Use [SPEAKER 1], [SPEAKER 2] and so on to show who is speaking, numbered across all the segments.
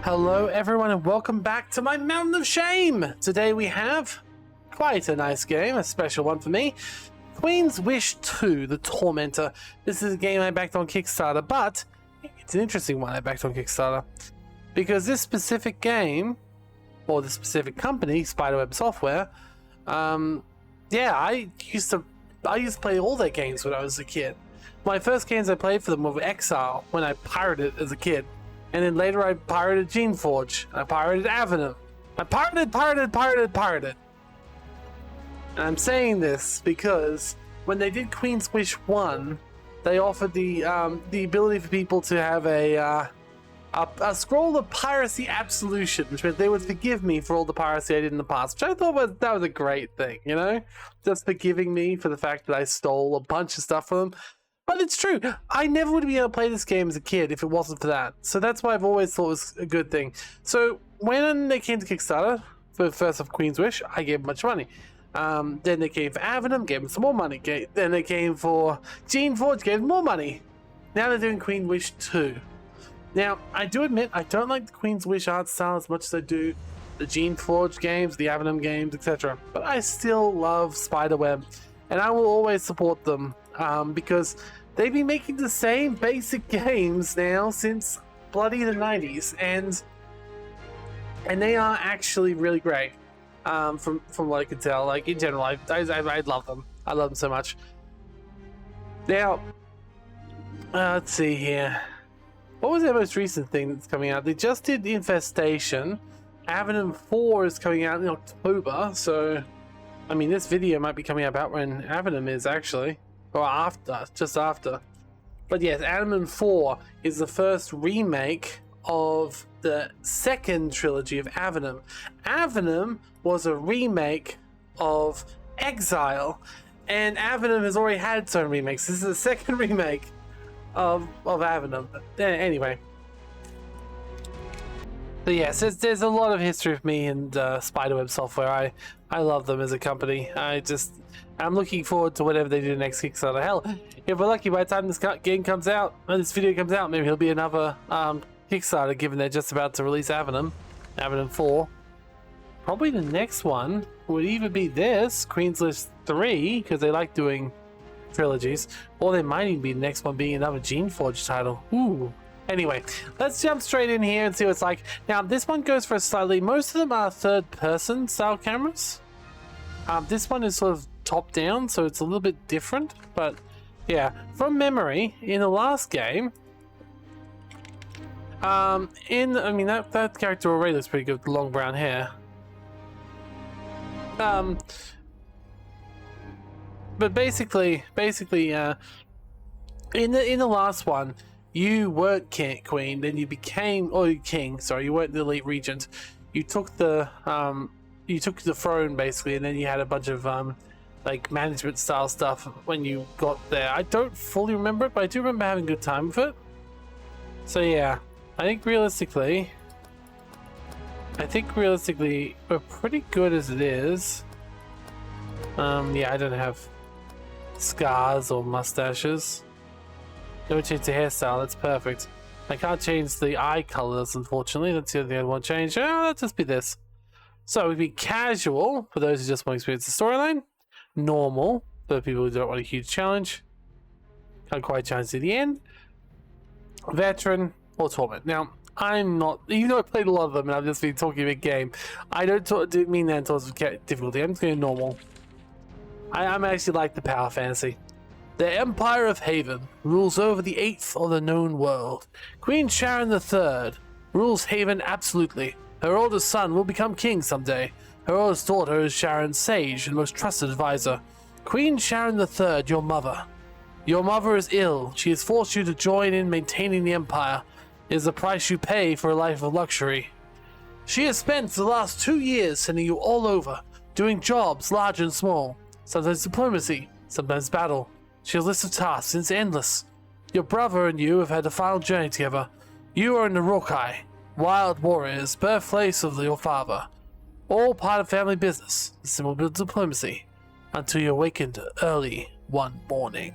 [SPEAKER 1] Hello everyone and welcome back to my Mountain of Shame! Today we have quite a nice game, a special one for me. Queen's Wish 2, The Tormentor. This is a game I backed on Kickstarter, but it's an interesting one I backed on Kickstarter. Because this specific game, or this specific company, Spiderweb Software, I used to play all their games when I was a kid. My first games I played for them were Exile, when I pirated as a kid. And then later I pirated Geneforge. I pirated Avenum. I pirated. And I'm saying this because when they did Queen's Wish 1, they offered the ability for people to have a scroll of piracy absolution, which meant they would forgive me for all the piracy I did in the past, which I thought that was a great thing, you know? Just forgiving me for the fact that I stole a bunch of stuff from them. But it's true, I never would be able to play this game as a kid if it wasn't for that. So that's why I've always thought it was a good thing. So when they came to Kickstarter, for the first of Queen's Wish, I gave them much money. Then they came for Avenum, gave them some more money. Then they came for Geneforge, gave them more money. Now they're doing Queen's Wish 2. Now, I do admit, I don't like the Queen's Wish art style as much as I do the Geneforge games, the Avenum games, etc. But I still love Spiderweb, and I will always support them because they've been making the same basic games now since bloody the 90s, and they are actually really great. From what I can tell, like in general, I love them. I love them so much. Now, let's see here. What was their most recent thing that's coming out? They just did the Infestation. Avenum 4 is coming out in October, so I mean this video might be coming out about when Avenum is actually. Or after, just after. But yes, Avenum 4 is the first remake of the second trilogy of Avenum. Avenum was a remake of Exile, and Avenum has already had its own remakes. This is the second remake of Avenum. Anyway. So yes, there's a lot of history with me and Spiderweb Software. I love them as a company. I'm looking forward to whatever they do next Kickstarter. Hell, if we're lucky, by the time this game comes out, or this video comes out, maybe it'll be another Kickstarter, given they're just about to release Avenum 4. Probably the next one would either be this, Queen's Wish 3, because they like doing trilogies, or they might even be the next one being another Geneforge title. Ooh. Anyway, let's jump straight in here and see what it's like. Now, this one goes for a slightly, most of them are third-person style cameras. This one is sort of top-down, so it's a little bit different, but yeah. From memory, in the last game, that character already looks pretty good with long brown hair. But basically, in the last one, you weren't queen, then you became, king. Sorry, you weren't the elite regent. You took the throne basically, and then you had a bunch of like management style stuff when you got there. I don't fully remember it, but I do remember having a good time with it. So yeah, I think realistically, we're pretty good as it is. Yeah, I don't have scars or mustaches. No change the hairstyle, that's perfect. I can't change the eye colors, unfortunately. That's the only thing I want to change. Oh, let's just be this. So we'd be casual, for those who just want to experience the storyline. Normal, for people who don't want a huge challenge. Can't quite challenge to the end. Veteran, or Torment. Now, I'm not, even though I played a lot of them and I've just been talking a big game, I don't mean that in terms of difficulty. I'm just going normal. I'm actually like the power fantasy. The Empire of Haven rules over the 8th of the known world. Queen Sharon III rules Haven absolutely. Her oldest son will become king someday. Her oldest daughter is Sharon's sage and most trusted advisor. Queen Sharon III, your mother. Your mother is ill. She has forced you to join in maintaining the empire. It is the price you pay for a life of luxury. She has spent the last 2 years sending you all over, doing jobs large and small. Sometimes diplomacy, sometimes battle. She has a list of tasks, and it's endless. Your brother and you have had a final journey together. You are in the Rokai, wild warriors, birthplace of your father. All part of family business, simple bit of diplomacy, until you awakened early one morning.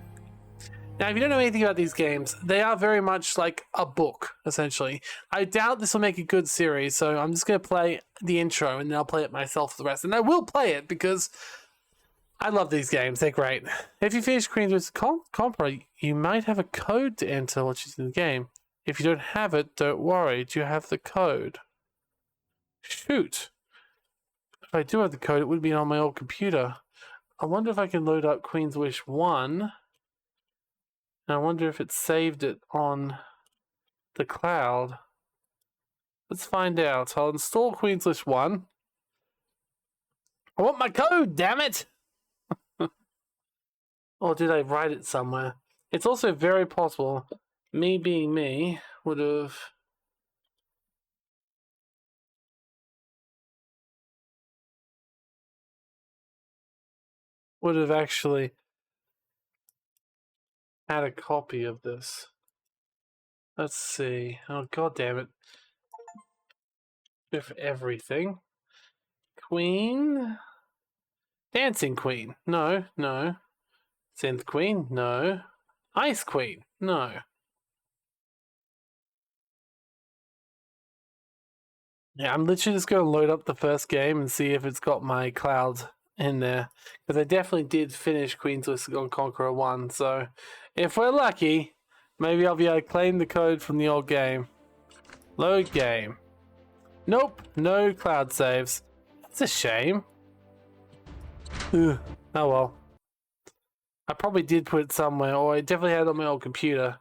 [SPEAKER 1] Now, if you don't know anything about these games, they are very much like a book, essentially. I doubt this will make a good series, so I'm just going to play the intro and then I'll play it myself for the rest. And I will play it because I love these games. They're great. If you finish Queen's Compra, you might have a code to enter which is in the game. If you don't have it, don't worry. Do you have the code? Shoot. If I do have the code, it would be on my old computer. I wonder if I can load up Queen's Wish 1. And I wonder if it saved it on the cloud. Let's find out. I'll install Queen's Wish 1. I want my code, damn it! Or did I write it somewhere? It's also very possible, me being me, would have... actually had a copy of this. Let's see. Oh, god damn it. With everything. Queen? Dancing Queen? No, no. Synth Queen? No. Ice Queen? No. Yeah, I'm literally just going to load up the first game and see if it's got my cloud in there. Because I definitely did finish Queen's Wish on Conqueror 1, so if we're lucky, maybe I'll be able to claim the code from the old game. Load game. Nope, no cloud saves. That's a shame. Ugh. Oh well. I probably did put it somewhere, or I definitely had it on my old computer.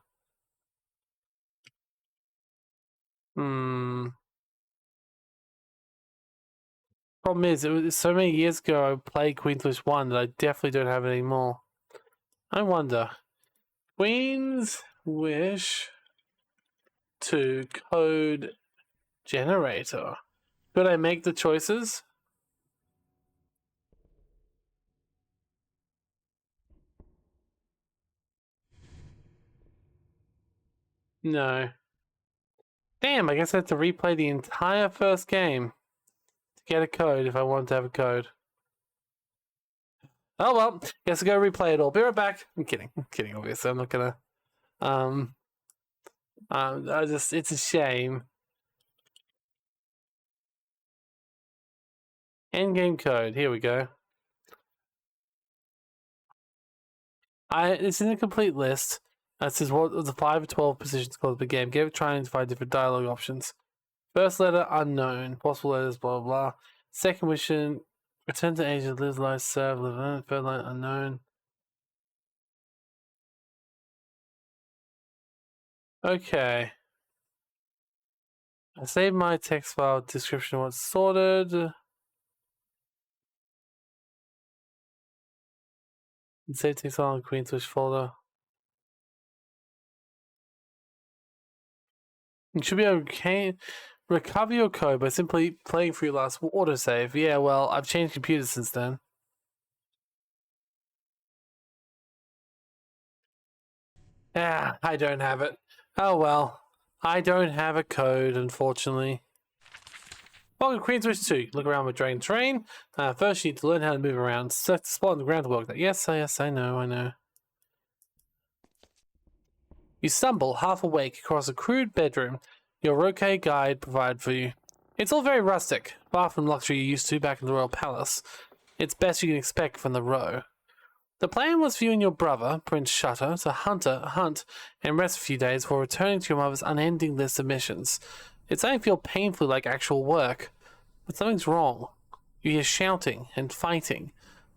[SPEAKER 1] Problem is, it was so many years ago I played Queen's Wish 1 that I definitely don't have it anymore. I wonder. Queen's Wish 2 code generator. Could I make the choices? No. Damn, I guess I have to replay the entire first game to get a code if I want to have a code. Oh well, guess I'll go replay it all. Be right back. I'm kidding, obviously. I'm not gonna... it's a shame. Endgame code, here we go. It's in a complete list. It says what the 5 or 12 positions called the game. Give it a try and find different dialogue options. First letter, unknown. Possible letters, blah, blah, blah. Second mission, return to Asia, live, life, serve, live, on. Third line, unknown. Okay. I saved my text file description once sorted. And save text file in Queen's Wish folder. You should be okay. Recover your code by simply playing through your last autosave. Yeah, well, I've changed computers since then. Ah, I don't have it. Oh well. I don't have a code, unfortunately. Welcome to Queen's Wish 2. Look around with drain terrain. First, you need to learn how to move around. Set the spot on the ground to work that. Yes, I know. You stumble, half awake, across a crude bedroom your Roque guide provided for you. It's all very rustic, far from luxury you're used to back in the royal palace. It's best you can expect from the row. The plan was for you and your brother, Prince Shutter, to hunt, and rest for a few days before returning to your mother's unending list of missions. It's starting to feel painfully like actual work, but something's wrong. You hear shouting and fighting.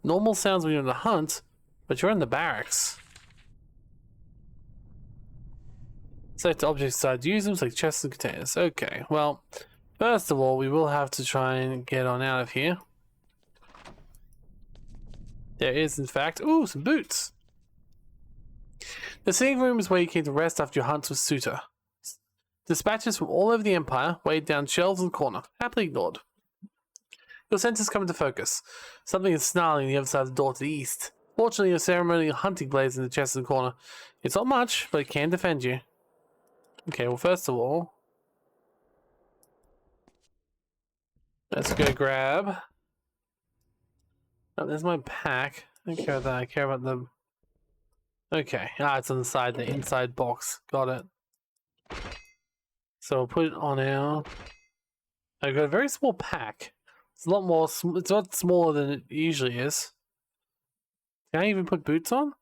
[SPEAKER 1] Normal sounds when you're on the hunt, but you're in the barracks. Select objects decide to use them, like chests and containers. Okay, well, first of all, we will have to try and get on out of here. There is, in fact, ooh, some boots. The sitting room is where you came to rest after your hunts with Suitor. Dispatches from all over the Empire weighed down shelves in the corner, happily ignored. Your senses come into focus. Something is snarling on the other side of the door to the east. Fortunately, your ceremonial hunting blades in the chest in the corner. It's not much, but it can defend you. Okay, well, first of all, let's go grab... Oh, there's my pack. I don't care about that. I care about the Okay, it's on the side, the inside box. Got it. So we'll put it on our... I've got a very small pack. It's a lot more... It's a lot smaller than it usually is. Can I even put boots on?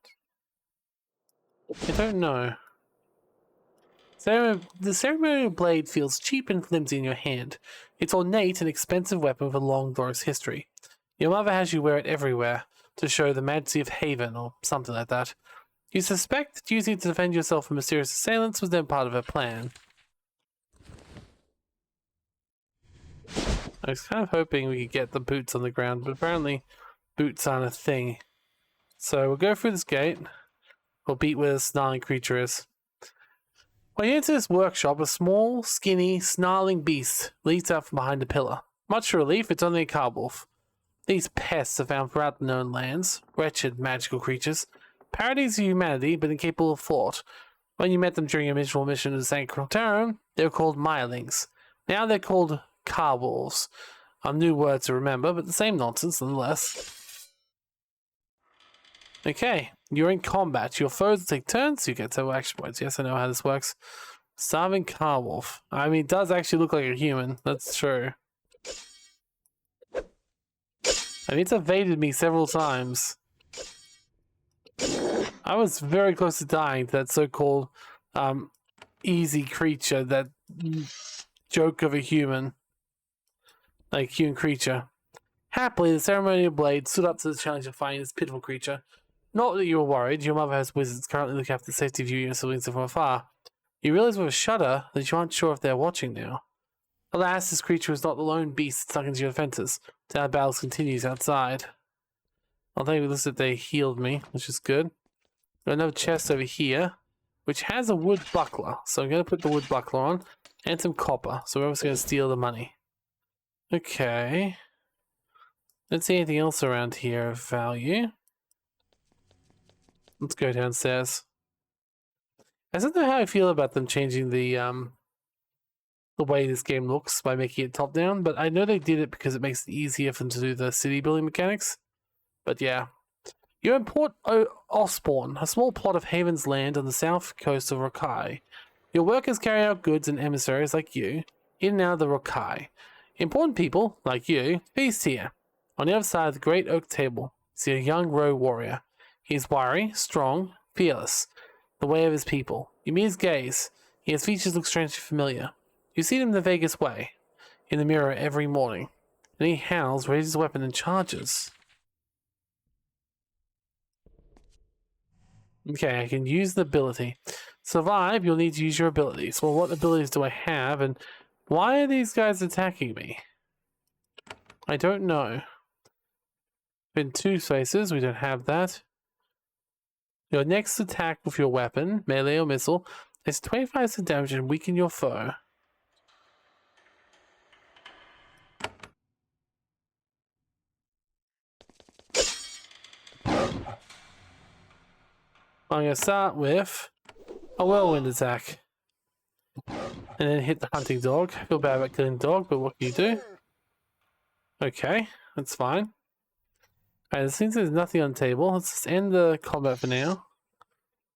[SPEAKER 1] I don't know. The ceremonial blade feels cheap and flimsy in your hand. It's ornate and expensive weapon with a long, glorious history. Your mother has you wear it everywhere to show the majesty of Haven or something like that. You suspect that using it to defend yourself from mysterious assailants was then part of her plan. I was kind of hoping we could get the boots on the ground, but apparently boots aren't a thing. So we'll go through this gate. We'll beat where the snarling creature is. When you enter this workshop, a small, skinny, snarling beast leaps out from behind a pillar. Much to relief, it's only a carbwolf. These pests are found throughout the known lands, wretched magical creatures, parodies of humanity but incapable of thought. When you met them during your miserable mission to St. Crotarum, they were called Myrlings. Now they're called carbwolves. A new word to remember, but the same nonsense nonetheless. Okay, you're in combat. Your foes will take turns, so you get several action points. Yes, I know how this works. Starving Carwolf. I mean, it does actually look like a human. That's true. I mean, it's evaded me several times. I was very close to dying to that so-called easy creature, that joke of a human. Like, human creature. Happily, the ceremonial blade stood up to the challenge of fighting this pitiful creature. Not that you were worried, your mother has wizards currently looking after the safety of you and your siblings from afar. You realize with a shudder that you aren't sure if they're watching now. Alas, this creature is not the lone beast stuck into your defenses. Our battles continues outside. I'll tell you this, that they healed me, which is good. Got another chest over here, which has a wood buckler. So I'm going to put the wood buckler on, and some copper. So we're obviously going to steal the money. Okay. Let's see anything else around here of value. Let's go downstairs. I don't know how I feel about them changing the way this game looks by making it top down, but I know they did it because it makes it easier for them to do the city building mechanics. But yeah. You're in Port Osborne, a small plot of Haven's land on the south coast of Rokai. Your workers carry out goods and emissaries like you in and out of the Rokai. Important people, like you, feast here. On the other side of the great oak table, see a young rogue warrior. He's wiry, strong, fearless. The way of his people. You meet his gaze. His features look strangely familiar. You see him the Vegas way, in the mirror every morning. And he howls, raises his weapon, and charges. Okay, I can use the ability. Survive, you'll need to use your abilities. Well, what abilities do I have, and why are these guys attacking me? I don't know. In two spaces, we don't have that. Your next attack with your weapon, melee or missile, is 25% damage and weaken your foe. I'm going to start with a whirlwind attack. And then hit the hunting dog. I feel bad about killing the dog, but what can you do? Okay, that's fine. Alright, it seems there's nothing on the table. Let's just end the combat for now.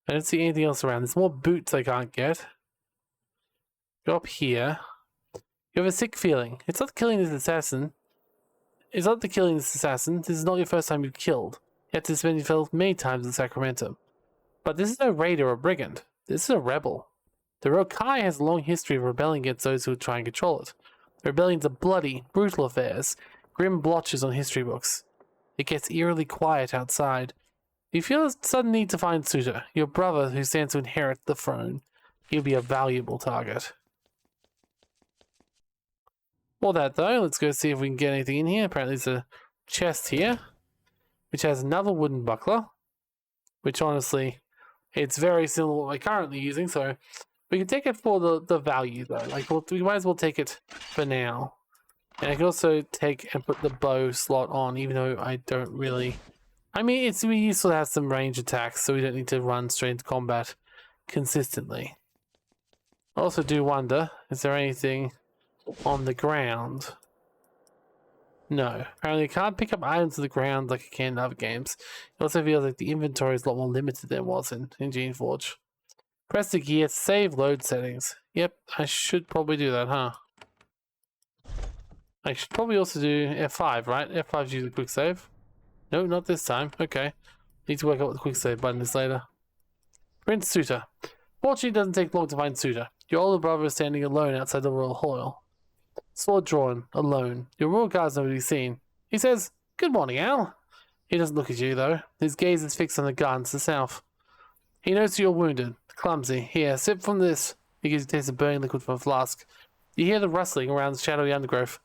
[SPEAKER 1] I don't see anything else around. There's more boots I can't get. Go up here. You have a sick feeling. It's not killing this assassin. It's not the killing this assassin. This is not your first time you've killed. You have to spend yourself many times in Sacramento. But this is no raider or brigand. This is a rebel. The Rokai has a long history of rebelling against those who try and control it. The rebellions are bloody, brutal affairs, grim blotches on history books. It gets eerily quiet outside. You feel a sudden need to find Suitor, your brother who stands to inherit the throne. He'll be a valuable target. For that though, let's go see if we can get anything in here. Apparently there's a chest here, which has another wooden buckler, which honestly, it's very similar to what we're currently using, so we can take it for the value though. Like, we might as well take it for now. And I can also take and put the bow slot on, even though I don't really... I mean, it's really useful to have some range attacks, so we don't need to run straight into combat consistently. I also do wonder, is there anything on the ground? No. Apparently I can't pick up items on the ground like I can in other games. It also feels like the inventory is a lot more limited than it was in Geneforge. Press the gear to save load settings. Yep, I should probably do that, huh? I should probably also do F5, right? F5's usually quick save. No, not this time. Okay. Need to work out what the quick save button is later. Prince Suitor. Fortunately, it doesn't take long to find Suitor. Your older brother is standing alone outside the royal hall. Sword drawn, alone. Your royal guard's nowhere to be seen. He says, "Good morning, Al." He doesn't look at you, though. His gaze is fixed on the gardens to the south. He knows you're wounded. Clumsy. Here, sip from this. He gives you a taste of burning liquid from a flask. You hear the rustling around the shadowy undergrowth.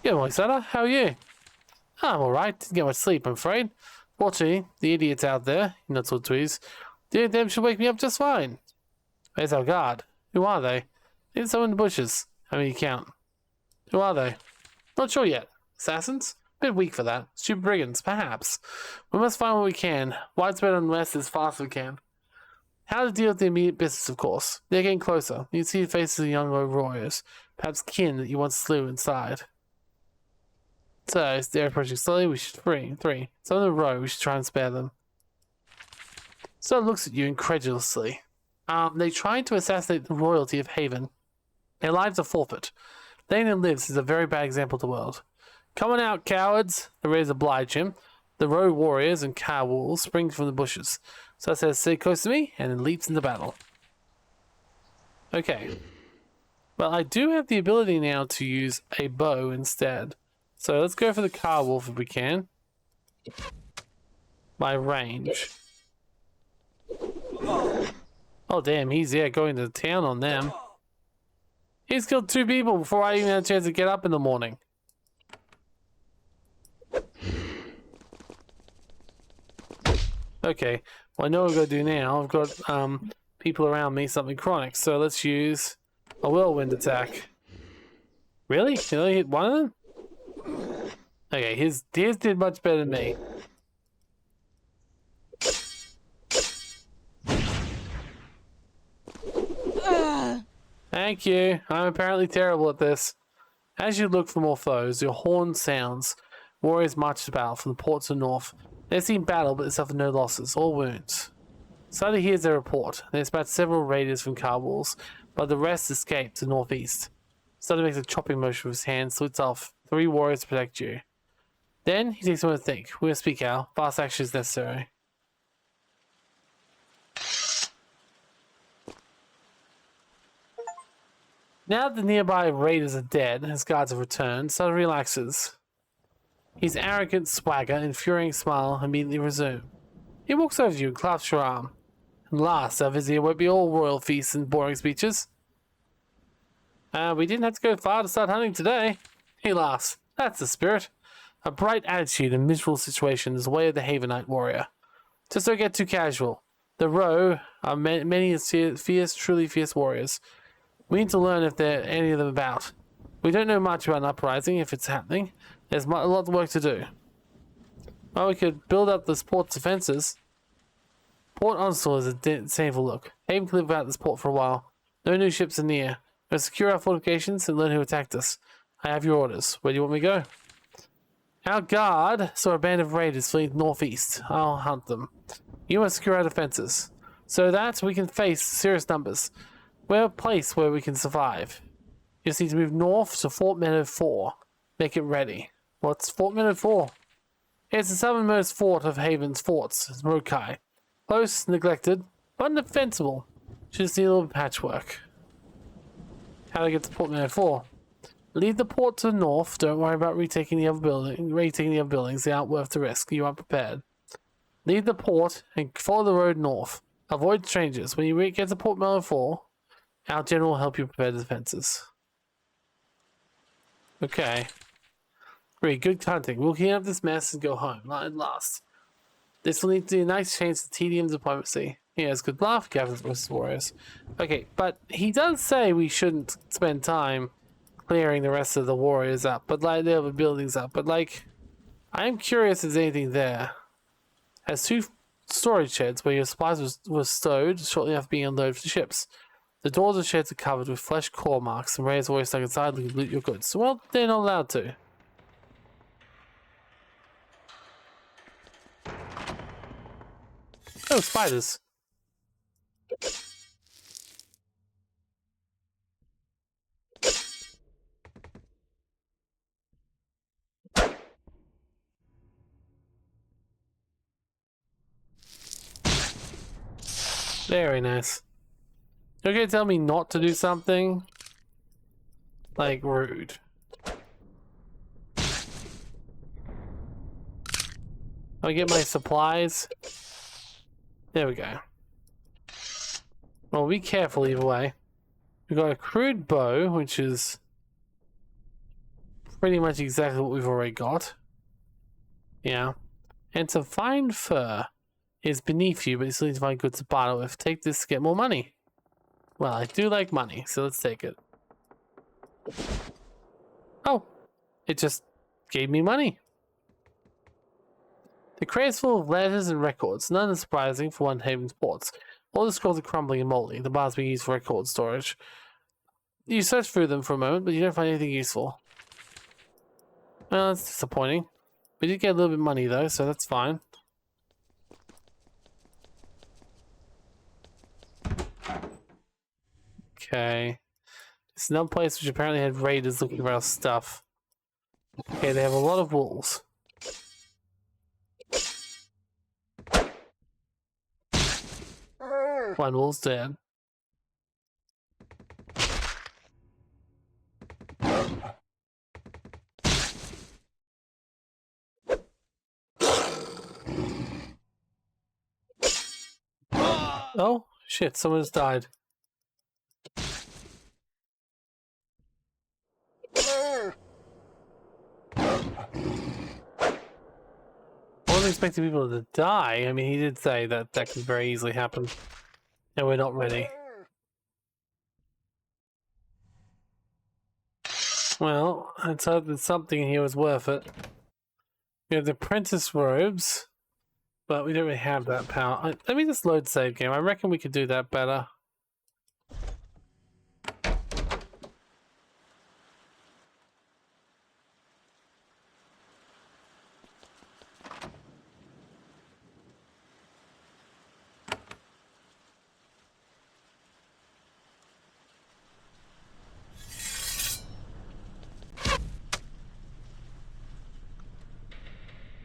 [SPEAKER 1] Good morning, Sutter. How are you? I'm alright. Didn't get much sleep, I'm afraid. Fortunately, the idiots out there, he nods toward trees, them should wake me up just fine. Where's our guard? Who are they? There's someone in the bushes. How many count? Who are they? Not sure yet. Assassins? Bit weak for that. Stupid brigands, perhaps. We must find what we can. Widespread unrest as fast as we can. How to deal with the immediate business, of course. They're getting closer. You can see the faces of the young warriors, perhaps kin that you once slew inside. So, as they're approaching slowly, we should three. Some in a row, we should try and spare them. So looks at you incredulously. They tried to assassinate the royalty of Haven. Their lives are forfeit. Laying their lives is a very bad example to the world. Come on out, cowards! The raiders oblige him. The road warriors and car wolves spring from the bushes. So I says, stay close to me, and then leaps into battle. Okay. Well, I do have the ability now to use a bow instead. So let's go for the car wolf if we can. By range. Oh damn, he's going to town on them. He's killed 2 people before I even had a chance to get up in the morning. Okay, well I know what I've got to do now. I've got people around me, something chronic. So let's use a whirlwind attack. Really? Can I hit one of them? Okay, his did much better than me. Thank you. I'm apparently terrible at this. As you look for more foes, your horn sounds. Warriors march to battle from the ports of the north. They've seen battle, but they suffer no losses or wounds. Suddenly hears their report. They dispatch several raiders from Kabul's, but the rest escape to the northeast. Suddenly makes a chopping motion with his hand, splits off 3 warriors to protect you. Then he takes a moment to think. We're gonna speak out. Fast action is necessary. Now that the nearby raiders are dead and his guards have returned, Sutter relaxes. His arrogant swagger and infuriating smile immediately resume. He walks over to you and clasps your arm. And last, our visit won't be all royal feasts and boring speeches. We didn't have to go far to start hunting today. He laughs. That's the spirit. A bright attitude in miserable situations is the way of the Havenite warrior. Just don't get too casual. The row are many fierce, truly fierce warriors. We need to learn if there are any of them about. We don't know much about an uprising if it's happening. There's a lot of work to do. Well, we could build up this port's defenses. Port Onslow is a shameful look. Haven can live without this port for a while. No new ships are near. We'll secure our fortifications and learn who attacked us. I have your orders. Where do you want me to go? Our guard saw a band of raiders fleeing northeast. I'll hunt them. You must secure our defenses, so that we can face serious numbers. We're a place where we can survive. You just need to move north to Fort Meadow 4. Make it ready. What's Fort Meadow 4? It's the southernmost fort of Haven's forts. It's Rokai. Close, neglected, but defensible. Just need a little patchwork. How do I get to Fort Meadow 4? Leave the port to the north. Don't worry about retaking the other buildings. They aren't worth the risk. You aren't prepared. Leave the port and follow the road north. Avoid strangers. When you get to Port Meadow 4, our general will help you prepare the defenses. Okay. Great, good hunting. We'll clean up this mess and go home. At last. This will need to be a nice change to tedium diplomacy. Yes, good bluff. Gavin's versus warriors. Okay, but he does say we shouldn't spend time clearing the rest of the warriors up, but like the other buildings up. But like, I am curious if there's anything there. Has 2 storage sheds where your supplies were stowed shortly after being unloaded for ships. The doors of sheds are covered with flesh claw marks, and raiders always stuck inside looking to loot your goods. Well, they're not allowed to. Oh, spiders. Very nice. You're gonna tell me not to do something? Like, rude. I get my supplies. There we go. Well, be careful either way. We've got a crude bow, which is pretty much exactly what we've already got. Yeah. And some fine fur is beneath you, but you still need to find goods to barter with. Take this to get more money. Well, I do like money, so let's take it. Oh, it just gave me money. The crate is full of letters and records, none is surprising for one Haven's ports. All the scrolls are crumbling and moldy. The bars being used for record storage. You search through them for a moment, but you don't find anything useful. Well, that's disappointing. We did get a little bit of money though, so that's fine. Okay. It's another place which apparently had raiders looking for our stuff. Okay, they have a lot of wolves. One wolf's dead. Oh, shit, someone has died. I wasn't expecting people to die. I mean, he did say that that could very easily happen. And we're not ready. Well, let's hope that something here was worth it. We have the apprentice robes, but we don't really have that power. Let me just load save game. I reckon we could do that better.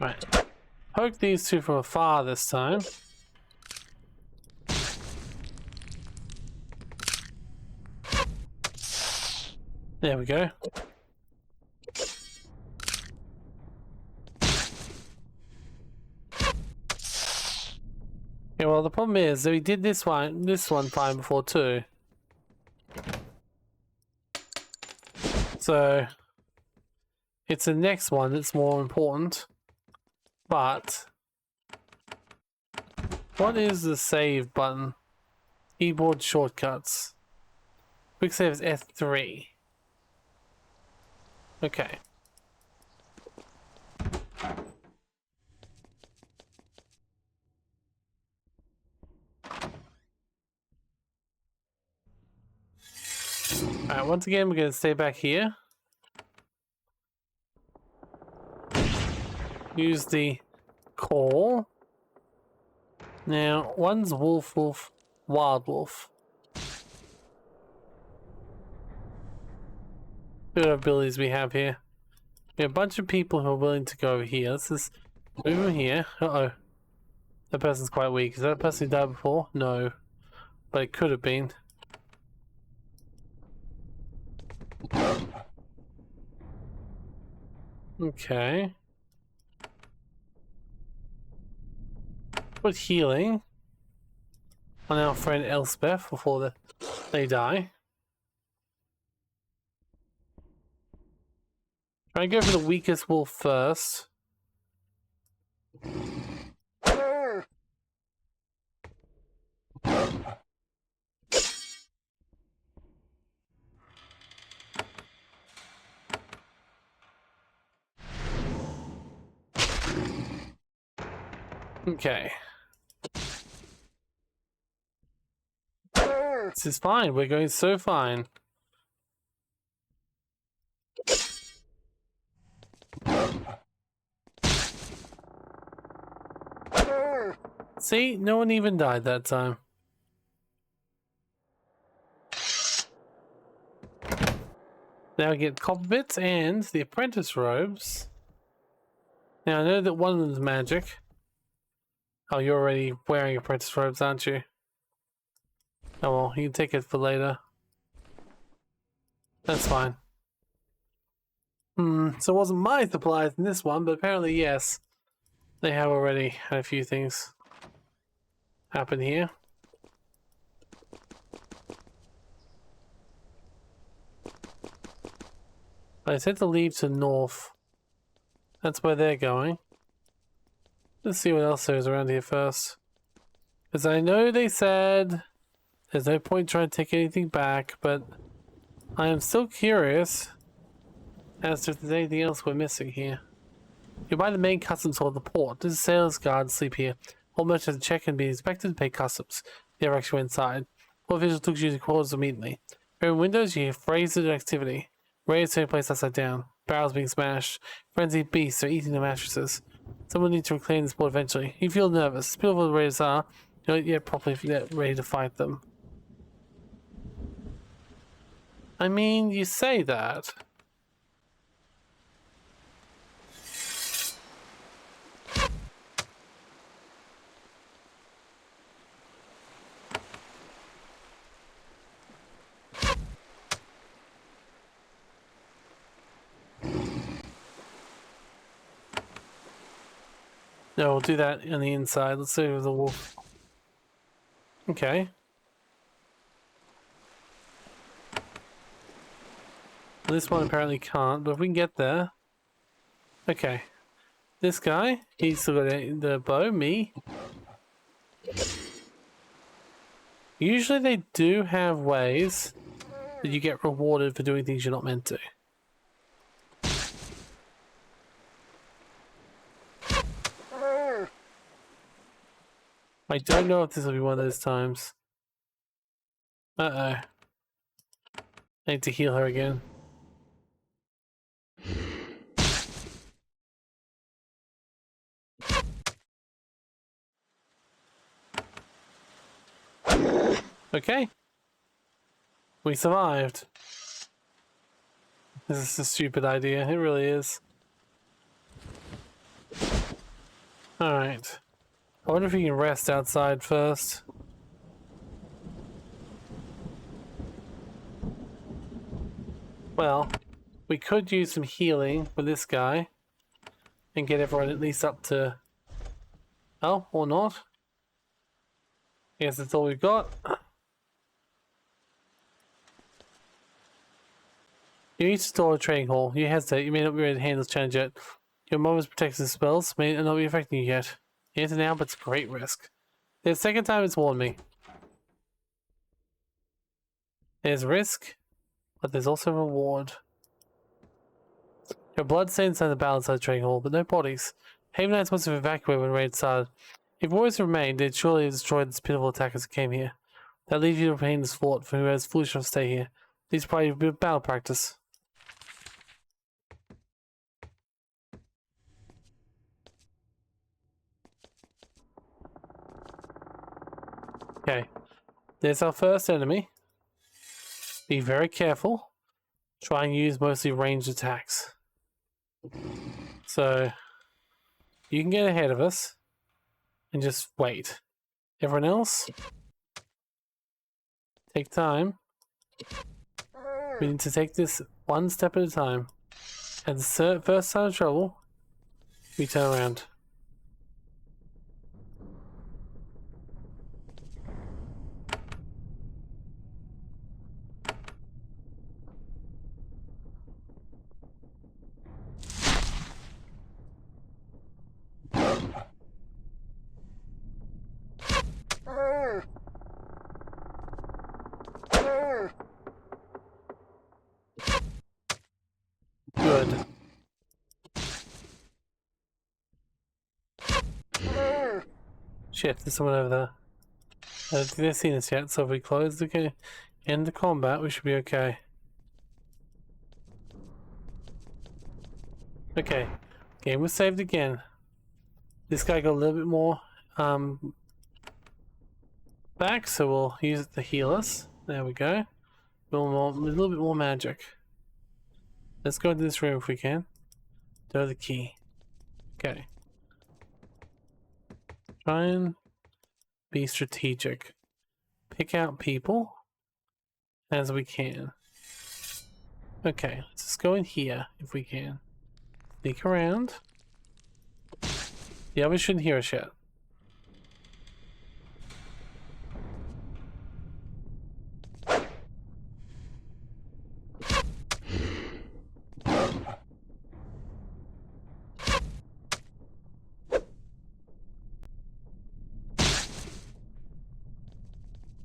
[SPEAKER 1] Right. Poke these two from afar this time. There we go. Yeah, well, the problem is that we did this one fine before too. So it's the next one that's more important. But what is the save button? Keyboard shortcuts. Quick save is F3. Okay. Alright, once again we're going to stay back here. Use the call. Now, one's wolf, wild wolf. What abilities we have here? We have a bunch of people who are willing to go over here. Let's just move them here. Uh-oh. That person's quite weak. Is that a person who died before? No. But it could have been. Okay. Put healing on our friend Elspeth before they die. Try and go for the weakest wolf first. Okay. This is fine. We're going so fine. See? No one even died that time. Now I get copper bits and the apprentice robes. Now I know that one of them is magic. Oh, you're already wearing apprentice robes, aren't you? Oh well, you can take it for later. That's fine. So it wasn't my supplies in this one, but apparently yes. They have already had a few things happen here. I said to leave to north. That's where they're going. Let's see what else there is around here first. Because I know they said there's no point trying to take anything back, but I am still curious as to if there's anything else we're missing here. You're by the main customs hall of the port. There's a sailor's guard sleep here. All merchants check and be inspected and pay customs. The direction went inside. All officials took you to quarters immediately. From windows, you hear phrases of activity. Raiders turning place upside down. Barrels being smashed. Frenzied beasts are eating the mattresses. Someone needs to reclaim this port eventually. You feel nervous. As beautiful as the raiders are, you're not yet properly ready to fight them. I mean, you say that. No, we'll do that on the inside. Let's see with the wolf. Okay. This one apparently can't, but if we can get there. Okay. This guy, he's still got the bow, me. Usually they do have ways that you get rewarded for doing things you're not meant to. I don't know if this will be one of those times. Uh-oh. I need to heal her again. Okay. We survived. This is a stupid idea. It really is. Alright. I wonder if we can rest outside first. Well, we could use some healing with this guy and get everyone at least up to... Oh, or not. I guess that's all we've got. You need to store a trading hall. You hesitate. You may not be ready to handle this challenge yet. Your mother's protective spells may not be affecting you yet. You enter now, but it's a great risk. The second time it's warned me. There's risk, but there's also reward. Your blood stains inside the battle inside the trading hall, but no bodies. Haven Knights must have evacuated when raid started. If warriors remained, they'd surely have destroyed this pitiful attackers who came here. That leaves you to remain this fort for whoever's foolish enough to stay here. These probably a bit of battle practice. Okay, there's our first enemy. Be very careful. Try and use mostly ranged attacks. So, you can get ahead of us and just wait. Everyone else, take time. We need to take this one step at a time. At the first sign of trouble, we turn around. Good. Shit, there's someone over there. I don't think they've seen us yet, so if we close the game, end the combat, we should be okay. Okay, game was saved again. This guy got a little bit more back, so we'll use it to heal us. There we go. A little bit more magic. Let's go into this room if we can. Throw the key. Okay. Try and be strategic. Pick out people as we can. Okay, let's just go in here if we can. Sneak around. The others shouldn't hear us yet.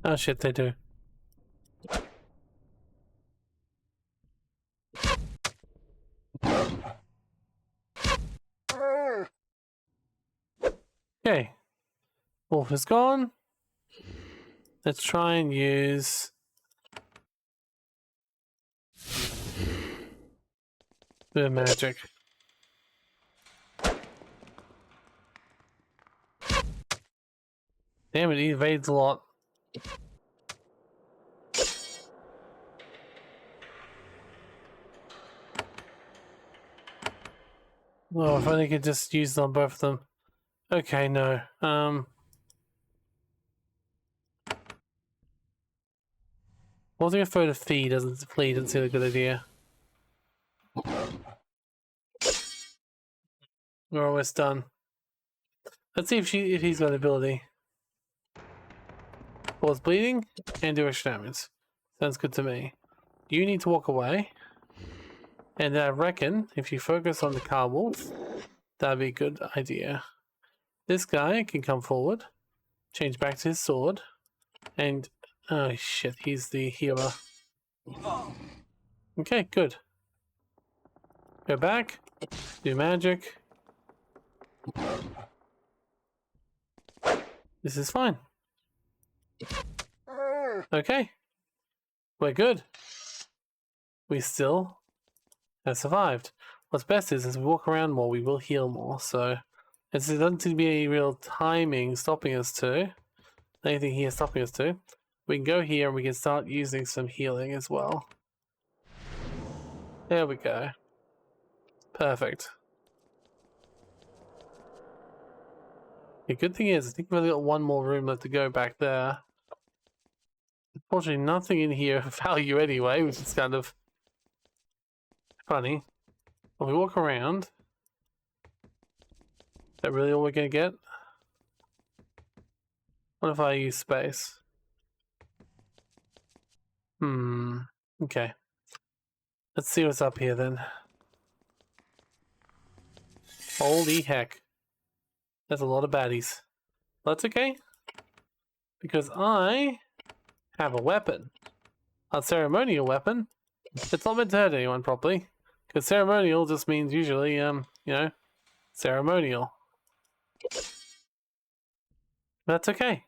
[SPEAKER 1] Oh shit, they do. Okay. Wolf is gone. Let's try and use the magic. Damn it, he evades a lot. Oh, if only I could just use it on both of them. Okay, no. Holding a photo to flee doesn't seem a good idea. We're almost done. Let's see if he's got ability. Pause bleeding and do extra damage. Sounds good to me. You need to walk away. And I reckon if you focus on the car wolf, that'd be a good idea. This guy can come forward, change back to his sword, and oh shit, he's the healer. Okay, good. Go back, do magic. This is fine. Okay, we're good. We still have survived. What's best is as we walk around more, we will heal more. So there doesn't seem to be any real timing stopping us to. Anything here stopping us to. We can go here and we can start using some healing as well. There we go. Perfect. The good thing is, I think we've only got one more room left to go back there. Unfortunately, nothing in here of value anyway, which is kind of funny. When we walk around, is that really all we're going to get? What if I use space? Okay. Let's see what's up here then. Holy heck. That's a lot of baddies. That's okay. Because I have a weapon. A ceremonial weapon. It's not meant to hurt anyone properly. Because ceremonial just means usually, you know, ceremonial. That's okay.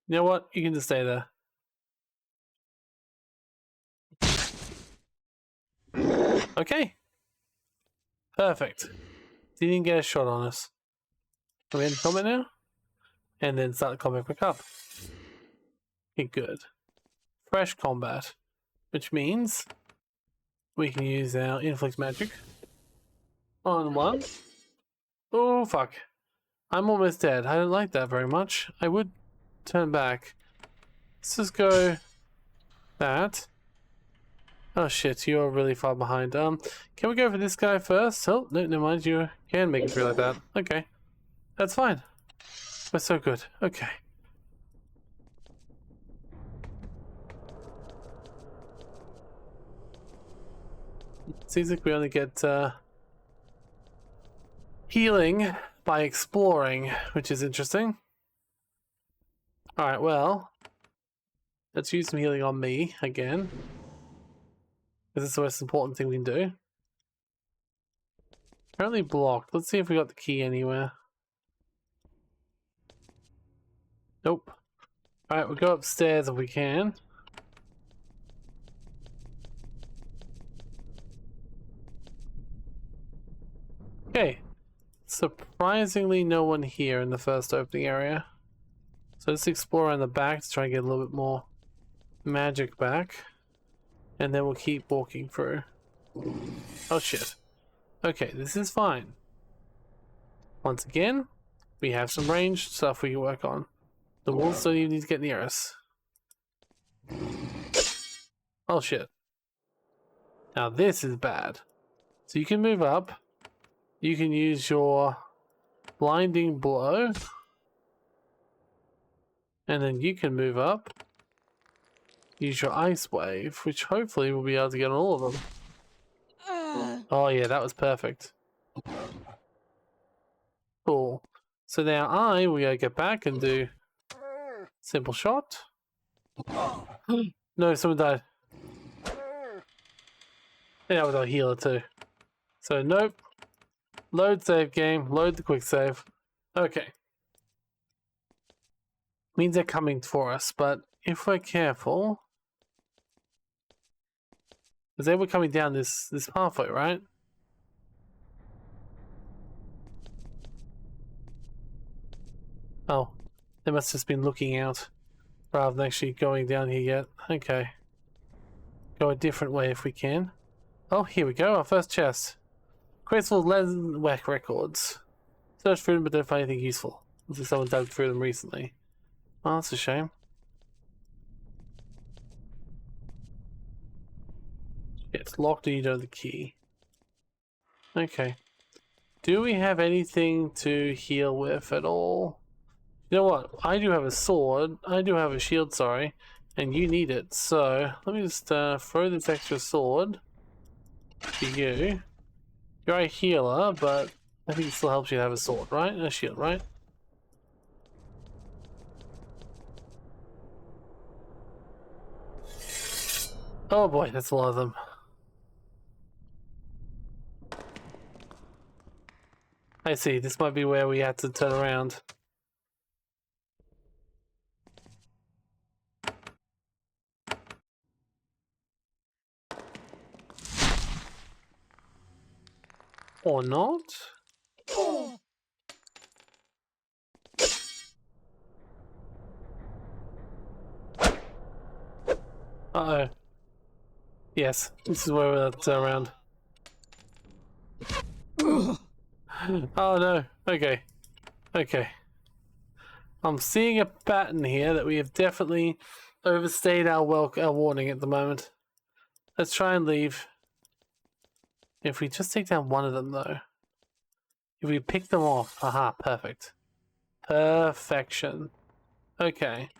[SPEAKER 1] You know what? You can just stay there. Okay. Perfect. Didn't get a shot on us. Are we in combat now? And then start the combat back up. Okay, good. Fresh combat. Which means we can use our inflict magic on one. Oh, fuck. I'm almost dead. I don't like that very much. I would turn back. Let's just go that. Oh shit, you're really far behind. Can we go for this guy first? Oh, no, never mind, you can make it through like that. Okay. That's fine. We're so good. Okay. Seems like we only get healing by exploring, which is interesting. Alright, well, let's use some healing on me again. Because it's the most important thing we can do. Currently blocked. Let's see if we got the key anywhere. Nope. Alright, we'll go upstairs if we can. Okay. Surprisingly no one here in the first opening area. So let's explore on the back to try and get a little bit more magic back. And then we'll keep walking through. Oh shit. Okay, this is fine. Once again, we have some ranged stuff we can work on. The wolves don't even need to get near us. Oh shit. Now this is bad. So you can move up. You can use your blinding blow. And then you can move up. Use your ice wave, which hopefully we'll be able to get on all of them. Oh yeah, that was perfect. Cool. So now we gotta get back and do simple shot. No, someone died. And that was our healer too. So nope. Load save game. Load the quick save. Okay. Means they're coming for us, but if we're careful, because they were coming down this pathway, right? Oh, they must have just been looking out rather than actually going down here yet. Okay. Go a different way if we can. Oh, here we go, our first chest. Graceful Leatherwack records. Search through them but don't find anything useful. Looks like someone dug through them recently. Oh, that's a shame. It's locked and you don't have the key. Okay. Do we have anything to heal with at all? You know what? I do have a sword. I do have a shield, sorry. And you need it. So, let me just throw this extra sword to you. You're a healer, but I think it still helps you to have a sword, right? And a shield, right? Oh boy, that's a lot of them. I see, this might be where we have to turn around. Or not? Uh-oh. Yes, this is where we'll turn around. Oh no, okay. Okay. I'm seeing a pattern here that we have definitely overstayed our warning at the moment. Let's try and leave. If we just take down one of them though. If we pick them off. Aha, perfect. Perfection. Okay.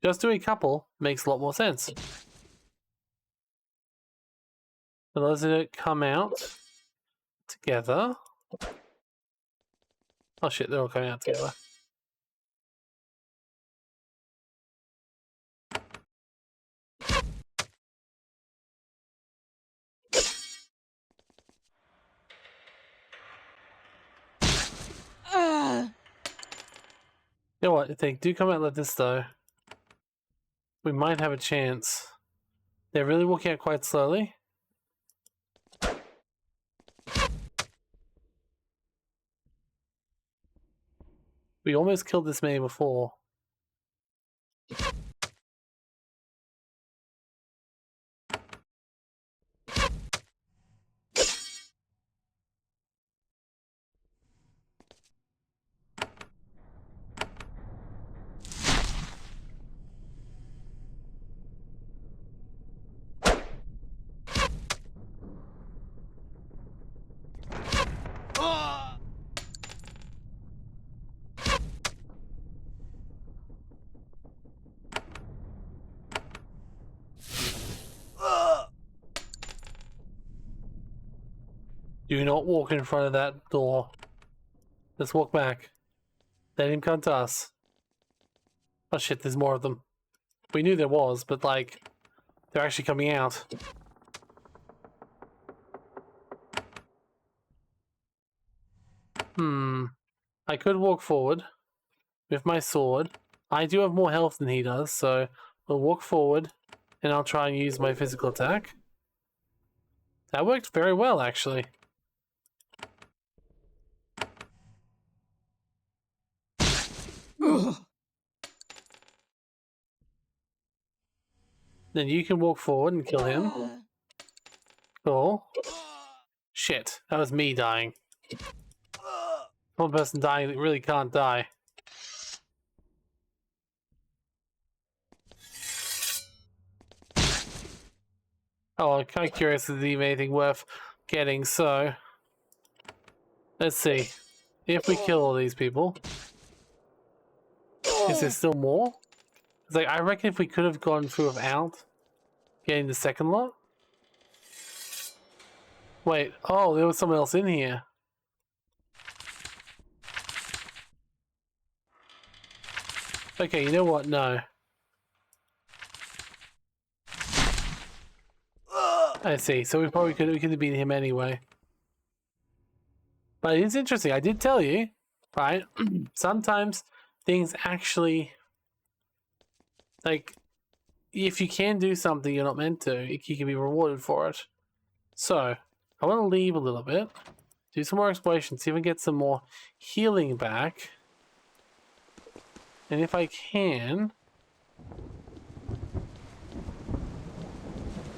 [SPEAKER 1] Just doing a couple makes a lot more sense. So let's let it come out together. Oh shit, they're all coming out together. You know what, if they do come out like this though, we might have a chance. They're really walking out quite slowly. We almost killed this many before. Do not walk in front of that door. Let's walk back. Let him come to us. Oh shit, there's more of them. We knew there was, but like, they're actually coming out. I could walk forward with my sword. I do have more health than he does, so we'll walk forward and I'll try and use my physical attack. That worked very well, actually. Then you can walk forward and kill him. Cool. Shit, that was me dying. One person dying that really can't die. Oh, I'm kind of curious if there's even anything worth getting, so... Let's see. If we kill all these people... Is there still more? It's like, I reckon if we could have gone through without getting the second lot... Wait, oh, there was someone else in here. Okay, you know what? No. I see. So we could have beaten him anyway. But it's interesting. I did tell you, right? Sometimes things actually, like, if you can do something you're not meant to, you can be rewarded for it. So I want to leave a little bit, do some more exploration, see if I can get some more healing back, and if I can,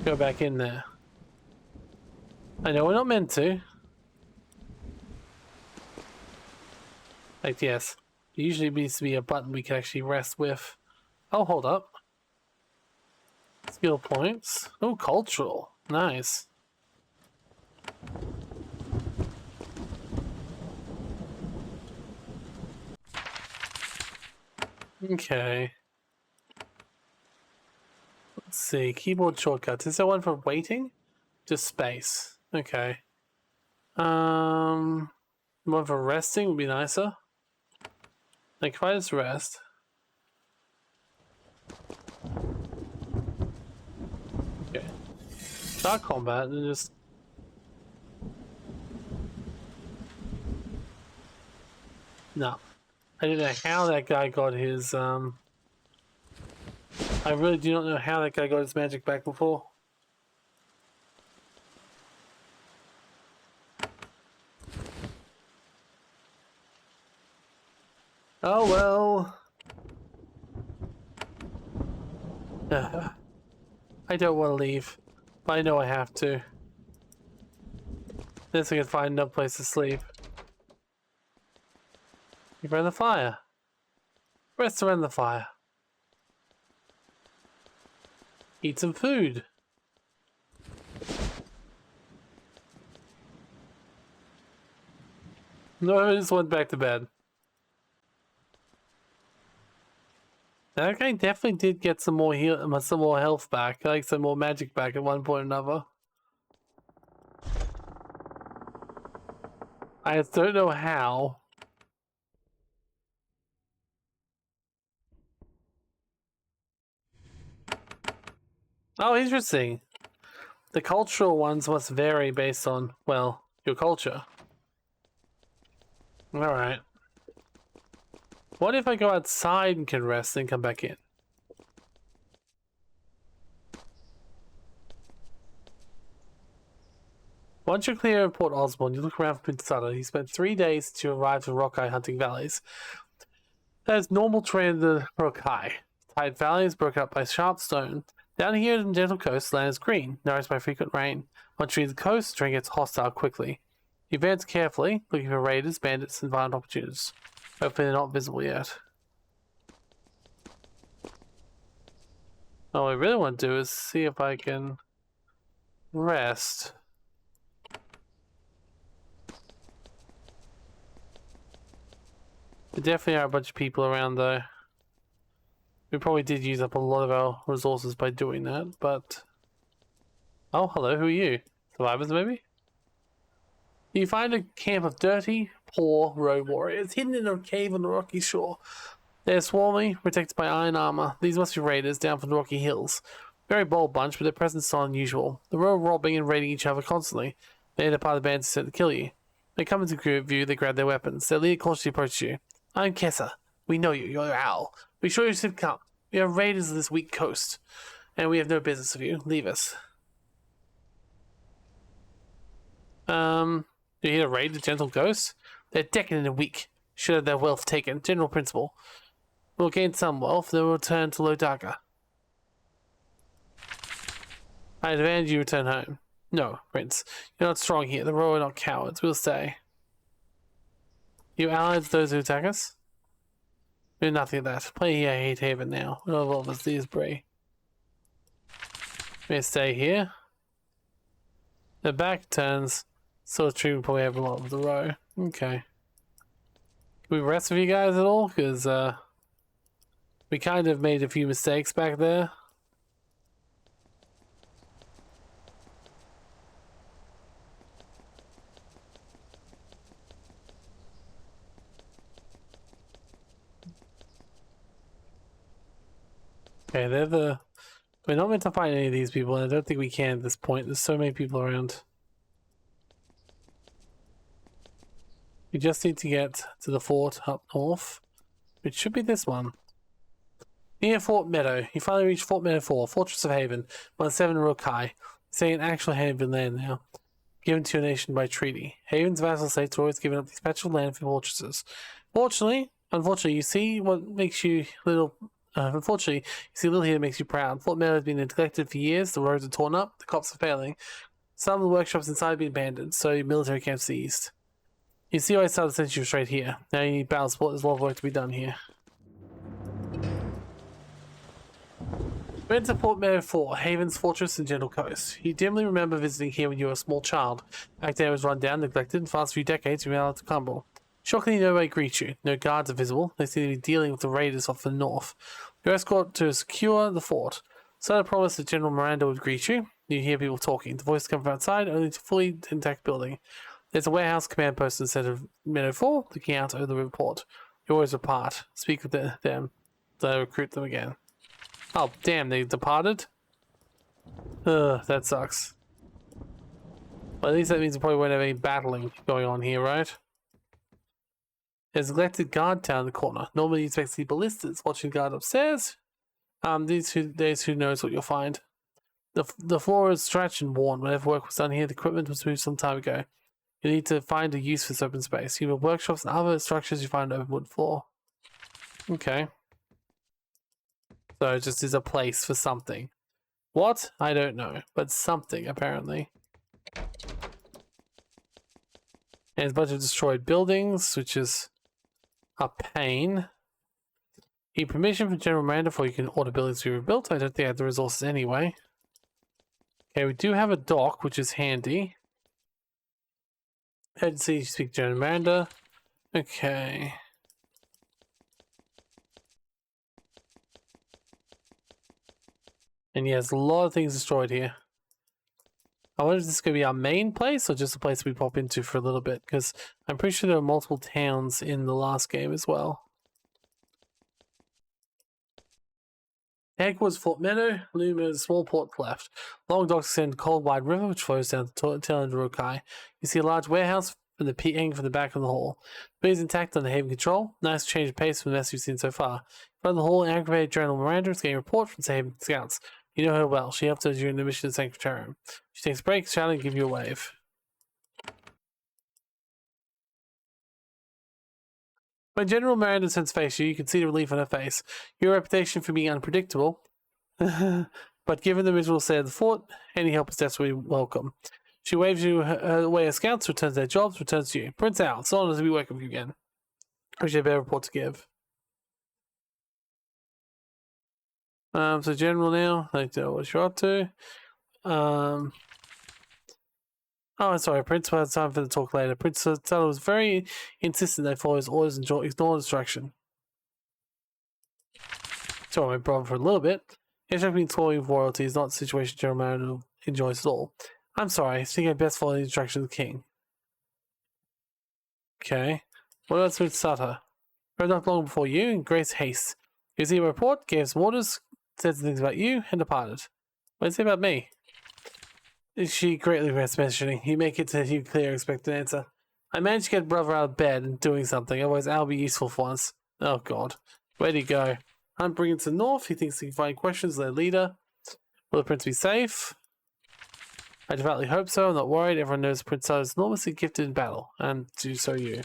[SPEAKER 1] go back in there. I know we're not meant to. Like, yes, there usually needs to be a button we can actually rest with. Oh, hold up. Skill points. Oh, cultural. Nice. Okay. Let's see. Keyboard shortcuts. Is there one for waiting? Just space. Okay. One for resting would be nicer. Like, if I just rest. Okay. Start combat and just... No. I don't know how that guy got his, I really do not know how that guy got his magic back before. Oh well. I don't want to leave, but I know I have to. Unless I can find another place to sleep. You burn the fire. Rest around the fire. Eat some food. No, I just went back to bed. That guy definitely did get some more health back, like some more magic back at one point or another. I just don't know how. Oh, interesting. The cultural ones must vary based on, well, your culture. Alright. What if I go outside and can rest and come back in? Once you're clear of Port Osborne, you look around for Kickstarter. He spent 3 days to arrive to Rockeye hunting valleys. That is normal terrain in the Rockeye. Tight valleys broken up by sharp stone. Down here in the gentle coast, land is green, nourished by frequent rain. Once you reach the coast, the terrain gets hostile quickly. You advance carefully, looking for raiders, bandits, and violent opportunities. Hopefully they're not visible yet. All I really want to do is see if I can rest. There definitely are a bunch of people around though. We probably did use up a lot of our resources by doing that, but... Oh, hello, who are you? Survivors, maybe? You find a camp of dirty, poor road warriors hidden in a cave on the rocky shore. They're swarming, protected by iron armor. These must be raiders down from the rocky hills. Very bold bunch, but their presence is not unusual. The row robbing and raiding each other constantly. They end up part of the band set to kill you. They come into view, they grab their weapons. Their leader cautiously approaches you. I'm Kessa. We know you. You're Owl. Be sure you should come. We are raiders of this weak coast, and we have no business with you. Leave us. You here to raid the gentle ghosts? They're decadent and weak. Should have their wealth taken. General principle. We'll gain some wealth, then we'll return to Lodaga. I demand you return home. No, Prince. You're not strong here. The royal are not cowards. We'll stay. You allied with those who attack us? We do nothing of that. Play here, Hate Haven now. We'll evolve as these Bray. May stay here. The back turns. Sort of treatment probably have a lot of the row. Okay. Can we rest with you guys at all? Because, we kind of made a few mistakes back there. Okay, we're not meant to fight any of these people, and I don't think we can at this point. There's so many people around. We just need to get to the fort up north, which should be this one. Near Fort Meadow, you finally reach Fort Meadow 4, Fortress of Haven, 1-7 Rokai. Saying an actual Haven land now, given to your nation by treaty. Haven's vassal states are always giving up these patches of land for fortresses. Unfortunately, you see what makes you little. Unfortunately, you see little here that makes you proud. Fort Meadow has been neglected for years. The roads are torn up. The cops are failing. Some of the workshops inside have been abandoned, so military camps to the east. You see why I started sending you straight here. Now you need battle support. There's a lot of work to be done here. We enter Fort Meadow 4, Haven's fortress and gentle coast. You dimly remember visiting here when you were a small child. Back then it was run down, neglected, and for the last few decades you were allowed to crumble. Shockingly, nobody greets you. No guards are visible. They seem to be dealing with the raiders off the north. Your escort to secure the fort. So I promised that General Miranda would greet you. You hear people talking. The voices come from outside, only to fully intact building. There's a warehouse command post in the center of Meadow 4, looking out over the report. You always apart. Speak with them. So recruit them again. Oh, damn, they departed? Ugh, that sucks. Well, at least that means we probably won't have any battling going on here, right? There's a neglected guard tower in the corner. Normally you expect to see ballistas watching guard upstairs. These who knows what you'll find. The floor is stretched and worn. Whenever work was done here, the equipment was moved some time ago. You need to find a use for this open space. You have workshops and other structures you find on open wood floor. Okay. So it just is a place for something. What? I don't know. But something, apparently. And there's a bunch of destroyed buildings, which is a pain. Need permission from General Miranda before you can order buildings to be rebuilt. I don't think I have the resources anyway. Okay, we do have a dock, which is handy. Head and see you speak to General Miranda. Okay. And yes, a lot of things destroyed here. I wonder if this is going to be our main place or just a place we pop into for a little bit, because I'm pretty sure there are multiple towns in the last game as well. Headquarters Fort Meadow, loom a small port left. Long docks extend to Cold Wide River, which flows down the tail end of Rokai. You see a large warehouse from the hanging from the back of the hall. The is intact under Haven control. Nice change of pace from the mess you've seen so far. In front of the hall, an aggravated General Miranda is getting a report from Haven scouts. You know her well. She helped us during the mission to Sanctuarium. She takes a break, shouting, and give you a wave. When General Miranda turns to face you, you can see the relief on her face. Your reputation for being unpredictable, but given the miserable state of the fort, any help is desperately welcome. She waves you away as scouts, returns their jobs, returns to you. Prince Al, it's an honor to be working with you again. I should have a report to give. So General now, like to know what you're up to. Oh, sorry, Prince will have time for the talk later. Prince Teller was very insistent they follow his orders and ignore instruction. So I went problem for a little bit. Instructing toying with royalty is not a situation General Miranda enjoys at all. I'm sorry, I think I'd best follow the instructions of the king. Okay. What about Prince Sutter? Rode not long before you in great haste. He received a report, gave some orders, said some things about you, and departed. What did he say about me? She greatly regrets mentioning. You make it to you clear, expect an answer. I managed to get brother out of bed and doing something, otherwise I'll be useful for once. Oh god. Where'd he go? I'm bringing to the north. He thinks he can find questions their leader. Will the prince be safe? I devoutly hope so. I'm not worried. Everyone knows Prince is enormously gifted in battle, and do so you.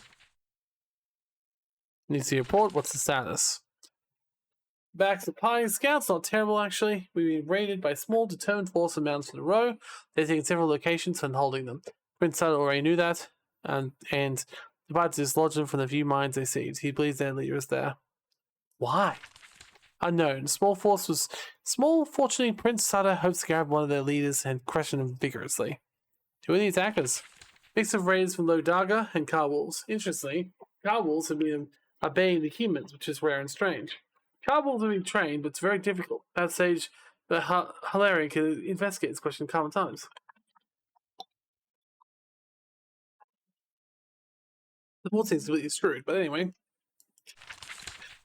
[SPEAKER 1] Need to see a report. What's the status? Back to the party. Scouts, not terrible actually. We've been raided by a small, determined force of mounts in a row. They're taking several locations and holding them. Prince Sutter already knew that, and decided to dislodge them from the few mines they seized. He believes their leader is there. Why? Unknown. Small force was small. Fortunately, Prince Sutter hopes to grab one of their leaders and question him vigorously. Who are the attackers? Mix of raiders from Lodaga and Carwolves. Interestingly, Carwolves have been obeying the humans, which is rare and strange. Carwolves have been trained, but it's very difficult. At that stage, the Hilarion can investigate this question common times. The board seems completely screwed, but anyway.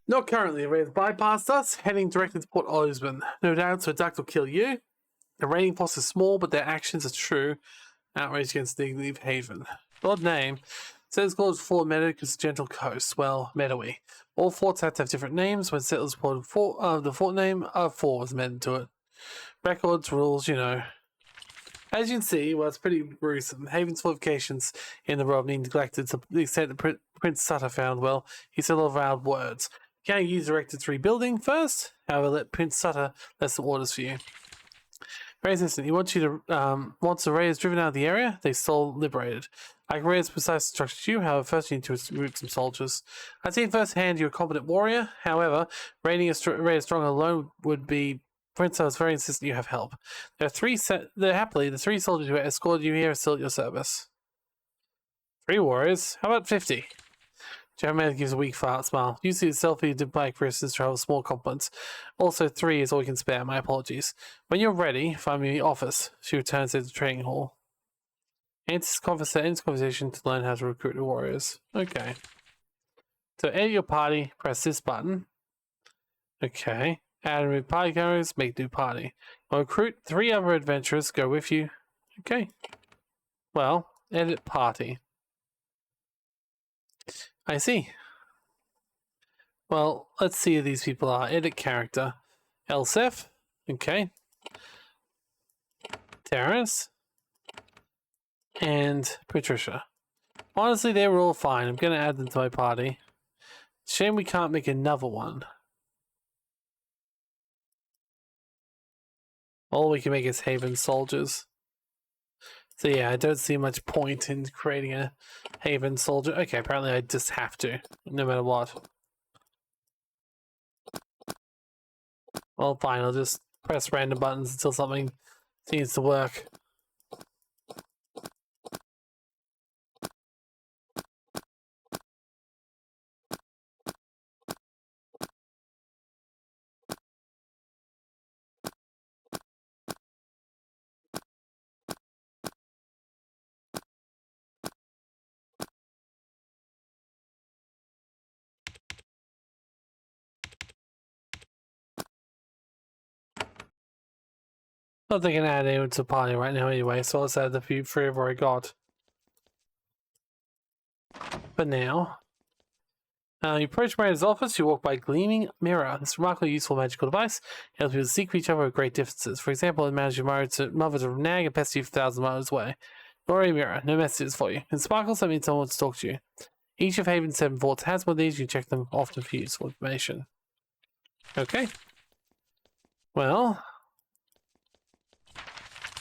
[SPEAKER 1] Not currently. The raiders bypassed us, heading directly to Port Osborne. No doubt, so a duck will kill you. The raiding force is small, but their actions are true. Outrage against Leave Haven. Odd name. Says called Fort Meadow because it's a gentle coast. Well, meadowy. All forts have to have different names. When settlers put the fort name, fort was meant to it. Records, rules, you know. As you can see, well, it's pretty gruesome. Haven's fortifications in the row being neglected to the extent that Prince Sutter found, well, he said a lot of loud words. Can you use directed to rebuilding first? However, let Prince Sutter let some orders for you. Very insistent. He wants you to once the raiders driven out of the area, they still liberated. I can raise precise instructions to you, however, first you need to recruit some soldiers. I've seen firsthand you're a competent warrior, however, raiding a raider strong alone would be Prince is very insistent you have help. There are happily the 3 soldiers who escorted you here are still at your service. 3 warriors? How about 50? Jeremiah gives a weak smile. Usually the selfie diplomatic persons travel small compliments. Also 3 is all we can spare, my apologies. When you're ready, find me in the office. She returns to the training hall. Ends conversation to learn how to recruit the warriors. Okay. So edit your party, press this button. Okay. Add and remove party characters, make new party. I'll recruit 3 other adventurers, go with you. Okay. Well, edit party. I see. Well, let's see who these people are. Edit character. Elsef. Okay. Terrace. And Patricia. Honestly, they were all fine. I'm going to add them to my party. Shame we can't make another one. All we can make is Haven soldiers. So yeah, I don't see much point in creating a Haven soldier. Okay, apparently I just have to, no matter what. Well, fine, I'll just press random buttons until something seems to work. Not thinking I add anyone to the party right now anyway, so let's add the few 3 I've already got. But now, you approach Miranda's office, you walk by a gleaming mirror. This remarkably useful magical device helps you to seek each other at great distances. For example, it manages your mother to nag and pester you for 1,000 miles away. Nor a mirror, no messages for you. And sparkles, that means someone wants to talk to you. Each of Haven's 7 forts has one of these, you check them often for useful information. Okay. Well,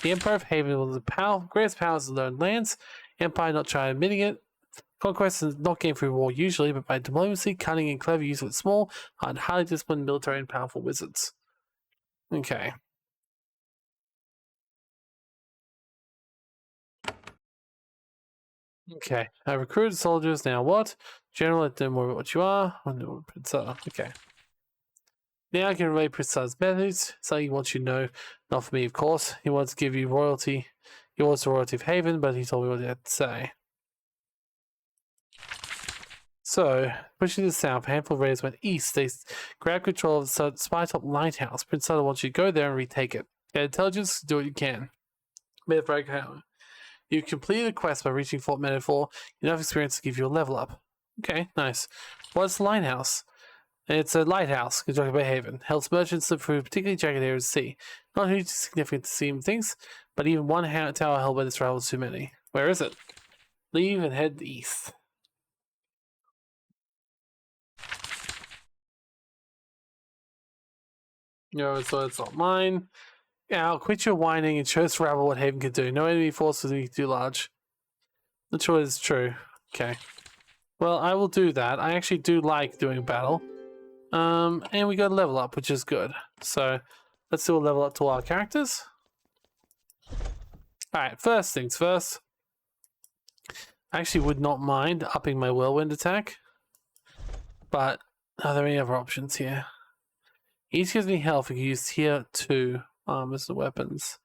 [SPEAKER 1] the Empire of Haven will the greatest powers of learned lands. Empire not try admitting it. Conquest is not gained through war usually, but by diplomacy, cunning, and clever use of small, and highly disciplined military and powerful wizards. Okay. Okay. I recruited soldiers, now what? General, let them worry about what you are. Okay. Now I can relay precise methods. Something he wants you to know. Not for me, of course. He wants to give you royalty. He wants the royalty of Haven, but he told me what he had to say. So, pushing to the south, a handful of raiders went east. They grabbed control of the Spytop Lighthouse. Prince Sutter wants you to go there and retake it. Get intelligence, do what you can. You completed a quest by reaching Fort Metaphor. Enough experience to give you a level up. Okay, nice. What's the lighthouse? It's a lighthouse constructed by Haven. Helps merchants live through particularly jagged areas of the sea. Not hugely significant to seem things, but even one tower held by this rival is too many. Where is it? Leave and head east. No, so it's not mine. Now, quit your whining and show us rabble what Haven can do. No enemy forces we can do large. Not sure it's true. Okay. Well, I will do that. I actually do like doing battle. And we got a level up, which is good. So, let's do a level up to our characters. Alright, first things first. I actually would not mind upping my whirlwind attack. But, are there any other options here? Each gives me health. I can use tier 2 armors and weapons.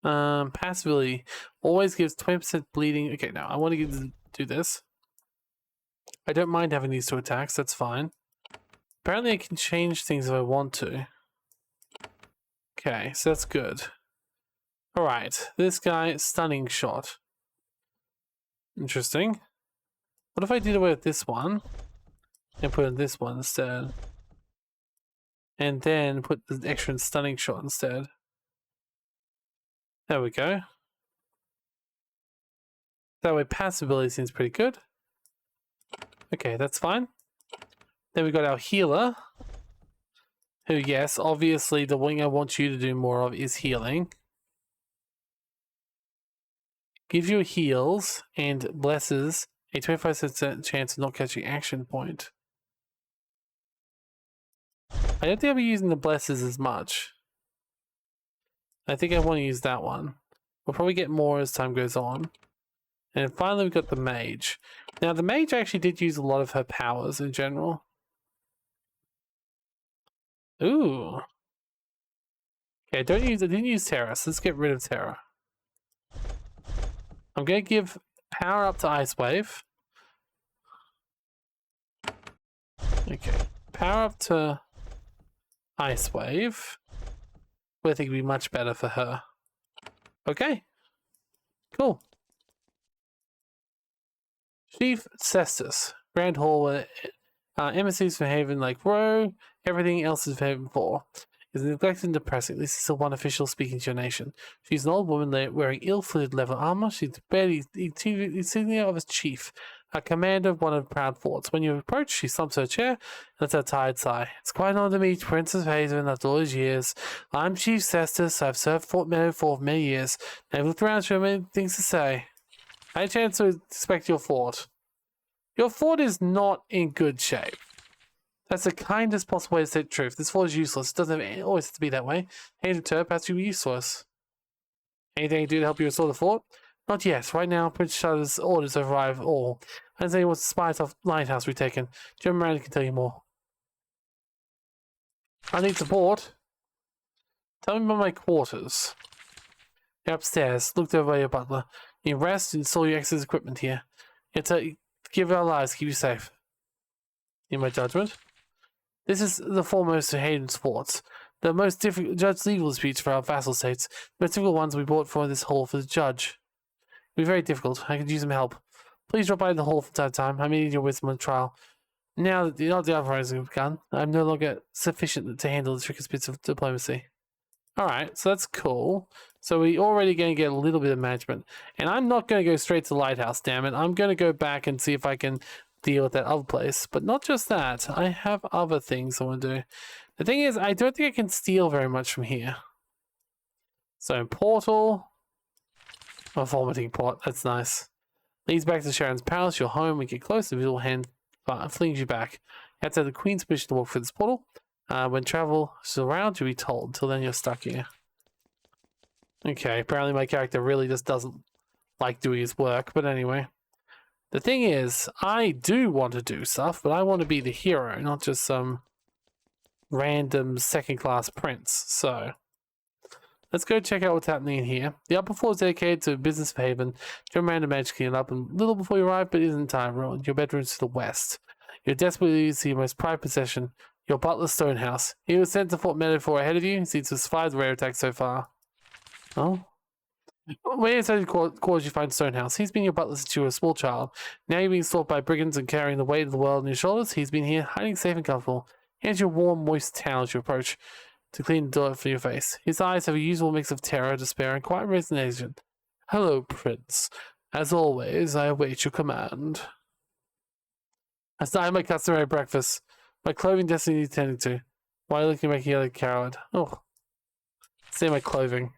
[SPEAKER 1] Passively always gives 20% bleeding. Okay, now I want to do this. I don't mind having these 2 attacks. That's fine. Apparently I can change things if I want to. Okay, so that's good. Alright, this guy, stunning shot. Interesting. What if I did away with this one and put in this one instead? And then put the extra stunning shot instead. There we go. That way passive ability seems pretty good. Okay, that's fine. Then we got our healer. Who, yes, obviously the wing I want you to do more of is healing. Gives you heals and blesses a 25% chance of not catching action point. I don't think I'll be using the blesses as much. I think I want to use that one. We'll probably get more as time goes on. And finally we've got the mage. Now the mage actually did use a lot of her powers in general. Ooh. Okay, I didn't use Terra, so let's get rid of Terra. I'm going to give power up to Ice Wave. Okay, power up to Ice Wave. I think would be much better for her. Okay, cool. Chief Cestus, Grand Hall, embassies for Haven like Row, everything else is for Haven 4. Is neglected and depressing. This is still one official speaking to your nation. She's an old woman wearing ill-fitted leather armor. She's barely the insignia of a chief, a commander of one of the proud forts. When you approach, she slumps her chair and lets out a tired sigh. It's quite an honor to meet Princess Haven after all these years. I'm Chief Cestus. I've served Fort Meadow for many years. And I've looked around for many things to say. I had a chance to inspect your fort. Your fort is not in good shape. That's the kindest possible way to say the truth. This fort is useless. It doesn't always have to be that way. Hand return, perhaps you'll be useless. Anything I can do to help you restore the fort? Not yet. Right now, Prince Shutter's orders arrive all. I don't say what's the Spytop Lighthouse we've taken. Jim Miranda can tell you more. I need support. Tell me about my quarters. You're upstairs. Looked over by your butler. You rest and install your excess equipment here. Give our lives, keep you safe. In my judgment. This is the foremost of Hayden's forts. The most difficult judge legal disputes for our vassal states. The most difficult ones we brought for this hall for the judge. It'll be very difficult. I could use some help. Please drop by the hall from time to time. I may need your wisdom on the trial. Now that the uprising have begun, I'm no longer sufficient to handle the trickiest bits of diplomacy. Alright, so that's cool. So we're already going to get a little bit of management. And I'm not going to go straight to the lighthouse, damn it. I'm going to go back and see if I can deal with that other place. But not just that. I have other things I want to do. The thing is, I don't think I can steal very much from here. So, portal. A vomiting pot. That's nice. Leads back to Sharon's palace, your home. We get close, the visual hand flings you back. You have to have the Queen's permission to walk through this portal. When travel is around, you'll be told. Till then, you're stuck here. Okay, apparently my character really just doesn't like doing his work. But anyway. The thing is, I do want to do stuff, but I want to be the hero, not just some random second-class prince. So, Let's go check out what's happening in here. The upper floor is dedicated to business of Haven. John Miranda managed to clean it up a little before you arrived, but it isn't entirely ruined. Your bedroom's to the west. You're desperately to see your most prized possession, your butler Stonehouse. He was sent to Fort Metaphor ahead of you, seems to have survived the rare attack so far. Oh? When inside the quarters you find Stonehouse. He's been your butler since you were a small child. Now you're being stalked by brigands and carrying the weight of the world on your shoulders. He's been here, hiding safe and comfortable. Hands you a warm, moist towel as you approach to clean the dirt from your face. His eyes have a usual mix of terror, despair, and quiet resignation. Hello, Prince. As always, I await your command. That's not my customary breakfast. My clothing destiny needs tending to. Why are you looking at me like a coward? Oh. Say my clothing.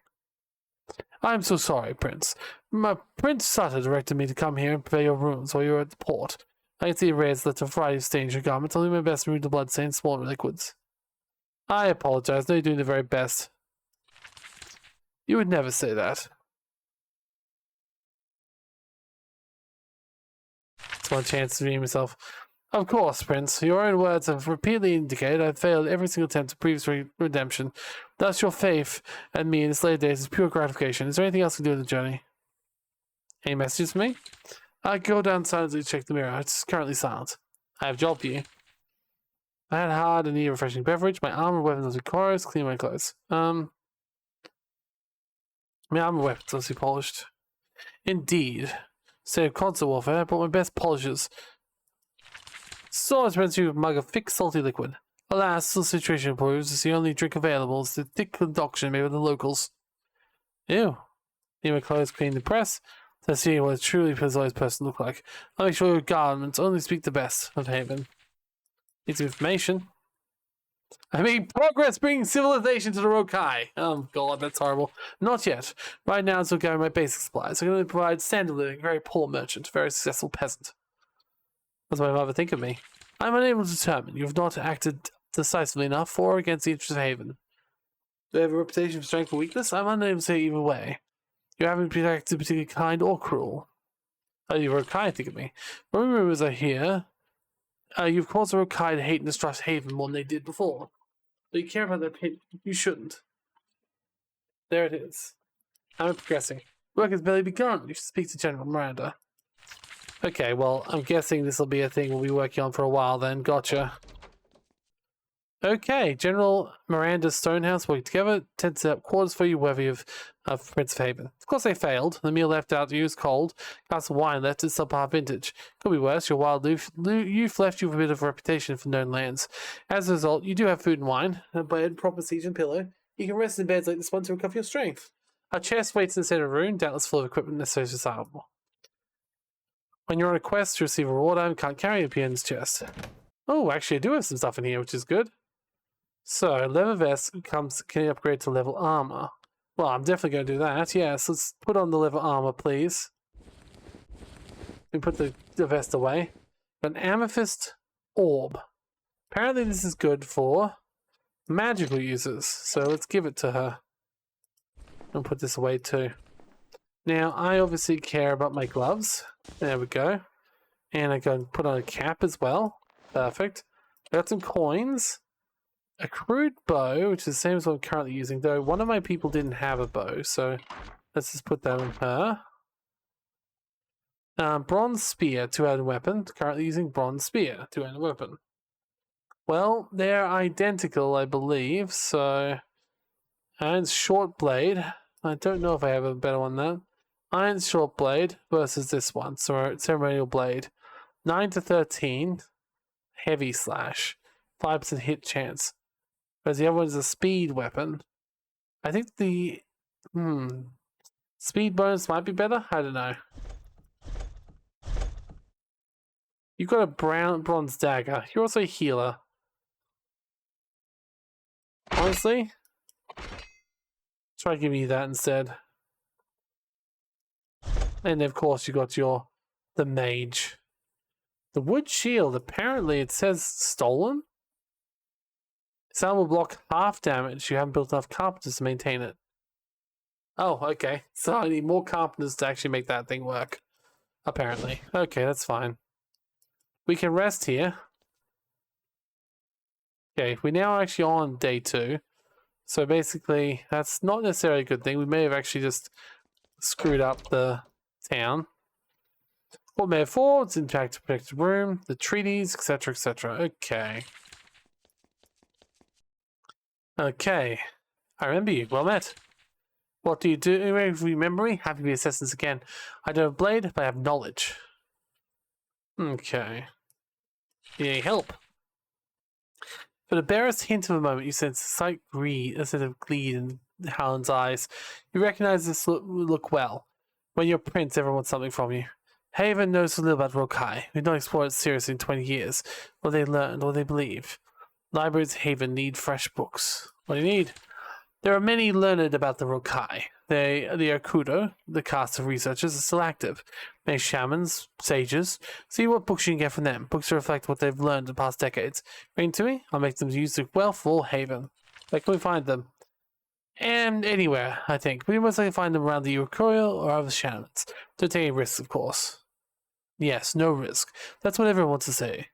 [SPEAKER 1] I'm so sorry, Prince. My Prince Sutter directed me to come here and prepare your rooms while you were at the port. I can see Ray's left a variety of stains in your garments. I'll do my best to remove the bloodstains, small liquids. I apologize. No, you're doing the very best. You would never say that. It's one chance to redeem myself. Of course, Prince. Your own words have repeatedly indicated I've failed every single attempt at previous redemption. Thus, your faith in me in its later days is pure gratification. Is there anything else I can do in the journey? Any messages for me? I go down silently to check the mirror. It's currently silent. I have a job for you. I had hard and need a refreshing beverage. My armor, weapons, and chorus. Clean my clothes. My armor, weapons must be polished. Indeed. Save constant warfare. I brought my best polishers. So it's meant to a mug of thick, salty liquid. Alas, the situation proves it's the only drink available. It's the thick concoction made by the locals. Ew. Need my clothes cleaned and pressed. To see what a truly civilized person look like. I'll make sure your garments only speak the best of Haven. Need some information. I made progress bringing civilization to the Rokai. Oh god, that's horrible. Not yet. Right now, I'm still gathering my basic supplies. I'm going to provide standard living, very poor merchant, very successful peasant. What's my mother think of me? I'm unable to determine. You have not acted decisively enough for or against the interests of Haven. Do I have a reputation for strength or weakness? I'm unable to say either way. You haven't been acted particularly kind or cruel. You Rokai think of me. Rumors are here. You've caused the Rokai to hate and distrust Haven more than they did before. But you care about their opinion. You shouldn't. There it is. I'm progressing. Work has barely begun. You should speak to General Miranda. Okay, well, I'm guessing this will be a thing we'll be working on for a while then. Gotcha. Okay, General Miranda Stonehouse working together. Tend to set up quarters for you worthy of Prince of Haven. Of course they failed. The meal left out to you is cold. Glass of wine left is subpar vintage. Could be worse. Your wild youth left you with a bit of a reputation for known lands. As a result, you do have food and wine, a bed, proper siege and pillow. You can rest in beds like this one to recover your strength. A chest waits in the center of the room, doubtless full of equipment necessary to survival. When you're on a quest to receive a reward item, can't carry it in this chest. Oh, actually I do have some stuff in here, which is good. So, leather vest can upgrade to level armor. Well, I'm definitely going to do that. Yes, let's put on the leather armor, please. We put the vest away. An amethyst orb. Apparently this is good for magical users. So let's give it to her. I'll put this away too. Now, I obviously care about my gloves. There we go. And I can put on a cap as well. Perfect. I got some coins. A crude bow, which is the same as what I'm currently using, though one of my people didn't have a bow, so let's just put that on her. Bronze spear, two-handed weapon. Currently using bronze spear, two-handed weapon. Well, they're identical, I believe, so... Iron's short blade. I don't know if I have a better one than that. Iron's short blade versus this one, so ceremonial blade. 9 to 13. Heavy slash. 5% hit chance. Whereas the other one is a speed weapon. I think the speed bonus might be better. I don't know. You've got a bronze dagger. You're also a healer. Honestly, try giving you that instead. And of course you got the mage. The wood shield. Apparently it says stolen. Sound will block half damage. You haven't built enough carpenters to maintain it. Oh, okay. So I need more carpenters to actually make that thing work. Apparently. Okay, that's fine. We can rest here. Okay, we're now actually on day 2. So basically, that's not necessarily a good thing. We may have actually just screwed up the town. What may have forwards, intact to protect the room, the treaties, etc., etc. Okay. Okay. I remember you. Well met. What do you do? Remember me? Happy to be assassins again. I don't have blade, but I have knowledge. Okay. Need help? For the barest hint of a moment, you sense a slight greed, a sense of glee in Howland's eyes. You recognize this look well. When you're prince, everyone wants something from you. Haven knows a little about Rokai. We've not explored it seriously in 20 years. What they learned, what they believe. Libraries at Haven need fresh books. What do you need? There are many learned about the Rokai. The Akudo, the cast of researchers, are still active. Many shamans, sages. See what books you can get from them. Books that reflect what they've learned in past decades. Bring to me, I'll make them use the well for Haven. Where can we find them? And anywhere, I think. We most likely find them around the Ukuyo or other shamans. Don't take any risks, of course. Yes, no risk. That's what everyone wants to say.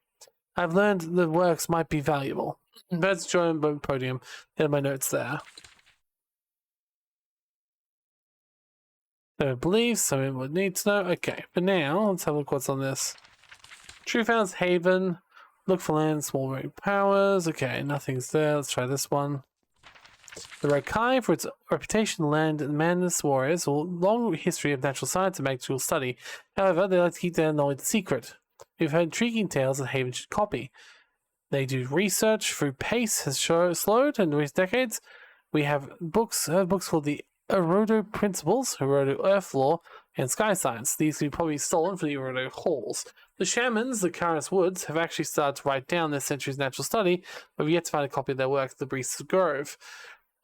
[SPEAKER 1] I've learned the works might be valuable. Let's join the podium. There are my notes there. No beliefs, someone would need to know. Okay, but now let's have a look what's on this. True Found's Haven. Look for land, small ring powers. Okay, nothing's there. Let's try this one. The Rokai, for its reputation, land and madness warriors, a long history of natural science and magical study. However, they like to keep their knowledge secret. We've heard intriguing tales that Haven should copy. They do research through pace has slowed in recent decades. We have books called the Erodo Principles, Erodo Earth Law, and Sky Science. These could be probably stolen from the Erodo halls. The shamans, the Karis Woods, have actually started to write down their century's natural study, but we've yet to find a copy of their work at the Beast's Grove.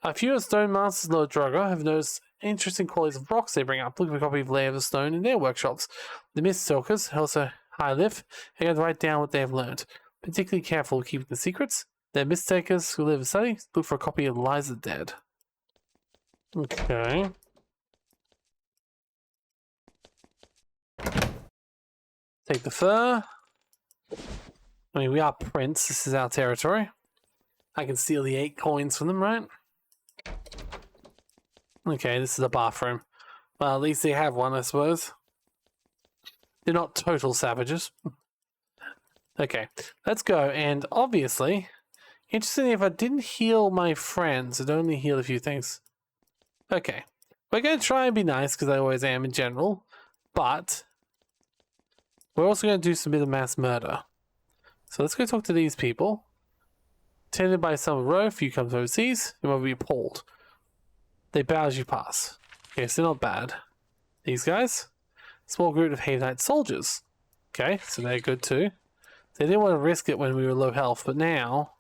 [SPEAKER 1] A few of Stone Masters Lord Drogo have noticed interesting qualities of rocks they bring up, looking for a copy of Layer of the Stone in their workshops. The Mist Stalkers, also High Lift, are going to write down what they have learned. Particularly careful with keeping the secrets. They're Mist Takers who live in study, look for a copy of Liza Dead. Okay. Take the fur. I mean, we are Prince. This is our territory. I can steal the 8 coins from them, right? Okay, this is a bathroom. Well, at least they have one, I suppose. They're not total savages. Okay, let's go. And obviously, interestingly, if I didn't heal my friends, it only healed a few things. Okay, we're going to try and be nice, because I always am in general. But we're also going to do some bit of mass murder. So let's go talk to these people. Tended by some row, if you come overseas, you will be appalled. They bow as you pass. Okay, so they're not bad. These guys? Small group of Havenite soldiers. Okay, so they're good too. They didn't want to risk it when we were low health, but now...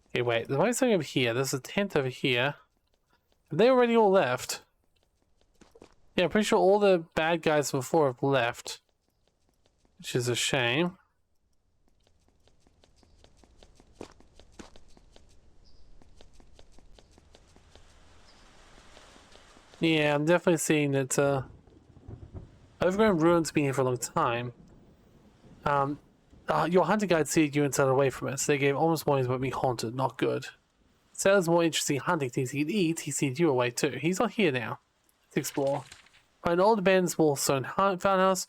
[SPEAKER 1] Okay, wait, there's always something over here. There's a tent over here. Have they already all left? Yeah, I'm pretty sure all the bad guys before have left. Which is a shame. Yeah, I'm definitely seeing that Overgrown Ruins been here for a long time. Your hunter guide seed you and set away from it, so they gave almost warnings about being haunted. Not good. Sounds more interesting hunting things he could eat. He seeded you away too. He's not here now. Let's explore. Find an old abandoned small stone farmhouse.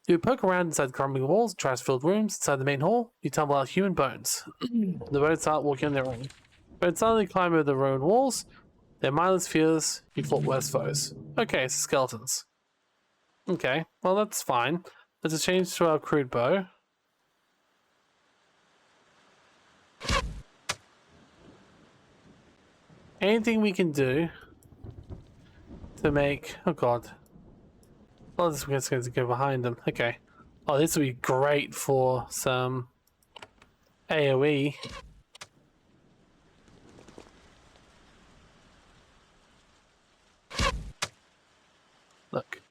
[SPEAKER 1] You poke around inside the crumbling walls, trash-filled rooms. Inside the main hall, you tumble out human bones. The bones start walking on their own. Bones suddenly climb over the ruined walls. They're mindless, fearless. You fought worse foes. Okay, so skeletons. Okay, well that's fine. Let's change to our crude bow. Anything we can do to make... Oh god. Oh, this is going to go behind them. Okay. Oh, this would be great for some AoE. Look.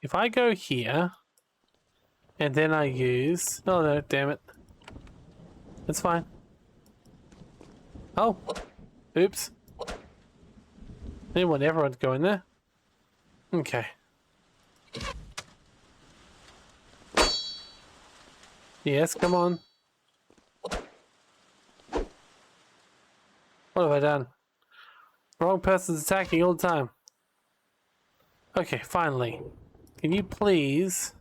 [SPEAKER 1] If I go here, and then I use... Oh no, damn it. It's fine. Oh. Oops. Didn't want everyone to go in there. Okay. Yes, come on. What have I done? Wrong person's attacking all the time. Okay, finally. Can you please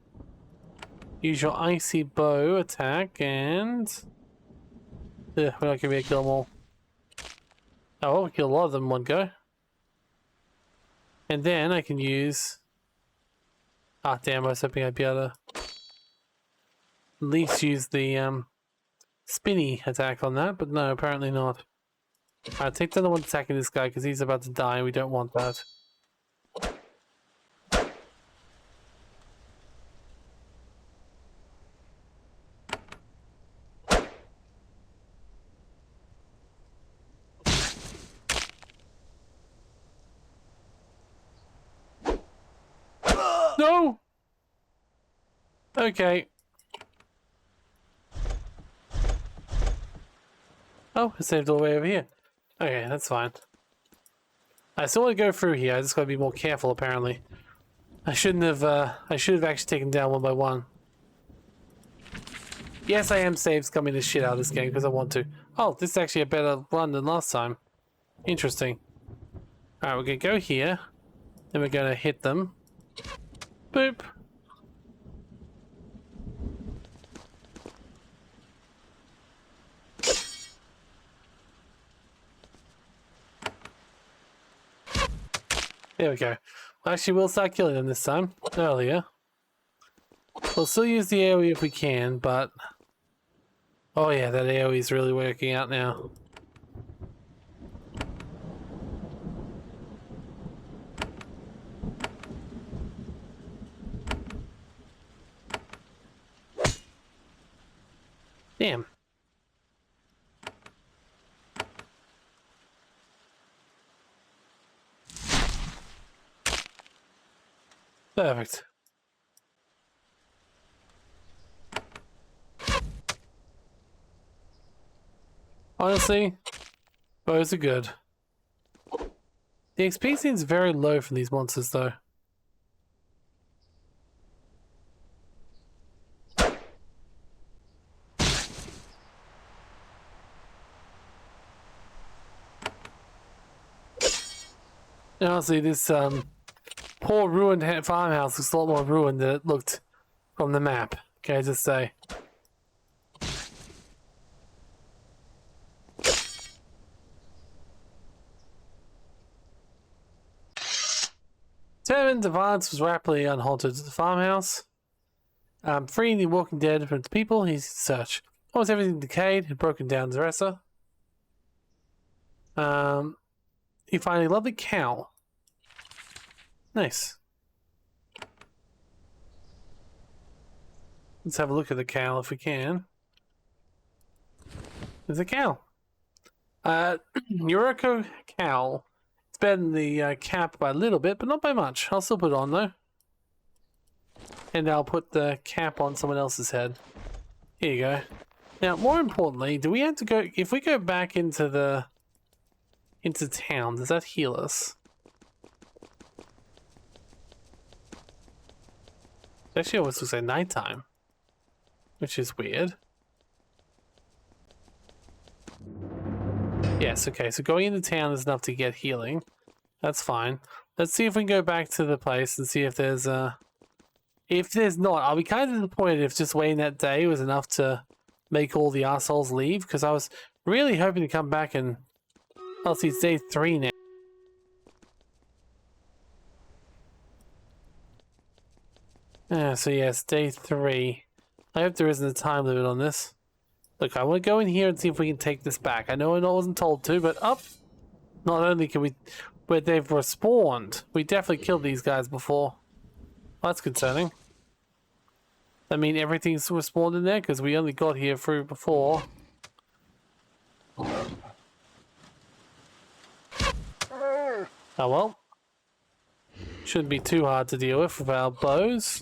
[SPEAKER 1] use your icy bow attack and... we're not going to be able to kill them all. Oh, well, we killed a lot of them in one go. And then I can use... ah, damn, I was hoping I'd be able to at least use the spinny attack on that, but no, apparently not. Alright, take the other one attacking this guy because he's about to die. We don't want that. No! Okay. Oh, I saved all the way over here. Okay, that's fine. I still want to go through here. I just got to be more careful, apparently. I shouldn't have, I should have actually taken down one by one. Yes, I am save scumming the shit out of this game because I want to. Oh, this is actually a better run than last time. Interesting. Alright, we're going to go here. Then we're going to hit them. Boop. There we go. Well, actually, we'll start killing them this time. Earlier. We'll still use the AoE if we can, but... oh yeah, that AoE is really working out now. Damn. Perfect. Honestly, bows are good. The XP seems very low from these monsters though. And honestly, this poor ruined farmhouse looks a lot more ruined than it looked from the map. Can I just say? Determined advance was rapidly unhalted to the farmhouse. Freeing the walking dead from its people, he's in search. Almost everything decayed and broken down the dresser. You find a lovely cow. Nice. Let's have a look at the cow if we can. There's a cow. Yuriko cow. It's better than the cap by a little bit, but not by much. I'll still put it on though. And I'll put the cap on someone else's head. Here you go. Now, more importantly, do we have to go... if we go back into town, does that heal us? Actually, almost looks like nighttime, which is weird. Yes, okay, so going into town is enough to get healing. That's fine. Let's see if we can go back to the place and see if there's if there's not, I'll be kind of disappointed if just waiting that day was enough to make all the assholes leave, because I was really hoping to come back and... oh, see, it's day 3 now. So yes, day 3. I hope there isn't a time limit on this. Look, I want to go in here and see if we can take this back. I know I wasn't told to, but up. Not only can we... but they've respawned. We definitely killed these guys before. Well, that's concerning. I mean, everything's respawned in there because we only got here through before. Oh well. Shouldn't be too hard to deal with our bows.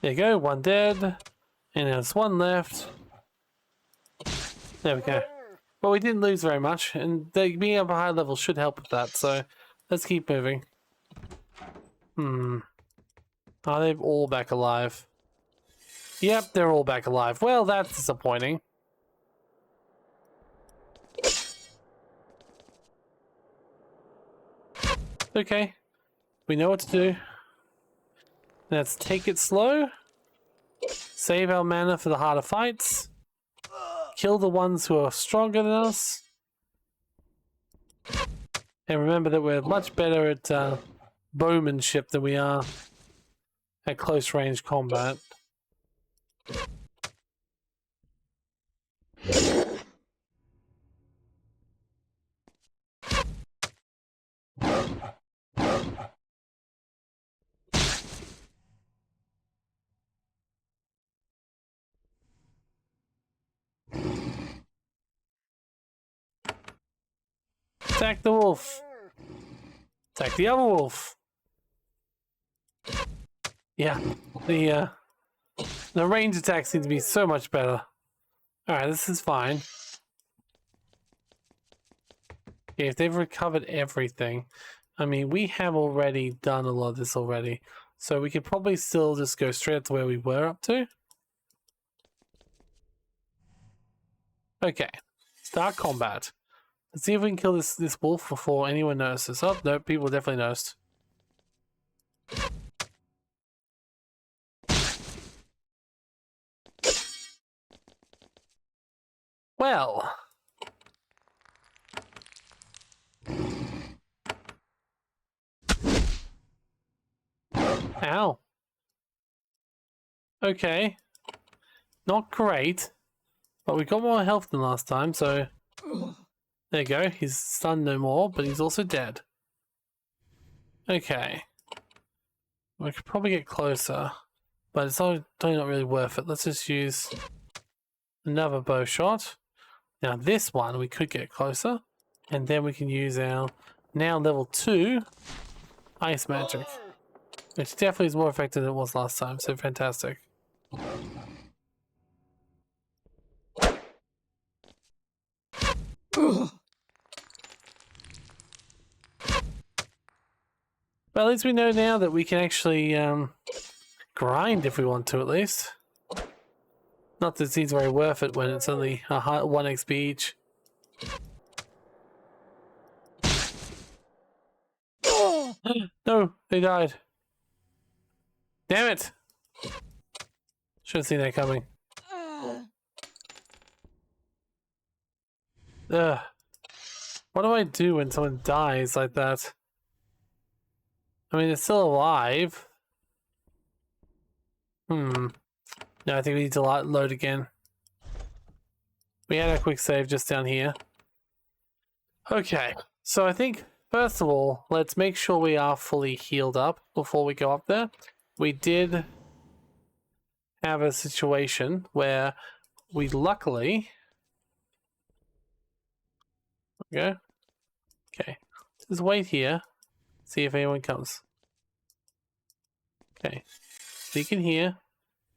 [SPEAKER 1] There you go, one dead. And there's one left. There we go. Well, we didn't lose very much, and being up a high level should help with that, so let's keep moving. Hmm. Are they all back alive? Yep, they're all back alive. Well, that's disappointing. Okay. We know what to do. Let's take it slow. Save our mana for the harder fights. Kill the ones who are stronger than us. And remember that we're much better at bowmanship than we are at close range combat. Attack the wolf. Attack the other wolf. Yeah, the range attacks seem to be so much better. Alright, this is fine. Yeah, if they've recovered everything. I mean, we have already done a lot of this already. So we could probably still just go straight up to where we were up to. Okay, start combat. Let's see if we can kill this wolf before anyone notices. Oh, no, people definitely noticed. Well. Ow. Okay. Not great. But we got more health than last time, so... There you go. He's stunned no more, but he's also dead. Okay. We could probably get closer. But it's totally not really worth it. Let's just use another bow shot. Now this one, we could get closer. And then we can use our now level 2 ice magic. Which definitely is more effective than it was last time, so fantastic. But at least we know now that we can actually grind if we want to, at least. Not that it seems very worth it when it's only 1 XP each. No, they died. Damn it! Should have seen that coming. Ugh. What do I do when someone dies like that? I mean, it's still alive. No, I think we need to load again. We had a quick save just down here. Okay, so I think, first of all, let's make sure we are fully healed up before we go up there. We did have a situation where we luckily... Okay. Okay. Just wait here. See if anyone comes. Okay. Sneak in here.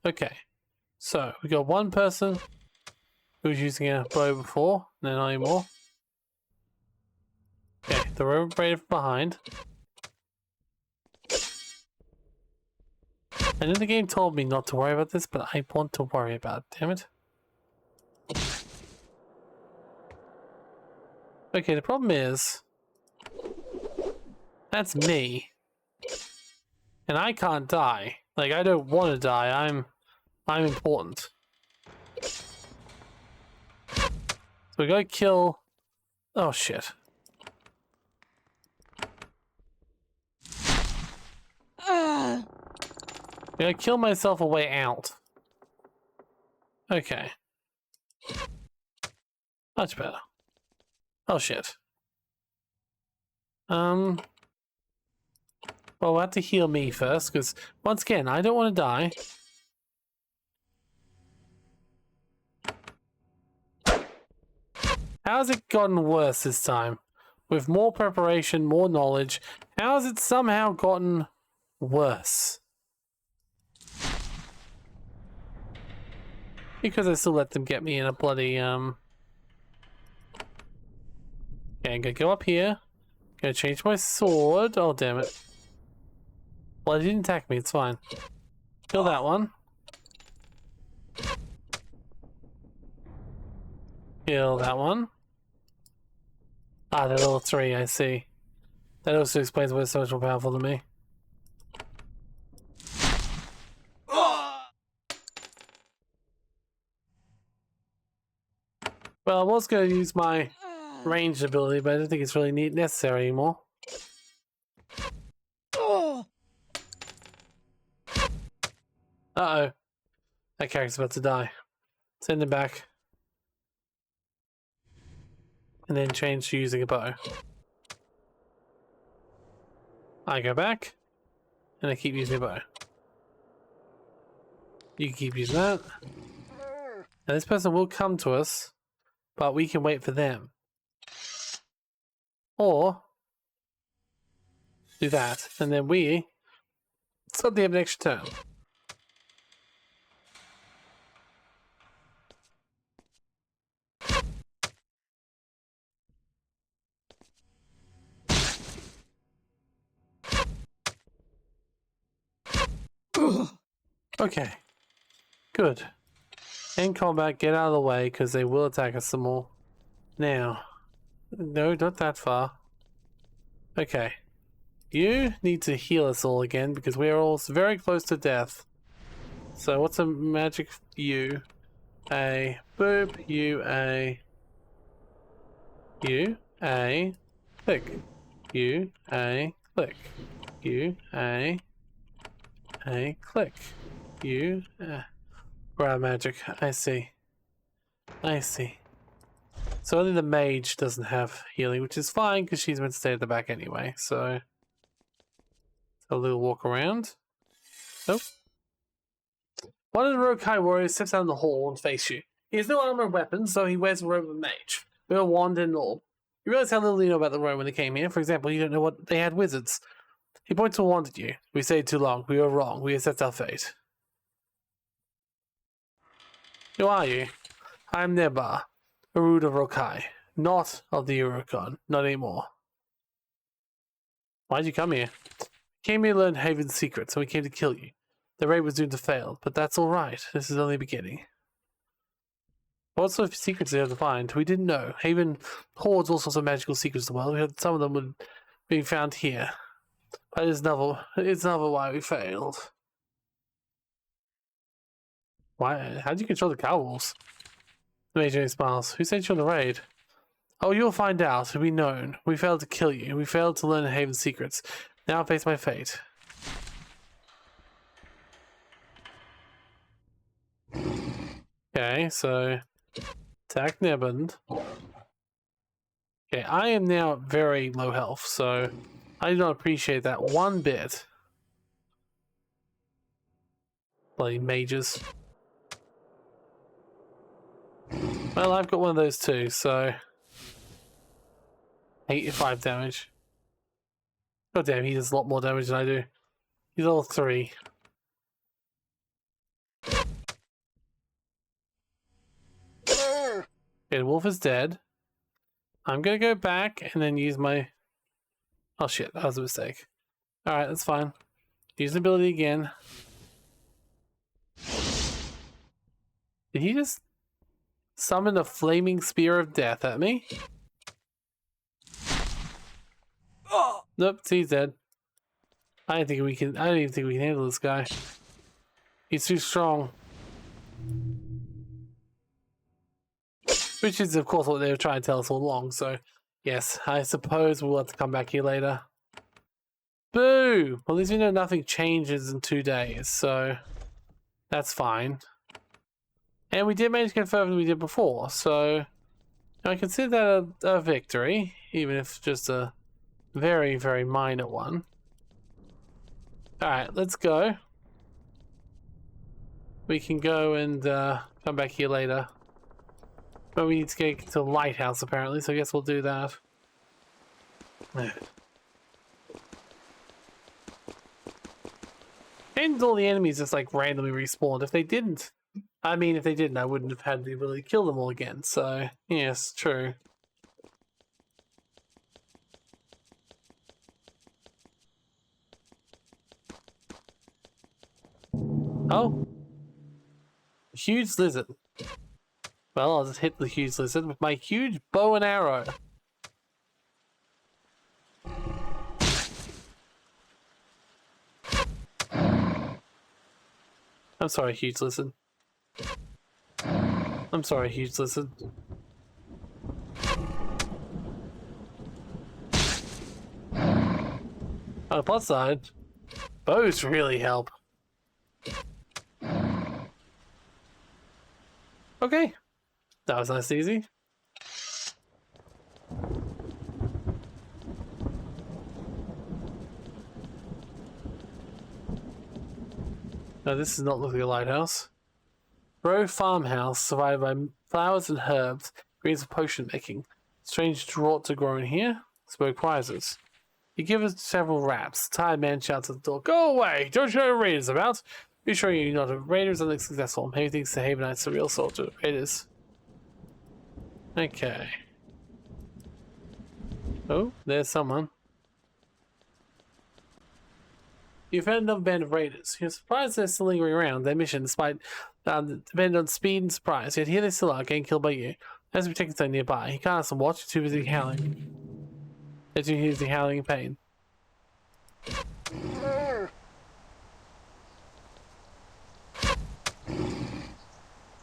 [SPEAKER 1] Okay. So, we got one person who was using a bow before, no, not anymore. Okay, the robot braid from behind. I know the game told me not to worry about this, but I want to worry about it, damn it. Okay, the problem is... That's me. And I can't die. Like, I don't want to die, I'm important. So we gotta kill... Oh shit. I'm gonna kill myself a way out. Okay. Much better. Oh shit. Well, we'll have to heal me first, because once again, I don't want to die. How has it gotten worse this time? With more preparation, more knowledge, how has it somehow gotten worse? Because I still let them get me in a bloody, Okay, I'm gonna go up here. Gonna change my sword. Oh, damn it. Well, it didn't attack me, it's fine. Kill that one. Kill that one. Ah, they're level 3, I see. That also explains why it's so much more powerful than me. Well, I was going to use my ranged ability, but I don't think it's really necessary anymore. Uh-oh. That character's about to die. Send him back. And then change to using a bow. I go back. And I keep using a bow. You can keep using that. Now this person will come to us, but we can wait for them. Or do that, and then we suddenly have an extra turn. Okay. Good. In combat, get out of the way, because they will attack us some more. Now. No, not that far. Okay. You need to heal us all again, because we are all very close to death. So what's a magic you? A boop, you, a... You, a... Click. You, a... Click. You, a... Click. You, grab magic. I see. I see. So only the mage doesn't have healing, which is fine because she's meant to stay at the back anyway. So a little walk around. Nope. One of the Rokai warriors steps out in the hall and faces you. He has no armor or weapons, so he wears a robe of mage, with a wand and all. You realize how little you know about the road when they came here. For example, you don't know what they had wizards. He points to a wand at you. We stayed too long. We were wrong. We accept our fate. Who are you? I am Neba, a root of Rokai, not of the Urukon, not anymore. Why'd you come here? Came here to learn Haven's secrets, and we came to kill you. The raid was doomed to fail, but that's alright. This is only the beginning. What sort of secrets do you have to find? We didn't know. Haven hoards all sorts of magical secrets in the world. We heard some of them were being found here. But it's another why we failed. Why? How do you control the cow wolves? The Major smiles. Who sent you on the raid? Oh, you'll find out. It'll be known. We failed to kill you. We failed to learn Haven's secrets. Now I face my fate. Okay, so attack Nebund. Okay, I am now very low health, so I do not appreciate that one bit. Bloody mages. Well, I've got one of those too, so 85 damage. God damn, he does a lot more damage than I do. He's all 3. Okay, the wolf is dead. I'm gonna go back and then use my... Oh shit, that was a mistake. Alright, that's fine. Use the ability again. Did he just summon a flaming spear of death at me? Oh! Nope, he's dead. I don't even think we can handle this guy. He's too strong. Which is, of course, what they were trying to tell us all along, so yes, I suppose we'll have to come back here later. Boo! Well, at least we know nothing changes in 2 days, so that's fine. And we did manage to get further than we did before, so I consider that a victory, even if just a very, very minor one. Alright, let's go. We can go and come back here later. But we need to get to the lighthouse apparently, so I guess we'll do that. And all the enemies just like randomly respawned. If they didn't, I wouldn't have had the ability to kill them all again. So, yes, true. Oh. A huge lizard. Well, I'll just hit the huge lizard with my huge bow and arrow. I'm sorry, huge lizard. I'm sorry, huge lizard. On the plus side, bows really help. Okay, that was nice and easy. No, this does not look like a lighthouse. Row farmhouse surrounded by flowers and herbs, greens of potion making. Strange draught to grow in here. Smoke prizes. You give us several raps. Tired man shouts at the door. Go away! Don't you know what raiders about? Be sure you're not a raiders are unsuccessful. Maybe thinks the Havenites are real soldier raiders. Okay. Oh, there's someone. You found another band of raiders. You're surprised they're still lingering around. Their mission, despite depending on speed and surprise. Yet here they still are, getting killed by you. As we take something nearby, you can't ask them watch. You're too busy howling. They're too busy howling in pain.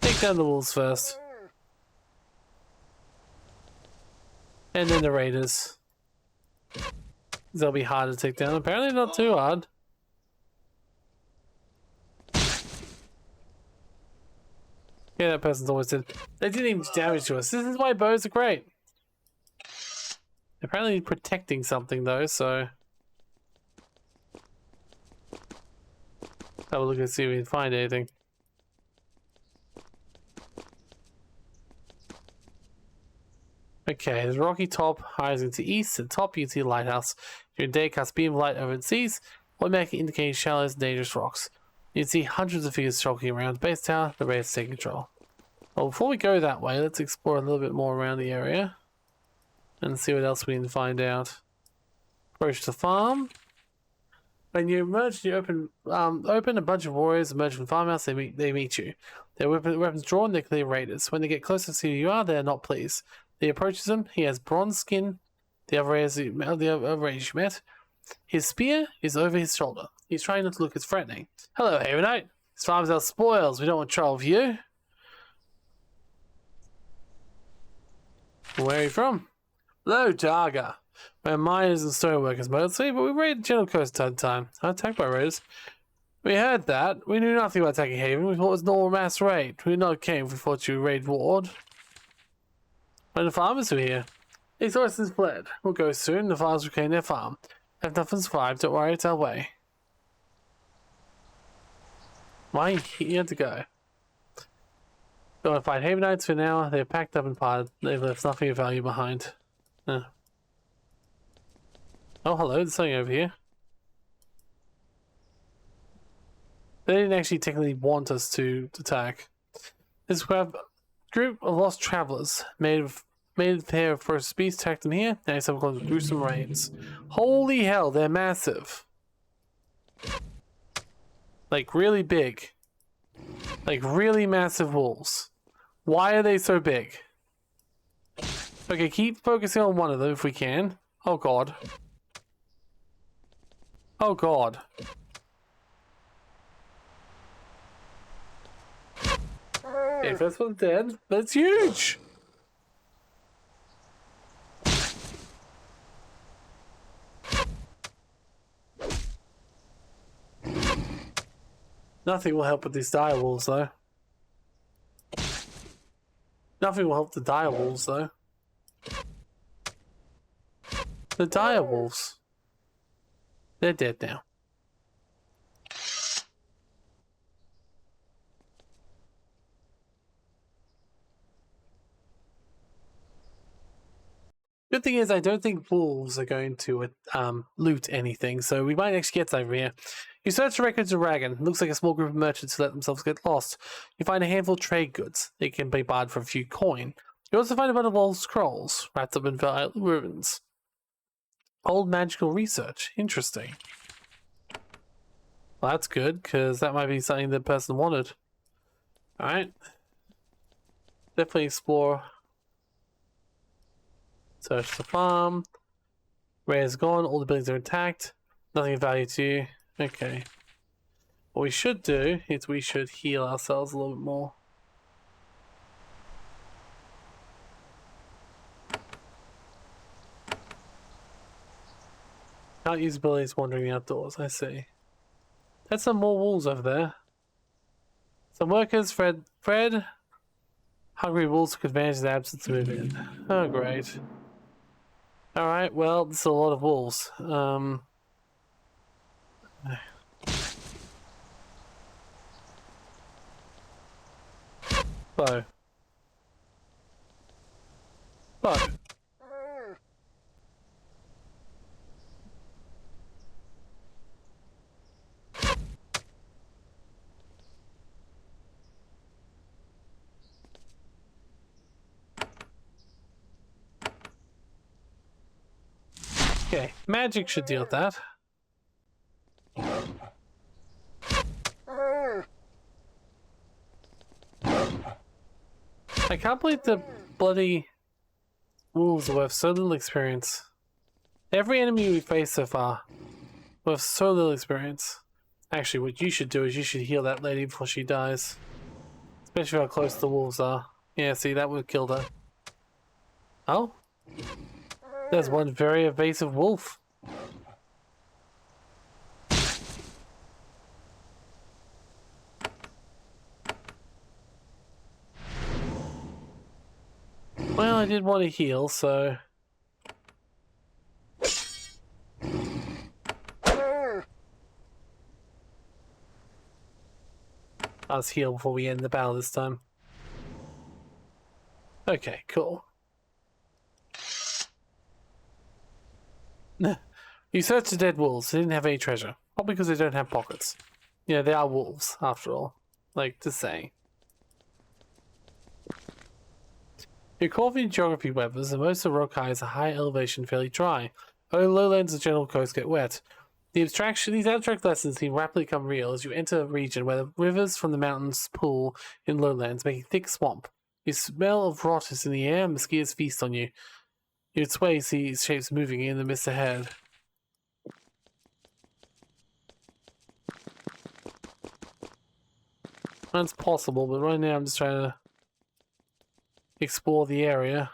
[SPEAKER 1] Take down the wolves first. And then the raiders. They'll be hard to take down. Apparently not too hard. Yeah, that person's always dead. They didn't even do damage to us. This is why bows are great. Apparently protecting something though, so... Have a look and see if we can find anything. Okay, there's a rocky top, rising to east. At the top, you can see a lighthouse. During day, casts beam of light over the seas, automatically indicating shallows and dangerous rocks. You can see hundreds of figures skulking around the base tower. The raiders take control. Well, before we go that way, let's explore a little bit more around the area and see what else we can find out. Approach the farm. When you emerge, you open a bunch of warriors emerge from the farmhouse. They meet you. Their weapons drawn. They're clear raiders. When they get closer to see who you are, they are not pleased. He approaches him. He has bronze skin. The other raiders you met. His spear is over his shoulder. He's trying not to look as threatening. Hello, Havenite. This farm's our spoils. We don't want trouble with you. Where are you from? Hello, Targa. We're miners and stoneworkers mostly, but we raid the general coast time to time. Attacked by raiders. We heard that. We knew nothing about attacking Haven. We thought it was a normal mass raid. We did not came if we thought you raid ward. When the farmers are here. These horses fled. We'll go soon. The farmers reclaim their farm. If nothing survived, don't worry, it's our way. Why you had to go? Don't want to fight Havenites for now. They're packed up and parted. They've left nothing of value behind. Oh, hello, there's something over here. They didn't actually technically want us to attack. This group of lost travelers made a pair of first beasts attacked them here. Now some called gruesome raids. Holy hell, they're massive. Like really big. Like really massive wolves. Why are they so big? Okay, keep focusing on one of them if we can. Oh god. Oh god. Okay, first one's dead. That's huge! Nothing will help with these dire wolves though. Nothing will help the dire wolves though. The dire wolves. They're dead now. Good thing is I don't think wolves are going to loot anything, so we might actually get over here. You search the records of Ragan. Looks like a small group of merchants who let themselves get lost. You find a handful of trade goods. They can be bought for a few coin. You also find a bunch of old scrolls wrapped up in violet ribbons. Old magical research. Interesting. Well, that's good, because that might be something the person wanted. Alright. Definitely explore. Search the farm. Ray is gone, all the buildings are intact. Nothing of value to you. Okay. What we should do is we should heal ourselves a little bit more. Can't use abilities wandering outdoors, I see. There's some more wolves over there. Some workers, Fred. Hungry wolves took advantage of the absence to move in. Oh, great. Alright, well, this is a lot of wolves. Bow. Bow. Okay, magic should deal with that. I can't believe the bloody wolves have so little experience. Every enemy we face so far with so little experience. Actually, what you should do is you should heal that lady before she dies. Especially how close the wolves are. Yeah, see, that would have killed her. Oh? There's one very evasive wolf. Well, I did want to heal, so... Let's heal before we end the battle this time. Okay, cool. You searched the dead wolves. They didn't have any treasure. Probably because they don't have pockets. Yeah, they are wolves, after all. Like, to say. Your coffee geography weathers, and most of Rokai is a high elevation, fairly dry. Only lowlands and general coast get wet. These abstract lessons seem rapidly become real as you enter a region where the rivers from the mountains pool in lowlands, making thick swamp. You smell of rot is in the air, and mosquitoes feast on you. You'd sway, see shapes moving in the mist ahead. That's possible, but right now I'm just trying to explore the area.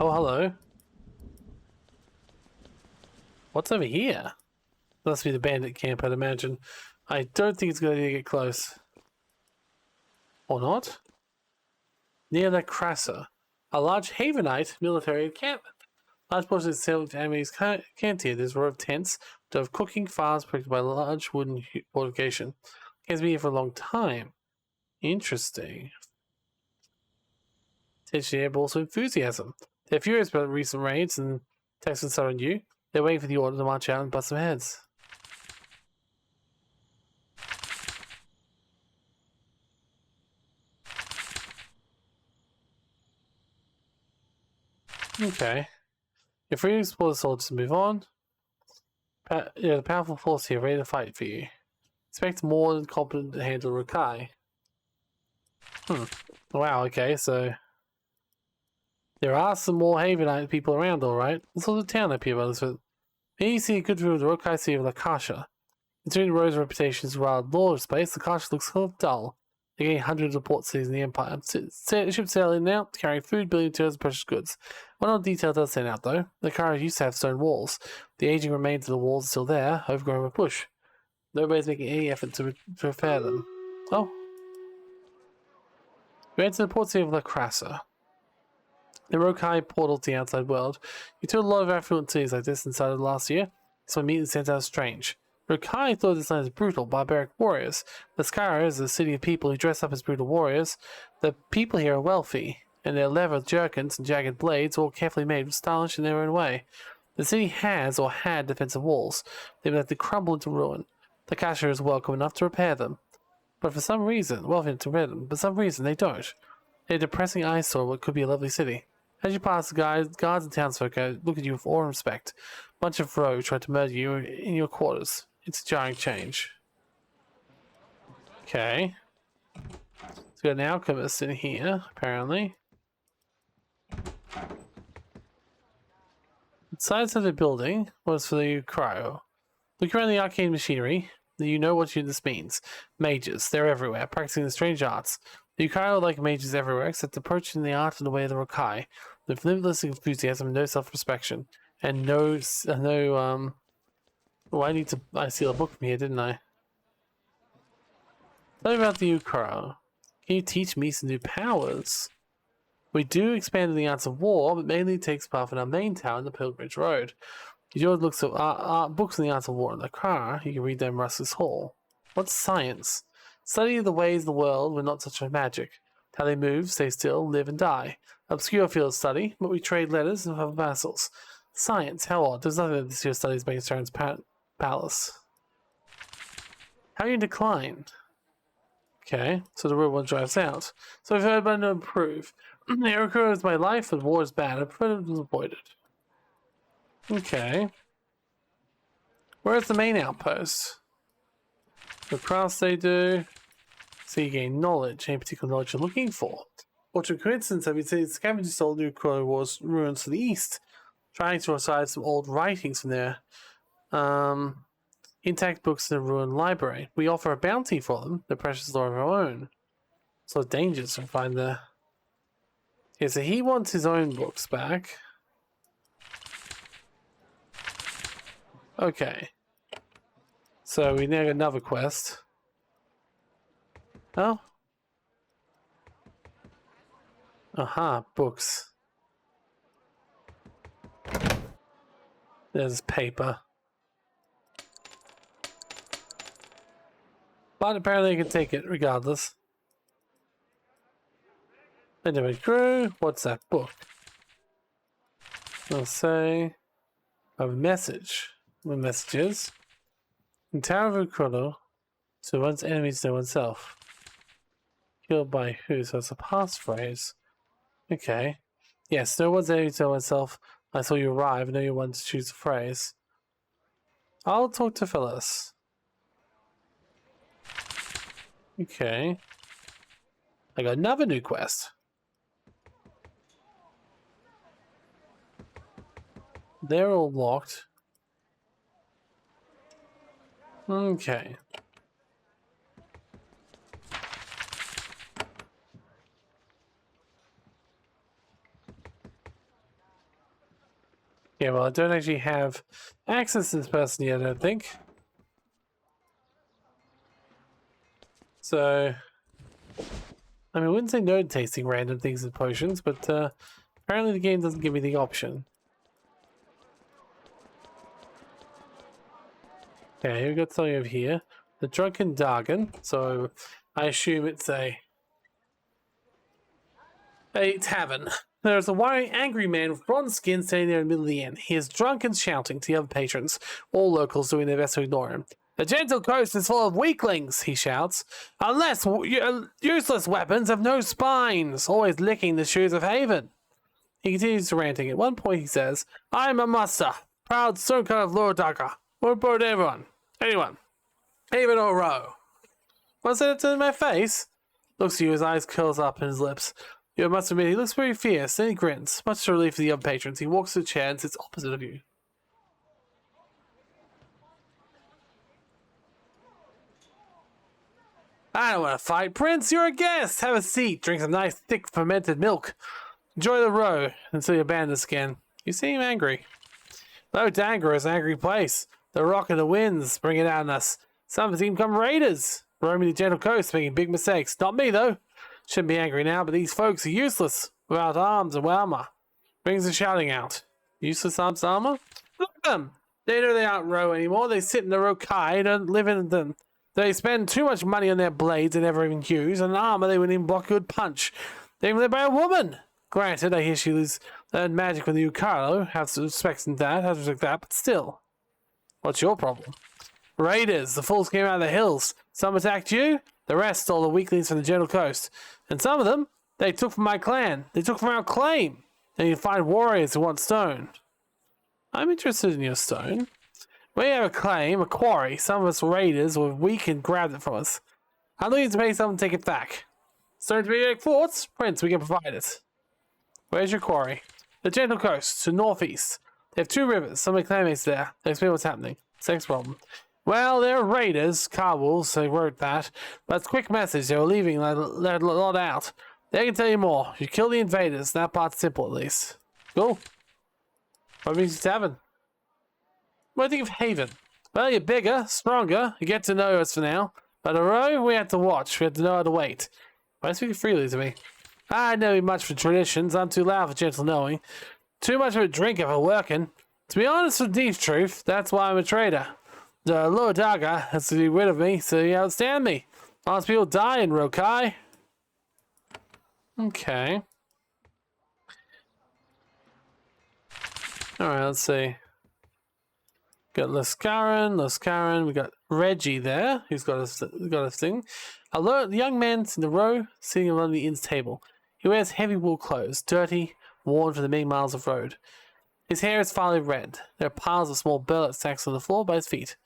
[SPEAKER 1] Oh, hello. What's over here? Must be the bandit camp, I'd imagine. I don't think it's a good idea to get close. Or not? Near the Crasser, a large Havenite military encampment. Large portions of settled enemies canteen. There's a row of tents, of cooking farms protected by a large wooden fortification. It's been here for a long time. Interesting. Tension but also enthusiasm. They're furious about recent raids and Texans are on you. They're waiting for the order to march out and bust some heads. Okay. You're free to explore the soldiers to move on. The powerful force here ready to fight for you. Expect more than competent to handle Rukai. Wow, okay, so... There are some more Havenite people around, alright. There's also a town up here, but maybe you see a good view of the Rokai City of Lakasha. Considering the road's reputation as a wild lawless place, Lakasha looks kind of dull. They're getting hundreds of port cities in the Empire. Ships sailing now, carrying food, building materials, and precious goods. One other detail does stand out, though. Lakasha used to have stone walls. The aging remains of the walls are still there, overgrown with bush. Nobody's making any effort to repair them. Oh. You enter the port city of Lakasha. The Rokai portal to the outside world. You toured a lot of affluent cities like this inside of the last year, so immediately stands out strange. Rokai thought this land as brutal, barbaric warriors. Laskara is a city of people who dress up as brutal warriors. The people here are wealthy, and their leather jerkins and jagged blades are all carefully made and stylish in their own way. The city has or had defensive walls. They've been left to crumble into ruin. Lakasha is welcome enough to repair them. But for some reason, well, to read them, but some reason they don't. They're a depressing eyesore of what could be a lovely city. As you pass, guards and townsfolk look at you with awe and respect. A bunch of rogues try to murder you in your quarters. It's a jarring change. Okay. So we got an alchemist in here, apparently. Inside of the building was for the cryo. Look around the arcane machinery. You know what this means. Mages, they're everywhere, practicing the strange arts. The Ukiyo are like mages everywhere, except approaching the art in the way of the Rokai, with limitless enthusiasm, no self-prospection, and no. Oh, I steal a book from here, didn't I? Tell me about the Ukiyo. Can you teach me some new powers? We do expand in the arts of war, but mainly takes part in our main town, the Pilgrimage Road. You do look at books in the arts of war in the car. You can read them in Russell's Hall. What's science? Study the ways of the world when not such a magic. How they move, stay still, live and die. Obscure field of study, but we trade letters and have vassals. Science, how odd. There's nothing that this year's studies make Sharon's palace. How are you in decline? Okay, so the real one drives out. So I've heard about no improve. Erica is my life, but war is bad. I prefer to avoid it. Okay. Where's the main outpost? The crafts they do. So you gain knowledge, any particular knowledge you're looking for. What a coincidence, I mean, the scavengers stole New Crow War's ruins to the east, trying to recite some old writings from there. Intact books in the ruined library. We offer a bounty for them, the precious lore of our own. So dangerous to find the. Yeah, so he wants his own books back. Okay. So we now got another quest. Oh. Aha, books. There's paper. But apparently I can take it regardless. Anyway, crew, what's that book? I'll say a message. What message is? In Tower of Ukrono, so one's enemies know oneself. Killed by who? So it's a passphrase. Okay. Yes, no one's enemies know oneself. I saw you arrive. I know you want to choose a phrase. I'll talk to Phyllis. Okay. I got another new quest. They're all locked. Okay. Yeah, well, I don't actually have access to this person yet, I don't think. So, I mean, I wouldn't say no to tasting random things and potions, but apparently the game doesn't give me the option. Okay, we've got something over here. The Drunken Dargan. So, I assume it's a tavern. There's a wiry, angry man with bronze skin standing there in the middle of the inn. He is drunk and shouting to the other patrons, all locals doing their best to ignore him. The gentle coast is full of weaklings, he shouts. Unless useless weapons have no spines, always licking the shoes of Haven. He continues ranting. At one point he says, I'm a master, proud son of Lord Dagger. What about everyone? Anyone. Haven or row. What's it to my face? Looks at you, his eyes curls up in his lips. You must admit, he looks very fierce, then he grins. Much to relief of the other patrons, he walks to a chair and sits opposite of you. I don't want to fight, Prince. You're a guest. Have a seat. Drink some nice, thick, fermented milk. Enjoy the row until you abandon us again. You seem angry. No, Danger is an angry place. The rock and the winds bring it out on us. Some seem to become raiders, roaming the gentle coast, making big mistakes. Not me, though. Shouldn't be angry now, but these folks are useless, without arms and armor. Brings the shouting out. Useless arms and armor? Look at them. They know they aren't row anymore. They sit in the Rokai, don't live in them. They spend too much money on their blades they never even use, and armor they wouldn't even block a good punch. They even live by a woman. Granted, I hear she learned magic with the Ukaro, have some respect in that, have respect that, but still. What's your problem? Raiders, the fools came out of the hills. Some attacked you? The rest stole the weaklings from the Gentle Coast. And some of them, they took from my clan. They took from our claim. And you find warriors who want stone. I'm interested in your stone. We have a claim, a quarry. Some of us raiders were weak and grabbed it from us. I'm looking to pay someone to take it back. Stone to be like forts? Prince, we can provide it. Where's your quarry? The Gentle Coast, to northeast. They have 2 rivers. Some of my clanmates there. They explain what's happening. Next problem. Well, they're raiders, Carwolves, they wrote that. But it's a quick message. They were leaving, let a lot out. They can tell you more. You kill the invaders. That part's simple, at least. Cool. What means it's Tavern? What do you think of Haven? Well, you're bigger, stronger. You get to know us for now. But a row, we had to watch. We had to know how to wait. Why speak freely to me? I know you much for traditions. I'm too loud for gentle knowing. Too much of a drinker for working. To be honest with deep truth, that's why I'm a trader. The Lord Daga has to be rid of me, so you outstand me. Honest people die in Rokai. Okay. Alright, let's see. Got Lascaran, we got Reggie there, who's got a thing. The young man's in the row, sitting along the inn's table. He wears heavy wool clothes, dirty, worn from the many miles of road. His hair is finely red. There are piles of small burlap sacks on the floor by his feet.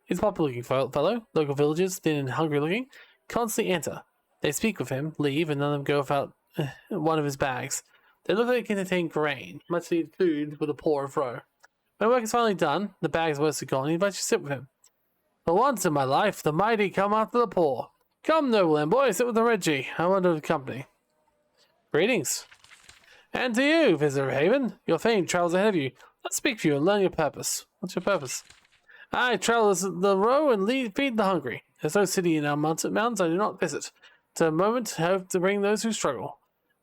[SPEAKER 1] He's a popular-looking fellow. Local villagers, thin and hungry-looking, constantly enter. They speak with him, leave, and none of them go without one of his bags. They look like they contain grain, much needed food with a poor row. When work is finally done, the bags are mostly gone, he invites you to sit with him. For once in my life, the mighty come after the poor. Come, noble boy, sit with the Reggie. I want the company. Greetings. And to you, visitor Haven. Your fame travels ahead of you. Let's speak for you and learn your purpose. What's your purpose? I travel the row and feed the hungry. There's no city in our mountains I do not visit. To a moment, I hope to bring those who struggle.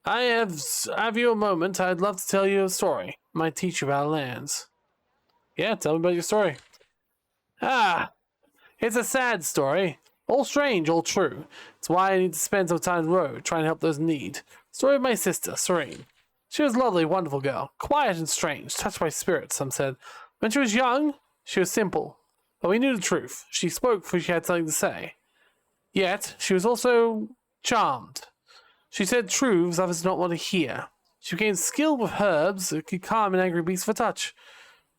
[SPEAKER 1] I have you a moment. I'd love to tell you a story. Might teach you about lands. Yeah, tell me about your story. It's a sad story. All strange, all true. It's why I need to spend some time on the road, trying to help those in need. Story of my sister, Serene. She was a lovely, wonderful girl. Quiet and strange, touched by spirits, some said. When she was young, she was simple. But we knew the truth. She spoke for she had something to say. Yet, she was also charmed. She said truths others did not want to hear. She became skilled with herbs that could calm an angry beast for touch.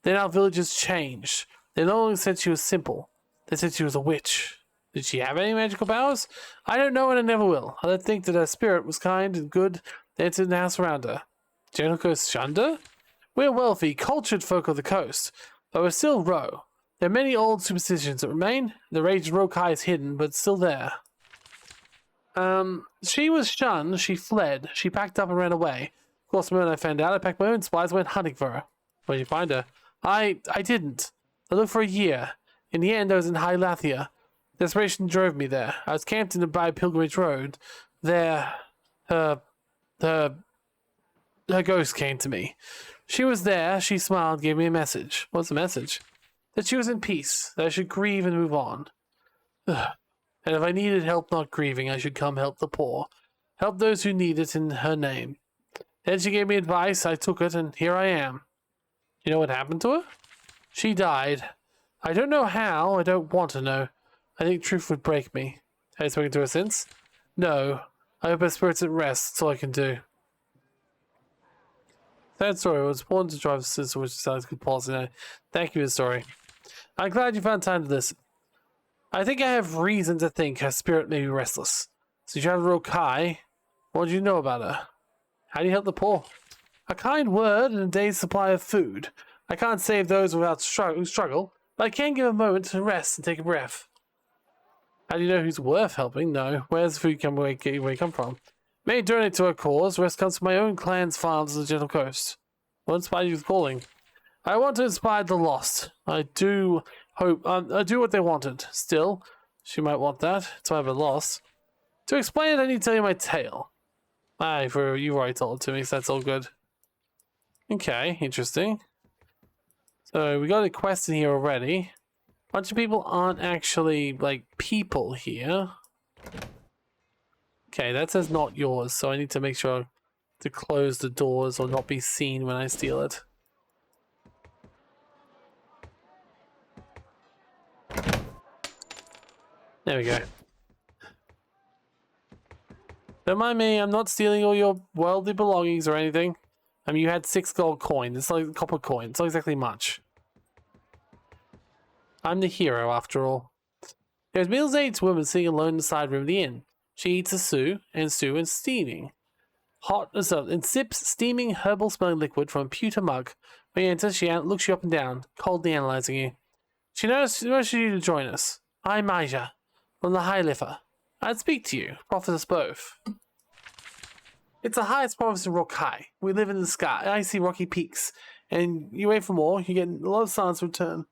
[SPEAKER 1] Then our villagers changed. They no longer said she was simple. They said she was a witch. Did she have any magical powers? I don't know and I never will. I don't think that her spirit was kind and good. They entered the house around her. Gentle Coast shunned her? We're wealthy, cultured folk of the coast, but we're still Ro. There are many old superstitions that remain. The rage of Rokai is hidden, but still there. She was shunned. She fled. She packed up and ran away. Of course, the moment I found out, I packed my own supplies and went hunting for her. Where did you find her? I didn't. I looked for a year. In the end, I was in High Lathia. Desperation drove me there. I was camped in the by Pilgrimage Road. There, her ghost came to me. She was there. She smiled, gave me a message. What's the message? That she was in peace. That I should grieve and move on. Ugh. And if I needed help not grieving, I should come help the poor. Help those who need it in her name. Then she gave me advice. I took it, and here I am. You know what happened to her? She died. I don't know how. I don't want to know. I think truth would break me. Have you spoken to her since? No. I hope her spirit's at rest. That's all I can do. Sad story. I was born to drive a sister, which sounds good policy now. Thank you for the story. I'm glad you found time to listen. I think I have reason to think her spirit may be restless. So you traveled to Rokai. What do you know about her? How do you help the poor? A kind word and a day's supply of food. I can't save those without struggle, but I can give a moment to rest and take a breath. How do you know who's worth helping? No. Where's the food where you come from? May donate to her cause. Rest comes from my own clan's farms on the Gentle Coast. What inspired you with calling? I want to inspire the lost. I do hope. I do what they wanted. Still, she might want that. So I have a loss. To explain it, I need to tell you my tale. You already told it to me, so that's all good. Okay, interesting. So we got a quest in here already. A bunch of people aren't actually, like, people here. Okay, that says not yours, so I need to make sure to close the doors or not be seen when I steal it. There we go. Don't mind me, I'm not stealing all your worldly belongings or anything. I mean, you had 6 gold coins. It's like a copper coin. It's not exactly much. I'm the hero, after all. There's a middle-aged woman sitting alone in the side room of the inn. She eats a stew and steaming. And sips steaming, herbal-smelling liquid from a pewter mug. When you enter, she looks you up and down, coldly analysing you. She knows you to join us. I'm Maja, from the High Liffer. I'd speak to you, profit us both. It's the highest province in Rokai. We live in the sky, icy rocky peaks, and you wait for more, you get a lot of silence return.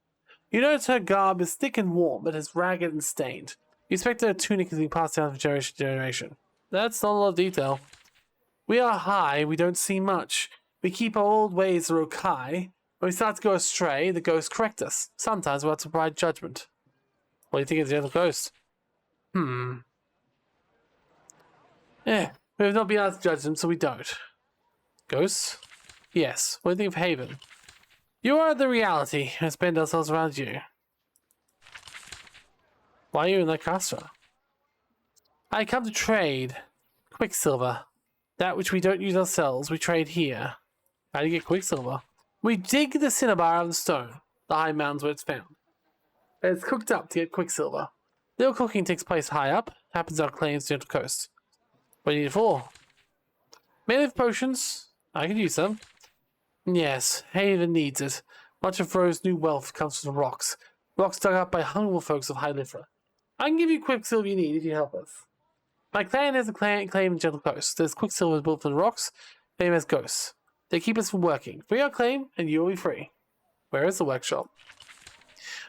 [SPEAKER 1] You notice her garb is thick and warm, but is ragged and stained. You expect her tunic is being passed down from generation to generation. That's not a lot of detail. We are high, we don't see much. We keep our old ways to Rokai. When we start to go astray, the ghosts correct us. Sometimes we have to provide judgment. What do you think of the gentle ghost? We have not been able to judge them, so we don't. Ghosts? Yes. What do you think of Haven? You are the reality, and spend ourselves around you. Why are you in the castle? I come to trade. Quicksilver. That which we don't use ourselves, we trade here. How do you get quicksilver? We dig the cinnabar out of the stone. The high mountains where it's found. And it's cooked up to get quicksilver. Little cooking takes place high up. Happens on claims gentle coast. What do you need it for? Mainly for potions. I can use them. Yes, Haven needs it. Much of Ro's new wealth comes from the rocks. Rocks dug up by hungry folks of High Lifra. I can give you quicksilver you need if you help us. My clan has a claim in Gentle Coast. There's quicksilver built from the rocks. Fame as ghosts. They keep us from working. Free our claim, and you will be free. Where is the workshop?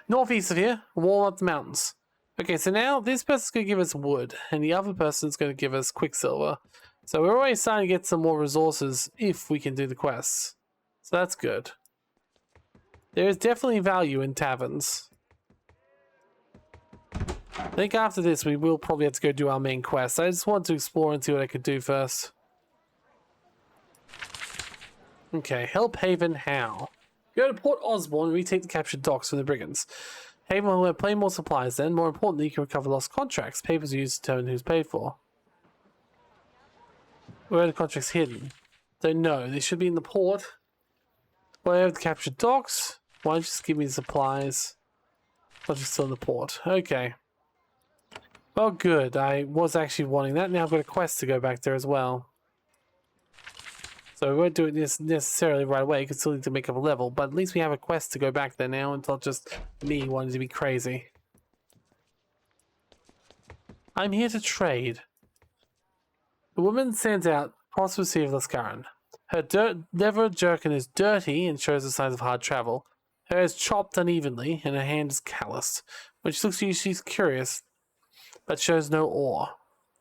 [SPEAKER 1] Northeast of here. Warm up the mountains. Okay, so now this person's going to give us wood, and the other person's going to give us quicksilver. So we're already starting to get some more resources if we can do the quests. So that's good. There is definitely value in taverns. I think after this we will probably have to go do our main quest. I just want to explore and see what I could do first. Okay, help Haven how? Go to Port Osborne and retake the captured docks from the brigands. Haven will have plenty more supplies then. More importantly, you can recover lost contracts. Papers used to determine who's paid for. Where are the contracts hidden? Don't know. They should be in the port. Well, I have the captured docks. Why don't you just give me the supplies? I'll just still in the port. Okay. Well, good. I was actually wanting that. Now I've got a quest to go back there as well. So we won't do it necessarily right away, because still need to make up a level, but at least we have a quest to go back there now, and not just me wanting to be crazy. I'm here to trade. The woman stands out, prosperously of Lascaran. Her leather jerkin is dirty and shows the signs of hard travel. Her hair is chopped unevenly, and her hand is calloused. When she looks at you, she's curious, but shows no awe.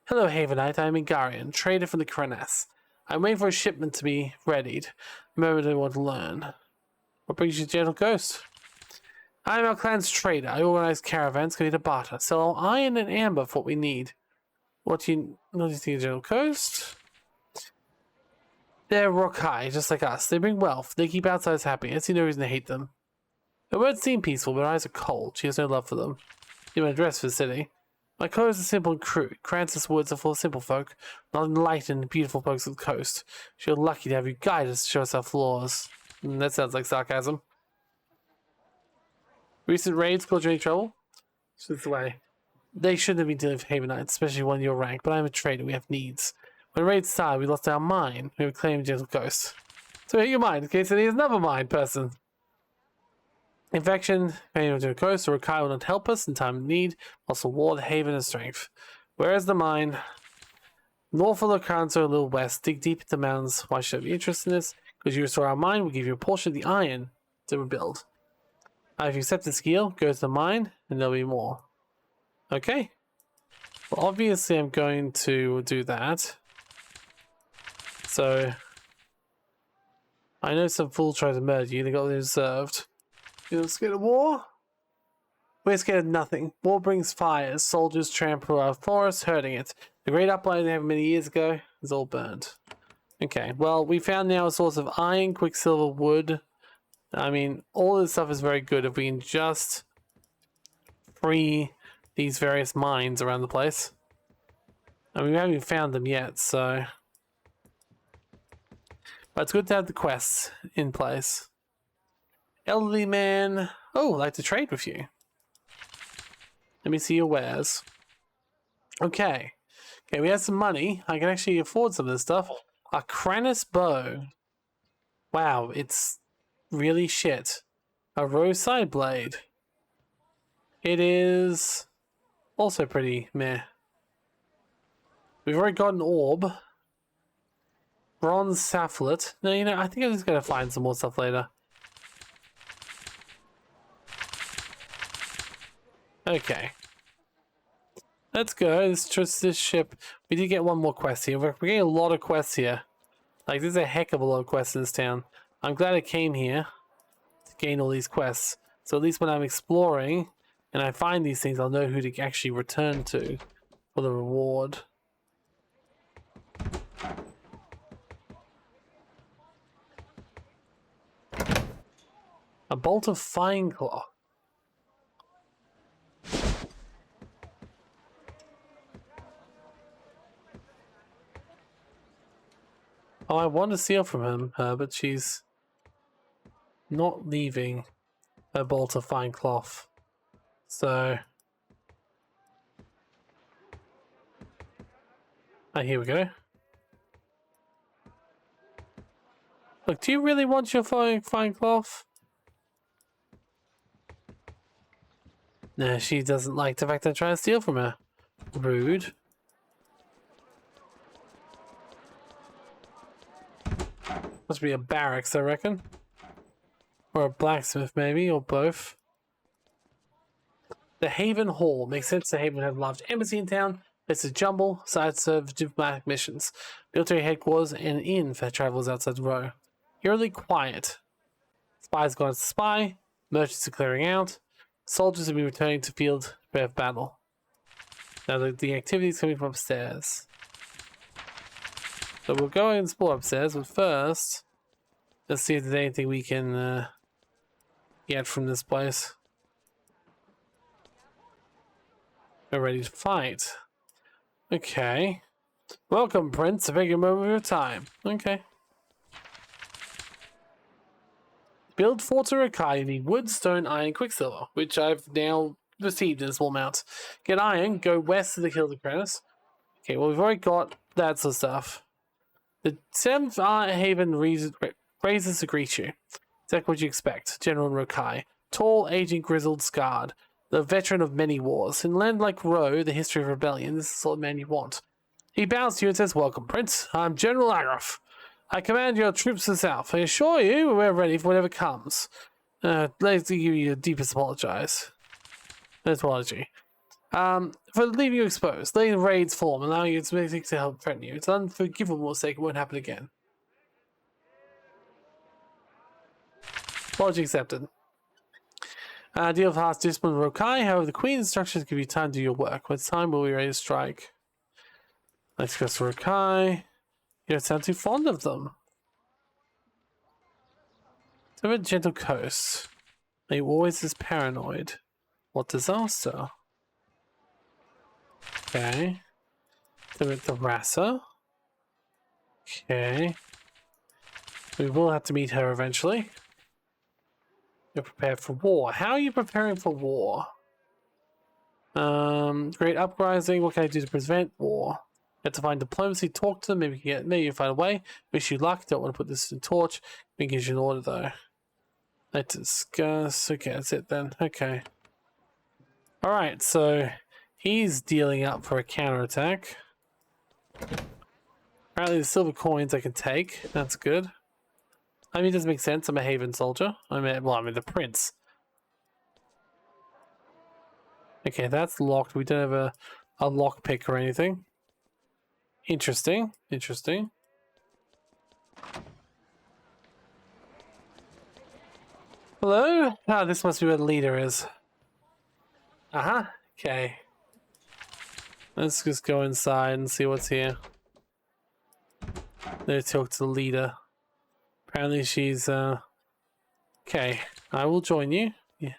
[SPEAKER 1] Hello, Havenite. I am Ingarian, trader from the Krenas. I'm waiting for a shipment to be readied. The moment I want to learn. What brings you to Gentle Coast? I am our clan's trader. I organize caravans, going to barter. Sell iron and amber for what we need. What do you think of Gentle Coast? They're Rokai, just like us. They bring wealth. They keep outsiders happy. I see no reason to hate them. Her words seem peaceful, but her eyes are cold. She has no love for them. You want a dress for the city? My clothes are simple and crude. Crancis woods are full of simple folk, not enlightened, beautiful folks of the coast. She's lucky to have you guide us to show us our flaws. That sounds like sarcasm. Recent raids caused you any trouble? This way. They shouldn't have been dealing with Havenites, especially one your rank, but I'm a trader. We have needs. When raids started, we lost our mine. We have claimed Gentle Coast. So your mind, okay, so there's another mind person. Infection, pain of the coast, or Rokai will not help us in time of need, also ward, haven, and strength. Where is the mine? North of the Cancer, a little west. Dig deep into the mountains. Why should I be interested in this? Because you restore our mine, we'll give you a portion of the iron to rebuild. If you accept the skill, go to the mine, and there'll be more. Okay. Well, obviously I'm going to do that. So, I know some fool tried to murder you, they got deserved. You're scared of war? We're scared of nothing. War brings fires. Soldiers trample our forests, hurting it. The great uprising they had many years ago is all burned. Okay, well, we found now a source of iron, quicksilver, wood. I mean, all this stuff is very good if we can just free these various mines around the place. I mean, we haven't even found them yet, so... But it's good to have the quests in place. Elderly man... Oh, I'd like to trade with you. Let me see your wares. Okay. Okay, we have some money. I can actually afford some of this stuff. A Cranus bow. Wow, it's really shit. A rose side blade. It is also pretty meh. We've already got an orb. Bronze safflet. No, you know, I think I'm just gonna find some more stuff later. Okay. Let's go. Let's trust this ship. We did get one more quest here. We're getting a lot of quests here. Like, there's a heck of a lot of quests in this town. I'm glad I came here to gain all these quests. So at least when I'm exploring and I find these things, I'll know who to actually return to for the reward. A bolt of fine claw. Oh, I want to steal from him, but she's not leaving a bolt of fine cloth. So... here we go. Look, do you really want your fine cloth? No, she doesn't like the fact that I'm trying to steal from her. Rude. Must be a barracks, I reckon. Or a blacksmith, maybe, or both. The Haven Hall. Makes sense, the Haven have a large embassy in town. It's a jumble, side serve diplomatic missions. Military headquarters and an inn for travelers outside Row. Eerily quiet. Spies gone to spy. Merchants are clearing out. Soldiers will be returning to field to prepare for battle. Now the activity is coming from upstairs. So we'll go and explore upstairs, but first, let's see if there's anything we can get from this place. We're ready to fight. Okay. Welcome, Prince. I beg a moment of your time. Okay. Build Fort Urukai, you need wood, stone, iron, quicksilver, which I've now received in a small amount. Get iron, go west of the Hill of Cranus. Okay, well, we've already got that sort of stuff. The 7th Haven raises to greet you. Exactly what you expect. General Urukai. Tall, aging, grizzled, scarred. The veteran of many wars. In land like Row, the history of rebellion, this is the sort of man you want. He bows to you and says, "Welcome, Prince. I'm General Agroff. I command your troops to the south. I assure you we're ready for whatever comes. Let me give you a deepest apology. For leaving you exposed, letting raids form, allowing you to help threaten you. It's an unforgivable mistake. It won't happen again." Apology accepted. Deal of harsh discipline with Rokai. However, the Queen's instructions give you time to do your work. When it's time, we'll be ready to strike. Let's go to Rokai. You don't sound too fond of them. So a gentle coast. Are you always as paranoid? What disaster? Okay. So at the Rasa. Okay. We will have to meet her eventually. You're prepared for war. How are you preparing for war? Great uprising. What can I do to prevent war? You have to find diplomacy, talk to them, maybe you find a way. Wish you luck, don't want to put this in torch. We can give you an order though. Let's discuss. Okay, that's it then. Okay. Alright, so he's dealing up for a counterattack. Apparently the silver coins I can take. That's good. I mean, it doesn't make sense. I'm a Haven soldier. I'm the prince. Okay, that's locked. We don't have a lockpick or anything. Interesting. Interesting. Hello? Ah, this must be where the leader is. Uh-huh. Okay. Let's just go inside and see what's here. Let's talk to the leader. Apparently she's, okay. I will join you. Yeah.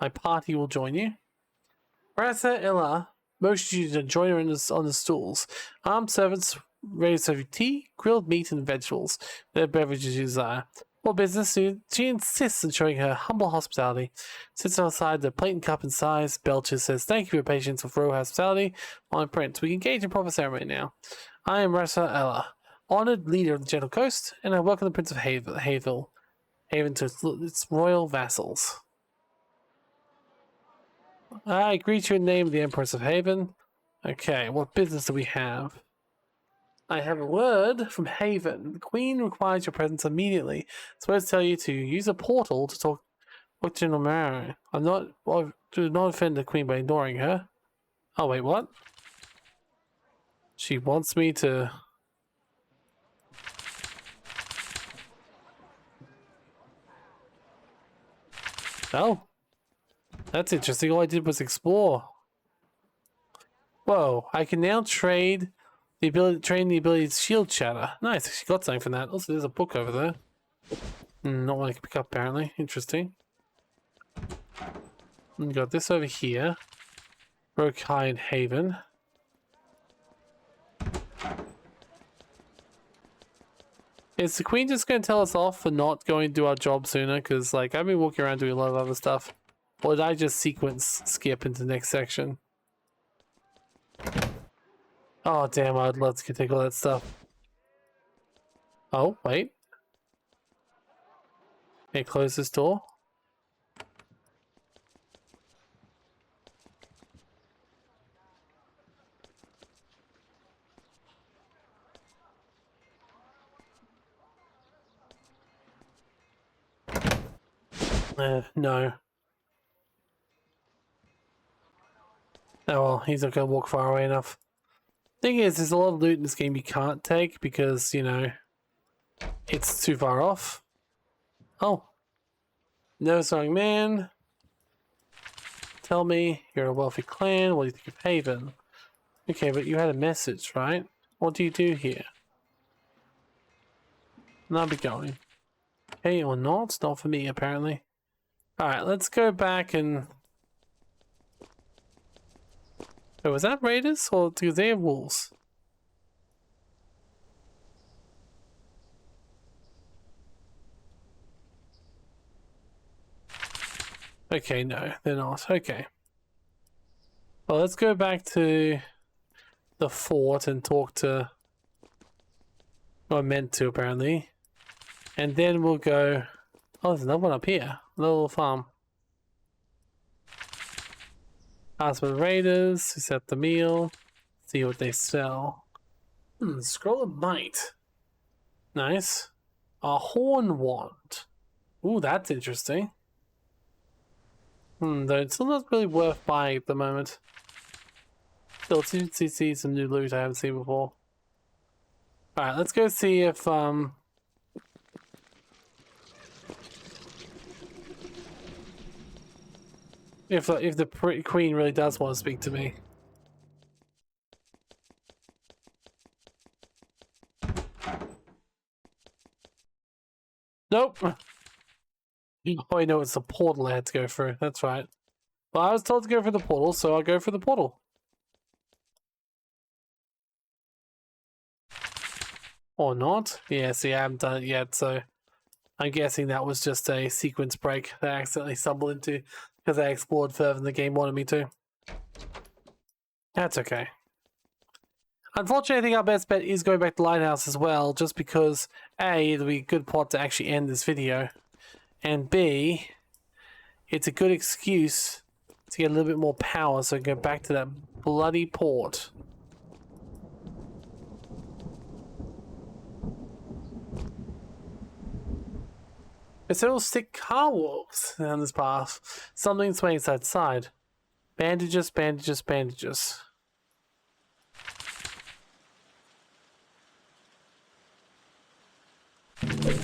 [SPEAKER 1] My party will join you. Rasa Illa. motions you to join her on the stools. Armed servants ready to serve you tea, grilled meat, and vegetables. Their beverages you desire. For business, she insists on showing her humble hospitality. Sits outside the plate and cup and sighs. Belches says, "Thank you for your patience with royal hospitality." On print, we engage in proper ceremony now. I am Rasa Ella, honored leader of the Gentle Coast, and I welcome the Prince of Haven to its royal vassals. I greet you in the name of the Empress of Haven. Okay, what business do we have? I have a word from Haven. The Queen requires your presence immediately. I'm supposed to tell you to use a portal to talk to General Maro. Do not offend the Queen by ignoring her. Oh, wait, what? She wants me to... Oh. That's interesting. All I did was explore. Whoa, I can now train the ability to shield shatter. Nice, she got something from that. Also, there's a book over there. Not one I can pick up, apparently. Interesting. And got this over here. Brokine Haven. Is the Queen just going to tell us off for not going to do our job sooner? Because, like, I've been walking around doing a lot of other stuff. Or did I just sequence skip into the next section? Oh, damn, I'd love to take all that stuff. Oh, wait. Can I close this door? No. Oh well, he's not going to walk far away enough. Thing is, there's a lot of loot in this game you can't take because, you know, it's too far off. Oh. No song man. Tell me, you're a wealthy clan. What do you think of Haven? Okay, but you had a message, right? What do you do here? And I'll be going. Okay, or not? Not for me, apparently. Alright, let's go back and... Oh, was that raiders? Or do they have wolves? Okay, no, they're not. Okay. Well, let's go back to the fort and talk to... Well, I meant to, apparently. And then we'll go... Oh, there's another one up here. A little farm. Ask for the raiders, set the meal, see what they sell. Scroll of might. Nice. A horn wand. Ooh, that's interesting. Though it's still not really worth buying at the moment. Still, let's see some new loot I haven't seen before. Alright, let's go see if, if the Queen really does want to speak to me. Nope. Oh, I know it's the portal I had to go through. That's right. Well, I was told to go for the portal, so I'll go for the portal. Or not. Yeah, see, I haven't done it yet, so I'm guessing that was just a sequence break that I accidentally stumbled into because I explored further than the game wanted me to. That's okay. Unfortunately, I think our best bet is going back to Lighthouse as well, just because A, it'll be a good plot to actually end this video, and B, it's a good excuse to get a little bit more power so I can go back to that bloody port. There's several stick car walks down this path. Something swaying side to side. Bandages, bandages, bandages.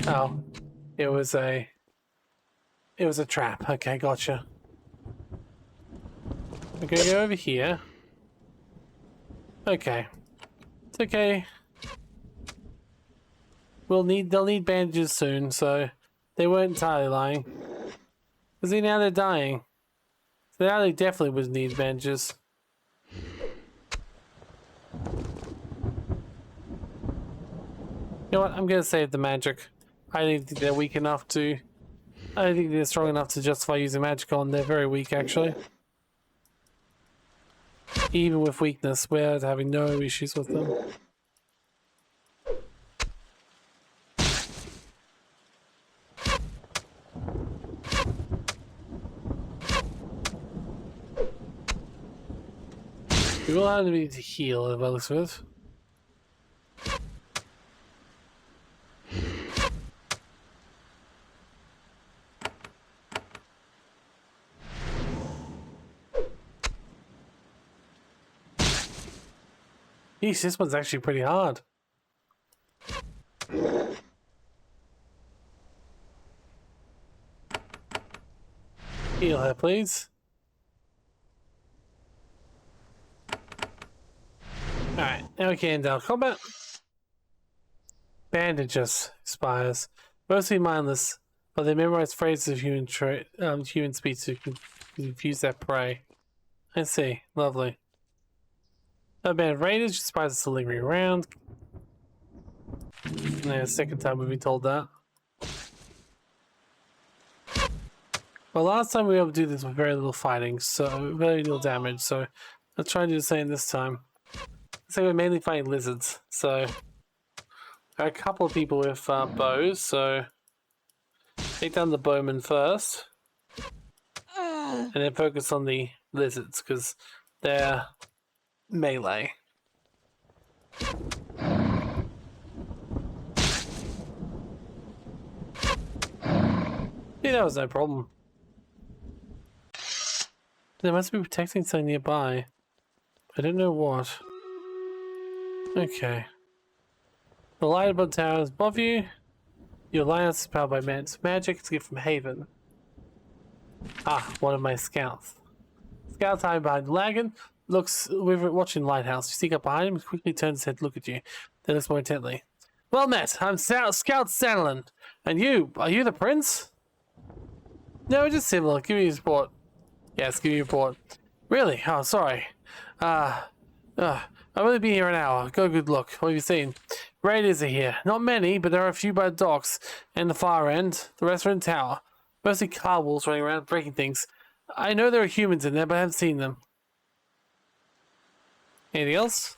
[SPEAKER 1] Oh, it was a trap. Okay, gotcha. I'm gonna go over here. Okay, it's okay. They'll need bandages soon, so they weren't entirely lying. Because now they're dying. So now they definitely would need bandages. You know what? I'm gonna save the magic. I don't think they're weak enough to. I don't think they're strong enough to justify using magic on. They're very weak, actually. Even with weakness, we're having no issues with them. We will have to need to heal, if I look at it. Yeesh, this one's actually pretty hard. Heal her, please. Alright, now we can end our combat. Bandages, expires. Mostly mindless, but they memorize phrases of human speech to confuse their prey. I see, lovely. A band of raiders expires still lingering around. Yeah, second time we've been told that. Well, last time we were able to do this with very little fighting, so very little damage, so let's try and do the same this time. So we're mainly fighting lizards, so there are a couple of people with bows, so take down the bowmen first, and then focus on the lizards, because they're melee. Yeah, that was no problem. They must be protecting something nearby. I don't know what. Okay. The light above the tower is above you. Your alliance is powered by man's magic. It's a gift from Haven. Ah, one of my scouts. Scout hiding behind the lagoon. Looks, we're watching Lighthouse. You sneak up behind him and quickly turns his head to look at you. Then looks more intently. Well met, I'm Scout Sandalin. And you, are you the prince? No, just similar. Give me a report. Yes, give me a report. Really? Oh, sorry. I've only been here an hour. Go good look. What have you seen? Raiders are here. Not many, but there are a few by the docks and the far end. The rest are in the tower. Mostly car wolves running around breaking things. I know there are humans in there, but I haven't seen them. Anything else?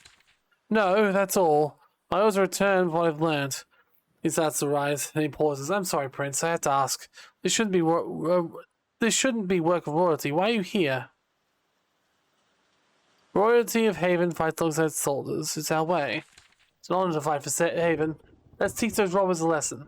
[SPEAKER 1] No, that's all. I always return what I've learned. He starts to rise, and he pauses. I'm sorry, Prince. I have to ask. This shouldn't be work of royalty. Why are you here? Royalty of Haven fights alongside soldiers. It's our way. It's an honor to fight for Haven. Let's teach those robbers a lesson.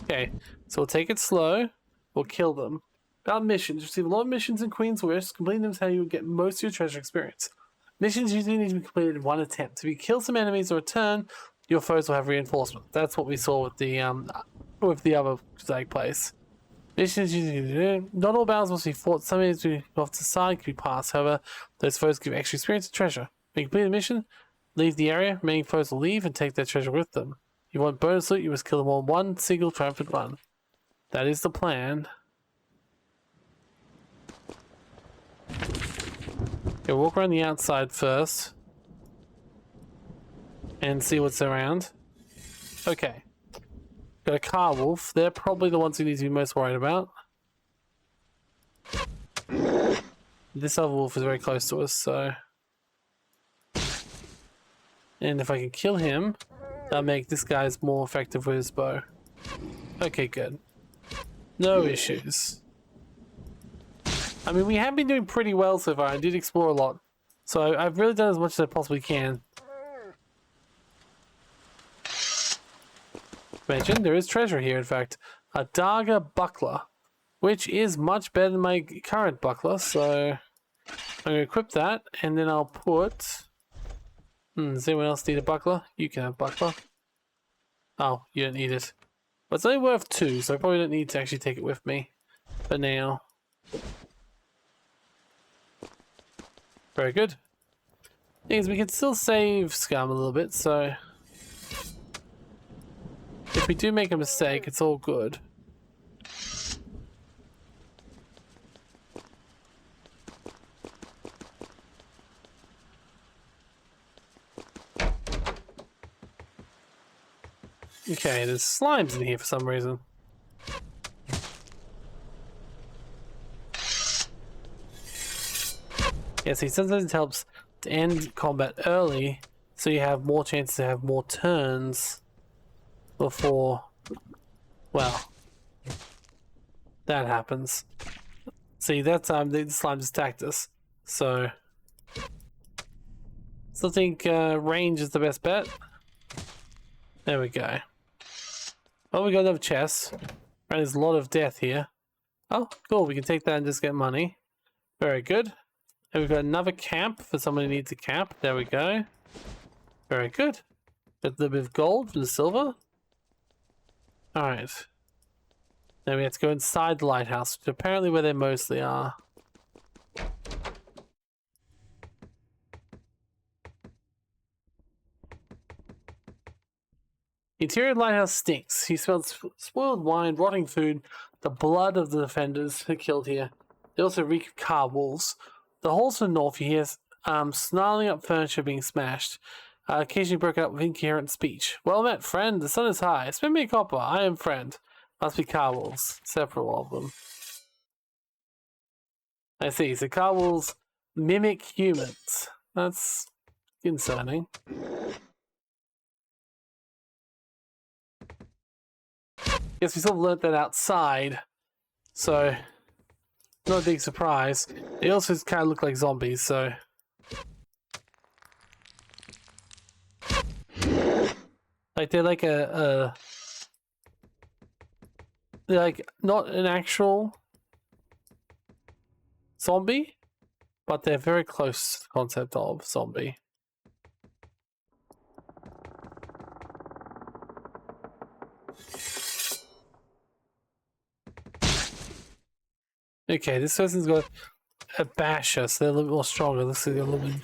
[SPEAKER 1] Okay, so we'll take it slow. We'll kill them. About missions. Receive a lot of missions in Queen's Wish. Completing them is how you get most of your treasure experience. Missions usually need to be completed in one attempt. If you kill some enemies or return, your foes will have reinforcement. That's what we saw with the other place. Missions usually not all battles must be fought. Some enemies will be off to the side can be passed. However, those foes give extra experience and treasure. When you complete the mission, leave the area. Remaining foes will leave and take their treasure with them. If you want bonus loot, you must kill them all in one single triumphant run. That is the plan. Okay, walk around the outside first and see what's around. Okay. Got a car wolf. They're probably the ones who need to be most worried about. This other wolf is very close to us, so... And if I can kill him, that'll make this guy's more effective with his bow. Okay, good. No issues. I mean, we have been doing pretty well so far. I did explore a lot. So I've really done as much as I possibly can. Mentioned, there is treasure here, in fact. A Daga buckler, which is much better than my current buckler, so I'm going to equip that, and then I'll put... does anyone else need a buckler? You can have a buckler. Oh, you don't need it. But it's only worth 2, so I probably don't need to actually take it with me for now. Very good. Thing is, we can still save Scum a little bit, so... If we do make a mistake, it's all good. Okay, there's slimes in here for some reason. Yeah, see, sometimes it helps to end combat early, so you have more chances to have more turns before, well, that happens. See, that time the slimes attacked us, so still think range is the best bet. There we go. Oh, we got another chest. Right, there's a lot of death here. Oh, cool, we can take that and just get money. Very good. And we've got another camp for someone who needs a camp. There we go. Very good. Got a little bit of gold for the silver. Alright. Now we have to go inside the lighthouse, which is apparently where they mostly are. The interior of the lighthouse stinks. He smells spoiled wine, rotting food, the blood of the defenders who killed here. They also reek of car wolves. The halls to the north, you hear snarling up furniture being smashed. Occasionally broken up with incoherent speech. Well met, friend. The sun is high. Spend me a copper. I am friend. Must be car wolves. Several of them. I see. So car wolves mimic humans. That's concerning. Guess we sort of learnt that outside. So, not a big surprise. They also kind of look like zombies, so... Like, they're like they're like, not an actual zombie, but they're very close to the concept of zombie. Okay, this person's got a basher, so they're a little bit more stronger. Looks like they've got a little bit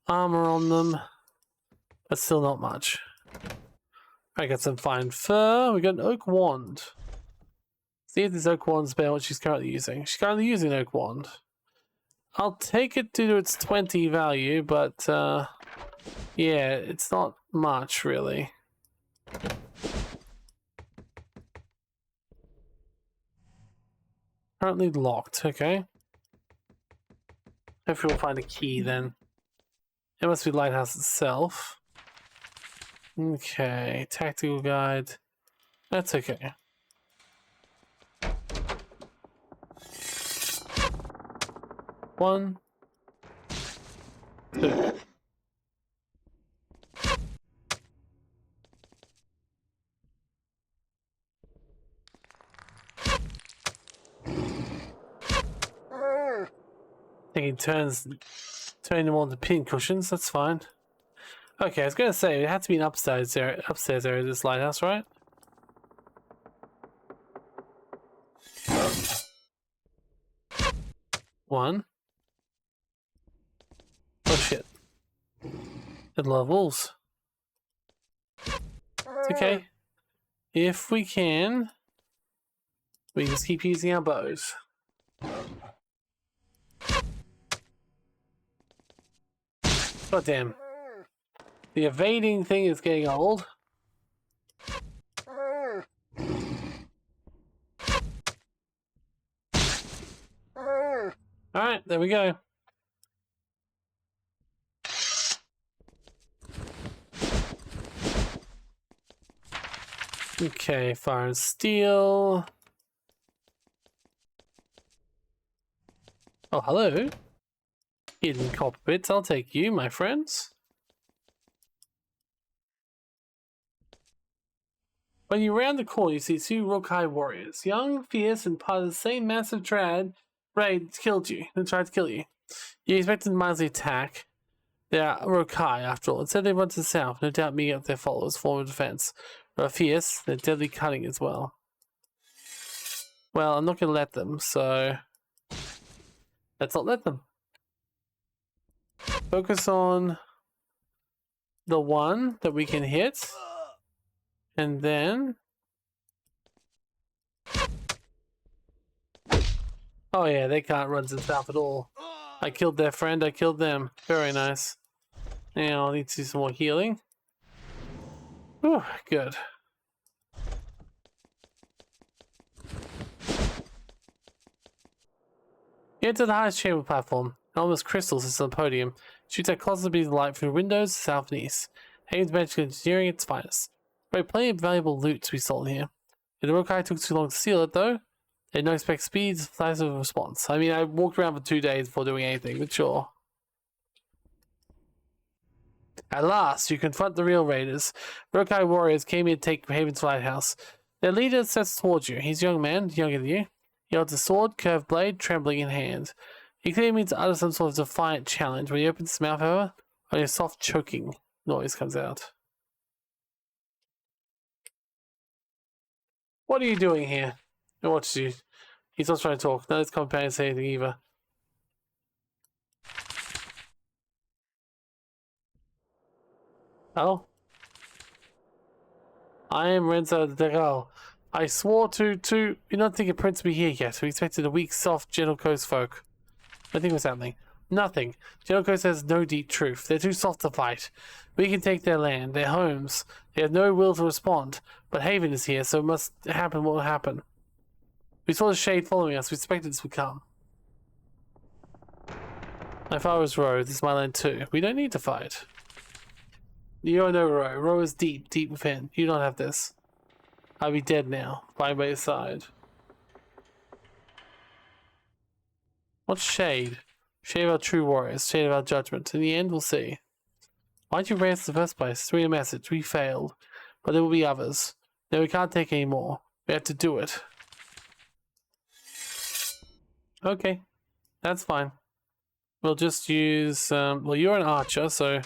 [SPEAKER 1] armor on them, but still not much. I got some fine fur. We got an oak wand. See if this oak wand's better what she's currently using. She's currently using an oak wand. I'll take it to its 20 value, but yeah, it's not much really. Currently locked, okay. Hopefully we'll find a key then. It must be the lighthouse itself. Okay, tactical guide. That's okay. One, two. Taking turns turning them on the pin cushions, that's fine. Okay, I was gonna say it had to be an upstairs area of this lighthouse, right? One. Oh shit. It levels. It's okay. If we can, we just keep using our bows. God damn. The evading thing is getting old. Alright, there we go. Okay, fire and steel. Oh, hello. Hidden copper bits, I'll take you, my friends. When you round the corner, you see two Rokai warriors. Young, fierce, and part of the same massive raid killed you and tried to kill you. You expected a miserly attack. They are Rokai, after all. Instead, they went to the south, no doubt meeting up their followers, form of defense. They're fierce, they're deadly cunning as well. Well, I'm not going to let them, so let's not let them. Focus on the one that we can hit, and then... Oh yeah, they can't run to the south at all. I killed their friend, I killed them. Very nice. Now I'll need to do some more healing. Whew, good. You enter the highest chamber platform. Enormous crystals is on the podium. Shoots out cosmic beams of light through windows south and east. Haven's magical engineering at its finest. There are plenty of valuable loot to be sold here. If the Rokai took too long to steal it, though, they don't expect speeds, flights of response. I mean, I walked around for 2 days before doing anything, but sure. At last, you confront the real raiders. Rokai warriors came here to take Haven's lighthouse. Their leader steps towards you. He's a young man, younger than you. He holds a sword, curved blade, trembling in hand. He clearly means to utter some sort of defiant challenge. When he opens his mouth, however, only a soft choking noise comes out. What are you doing here? He watches you. He's not trying to talk. None of his companions say anything either. Oh? I am Renzo the Girl. I swore to... You're not thinking Prince be here yet. We expected a weak, soft, gentle coast folk. Nothing was happening. Nothing. Gentle Coast has no deep truth. They're too soft to fight. We can take their land, their homes. They have no will to respond. But Haven is here, so it must happen what will happen. We saw the shade following us. We expected this would come. My father was Ro. This is my land too. We don't need to fight. You don't know Ro. Ro is deep, deep within. You don't have this. I'll be dead now, by your side. What's shade? Shade of our true warriors, shade of our judgment. In the end, we'll see. Why'd you raise us in the first place? Read a message. We failed. But there will be others. No, we can't take any more. We have to do it. Okay. That's fine. We'll just use... well, you're an archer, so...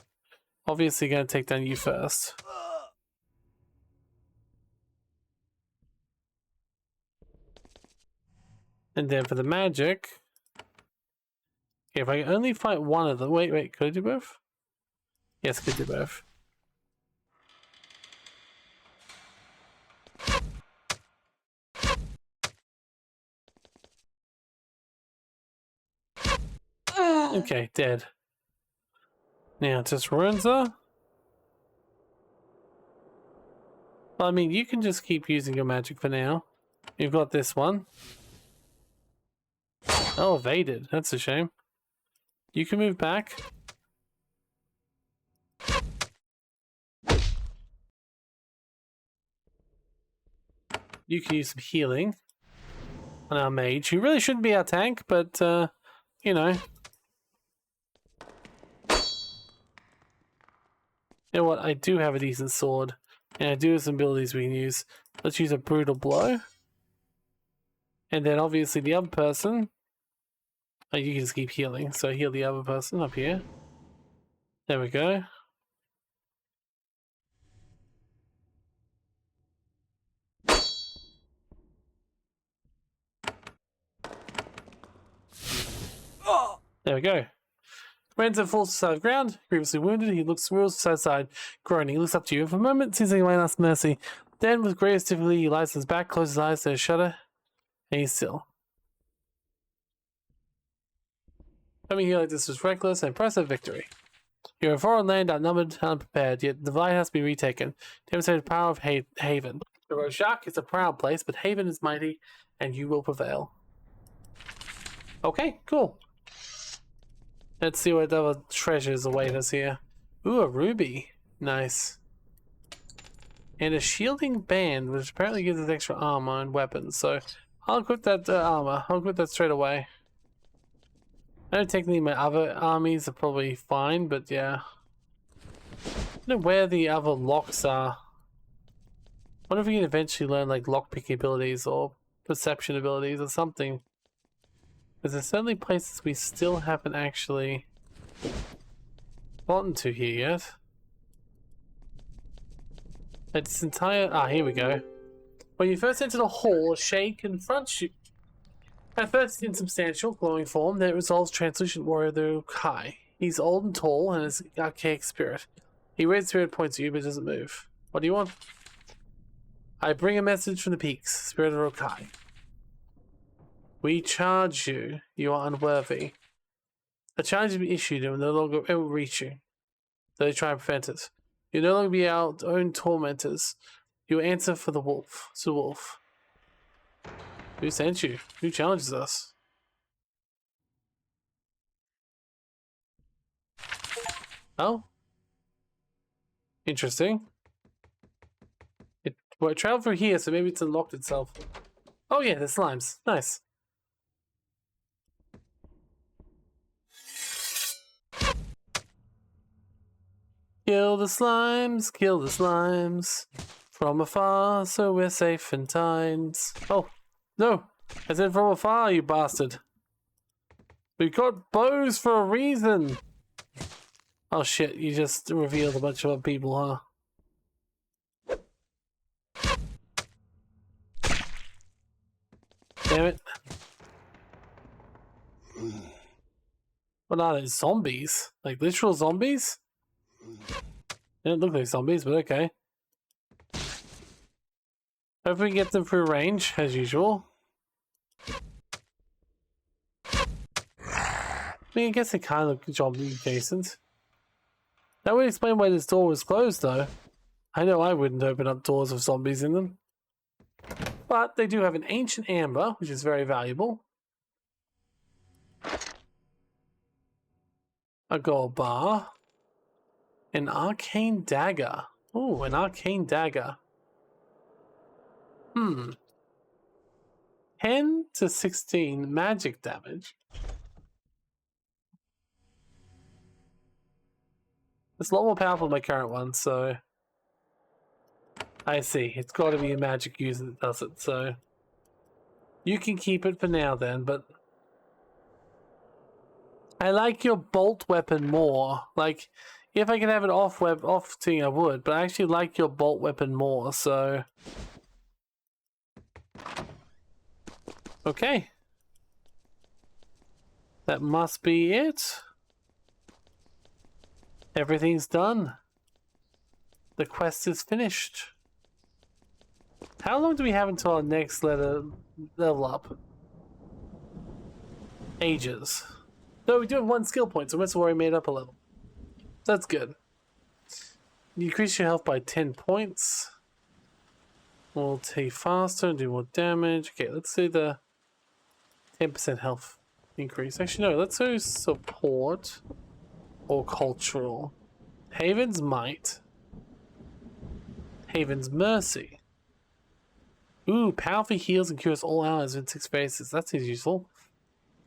[SPEAKER 1] obviously going to take down you first. And then for the magic... if I can only fight one of them... Wait, could I do both? Yes, could do both. Okay, dead. Now, just Renza. Well, I mean, you can just keep using your magic for now. You've got this one. Oh, evaded. That's a shame. You can move back. You can use some healing on our mage, who really shouldn't be our tank, but, you know. You know what? I do have a decent sword, and I do have some abilities we can use. Let's use a brutal blow. And then obviously the other person... oh, you can just keep healing, so heal the other person up here. There we go. There we go. Renzo falls to the side of the ground, grievously wounded. He looks wheels side to side, groaning. He looks up to you. For a moment, seems like he might ask mercy. Then, with greatest difficulty, he lies on his back, closes his eyes to a shudder, and he's still. Coming here like this was reckless and impressive victory. You're in foreign land, outnumbered, unprepared, yet the light has to be retaken. Demonstrated the power of Haven. The Rojak is a proud place, but Haven is mighty, and you will prevail. Okay, cool. Let's see what other treasures await us here. Ooh, a ruby. Nice. And a shielding band, which apparently gives us extra armor and weapons. So I'll equip that armor. I'll equip that straight away. I know technically my other armies are probably fine, but yeah. I don't know where the other locks are. I wonder if we can eventually learn like lockpicking abilities or perception abilities or something. Because there's certainly places we still haven't actually gotten to here yet. It's entire... ah, here we go. When you first enter the hall, a shade confronts you. At first insubstantial, glowing form, then it resolves translucent warrior the Kai. He's old and tall and has an archaic spirit. He raises spirit, points at you, but doesn't move. What do you want? I bring a message from the peaks, Spirit of Rokai. We charge you. You are unworthy. A challenge has been issued and will no longer ever reach you. Though they try and prevent it. You'll no longer be our own tormentors. You will answer for the wolf. It's the wolf. Who sent you? Who challenges us? Oh. Interesting. It traveled through here, so maybe it's unlocked itself. Oh yeah, the slimes. Nice. Kill the slimes, kill the slimes. From afar, so we're safe in times. Oh, no. I said from afar, you bastard. We got bows for a reason. Oh shit, you just revealed a bunch of other people, huh? Damn it. What are they? Zombies? Like literal zombies? They don't look like zombies, but okay. Hope we can get them through range, as usual. I mean, I guess they kind of look zombie adjacent. That would explain why this door was closed, though. I know I wouldn't open up doors with zombies in them. But they do have an ancient amber, which is very valuable. A gold bar. An arcane dagger. Ooh, an arcane dagger. 10 to 16 magic damage. It's a lot more powerful than my current one, so... I see. It's got to be a magic user that does it, so... You can keep it for now then, but... I like your bolt weapon more. Like, if I could have it off thing, I would, but I actually like your bolt weapon more, so... Okay. That must be it. Everything's done. The quest is finished. How long do we have until our next level up? Ages. No, we do have 1 skill point, so that's already made up a level. That's good. You increase your health by 10 points. We'll take faster and do more damage. Okay, let's do the 10% health increase. Actually, no, let's do support or cultural. Haven's Might. Haven's Mercy. Ooh, powerful heals and cures all allies in 6 phases. That seems useful.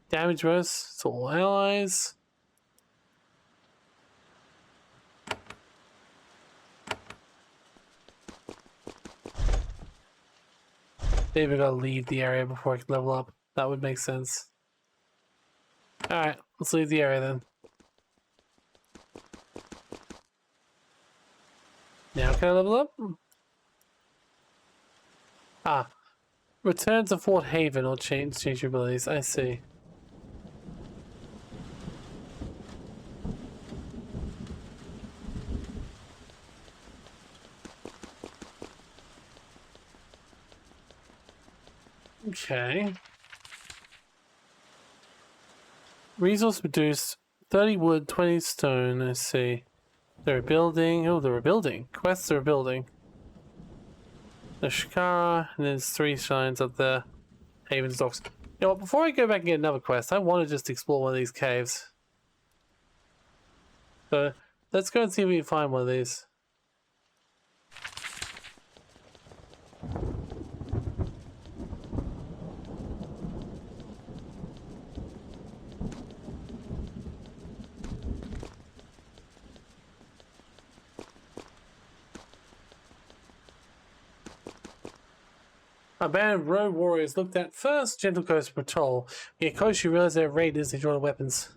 [SPEAKER 1] Damage burst to all allies. Maybe I gotta leave the area before I can level up. That would make sense. Alright, let's leave the area then. Now can I level up? Ah. Return to Fort Haven or change your abilities. I see. Okay. Resource reduced. 30 wood, 20 stone. I see. They're rebuilding. Oh, they're rebuilding. Quests are rebuilding. The Shikara, and there's 3 shrines up there. Haven's Docks. You know what, before I go back and get another quest, I want to just explore one of these caves. So, let's go and see if we can find one of these. A band of road warriors looked at first Gentle Coast Patrol. When you close, you realize they're raiders, they draw the weapons.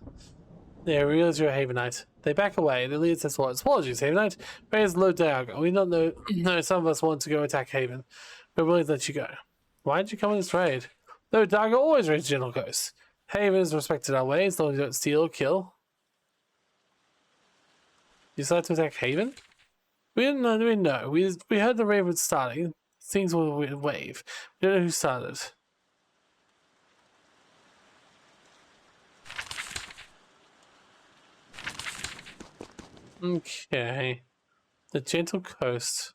[SPEAKER 1] They realize you're a Havenite. They back away. The leader says, "What? Apologies, Havenite. Raiders low down. We don't know. No, some of us want to go attack Haven. We're willing to let you go. Why did you come on this raid? Though Daga always raids Gentle Coast. Haven has respected our ways, as long as you don't steal or kill. You decided to attack Haven? We didn't know. We heard the raid was starting. Things will wave. We don't know who started. Okay. The Gentle Coast.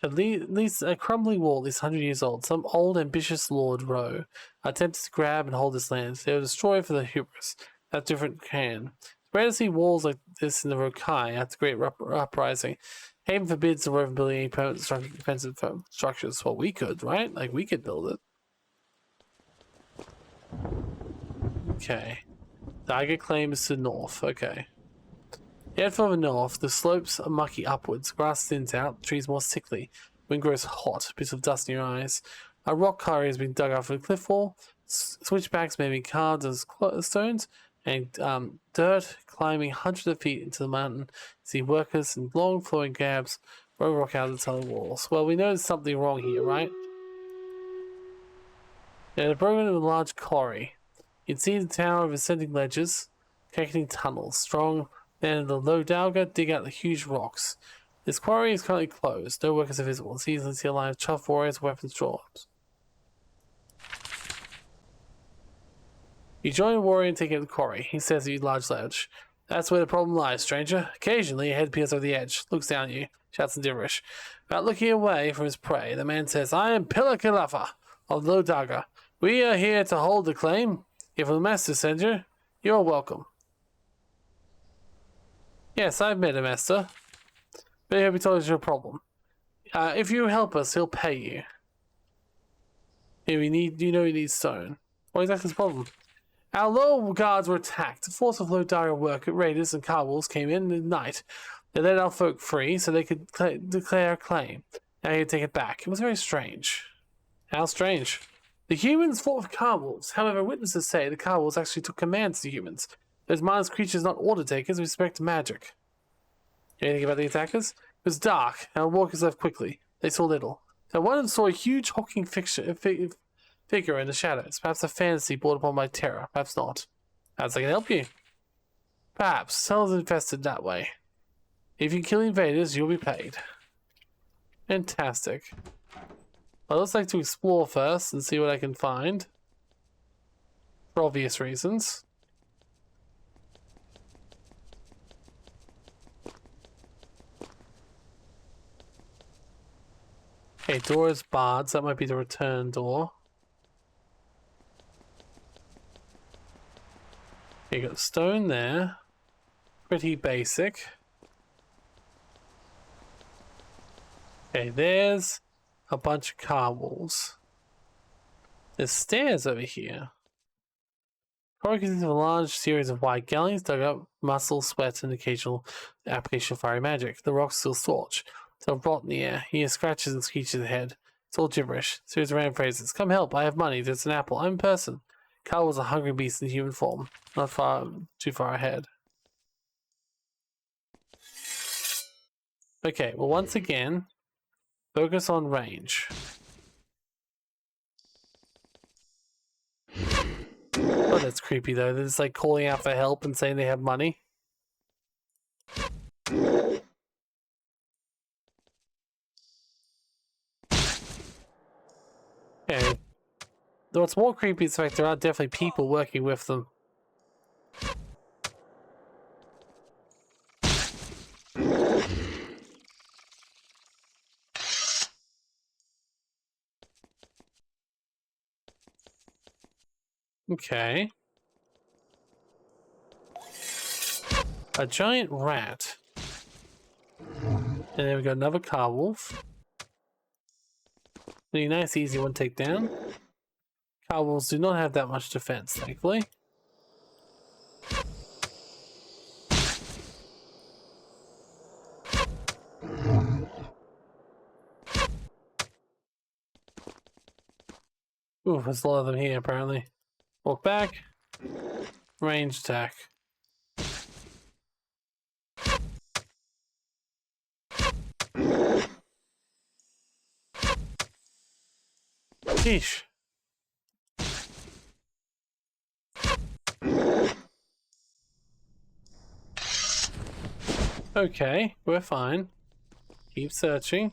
[SPEAKER 1] At least a crumbling wall is 100 years old. Some old ambitious Lord Roe attempts to grab and hold this land. They will destroy for the hubris. That different can. It's rare to see walls like this in the Rokai after the Great Uprising. Haven forbids the war from building any permanent defensive structures. Well, we could, right? Like, we could build it. Okay. Daiga claim is to the north. Okay. Head further north, the slopes are mucky upwards. Grass thins out, trees more sickly. Wind grows hot, bits of dust in your eyes. A rock quarry has been dug out from the cliff wall. Switchbacks may be carved as stones, and dirt climbing hundreds of feet into the mountain. See workers in long flowing gabs roll rock out of the tunnel walls. Well, we know there's something wrong here, right? Yeah, they're broken into a large quarry. You can see the tower of ascending ledges, connecting tunnels. Strong men in the low Dauga dig out the huge rocks. This quarry is currently closed. No workers are visible. It's easy to see a line of tough warriors, weapons drawn. You join a warrior and take out the quarry. He says you large ledge. That's where the problem lies, stranger. Occasionally, a head peers over the edge, looks down at you, shouts in gibberish. Without looking away from his prey, the man says, I am Pillar Kilafa of Low Dauga. We are here to hold the claim. If the master sends you, you're welcome. Yes, I've met a master. But he'll be told us your problem. If you help us, he'll pay you. If you need stone. What exactly is the problem? Our low guards were attacked. The force of Low Dauga work at raiders and Carwolves came in at night. They let our folk free so they could declare a claim. Now you take it back. It was very strange. How strange? The humans fought with Carwolves. However, witnesses say the Carwolves actually took commands to humans. Those mindless creatures not order takers, we suspect magic. Anything about the attackers? It was dark, and our walkers left quickly. They saw little. So one of them saw a huge hulking figure in the shadows. Perhaps a fantasy brought upon by terror. Perhaps not. Perhaps I can help you. Perhaps. Cells infested that way. If you kill invaders, you'll be paid. Fantastic. I'd also like to explore first and see what I can find. For obvious reasons. Okay, door is barred, so that might be the return door. You got stone there. Pretty basic. Okay, there's a bunch of car walls. There's stairs over here. Probably consists of a large series of wide galleries dug up, muscle, sweat, and occasional application of fiery magic. The rocks still scorch. So rot in the air. He scratches and screeches ahead. It's all gibberish. Series of random phrases. Come help, I have money, there's an apple, I'm a person. Carl was a hungry beast in human form. Not too far ahead. Okay, well once again, focus on range. Oh, that's creepy though. They're just like calling out for help and saying they have money. Okay. What's more creepy is the fact there are definitely people working with them. Okay. A giant rat. And then we got another car wolf. A nice easy one to take down. Car wolves do not have that much defense, thankfully. Ooh, there's a lot of them here apparently. Walk back. Range attack. Sheesh. Okay, we're fine. Keep searching.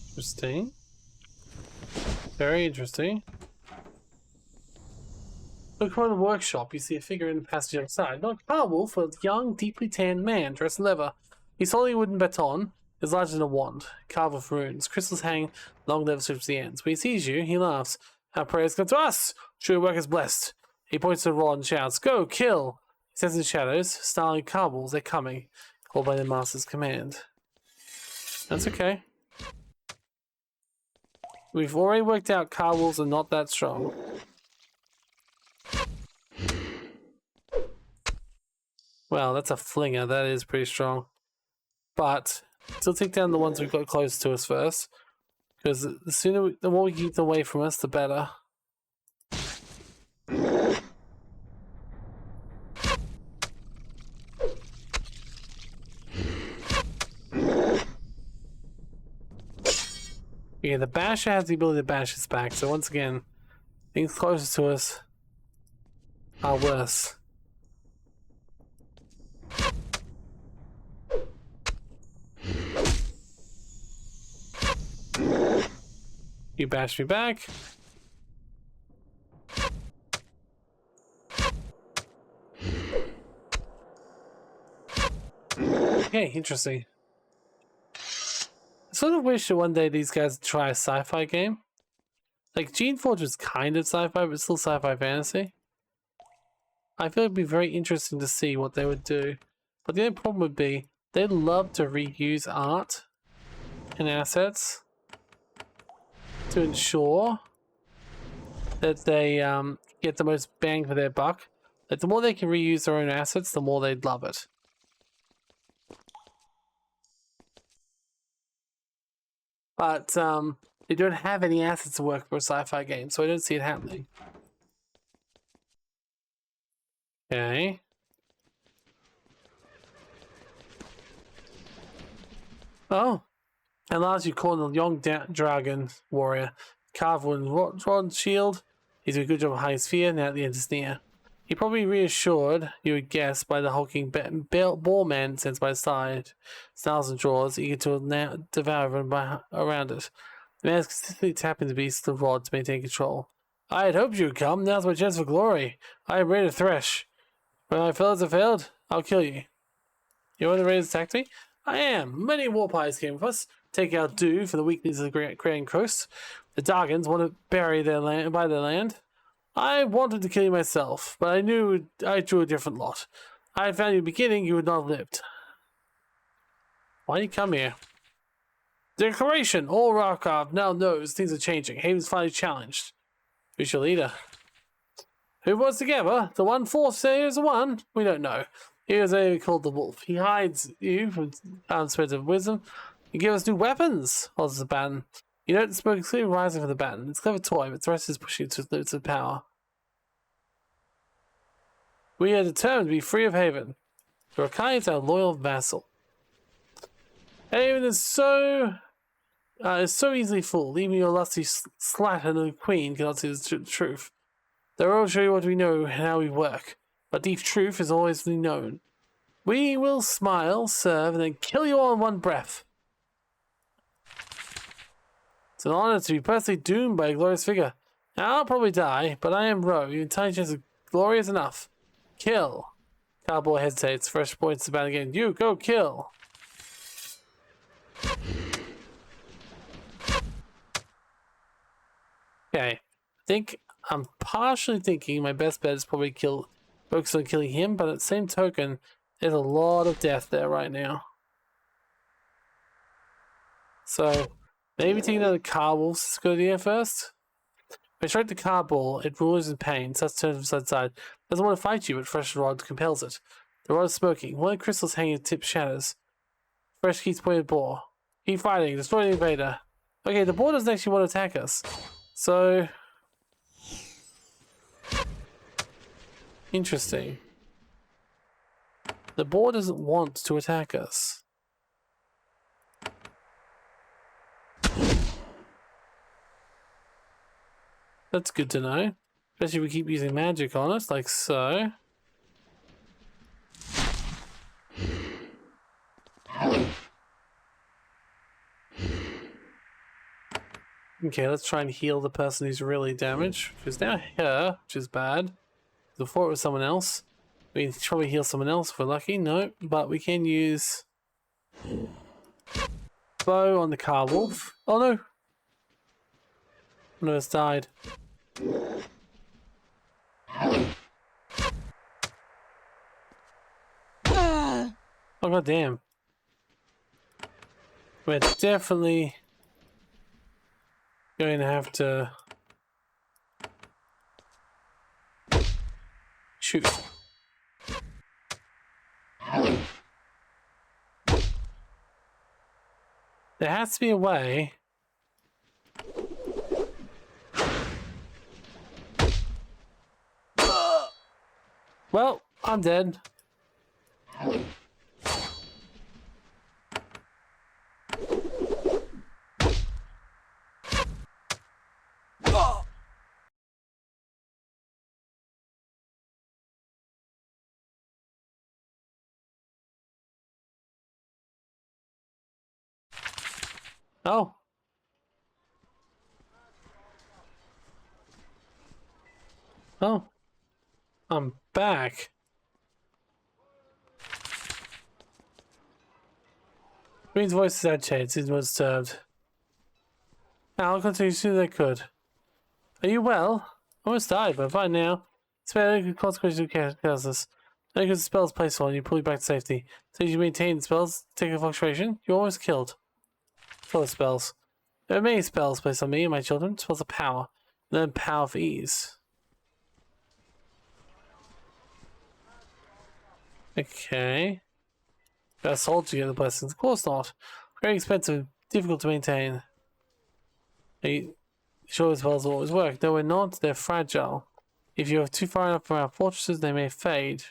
[SPEAKER 1] Interesting. Very interesting. Look for the workshop. You see a figure in the passage outside. Not a car wolf, but a young, deeply tanned man dressed in leather. He's holding a wooden baton. is larger than a wand, carved with runes. Crystals hang long never strips the ends. When he sees you, he laughs. Our prayers come to us! True work is blessed. He points to the rod and shouts, "Go, kill!" He says in the shadows, snarling carbles, they're coming, called by their master's command. That's okay. We've already worked out carbles are not that strong. Well, that's a flinger. That is pretty strong. But still take down the ones we've got close to us first. Because the more we keep them away from us, the better. Yeah, the basher has the ability to bash us back. So once again, things closest to us are worse. You bash me back. Okay, interesting. I sort of wish that one day these guys would try a sci-fi game. Like, Gene Forge was kind of sci-fi, but still sci-fi fantasy. I feel it'd be very interesting to see what they would do. But the only problem would be, they love to reuse art and assets to ensure that they get the most bang for their buck. Like, the more they can reuse their own assets, the more they'd love it. But they don't have any assets to work for a sci-fi game, so I don't see it happening. Okay. Oh. At last you call the young dragon warrior. Carved with rod shield. He's doing a good job of hiding his fear, now the end is near. He probably reassured, you would guess, by the hulking ball man sensed by his side. Snarls and jaws, eager to devour everyone around it. The man is consistently tapping the beast with the rod to maintain control. I had hoped you would come, now's my chance for glory. I am ready to thresh. When my fellows have failed, I'll kill you. You want to raise attack me? I am. Many war pies came with us. Take out dew for the weakness of the Grand Coast. The Dargans want to bury their land. I wanted to kill you myself, but I knew I drew a different lot. I had found you in the beginning, you would not have lived. Why do you come here? Declaration! All Rakov now knows things are changing. Haven's finally challenged. Who's your leader? Who was together? The one force is the one? We don't know. He is called the Wolf. He hides you from spirits of wisdom. You give us new weapons, offers the baton. You don't smoke clearly rising from the baton. It's a clever toy, but the rest is pushing it to its limits of power. We are determined to be free of Haven. Rakai is our loyal vassal. Haven is so easily fooled. Even your lusty slat and the queen cannot see the truth. They'll all show you what we know and how we work. But deep truth is always known. We will smile, serve, and then kill you all in one breath. It's an honor to be personally doomed by a glorious figure. Now, I'll probably die, but I am Ro. Your intelligence is glorious enough. Kill. Cowboy hesitates. Fresh points to battle again. You go kill. Okay. I'm partially thinking my best bet is probably focus on killing him, but at the same token, there's a lot of death there right now. So maybe taking out the Carball is a good idea first. If I strike the Carball, it roars in pain, starts turning from side to side. Doesn't want to fight you, but fresh rod compels it. The rod is smoking. One of the crystals hanging at the tip shatters. Fresh keeps pointing at boar. Keep fighting. Destroy the invader. Okay, the boar doesn't actually want to attack us. So interesting. The boar doesn't want to attack us. That's good to know. Especially if we keep using magic on it, like so. Okay, let's try and heal the person who's really damaged. Who's now here, which is bad. Before it was someone else. We can probably heal someone else if we're lucky. No, but we can use bow on the car wolf. Oh no! One of us died. Oh god damn. We're definitely going to have to shoot. There has to be a way. Well, I'm dead. Oh. Oh. I'm back. Green's voice had changed. It was disturbed. I'll continue as soon as I could. Are you well? I almost died, but fine now. It's better consequences of chaos. Now because the spell's placed on you, pull you back to safety. So you maintain the spells, take a fluctuation, you're almost killed. Full of spells. There are many spells placed on me and my children. Spells of power. And then power of ease. Okay. Got a soul to get the blessings? Of course not. Very expensive, difficult to maintain. Are you sure the spells will always work? No, we're not. They're fragile. If you're too far enough from our fortresses, they may fade.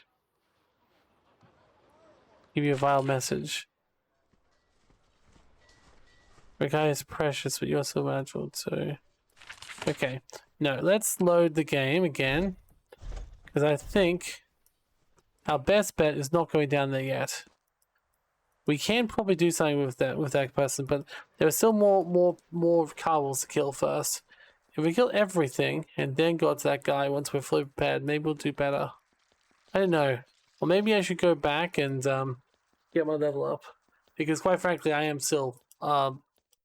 [SPEAKER 1] Give you a vile message. The guy is precious, but you're so magical too. Okay. No, let's load the game again. Because I think our best bet is not going down there yet. We can probably do something with that person, but there are still more Carvels to kill first. If we kill everything and then go to that guy once we're fully prepared, maybe we'll do better. I don't know. Or maybe I should go back and get my level up. Because quite frankly, I am still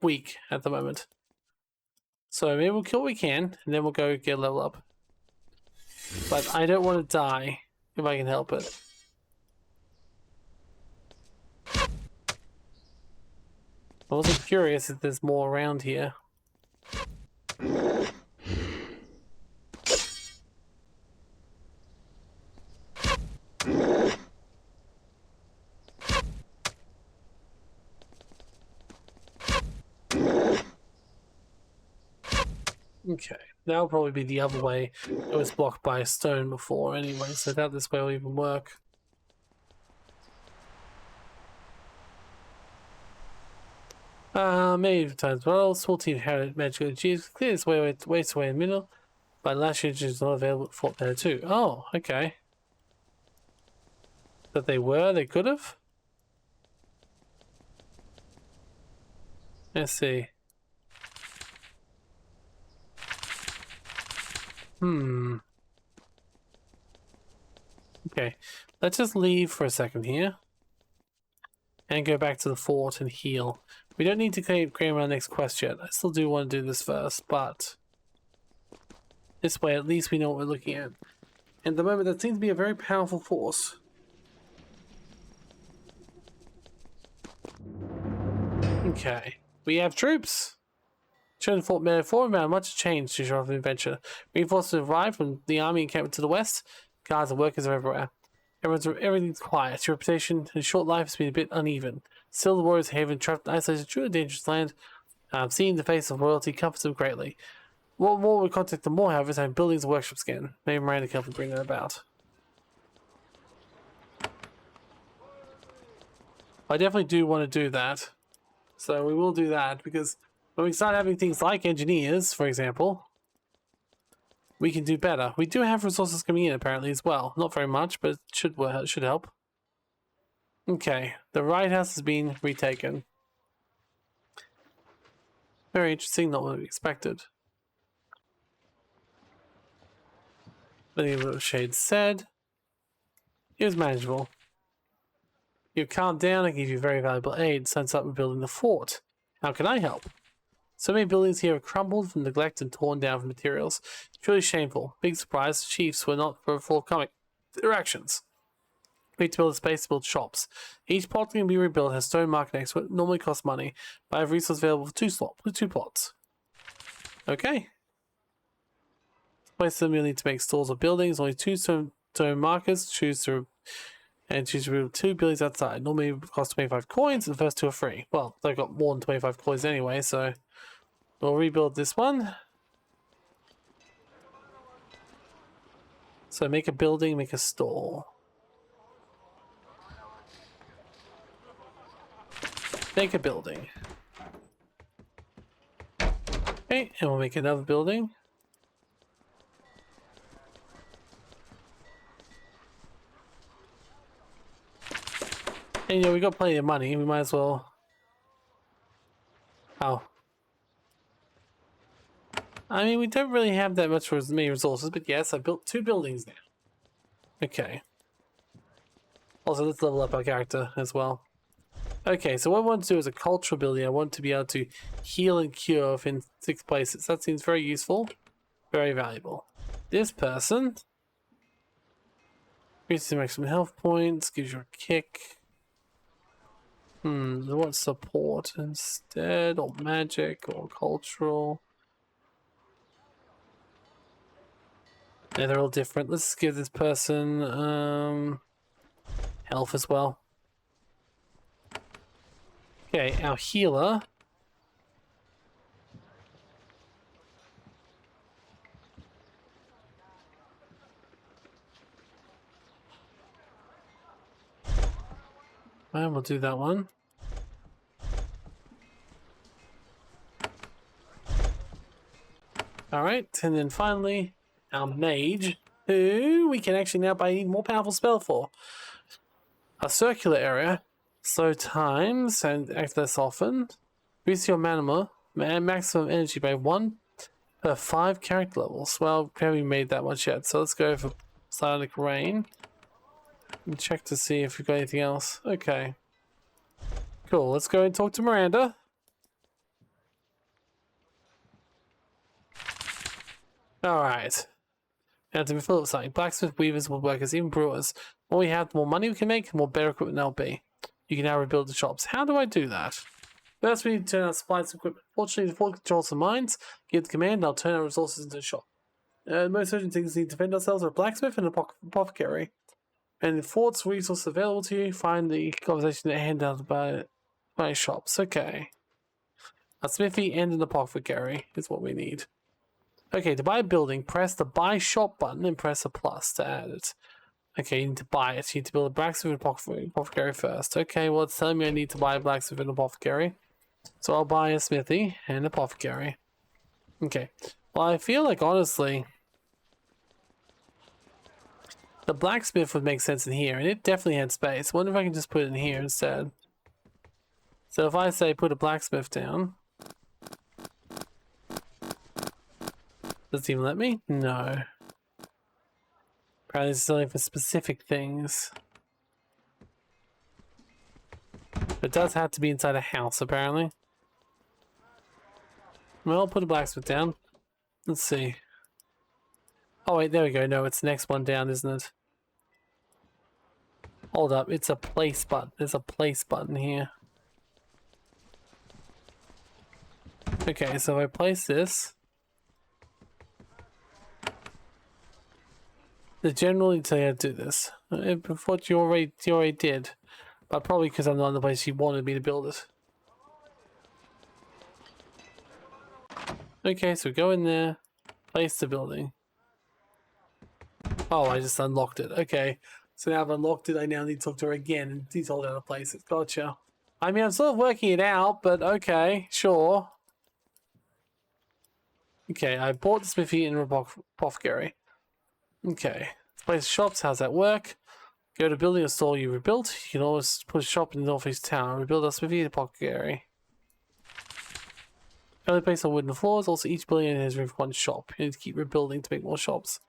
[SPEAKER 1] weak at the moment. So maybe we'll kill what we can, and then we'll go get a level up. But I don't want to die if I can help it. I wasn't curious if there's more around here. Okay, that'll probably be the other way. It was blocked by a stone before anyway, so I doubt this way will even work. Many times, well, small team inherited magical achievements. Clear this way, waste away in the middle, but last year is not available at Fort there too. Oh, okay. That they could have? Let's see. Okay, let's just leave for a second here. And go back to the fort and heal. We don't need to claim our next quest yet. I still do want to do this first, but this way at least we know what we're looking at. And at the moment that seems to be a very powerful force. Okay, we have troops. Chosen Fort Mare 4 amount much changed to show off the adventure. Reinforcements arrived from the army encampment to the west. Guards and workers are everywhere. Everything's quiet. Your reputation in short life has been a bit uneven. Still, the warriors haven trapped in isolated, truly dangerous land. Seeing the face of royalty comforts them greatly. What more we contact them more, however, is having buildings and workshops again. Maybe Miranda can help bring that about. I definitely do want to do that. So we will do that, because when we start having things like engineers, for example, we can do better. We do have resources coming in apparently as well. Not very much, but it should help. Okay, the Right House has been retaken. Very interesting, not what we expected. But what Shade said, it was manageable. You calmed down and give you very valuable aid. Signs up with building the fort. How can I help? So many buildings here have crumbled from neglect and torn down from materials. Truly shameful. Big surprise, the chiefs were not forthcoming. Their actions. We need to build a space to build shops. Each plot can be rebuilt has stone market next to it. Normally costs money, but I have resources available for two plots. Okay. Place them, you'll need to make stores or buildings. Only 2 stone markers. Choose to build 2 buildings outside. Normally cost 25 coins, and the first 2 are free. Well, they've got more than 25 coins anyway, so we'll rebuild this one. So make a building, make a store. Make a building. Okay, and we'll make another building. And yeah, we got plenty of money, we might as well. Oh. I mean, we don't really have that much for many resources, but yes, I built 2 buildings now. Okay. Also, let's level up our character as well. Okay, so what I want to do is a cultural building. I want to be able to heal and cure within 6 places. That seems very useful, very valuable. This person increases maximum health points, gives you a kick. I want support instead, or magic, or cultural. Yeah, they're all different. Let's give this person health as well. Okay, our healer. And we'll do that one. Alright, and then finally, our mage, who we can actually now buy an even more powerful spell for. A circular area. Slow times and act less often. Increase your maximum energy by 1 per 5 character levels. Well, we haven't made that much yet, so let's go for Psionic Rain. And check to see if we've got anything else. Okay. Cool, let's go and talk to Miranda. Alright. Now to be full of something. Blacksmith, weavers, woodworkers, even brewers. The more we have, the more money we can make, the more better equipment there'll be. You can now rebuild the shops. How do I do that? First, we need to turn our supplies and equipment. Fortunately, the fort controls the mines. Give the command, and I'll turn our resources into a shop. The most urgent things need to defend ourselves are a blacksmith and an apothecary. And in forts, resources available to you, find the conversation that hand out by shops. Okay. A smithy and an apothecary is what we need. Okay, to buy a building, press the buy shop button and press a plus to add it. Okay, you need to buy it. You need to build a blacksmith and apothecary first. Okay, well, it's telling me I need to buy a blacksmith and apothecary. So I'll buy a smithy and apothecary. Okay. Well, I feel like, honestly, the blacksmith would make sense in here, and it definitely had space. I wonder if I can just put it in here instead. So if I say put a blacksmith down, does it even let me? No. Apparently this is only for specific things. It does have to be inside a house, apparently. Well, I'll put a blacksmith down. Let's see. Oh wait, there we go. No, it's the next one down, isn't it? Hold up, it's a place button. There's a place button here. Okay, so if I place this, they generally tell you how to do this. What you already did, but probably because I'm not in the place you wanted me to build it. Okay, so go in there, place the building. Oh, I just unlocked it. Okay, so now I've unlocked it. I now need to talk to her again and he's told her how to place it. Gotcha. I mean, I'm sort of working it out, but okay, sure. Okay, I bought the smithy and apothecary. Okay, place shops. How's that work? Go to building a store you rebuilt. You can always put a shop in the northeast town. Rebuild a smithy and apothecary. Only place on wooden floors. Also, each building has room for 1 shop. You need to keep rebuilding to make more shops.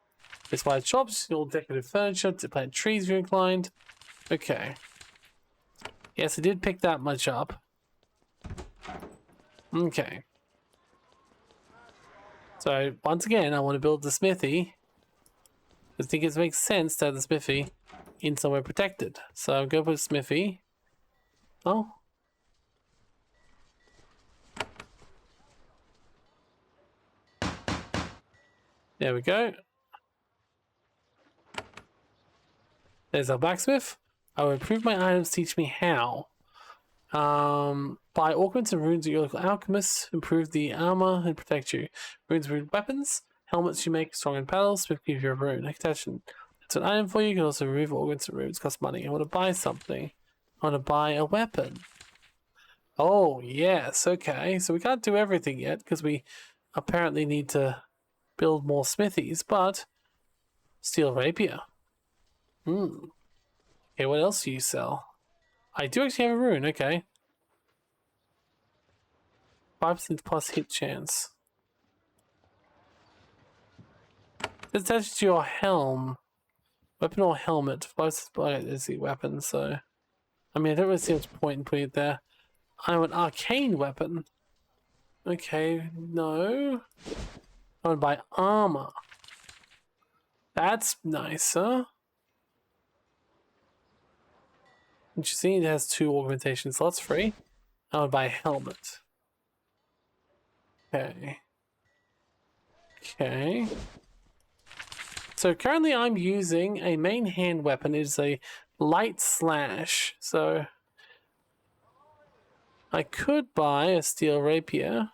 [SPEAKER 1] Inspired shops, all decorative furniture, to plant trees if you're inclined. Okay. Yes, I did pick that much up. Okay. So, once again, I want to build the smithy. I think it makes sense to have the smithy in somewhere protected. So, I'm going to put a smithy. Oh. There we go. There's our blacksmith. I will improve my items, teach me how. Buy augments and runes at your local alchemists, improve the armor and protect you. Runes, rune weapons, helmets you make strong in battle, smith gives you a rune. Attachment. It's an item for you. You can also remove augments and runes, cost money. I want to buy something. I want to buy a weapon. Oh, yes, okay. So we can't do everything yet because we apparently need to build more smithies, but steel rapier. Okay, what else do you sell? I do actually have a rune, okay. 5% plus hit chance. It's attached to your helm. Weapon or helmet. 5% is the weapon, so... I mean, I don't really see much point in putting it there. I have an arcane weapon. Okay, no. I want to buy armor. That's nicer. Interesting, it has 2 augmentation slots free. I would buy a helmet. Okay. Okay. So currently I'm using a main hand weapon. It is a light slash. So I could buy a steel rapier,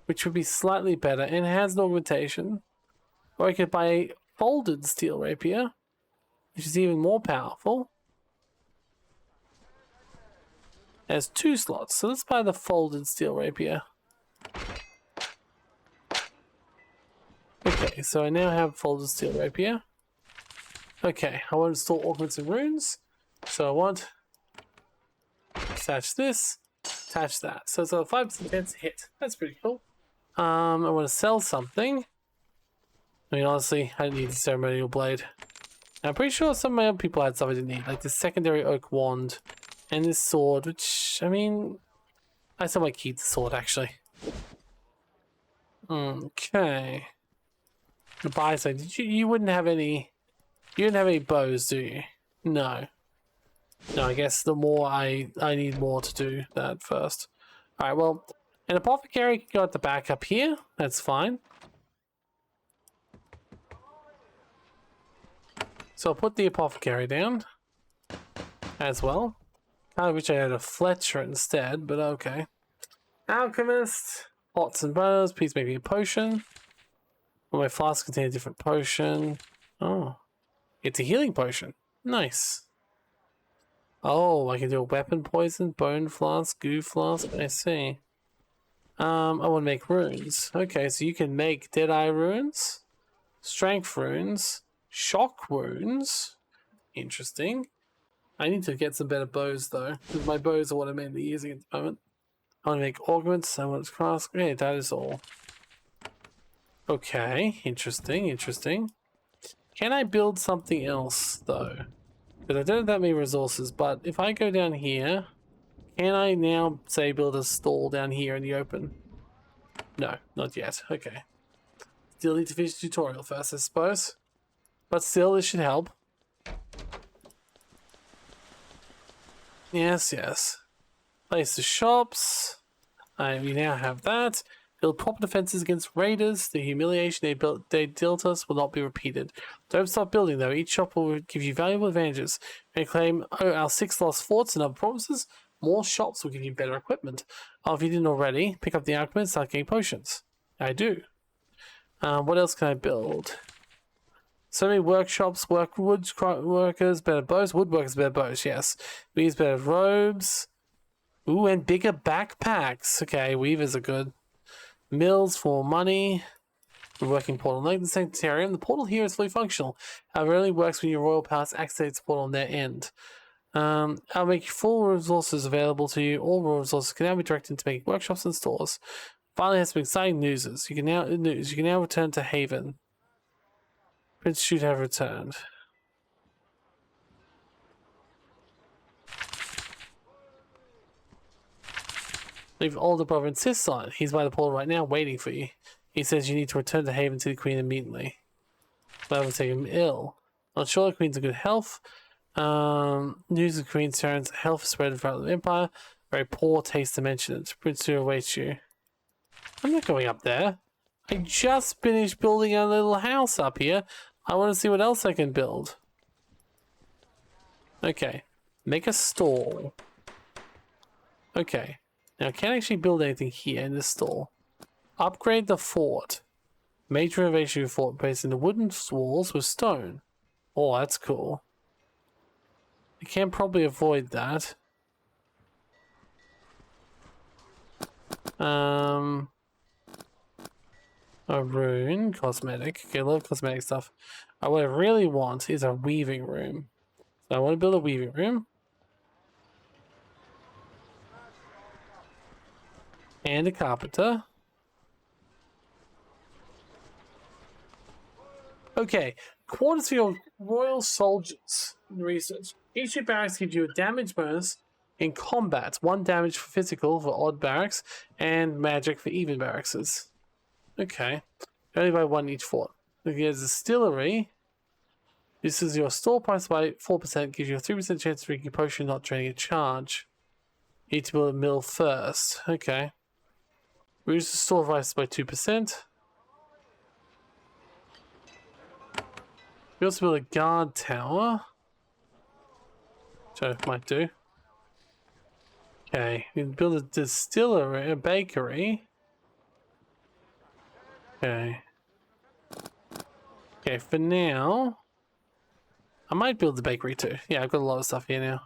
[SPEAKER 1] which would be slightly better and it has an augmentation. Or I could buy a folded steel rapier, which is even more powerful. It has 2 slots, so let's buy the folded steel rapier. Okay, so I now have folded steel rapier. Okay, I want to install augments and runes. So I want attach this, attach that. So it's a 5% chance to hit. That's pretty cool. I want to sell something. I mean, honestly, I need a ceremonial blade. I'm pretty sure some of my other people had stuff I didn't need, like this secondary oak wand and this sword, which, I mean, I still might keep the sword actually. Okay. The buy side. Did you wouldn't have any, you didn't have any bows, do you? No. No, I guess the more I need more to do that first. Alright, well, an apothecary can go at the back up here. That's fine. So I'll put the apothecary down as well. I wish I had a Fletcher instead, but okay. Alchemist, pots and bottles, please make me a potion. Well, my flask contain a different potion. Oh, it's a healing potion. Nice. Oh, I can do a weapon poison, bone flask, goo flask. I see. I want to make runes. Okay, so you can make Deadeye runes, strength runes, shock runes. Interesting. I need to get some better bows though, because my bows are what I'm mainly using at the moment. I want to make augments. I want to craft. Yeah, that is all. Okay, interesting, interesting. Can I build something else though? Because I don't have that many resources, but if I go down here, can I now, say, build a stall down here in the open? No, not yet. Okay. Still need to finish the tutorial first, I suppose. But still, this should help. Yes, yes. Place the shops. We now have that. Build proper defenses against raiders. The humiliation they dealt us will not be repeated. Don't stop building though. Each shop will give you valuable advantages. And claim our 6 lost forts and other provinces. More shops will give you better equipment. Oh, if you didn't already, pick up the alchemy and start getting potions. I do. What else can I build? So many workshops, workers, better bows. Woodworkers, better bows, yes. Weavers, better robes. Ooh, and bigger backpacks. Okay, weavers are good. Mills for money. The working portal. Like the Sanctarium, the portal here is fully functional. However, it only works when your royal palace activates the portal on their end. I'll make full resources available to you. All raw resources can now be directed into making workshops and stores. Finally, has some exciting news. You can now return to Haven. Prince should have returned. Your older brother insists on it. He's by the portal right now waiting for you. He says you need to return to Haven to the Queen immediately. That will take him ill. Not sure the Queen's in good health. News of the Queen's parents' health spread throughout the Empire. Very poor taste to mention it. Prince who awaits you. I'm not going up there. I just finished building a little house up here. I want to see what else I can build. Okay. Make a stall. Okay. Now, I can't actually build anything here in this stall. Upgrade the fort. Major renovation of the fort, replacing the wooden walls with stone. Oh, that's cool. You can probably avoid that. A rune, cosmetic. Okay, a lot of cosmetic stuff. What I really want is a weaving room. So I want to build a weaving room. And a carpenter. Okay, quarters for your royal soldiers. Research. Each of barracks gives you a damage bonus in combat. 1 damage for physical for odd barracks, and magic for even barracks. Okay. Only by 1 each fort. There's a distillery. This is your store price by 4%, gives you a 3% chance to drink your potion not draining a charge. You need to build a mill first. Okay. Reduce the store price by 2%. We also build a guard tower. Which I might do. Okay, we can build a distillery, a bakery. Okay. Okay, for now, I might build the bakery too. Yeah, I've got a lot of stuff here now.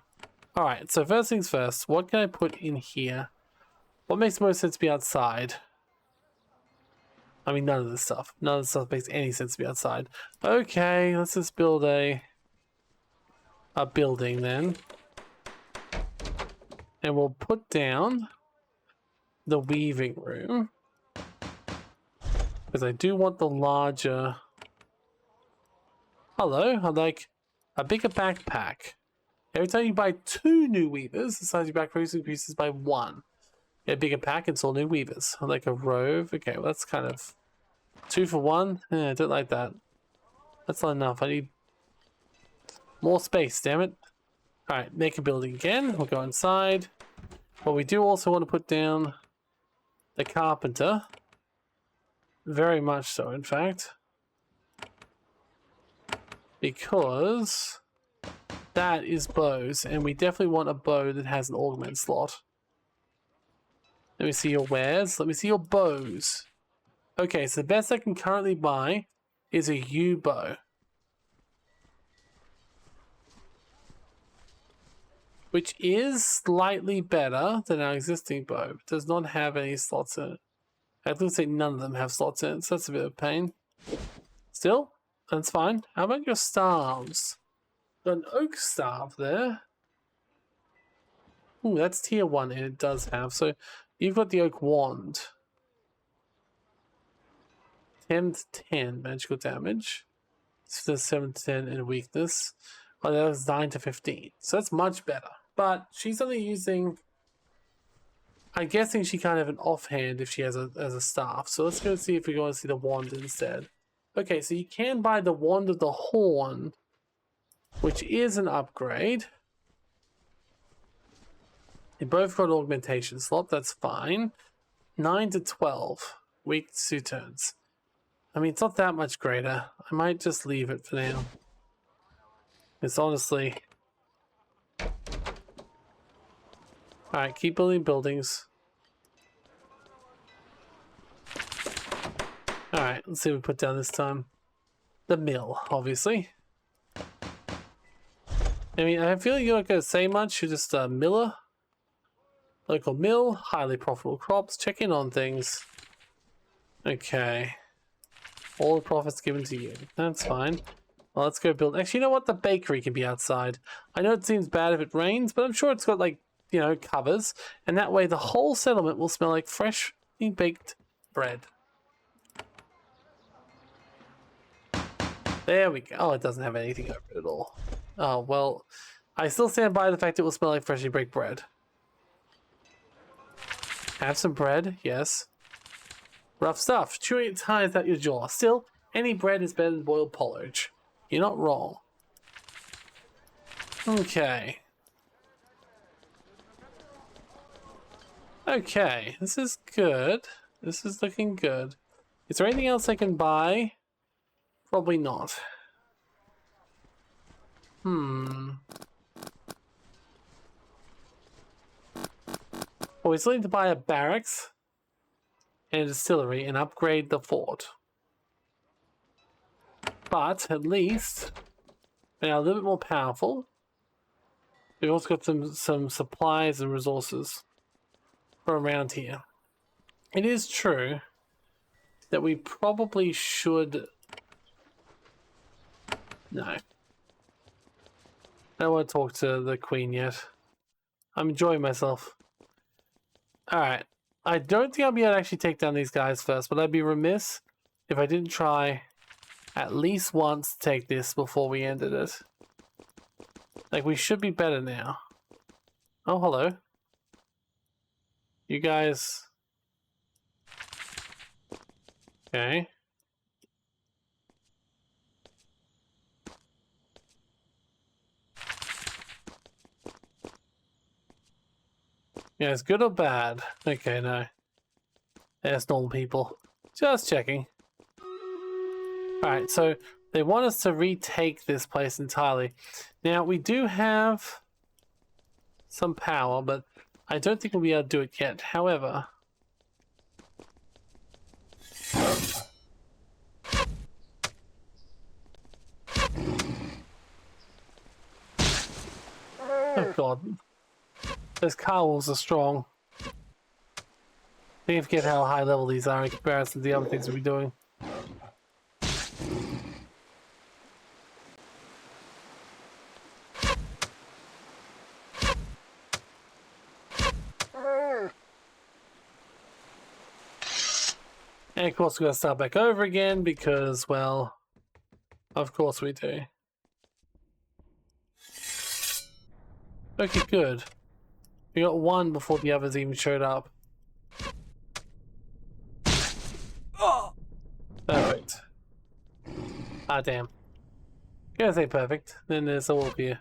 [SPEAKER 1] Alright, so first things first, what can I put in here? What makes most sense to be outside? I mean, none of this stuff. None of this stuff makes any sense to be outside. Okay, let's just build a building then. And we'll put down the weaving room. Because I do want the larger... Hello, I'd like a bigger backpack. Every time you buy 2 new weavers, the size of your backpack increases by 1. Get a bigger pack, install new weavers. I'd like a robe. Okay, well that's kind of 2 for 1. I don't like that. That's not enough. I need more space, damn it. Alright, make a building again. We'll go inside. But we do also want to put down the carpenter. Very much so, in fact. Because that is bows, and we definitely want a bow that has an augment slot. Let me see your wares. Let me see your bows. Okay, so the best I can currently buy is a yew bow. Which is slightly better than our existing bow. It does not have any slots in it. I would say none of them have slots in it, so that's a bit of a pain. Still, that's fine. How about your staves? Got an oak staff there. Ooh, that's tier 1 and it does have. So you've got the oak wand. 10 to 10 magical damage. So 7 to 10 in weakness. Oh, that was 9 to 15. So that's much better. But she's only using... I'm guessing she can't have an offhand if she has a staff. So let's go see if we want to see the wand instead. Okay, so you can buy the Wand of the Horn, which is an upgrade. They both got augmentation slot, that's fine. 9 to 12, weak to 2 turns. I mean, it's not that much greater. I might just leave it for now. It's honestly... Alright, keep building buildings. Alright, let's see what we put down this time. The mill, obviously. I mean, I feel like you're not going to say much. You're just a miller. Local mill, highly profitable crops. Check in on things. Okay. All the profits given to you. That's fine. Well, let's go build... Actually, you know what? The bakery can be outside. I know it seems bad if it rains, but I'm sure it's got, like, you know, covers. And that way the whole settlement will smell like freshly baked bread. There we go. Oh, it doesn't have anything over it at all. Oh, well, I still stand by the fact it will smell like freshly baked bread. Have some bread, yes. Rough stuff. Chewing it tires out your jaw. Still, any bread is better than boiled porridge. You're not wrong. Okay. Okay, this is good. This is looking good. Is there anything else I can buy? Probably not. Well, we still need to buy a barracks and a distillery and upgrade the fort. But at least they are a little bit more powerful. We've also got some supplies and resources from around here. It is true that we probably should... No. I don't want to talk to the queen yet. I'm enjoying myself. Alright. I don't think I'll be able to actually take down these guys first, but I'd be remiss if I didn't try at least once to take this before we ended it. Like, we should be better now. Oh, hello. You guys... Okay. Yeah, it's good or bad? Okay, no. That's normal people. Just checking. Alright, so they want us to retake this place entirely. Now, we do have some power, but I don't think we'll be able to do it yet. However... Oh god. Those car wolves are strong. I think I forget how high level these are in comparison to the other things we'll be doing. And of course we gotta start back over again because, well, of course we do. Okay, good. We got one before the others even showed up. Perfect. Ah, damn. Gonna say perfect. Then there's a wolf here.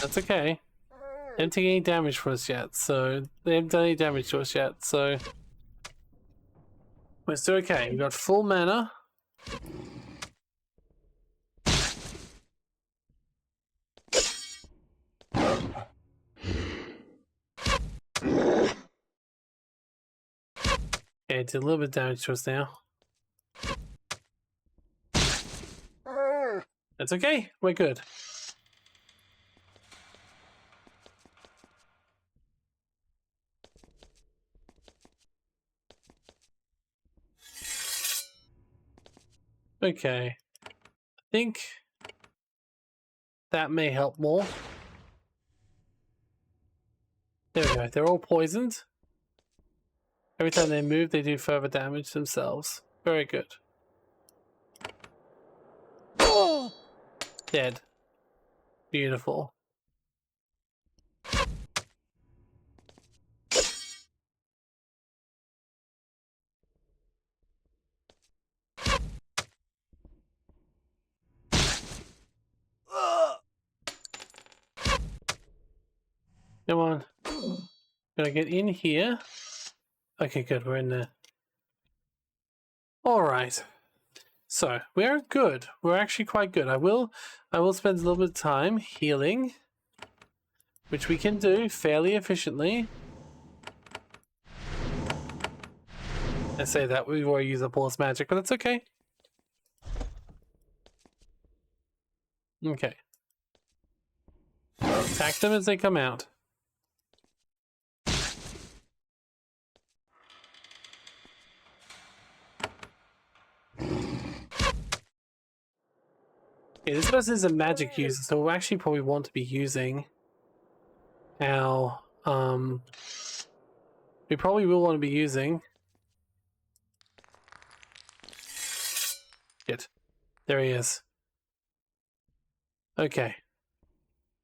[SPEAKER 1] That's okay. They haven't taken any damage for us yet, so they haven't done any damage to us yet, so we're still okay. We've got full mana. Okay, it did a little bit of damage to us now. That's okay, we're good. Okay, I think that may help more. There we go, they're all poisoned. Every time they move, they do further damage themselves. Very good. Dead. Beautiful. Come on. Gotta get in here. Okay, good, we're in there. Alright. So, we're good. We're actually quite good. I will spend a little bit of time healing, which we can do fairly efficiently. I say that we've already used up all this magic, but that's okay. Okay. Attack them as they come out. Okay, this person is a magic user, so we'll actually probably want to be using our, we probably will want to be using... Shit. There he is. Okay.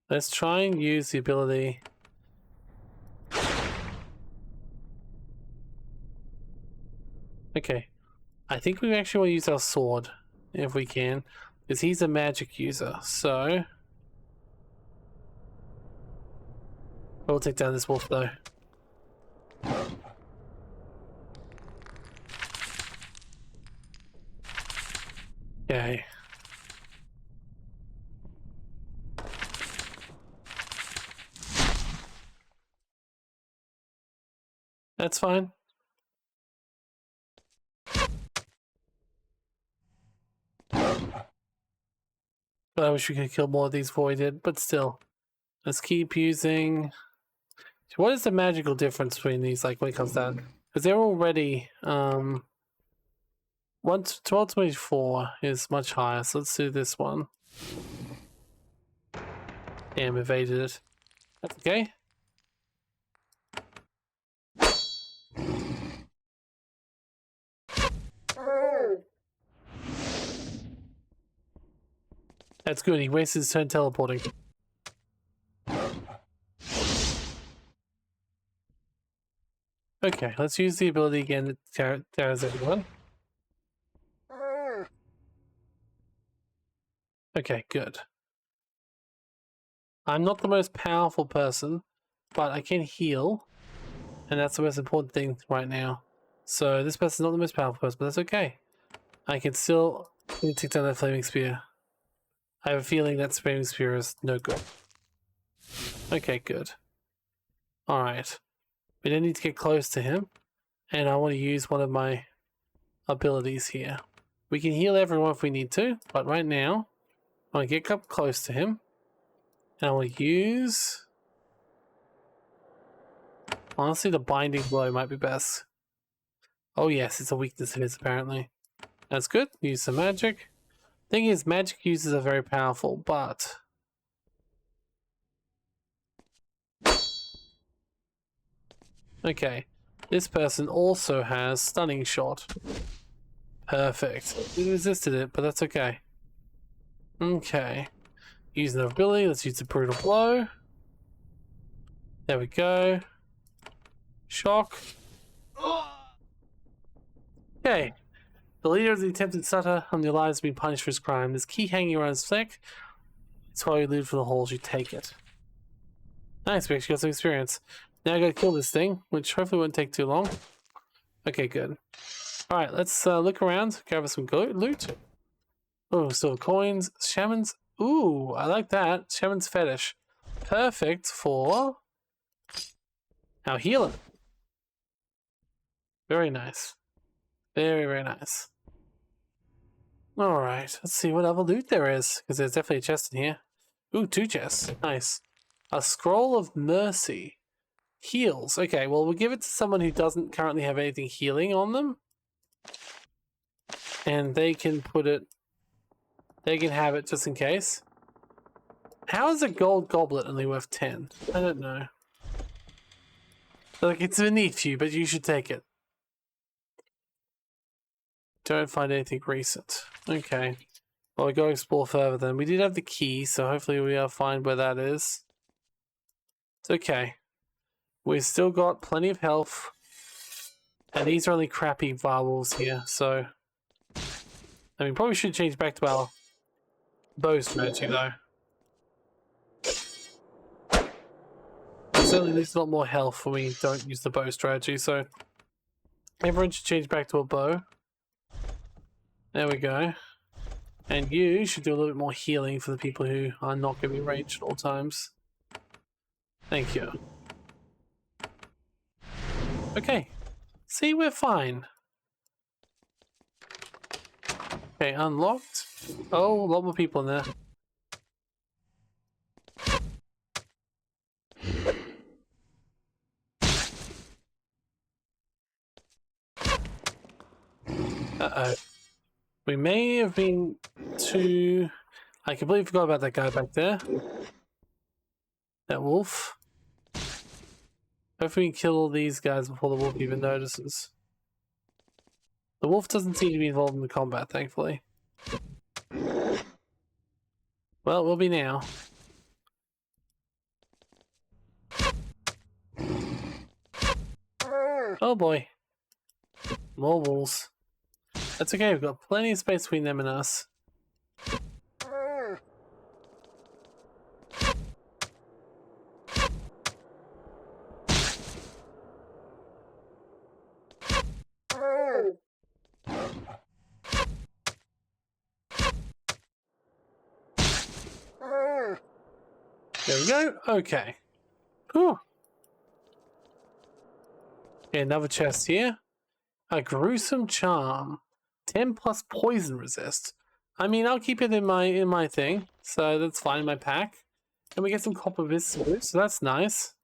[SPEAKER 1] Let's try and use the ability. Okay. I think we actually want to use our sword, if we can. Because he's a magic user, so... We'll take down this wolf, though. Okay. That's fine. I wish we could kill more of these before we did, but still. Let's keep using... What is the magical difference between these, like, when it comes down? Because they're already, 1224 is much higher, so let's do this one. Damn, evaded it. That's okay. That's good, he wasted his turn teleporting. Okay, let's use the ability again that tears everyone. Okay, good. I'm not the most powerful person, but I can heal, and that's the most important thing right now. So this person's not the most powerful person, but that's okay. I can still take down that flaming spear. I have a feeling that flaming spear is no good. Okay, good. Alright. We don't need to get close to him, and I want to use one of my abilities here. We can heal everyone if we need to, but right now, I want to get up close to him, and I want to use... Honestly, the binding blow might be best. Oh yes, it's a weakness of his apparently. That's good, use some magic. Thing is, magic users are very powerful, but... Okay, this person also has Stunning Shot. Perfect. We resisted it, but that's okay. Okay. Use another ability, let's use the Brutal Blow. There we go. Shock. Okay. The leader of the attempted stutter on the alliance has been punished for his crime. There's key hanging around his neck. It's why you loot for the holes, you take it. Nice, we actually got some experience. Now I gotta kill this thing, which hopefully won't take too long. Okay, good. Alright, let's look around, grab some loot. Oh, silver coins, shaman's. Ooh, I like that. Shaman's fetish. Perfect for our healer. Very nice. Very, very nice. Alright, let's see what other loot there is, because there's definitely a chest in here. Ooh, 2 chests. Nice. A Scroll of Mercy. Heals. Okay, well, we'll give it to someone who doesn't currently have anything healing on them. And they can put it... They can have it just in case. How is a gold goblet only worth 10? I don't know. Like, it's beneath you, but you should take it. Don't find anything recent. Okay. Well, we go explore further then. We did have the key, so hopefully we'll find where that is. It's okay. We've still got plenty of health. And these are only crappy varwolves here, so... I mean, probably should change back to our bow strategy, though. Certainly there's a lot more health when we don't use the bow strategy, so... Everyone should change back to a bow. There we go. And you should do a little bit more healing for the people who are not going to be ranged at all times. Thank you. Okay. See, we're fine. Okay, unlocked. Oh, a lot more people in there. Uh-oh. We may have been too... I completely forgot about that guy back there. That wolf. Hopefully we can kill all these guys before the wolf even notices. The wolf doesn't seem to be involved in the combat, thankfully. Well, it will be now. Oh boy. More walls. That's okay, we've got plenty of space between them and us. There we go. Okay. Whew. Okay, another chest here. A gruesome charm. 10 plus poison resist. I mean, I'll keep it in my thing, so that's fine in my pack. And we get some copper viscera, so that's nice.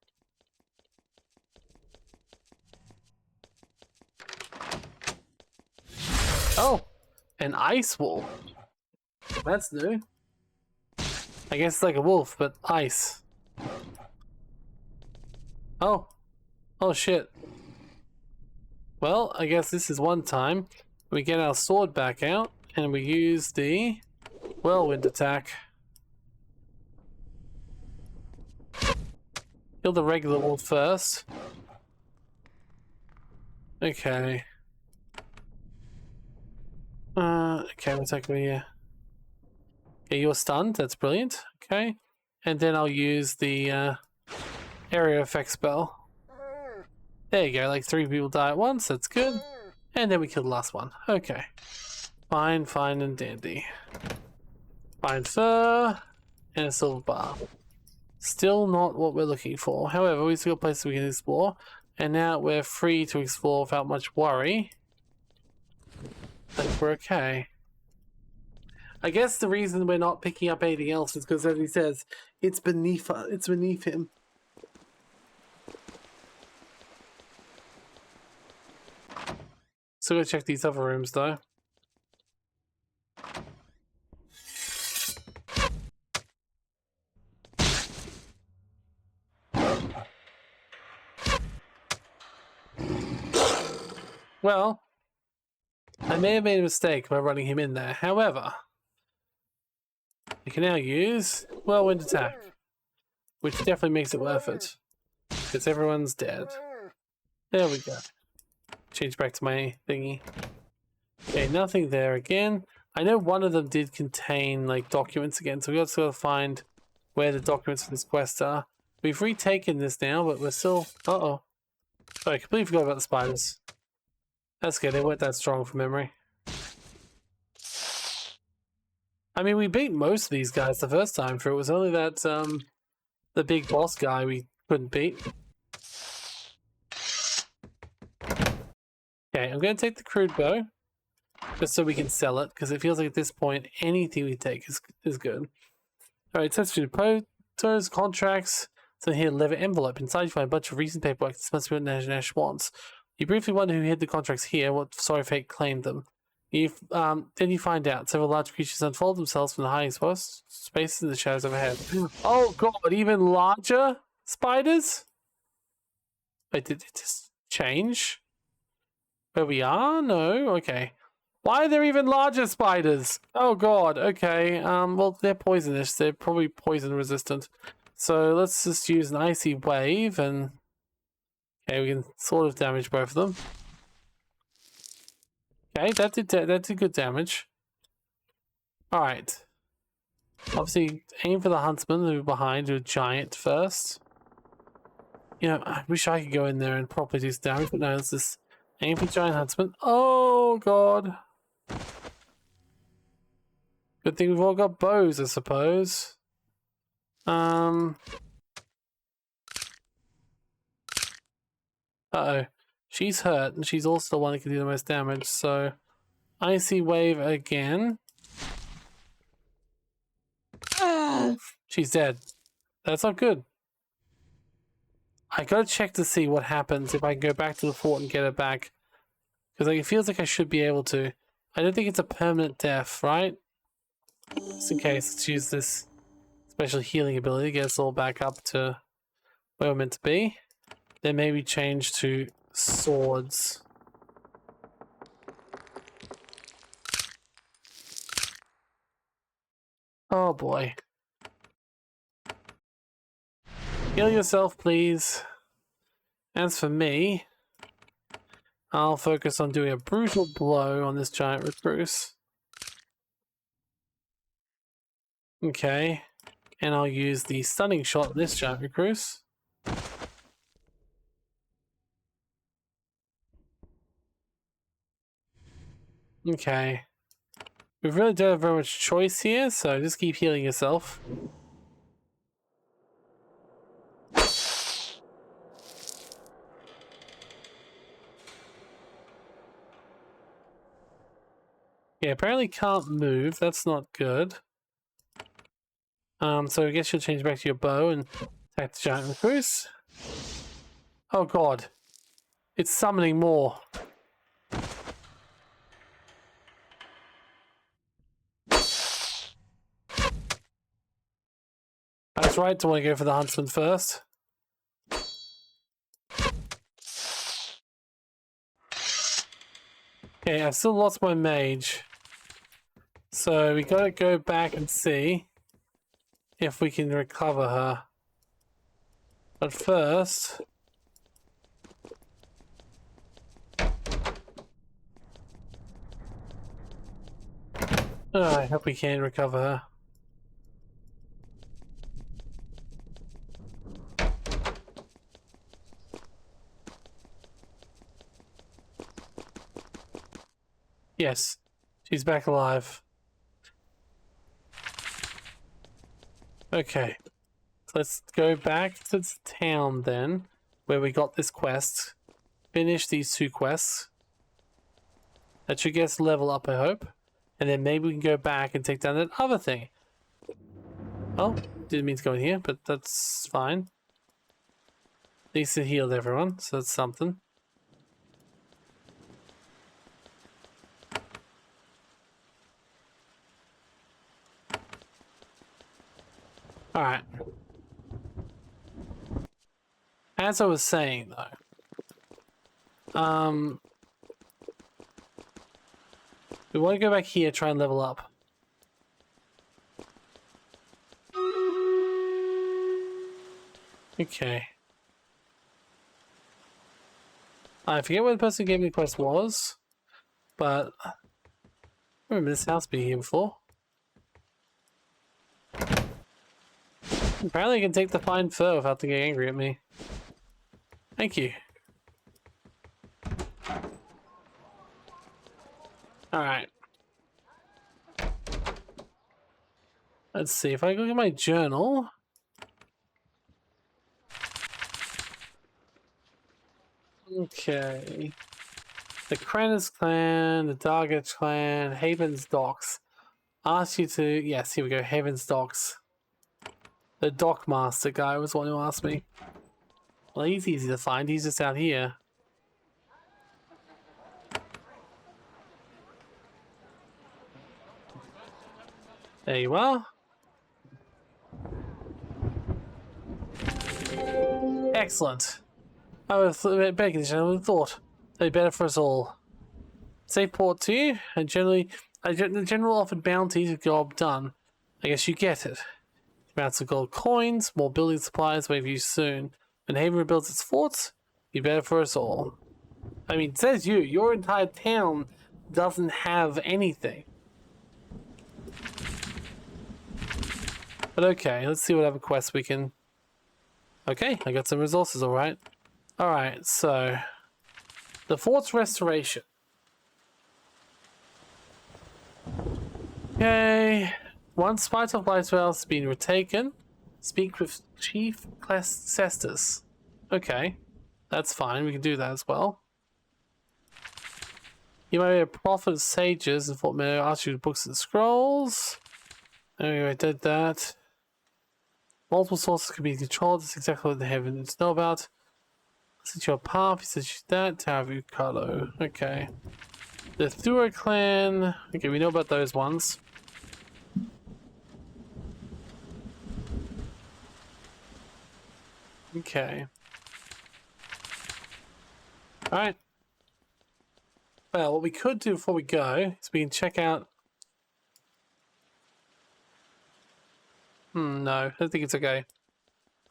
[SPEAKER 1] Oh, an ice wall. That's new. I guess it's like a wolf, but ice. Oh. Oh shit. Well, I guess this is one time. We get our sword back out, and we use the whirlwind attack. Kill the regular wolf first. Okay. Okay, what's that here? Okay, you're stunned. That's brilliant. Okay. And then I'll use the area effect spell. There you go, like 3 people die at once. That's good. And then we kill the last one. Okay. Fine, fine and dandy. Fine fur and a silver bar. Still not what we're looking for. However, we've still got places we can explore. And now we're free to explore without much worry. I think we're okay. I guess the reason we're not picking up anything else is because, as he says, it's beneath him. So go check these other rooms though. Well, I may have made a mistake by running him in there. However, we can now use whirlwind attack, which definitely makes it worth it, because everyone's dead. There we go. Change back to my thingy. Okay, nothing there again. I know one of them did contain like documents again, so we got to find where the documents for this quest are. We've retaken this now, but we're still. Oh, I completely forgot about the spiders. That's good. They weren't that strong from memory. I mean, we beat most of these guys the first time through. It was only that the big boss guy we couldn't beat. Okay, I'm going to take the crude bow, just so we can sell it, because it feels like at this point, anything we take is good. Alright, so photos, contracts, so here, leather envelope. Inside you find a bunch of recent paperwork. This must be what Nash wants. You briefly wonder who hid the contracts here, what sorry fate claimed them. Then you find out. Several large creatures unfold themselves from the hiding spaces in the shadows overhead. Oh god, even larger spiders? Wait, did it just change? Where we are? No? Okay. Why are there even larger spiders? Oh god, okay. Well, they're poisonous. They're probably poison resistant. So let's just use an icy wave and... Okay, we can sort of damage both of them. Okay, that did good damage. Alright. Obviously, aim for the huntsman who are behind, who are giant first. You know, I wish I could go in there and properly do some damage, but no, let's just aim for giant huntsman. Oh god. Good thing we've all got bows, I suppose. Uh-oh. She's hurt, and she's also the one that can do the most damage, so... Icy wave again. She's dead. That's not good. I gotta check to see what happens if I can go back to the fort and get her back. Because like, it feels like I should be able to. I don't think it's a permanent death, right? Just in case, let's use this special healing ability to get us all back up to where we're meant to be. Then maybe change to swords. Oh boy. Heal yourself, please. As for me, I'll focus on doing a brutal blow on this giant recluse. Okay. And I'll use the stunning shot on this giant recluse. Okay. We really don't have very much choice here, so just keep healing yourself. Yeah, apparently can't move. That's not good. So I guess you'll change back to your bow and attack the giant recluse. Oh god. It's summoning more. I was right to want to go for the huntsman first. Okay, I've still lost my mage. So we gotta go back and see if we can recover her. But first... I hope we can recover her. Yes, she's back alive. Okay, so let's go back to the town then, where we got this quest. Finish these 2 quests. That should get us level up, I hope. And then maybe we can go back and take down that other thing. Oh, didn't mean to go in here, but that's fine. At least it healed everyone, so that's something. Alright. As I was saying, though, we want to go back here, try and level up. Okay. I forget what the person who gave me the quest was, but I remember this house being here before. Apparently I can take the fine fur without them getting angry at me. Thank you. Alright. Let's see, if I look at my journal... Okay. The Krennis clan, the Dargach clan, Haven's Docks. Ask you to... Yes, here we go, Haven's Docks. The Dockmaster guy was the one who asked me. Well, he's easy to find, he's just out here. There you are. Excellent. I would have better condition, I would have thought. That'd be better for us all. Safe port to you, and generally, the general offered bounties, job done. I guess you get it. Amounts of gold coins, more building supplies, wave you soon. When Haven rebuilds its forts, be better for us all. I mean, it says you, your entire town doesn't have anything. But okay, let's see what other quests we can... Okay, I got some resources, alright. Alright, so... The fort's restoration. Okay... Once Spite of Blightwell has been retaken, speak with Chief Cestus. Okay, that's fine, we can do that as well. You might be a prophet of sages and Fort Meadow asked you to books and scrolls. Anyway, I did that. Multiple sources can be controlled, that's exactly what the heavens know about. Since your path, he says that, Tower of Ukalo. Okay. The Thura clan, okay, we know about those ones. Okay. Alright. Well, what we could do before we go is we can check out... no, I think it's okay.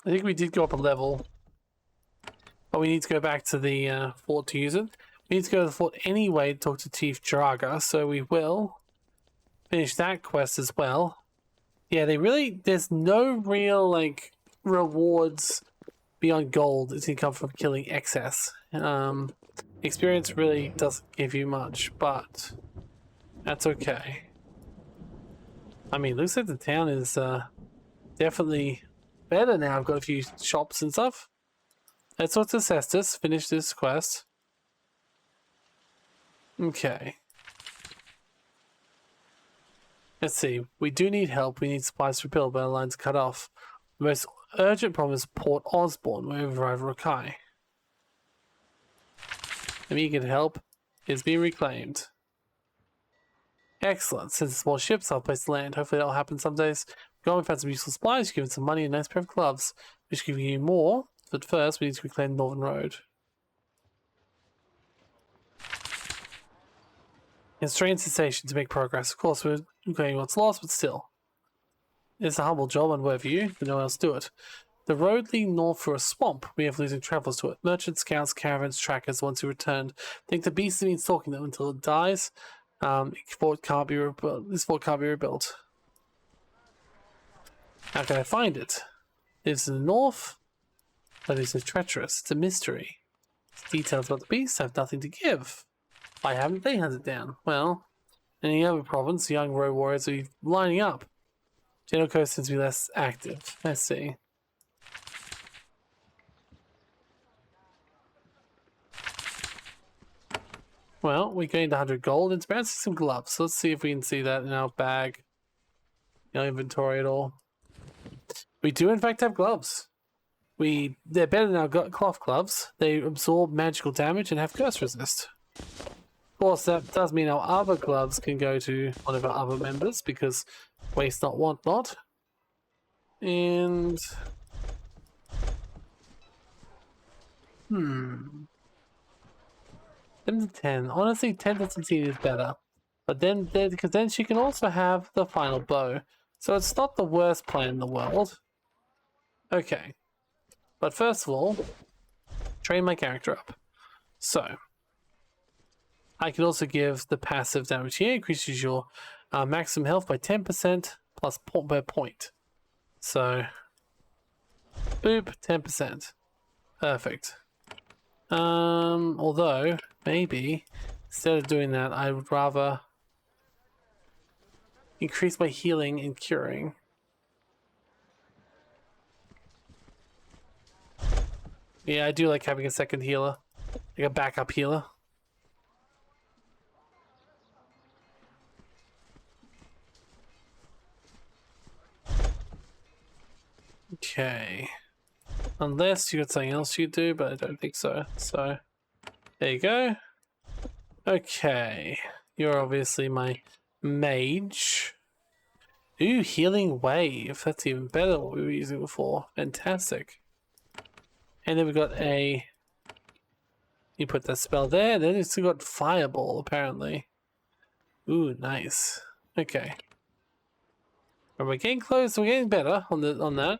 [SPEAKER 1] I think we did go up a level. But we need to go back to the fort to use it. We need to go to the fort anyway to talk to Chief Draga, so we will finish that quest as well. Yeah, there's no real, like, rewards beyond gold. It's gonna come from killing excess. Experience really doesn't give you much, but that's okay. I mean, looks like the town is definitely better now. I've got a few shops and stuff. Let's talk to Cestus, finish this quest. Okay. Let's see. We do need help. We need supplies to rebuild, but our line's cut off. The most urgent problem is Port Osborne, where we arrive at Rakai. Immediate help is being reclaimed. Excellent. Since it's more ships, I'll place the land. Hopefully that'll happen some days. Go and find some useful supplies, give some money and a nice pair of gloves, which give you more. But first, we need to reclaim the Northern Road. Constrain cessation to make progress. Of course, we're reclaiming what's lost, but still. It's a humble job on word for you, but no one else do it. The road leading north through a swamp. We have losing travelers to it. Merchants, scouts, caravans, trackers, once who returned. Think the beast has been stalking them until it dies. This fort can't be rebuilt. How can I find it? It's in the north. But it's treacherous. It's a mystery. Details about the beast have nothing to give. Why haven't they hunted down? Well, in any other province, young road warriors are lining up. General Coast seems to be less active. Let's see. Well, we gained 100 gold. It's bouncing some gloves. So let's see if we can see that in our bag. No inventory at all. We do in fact have gloves. They're better than our cloth gloves. They absorb magical damage and have curse resist. Of course, that does mean our other gloves can go to one of our other members because waste not, want not. And 7 to 10. Honestly, 10 to 17 is better. But because then she can also have the final bow. So it's not the worst plan in the world. Okay. But first of all, train my character up. So, I can also give the passive damage here. Increases your maximum health by 10% plus per point. So, boop, 10%. Perfect. Although, maybe, instead of doing that, I would rather increase my healing and curing. Yeah, I do like having a second healer. Like a backup healer. Okay. Unless you got something else you do, but I don't think so. So, there you go. Okay. You're obviously my mage. Ooh, healing wave. That's even better than what we were using before. Fantastic. And then we got you put that spell there, then it's got fireball apparently. Ooh, nice. Okay. And we're getting close, we're getting better on that.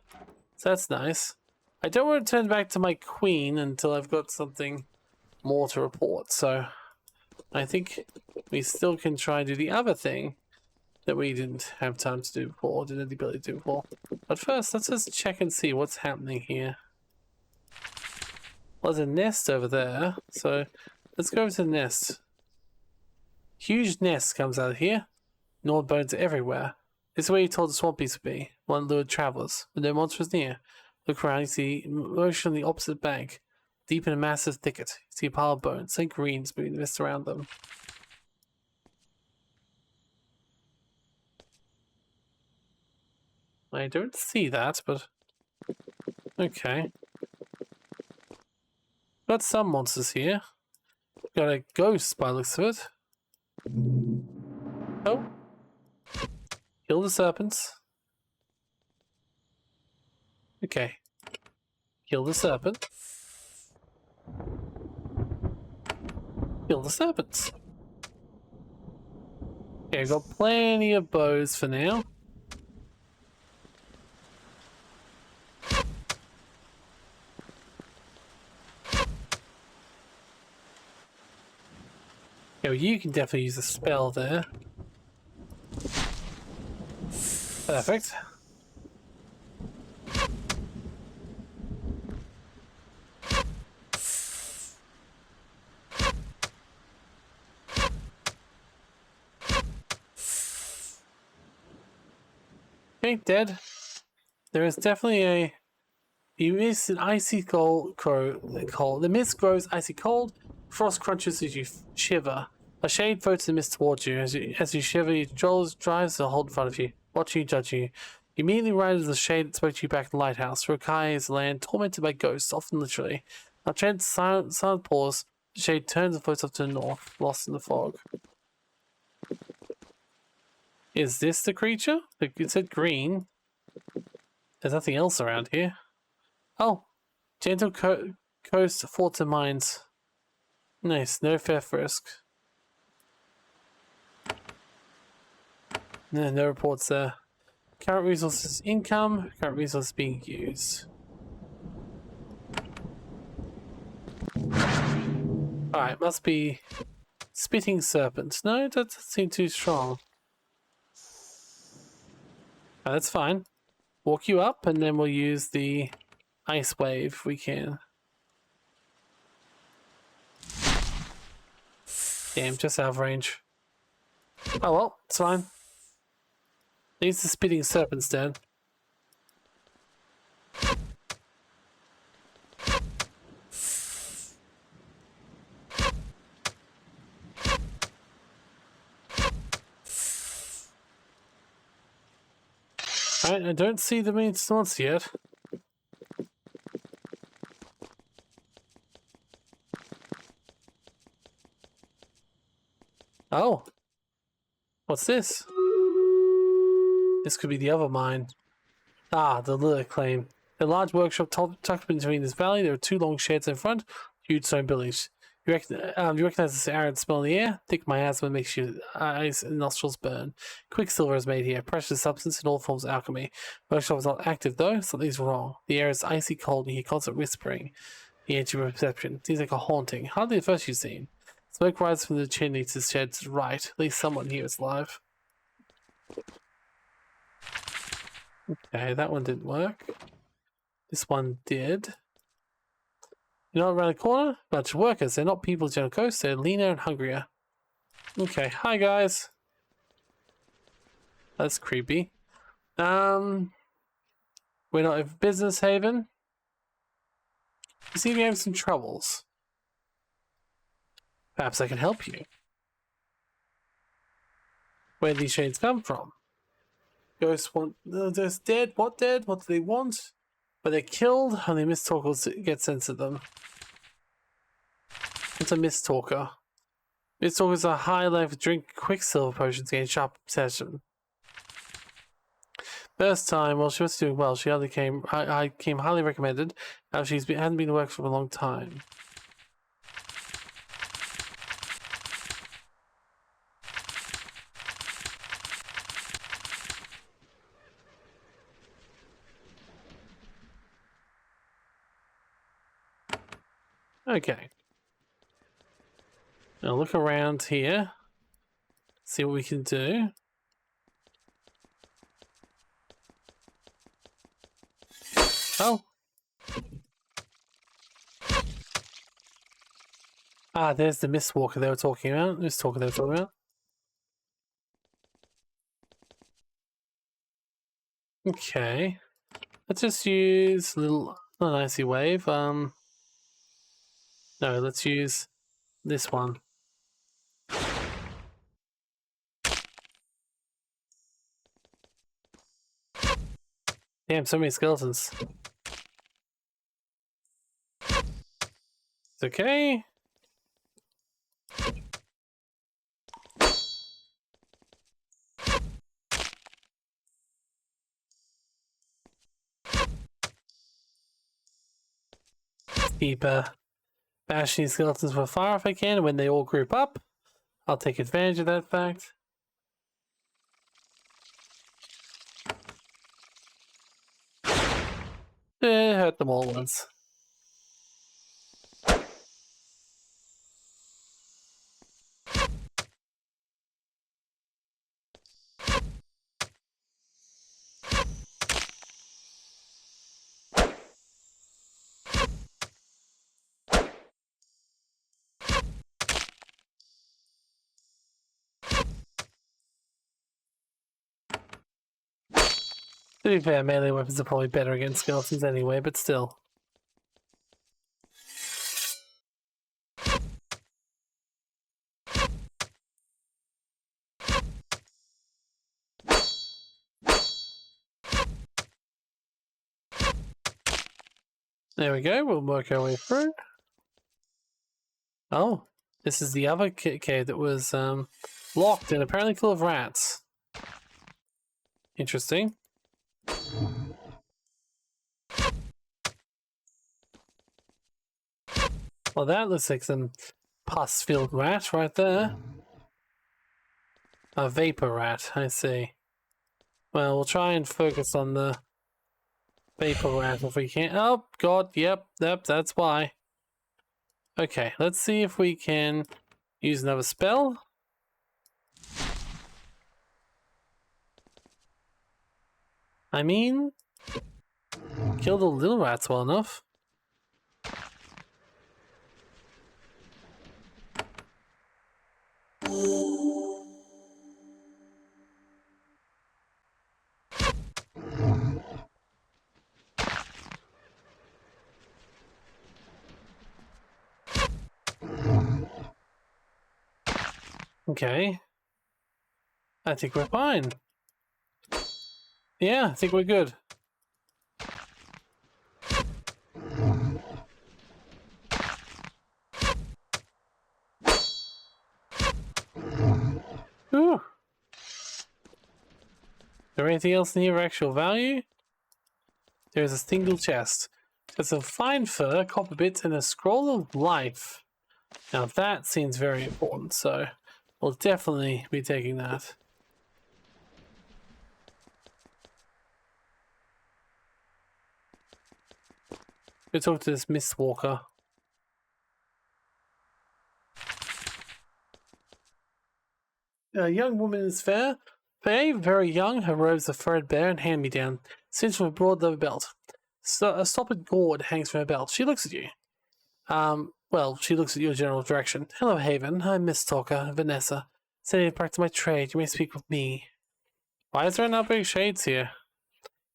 [SPEAKER 1] So that's nice. I don't want to turn back to my queen until I've got something more to report, so I think we still can try and do the other thing that we didn't have time to do before, didn't have the ability to do before. But first, let's just check and see what's happening here. Well, there's a nest over there, so let's go over to the nest. Huge nest comes out of here. Gnawed bones are everywhere. This is where you told the swamp beast would be. One lured travelers, but no monster is near. Look around, you see motion on the opposite bank. Deep in a massive thicket, you see a pile of bones, like greens moving the mist around them. I don't see that, but okay. Got some monsters here. Got a ghost by the looks of it. Oh. Kill the serpents. Okay. Kill the serpent. Kill the serpents. Okay, I've got plenty of bows for now. well, you can definitely use a spell there. Perfect. Okay, dead. There is definitely a... You miss an icy cold. The mist grows icy cold. Frost crunches as you shiver. A shade floats the mist towards you. As you shiver, your trolls drives the hold in front of you, watching you, judging you. You immediately ride as the shade that spoke to you back in the lighthouse. Rokai is a land tormented by ghosts, often literally. Now, chance silent pause. The shade turns and floats up to the north, lost in the fog. Is this the creature? It said green. There's nothing else around here. Oh, gentle coast, forts and mines. Nice, no theft risk. No reports there. Current resources income, current resources being used. Alright, must be spitting serpent. No, that doesn't seem too strong. Oh, that's fine. Walk you up and then we'll use the ice wave if we can. Damn, just out of range. Oh well, it's fine. Needs the spitting serpents dead. Alright, I don't see the main source yet. Oh. What's this? This could be the other mine. Ah, the Lilith claim. A large workshop tucked between this valley. There are two long sheds in front, huge stone buildings. You recognize this arid smell in the air? Thick miasma makes your eyes and nostrils burn. Quicksilver is made here, precious substance in all forms of alchemy. Workshop is not active though, something's wrong. The air is icy cold and you hear constant whispering. The edge of perception. Seems like a haunting. Hardly the first you've seen. Smoke rises from the chimney to the shed's right. At least someone here is alive. Okay, that one didn't work. This one did. You're not around the corner? Bunch of workers. They're not people of General Coast. They're leaner and hungrier. Okay, hi guys. That's creepy. We're not in Business Haven. You seem to be having some troubles. Perhaps I can help you. Where these shades come from? Ghosts want... They're dead. What dead? What do they want? But they're killed, and the Misttalkers get sense of them. What's a Misttalker? Misttalkers are high life drink quicksilver potions, gain sharp perception. First time, well, she was doing well. She came highly recommended. Now hadn't been to work for a long time. Okay. Now look around here. See what we can do. Oh. Ah, there's the Mistwalker they were talking about. Mistwalker they were talking about. Okay. Let's just use a little icy wave. No, let's use this one. Damn, so many skeletons. It's okay. Keep bashing these skeletons from far if I can, and when they all group up, I'll take advantage of that fact. Hurt them all once. To be fair, melee weapons are probably better against skeletons anyway, but still. There we go, we'll work our way through. Oh, this is the other cave that was locked and apparently full of rats. Interesting. Well, that looks like some pus-filled rat right there. A vapor rat, I see. Well, we'll try and focus on the vapor rat if we can. Oh, God, yep, that's why. Okay, let's see if we can use another spell. I mean, kill the little rats well enough. Okay. I think we're fine. Yeah, I think we're good. Ooh. Is there anything else in here of actual value? There's a single chest. There's some fine fur, copper bits, and a scroll of life. Now that seems very important, so we'll definitely be taking that. Go talk to this Mistwalker. A young woman is fair. Very young, her robes are threadbare and hand-me-down, cinched with a broad leather belt. So a stoppered gourd hangs from her belt. She looks at you. Well, she looks at your general direction. Hello, Haven. I'm Miss Talker, Vanessa. Setting to practice my trade, you may speak with me. Why is there an outbreak of shades here?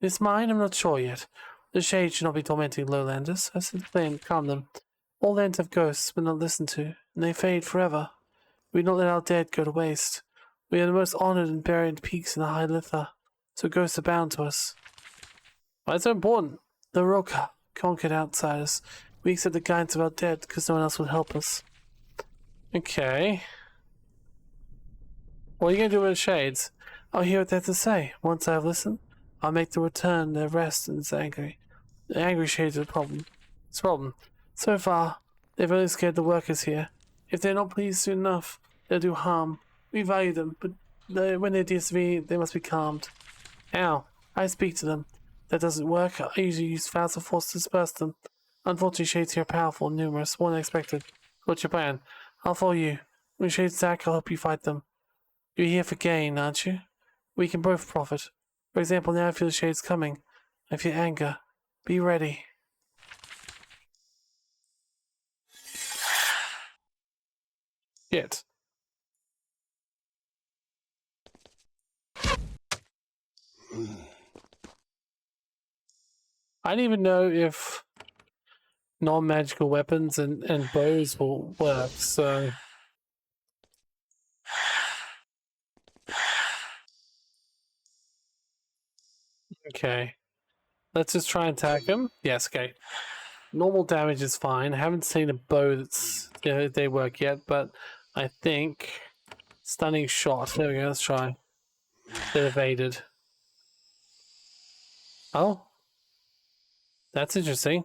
[SPEAKER 1] It's mine, I'm not sure yet. The shades should not be tormenting lowlanders. I said plain, calm them. All lands have ghosts, but not listened to, and they fade forever. We do not let our dead go to waste. We are the most honored and buried peaks in the High Litha, so ghosts are bound to us. Why is that important? The Roka conquered outsiders. We accept the guidance of our dead because no one else will help us. Okay. What are you going to do with the shades? I'll hear what they have to say. Once I have listened, I'll make them return their rest and angry. The angry shades are the problem. It's a problem. So far, they've only scared the workers here. If they're not pleased soon enough, they'll do harm. We value them, but when they disagree, they must be calmed. Ow. I speak to them. That doesn't work. I usually use fouls of force to disperse them. Unfortunately, shades here are powerful and numerous, more than expected. What's your plan? I'll follow you. When shades attack, I'll help you fight them. You're here for gain, aren't you? We can both profit. For example, now I feel the shades coming. I feel anger. Be ready. Shit. I don't even know if non-magical weapons and bows will work, so... Okay. Let's just try and attack him. Yes, okay. Normal damage is fine. I haven't seen a bow that's they work yet, but I think stunning shot. There we go. Let's try. They evaded. Oh, that's interesting.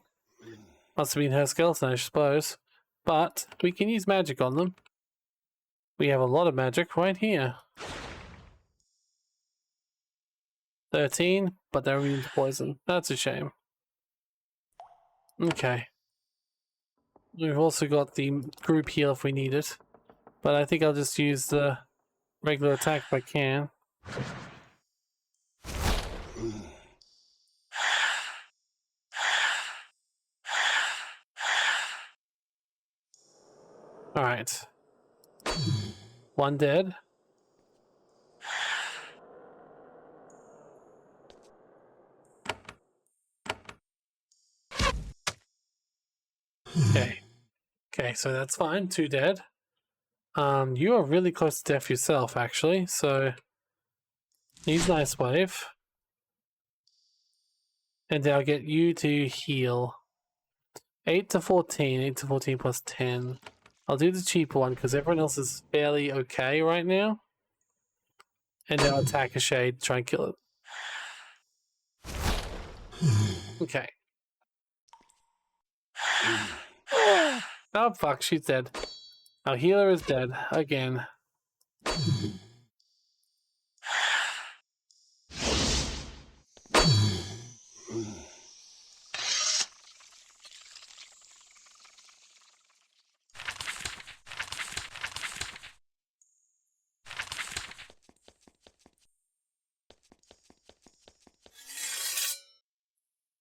[SPEAKER 1] Must have been her skeleton, I suppose. But we can use magic on them. We have a lot of magic right here. 13, but they're immune to poison. That's a shame. Okay. We've also got the group heal if we need it. But I think I'll just use the regular attack if I can. Alright. One dead. Okay. Okay, so that's fine. 2 dead. You are really close to death yourself, actually, so use Nice Wave. And I'll get you to heal. 8 to 14, 8 to 14 plus 10. I'll do the cheaper one because everyone else is fairly okay right now. And I'll attack a shade, try and kill it. Okay. Oh fuck, she's dead. Our healer is dead again.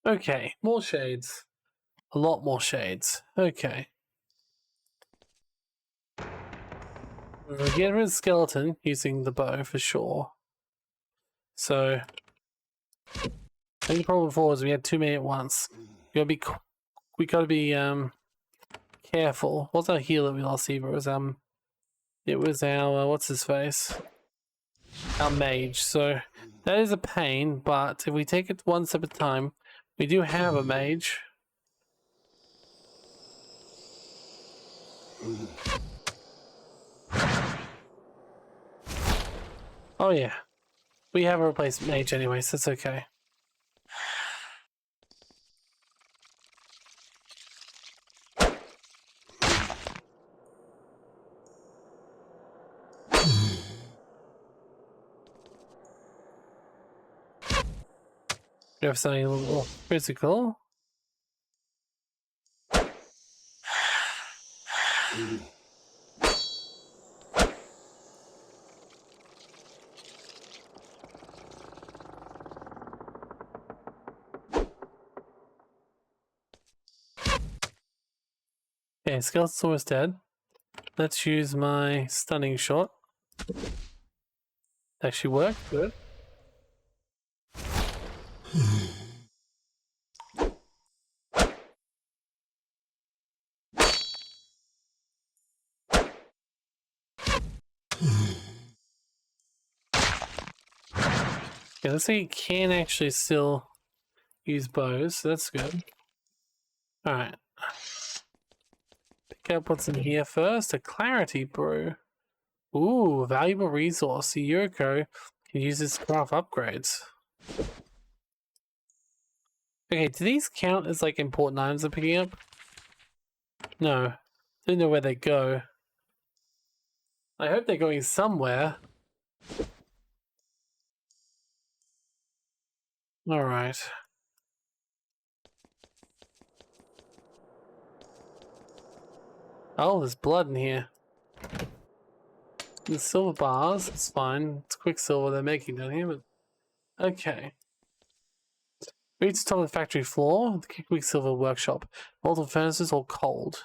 [SPEAKER 1] Okay, more shades. A lot more shades. Okay. We'll get rid of the skeleton using the bow for sure. So, I think the problem before was we had too many at once. We gotta be careful. What's our healer we lost either? It was our what's his face? Our mage. So that is a pain, but if we take it one step at a time, we do have a mage. Oh yeah. We have a replacement mage anyway, so it's okay. We have something a little more physical. Okay, skeleton's almost dead. Let's use my stunning shot. Actually worked. Good. Yeah, let's see, you can actually still use bows, so that's good. Alright. Pick up what's in here first. A clarity brew. Ooh, valuable resource. The Yuriko can use this to craft upgrades. Okay, do these count as like important items I'm picking up? No. Don't know where they go. I hope they're going somewhere. Alright. Oh, there's blood in here. The silver bars, it's fine. It's quicksilver they're making down here, but okay. Reach the top of the factory floor, the quicksilver workshop. Multiple furnaces all cold.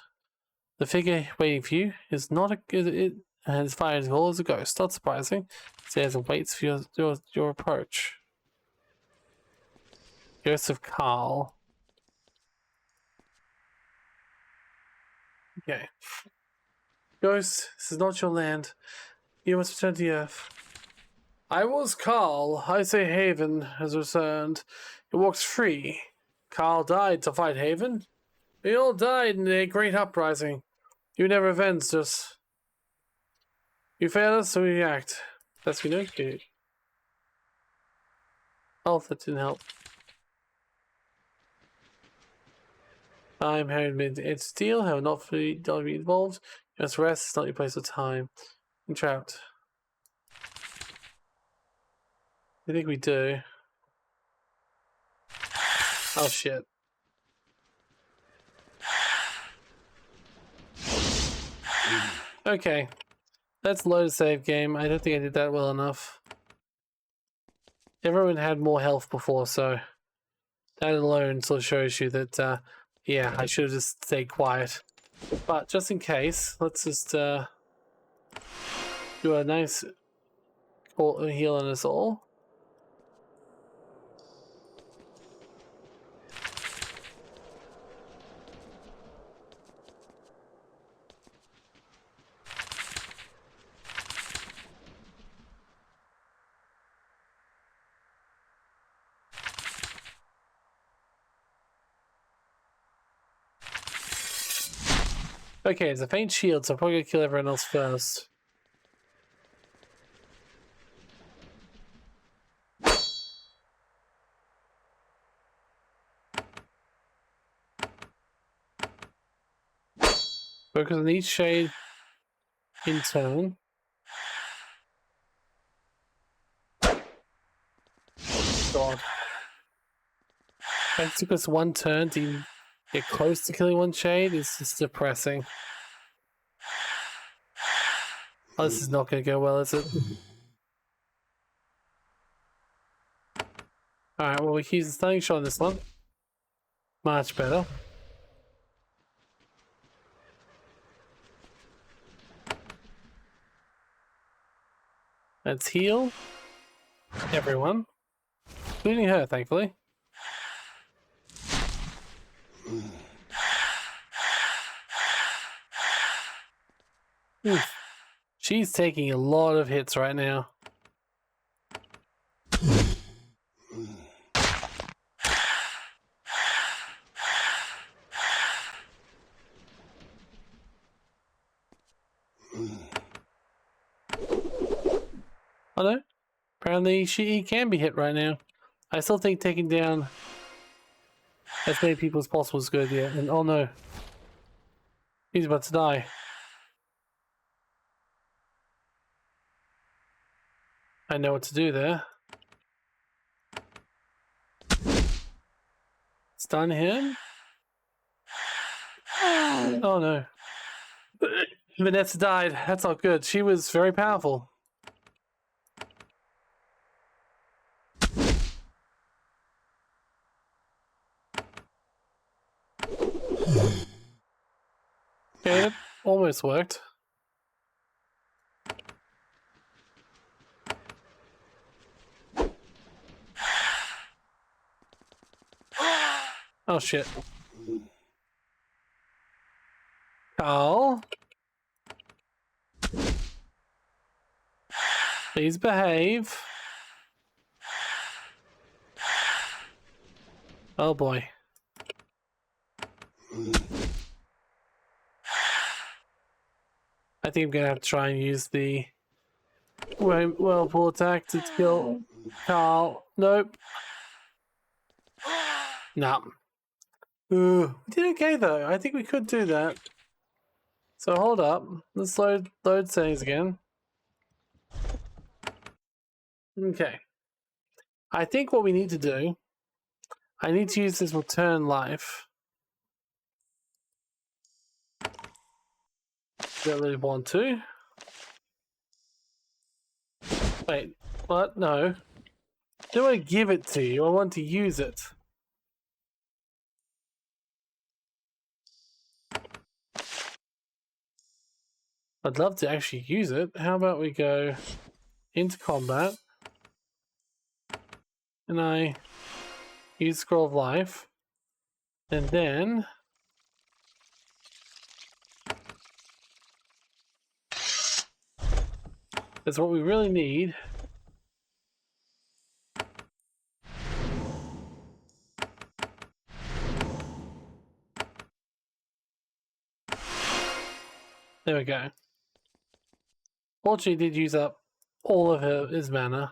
[SPEAKER 1] The figure waiting for you is not it has fired as well as a ghost. Not surprising. It says and waits for your approach. Ghost of Carl. Okay. Ghost, this is not your land. You must return to the earth. I was Carl. I say Haven has returned. It walks free. Carl died to fight Haven. We all died in a great uprising. You never avenged us. You failed us, so we act. That's we know you. Oh, that didn't help. I'm Harry Mid. It's steel, have not fully don't be involved. You must rest, it's not your place of time. I'm trapped. I think we do. Oh shit. Okay. Let's load a save game. I don't think I did that well enough. Everyone had more health before, so that alone sort of shows you that, yeah, I should have just stayed quiet. But just in case, let's just do a nice heal on us all. Okay, it's a faint shield, so I'm probably gonna kill everyone else first. Focus on each shade in turn. God. It took us one turn to get close to killing one shade. It's just depressing. Oh, this is not going to go well, is it? Alright, well, we can use the stunning shot on this one. Much better. Let's heal everyone, including her, thankfully. Oof. She's taking a lot of hits right now. Oh no, apparently she can be hit right now. I still think taking down as many people as possible is a good idea. And oh no, he's about to die. I know what to do there. Stun him. Oh no. Vanessa died. That's not good. She was very powerful. Okay, it almost worked. Oh shit. Carl. Please behave. Oh boy. I think I'm gonna have to try and use the whirlpool attack to kill Carl. Nope. Nah. We did okay though. I think we could do that. So hold up. Let's load settings again. Okay. I think what we need to do, I need to use this return life. Don't really want to. Wait, what? No. I don't want to give it to you, I want to use it. I'd love to actually use it. How about we go into combat and I use Scroll of Life and then that's what we really need. There we go. Fortunately, did use up all of his mana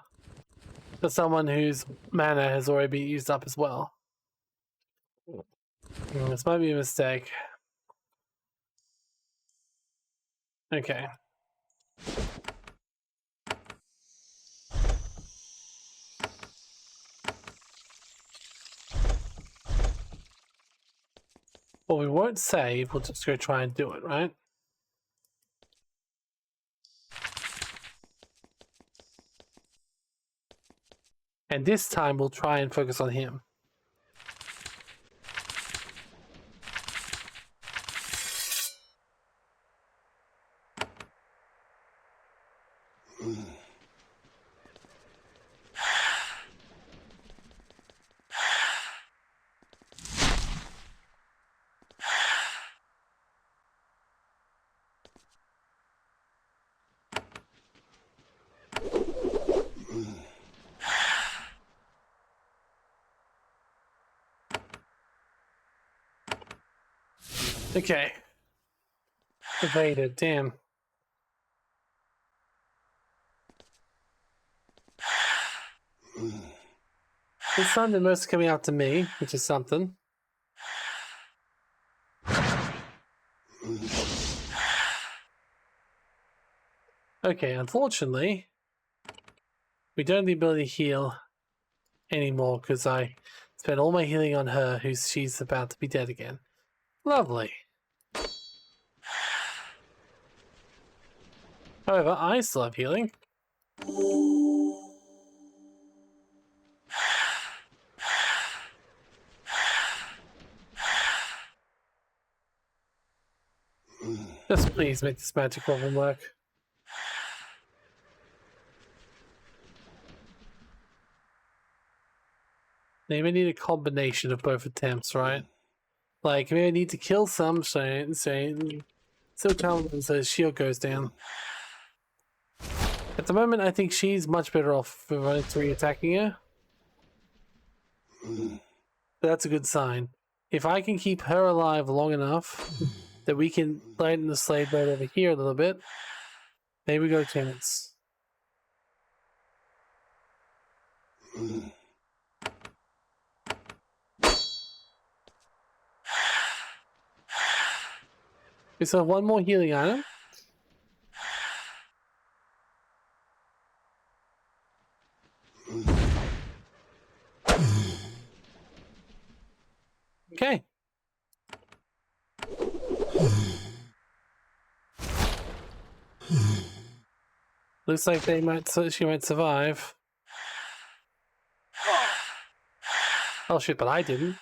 [SPEAKER 1] for someone whose mana has already been used up as well. This might be a mistake. Okay. Well, we won't save, we'll just go try and do it, right? And this time we'll try and focus on him. Okay. Evaded, damn. This time they're mostly coming out to me, which is something. Okay, unfortunately, we don't have the ability to heal anymore because I spent all my healing on her, she's about to be dead again. Lovely. However, I still have healing. Just please make this magic problem work. Now you may need a combination of both attempts, right? Like, maybe I need to kill some, so still calm so his shield goes down. At the moment, I think she's much better off for running through attacking her. That's a good sign. If I can keep her alive long enough that we can lighten the slave blade over here a little bit, maybe we go chance. We still have one more healing item. Okay. Looks like she might survive. Oh shit, but I didn't.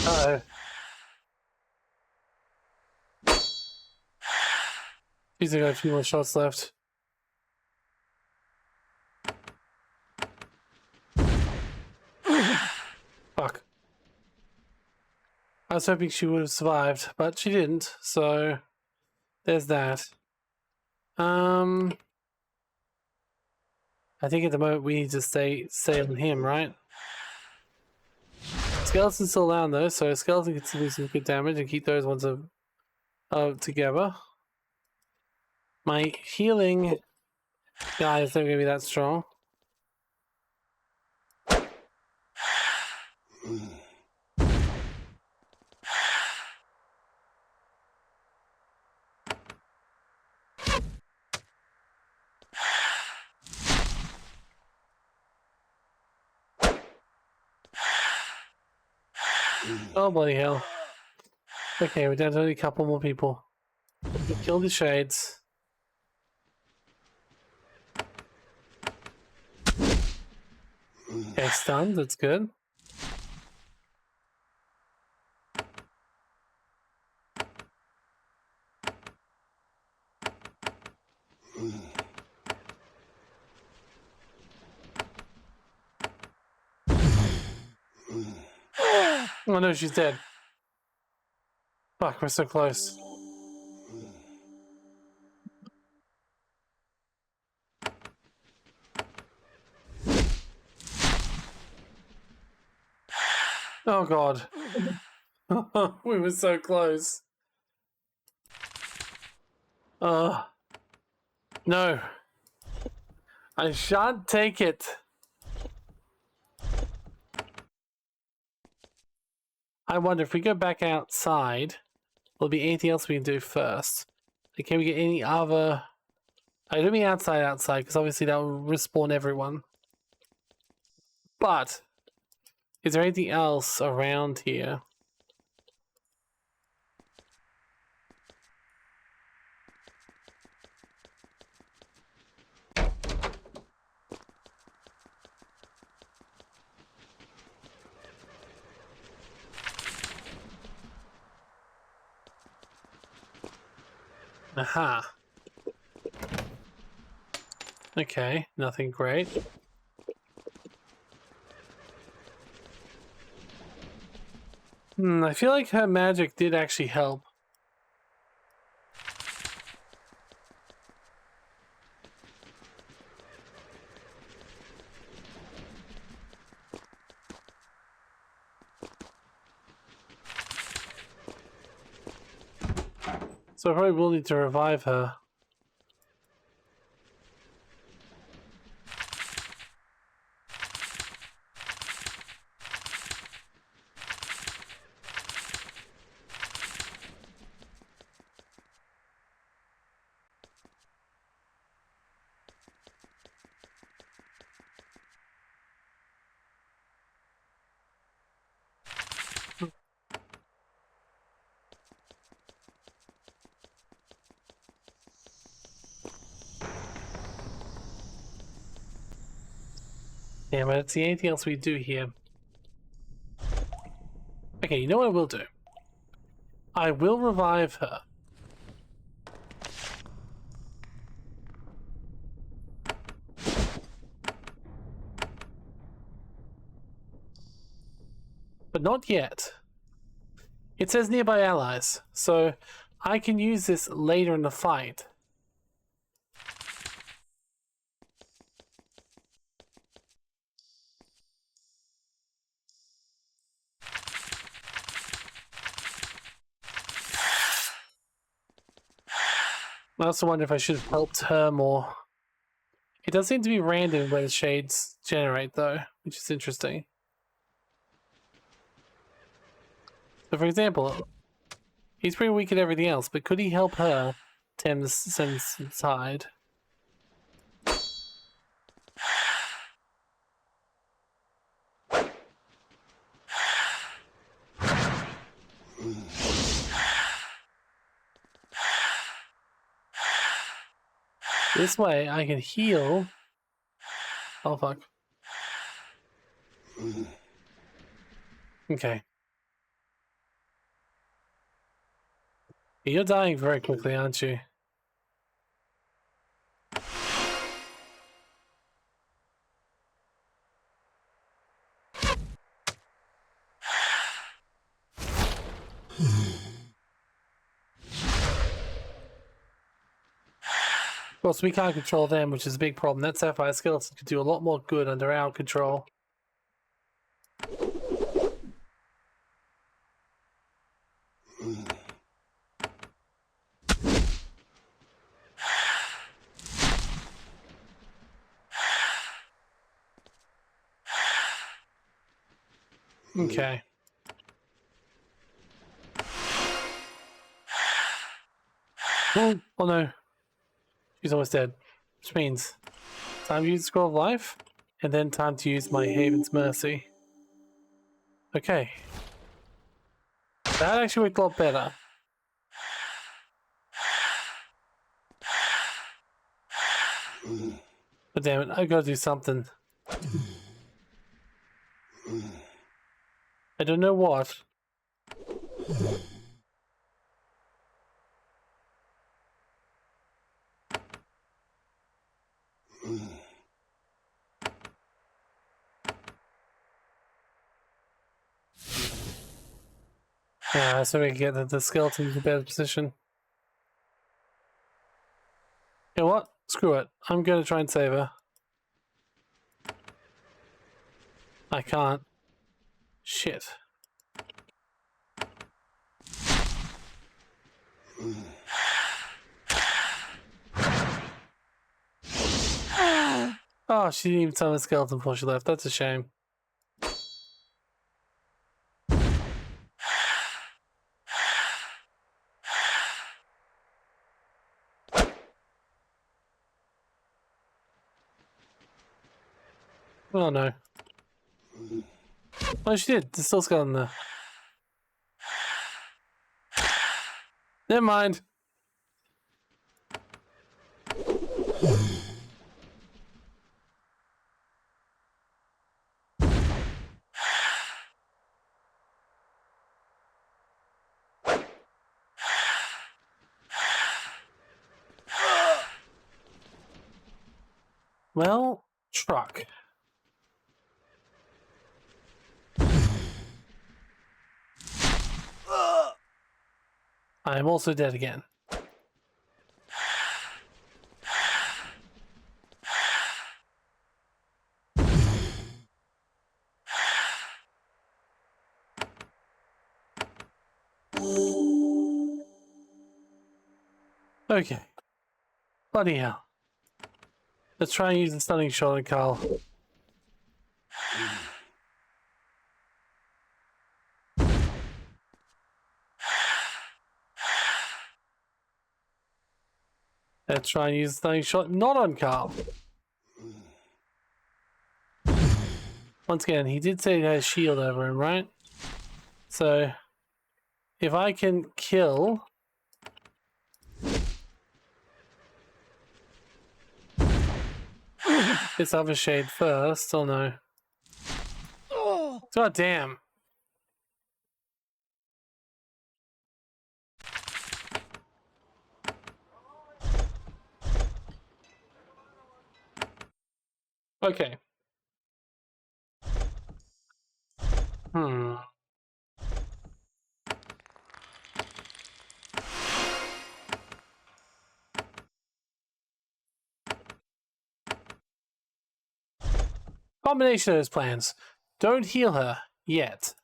[SPEAKER 1] Uh-oh. She's got a few more shots left. Fuck. I was hoping she would have survived, but she didn't, so there's that. I think at the moment we need to stay on him, right? Skeleton's still down though, so Skeleton can still do some good damage and keep those ones together. My healing guy is not going to be that strong. Oh bloody hell. Okay, we're down to only a couple more people. We killed the shades. Okay, stunned, that's good. Oh no, she's dead. Fuck, we're so close. Oh god. We were so close. No. I shan't take it. I wonder if we go back outside, will there be anything else we can do first? Like, can we get any other... I don't mean outside, because obviously that will respawn everyone. But, is there anything else around here? Aha. Okay, nothing great. I feel like her magic did actually help. So I probably will need to revive her. Damn, I don't see anything else we do here. Okay, you know what I will do? I will revive her. But not yet. It says nearby allies, so I can use this later in the fight. I also wonder if I should have helped her more. It does seem to be random where the shades generate, though, which is interesting. So, for example, he's pretty weak at everything else, but could he help her turn the sense inside? This way, I can heal. Oh, fuck. Okay. You're dying very quickly, aren't you? Of course, we can't control them, which is a big problem. That Sapphire Skeleton could do a lot more good under our control. Okay. Oh no. She's almost dead. Which means time to use the Scroll of Life, and then time to use my Haven's Mercy. Okay. That actually worked a lot better. But damn it, I gotta do something. I don't know what. Yeah, so we can get the skeleton in a better position. You know what? Screw it. I'm gonna try and save her. I can't. Shit. Oh, she didn't even summon a skeleton before she left. That's a shame. Oh no. Oh, she did. There's still a skeleton there. Never mind. Well, truck. I am also dead again. Okay. Bloody hell. Let's try and use the stunning shot on Carl. Let's try and use the stunning shot not on Carl. Once again, he did say he has shield over him, right? So, if I can kill this other shade first, oh no. God damn. Okay. Combination of those plans. Don't heal her yet.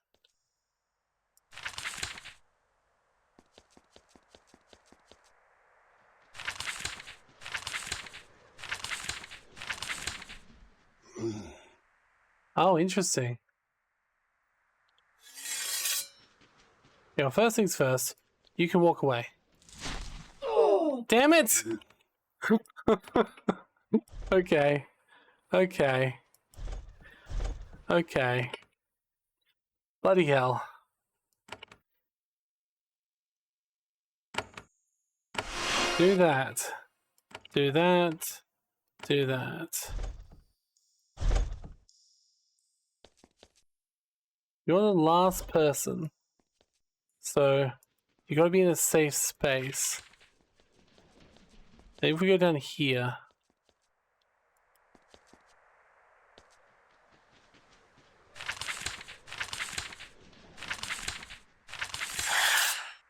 [SPEAKER 1] Oh, interesting. Yeah, well, first things first, you can walk away. Oh, damn it! Okay. Okay. Okay. Bloody hell. Do that. Do that. Do that. You're the last person. So, you gotta be in a safe space. Maybe if we go down here.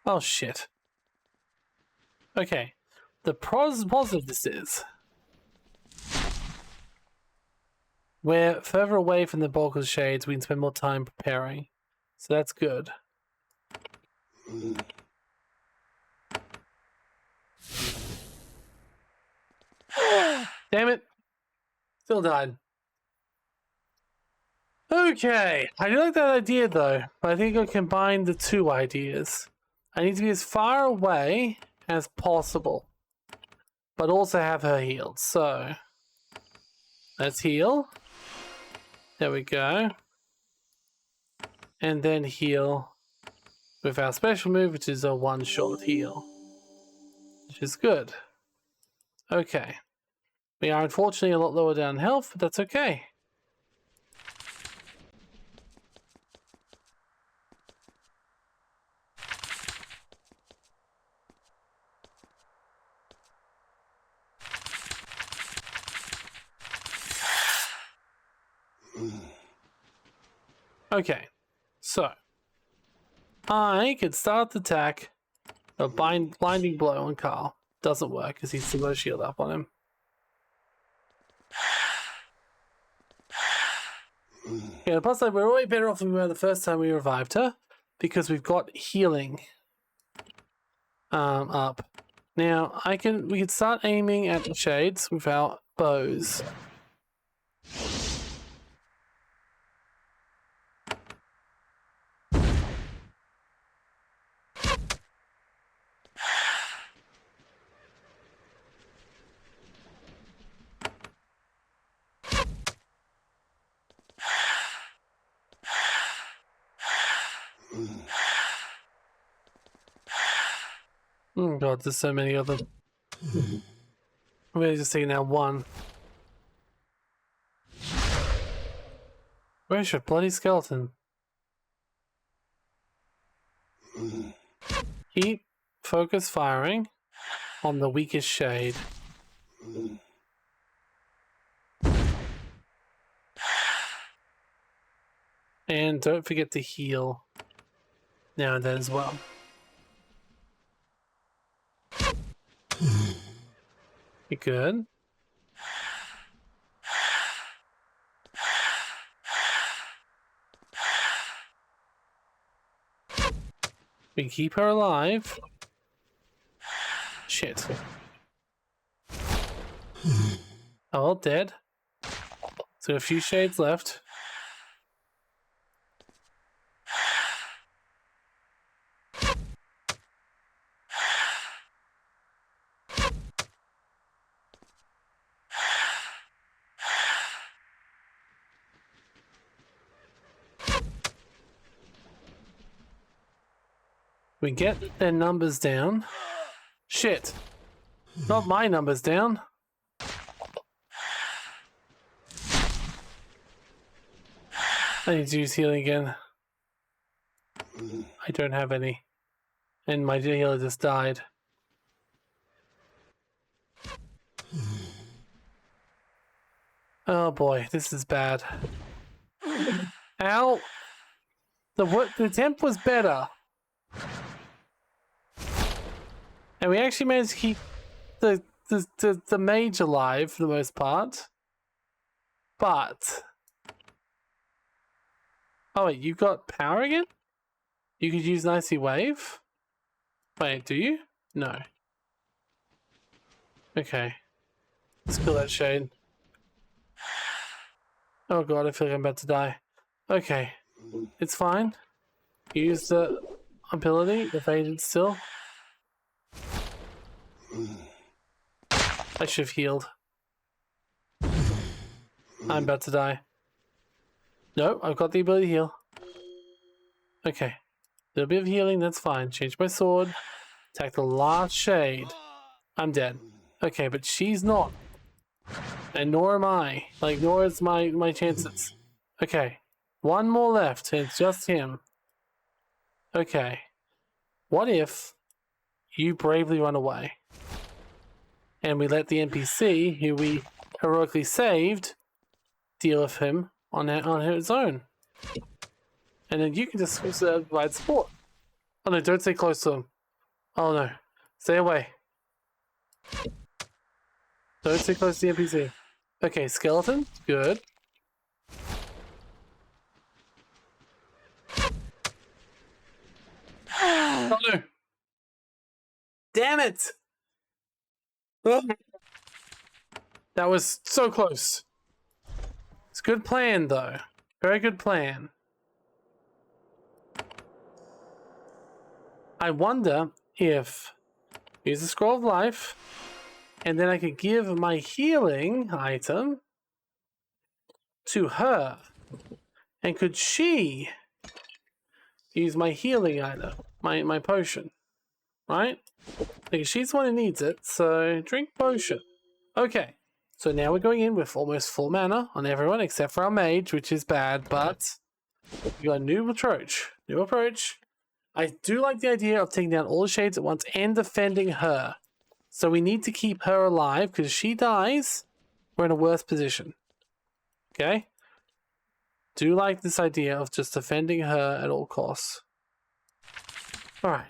[SPEAKER 1] Oh shit. Okay. The positive of this is we're further away from the bulk of the shades, we can spend more time preparing. So that's good. Damn it. Still died. Okay. I do like that idea though, but I think I'll combine the two ideas. I need to be as far away as possible, but also have her healed. So let's heal. There we go. And then heal with our special move, which is a one-shot heal, which is good. Okay. We are unfortunately a lot lower down in health, but that's okay. Okay, so I could start the attack. A blinding blow on Carl. Doesn't work because he's still got a shield up on him. Yeah, plus like, we're way better off than we were the first time we revived her because we've got healing up. Now we can start aiming at the shades with our bows. Oh god, there's so many of them. We're just taking out one. Where's your bloody skeleton? Keep focus firing on the weakest shade. And don't forget to heal now and then as well. You good? We keep her alive. Shit. Oh, dead. So a few shades left. We get their numbers down. Shit. Not my numbers down. I need to use healing again. I don't have any. And my healer just died. Oh boy, this is bad. Ow! The temp was better. And we actually managed to keep the mage alive for the most part. But... Oh wait, you've got power again? You could use an icy wave? Wait, do you? No. Okay. Let's kill that shade. Oh god, I feel like I'm about to die. Okay. It's fine. Use the ability, evaded still. I should have healed. I'm about to die. No, I've got the ability to heal. Okay. A little bit of healing, that's fine. Change my sword. Attack the last shade. I'm dead. Okay, but she's not. And nor am I. Like, nor is my chances. Okay. One more left, and it's just him. Okay. What if you bravely run away? And we let the NPC, who we heroically saved, deal with him on his own. And then you can just provide support. Oh no, don't stay close to him. Oh no. Stay away. Don't stay close to the NPC. Okay, skeleton. Good. Oh no. Damn it! That was so close. It's a good plan though. Very good plan. I wonder if use the scroll of life, and then I could give my healing item to her. And could she use my healing item, my potion, right? Because she's the one who needs it, so drink potion. Okay, so now we're going in with almost full mana on everyone except for our mage, which is bad, but we got a new approach. New approach. I do like the idea of taking down all the shades at once and defending her. So we need to keep her alive, because if she dies, we're in a worse position. Okay? Do like this idea of just defending her at all costs. Alright.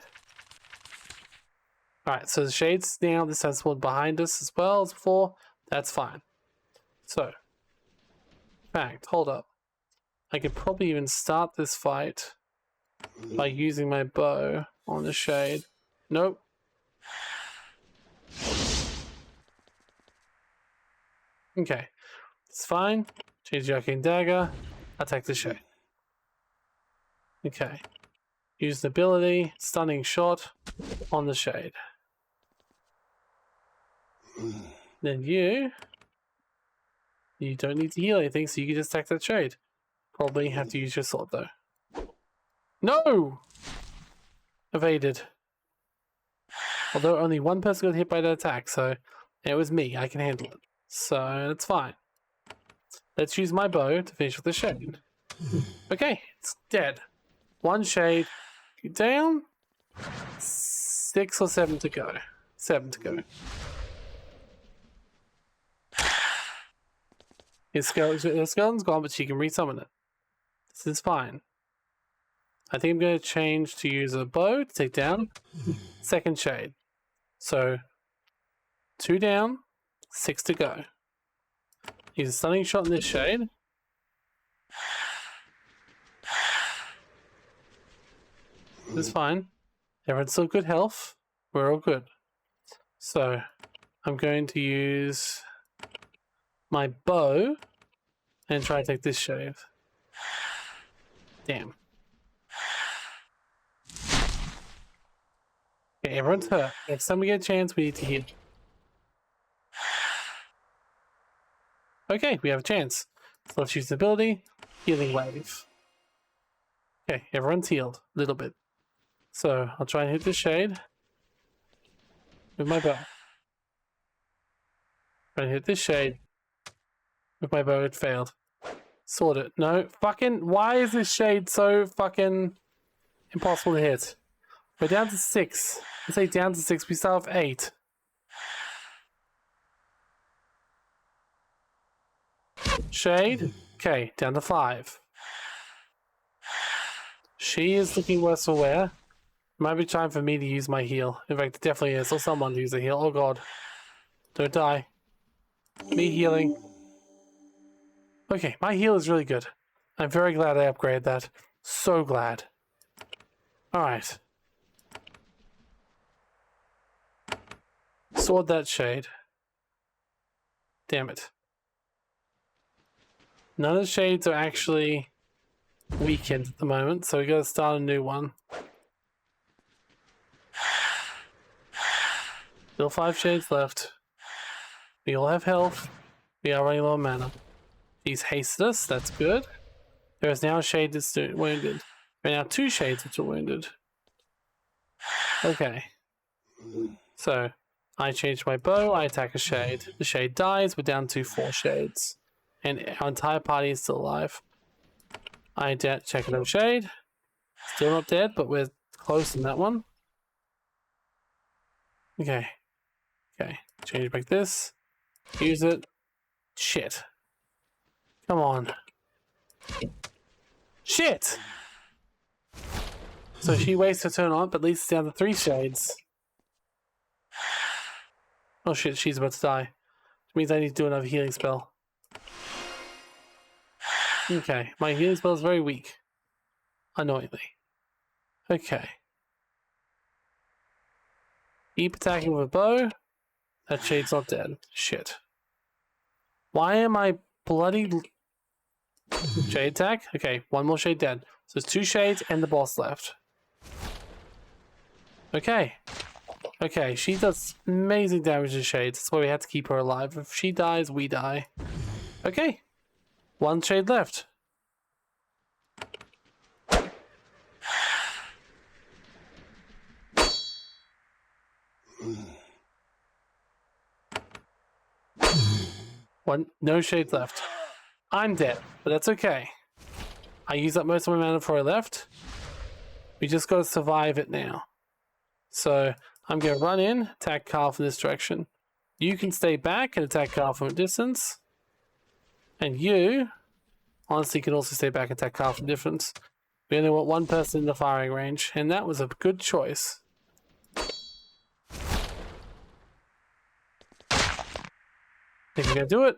[SPEAKER 1] Alright, so the shades now, this has one behind us as well as before. That's fine. So, in fact, hold up. I could probably even start this fight by using my bow on the shade. Nope. Okay. It's fine. Change the arcane dagger. Attack the shade. Okay. Use the ability. Stunning shot on the shade. Then you don't need to heal anything, so you can just attack that shade. Probably have to use your sword though. No! Evaded. Although only one person got hit by that attack, so it was me. I can handle it. So it's fine. Let's use my bow to finish with the shade. Okay, it's dead. One shade down. 6 or 7 to go. 7 to go. His skeleton's gone, but she can resummon it. This is fine. I think I'm going to change to use a bow to take down second shade. So 2 down, 6 to go. He's a stunning shot in this shade. It's fine. Everyone's still good health. We're all good. So, I'm going to use my bow and try to take this shade. Damn. Okay, everyone's hurt. Next time we get a chance, we need to heal. Okay, we have a chance. So let's use the ability, Healing Wave. Okay, everyone's healed a little bit. So I'll try and hit this shade with my bow. Try and hit this shade with my bow. It failed. Sword it. No, fucking. Why is this shade so fucking impossible to hit? We're down to 6. Let's say down to 6. We start off 8. Shade. Okay, down to 5. She is looking worse for wear. Might be time for me to use my heal. In fact, it definitely is. Or someone to use a heal. Oh god. Don't die. Me healing. Okay, my heal is really good. I'm very glad I upgraded that. So glad. Alright. Sword that shade. Damn it. None of the shades are actually weakened at the moment, so we gotta start a new one. Still 5 shades left. We all have health. We are running low on mana. He's hasted us, that's good. There is now a shade that's wounded. There are now 2 shades which are wounded. Okay. So, I change my bow, I attack a shade. The shade dies, we're down to 4 shades. And our entire party is still alive. I check another shade. Still not dead, but we're close in that one. Okay. Okay. Change back this. Use it. Shit. Come on. Shit! So she wastes her turn on, but at least it's down to 3 shades. Oh shit, she's about to die. Which means I need to do another healing spell. Okay, my healing spell is very weak. Annoyingly. Okay. Keep attacking with a bow. That shade's not dead. Shit. Why am I bloody... Shade attack? Okay, 1 more shade dead. So there's 2 shades and the boss left. Okay. Okay, she does amazing damage to shades. That's why we have to keep her alive. If she dies, we die. Okay. 1 shade left. No shades left. I'm dead, but that's okay. I used up most of my mana before I left. We just gotta survive it now. So I'm gonna run in, attack Carl from this direction. You can stay back and attack Carl from a distance. And you, honestly, can also stay back and attack Carl from distance. We only want 1 person in the firing range, and that was a good choice. Think we're gonna do it?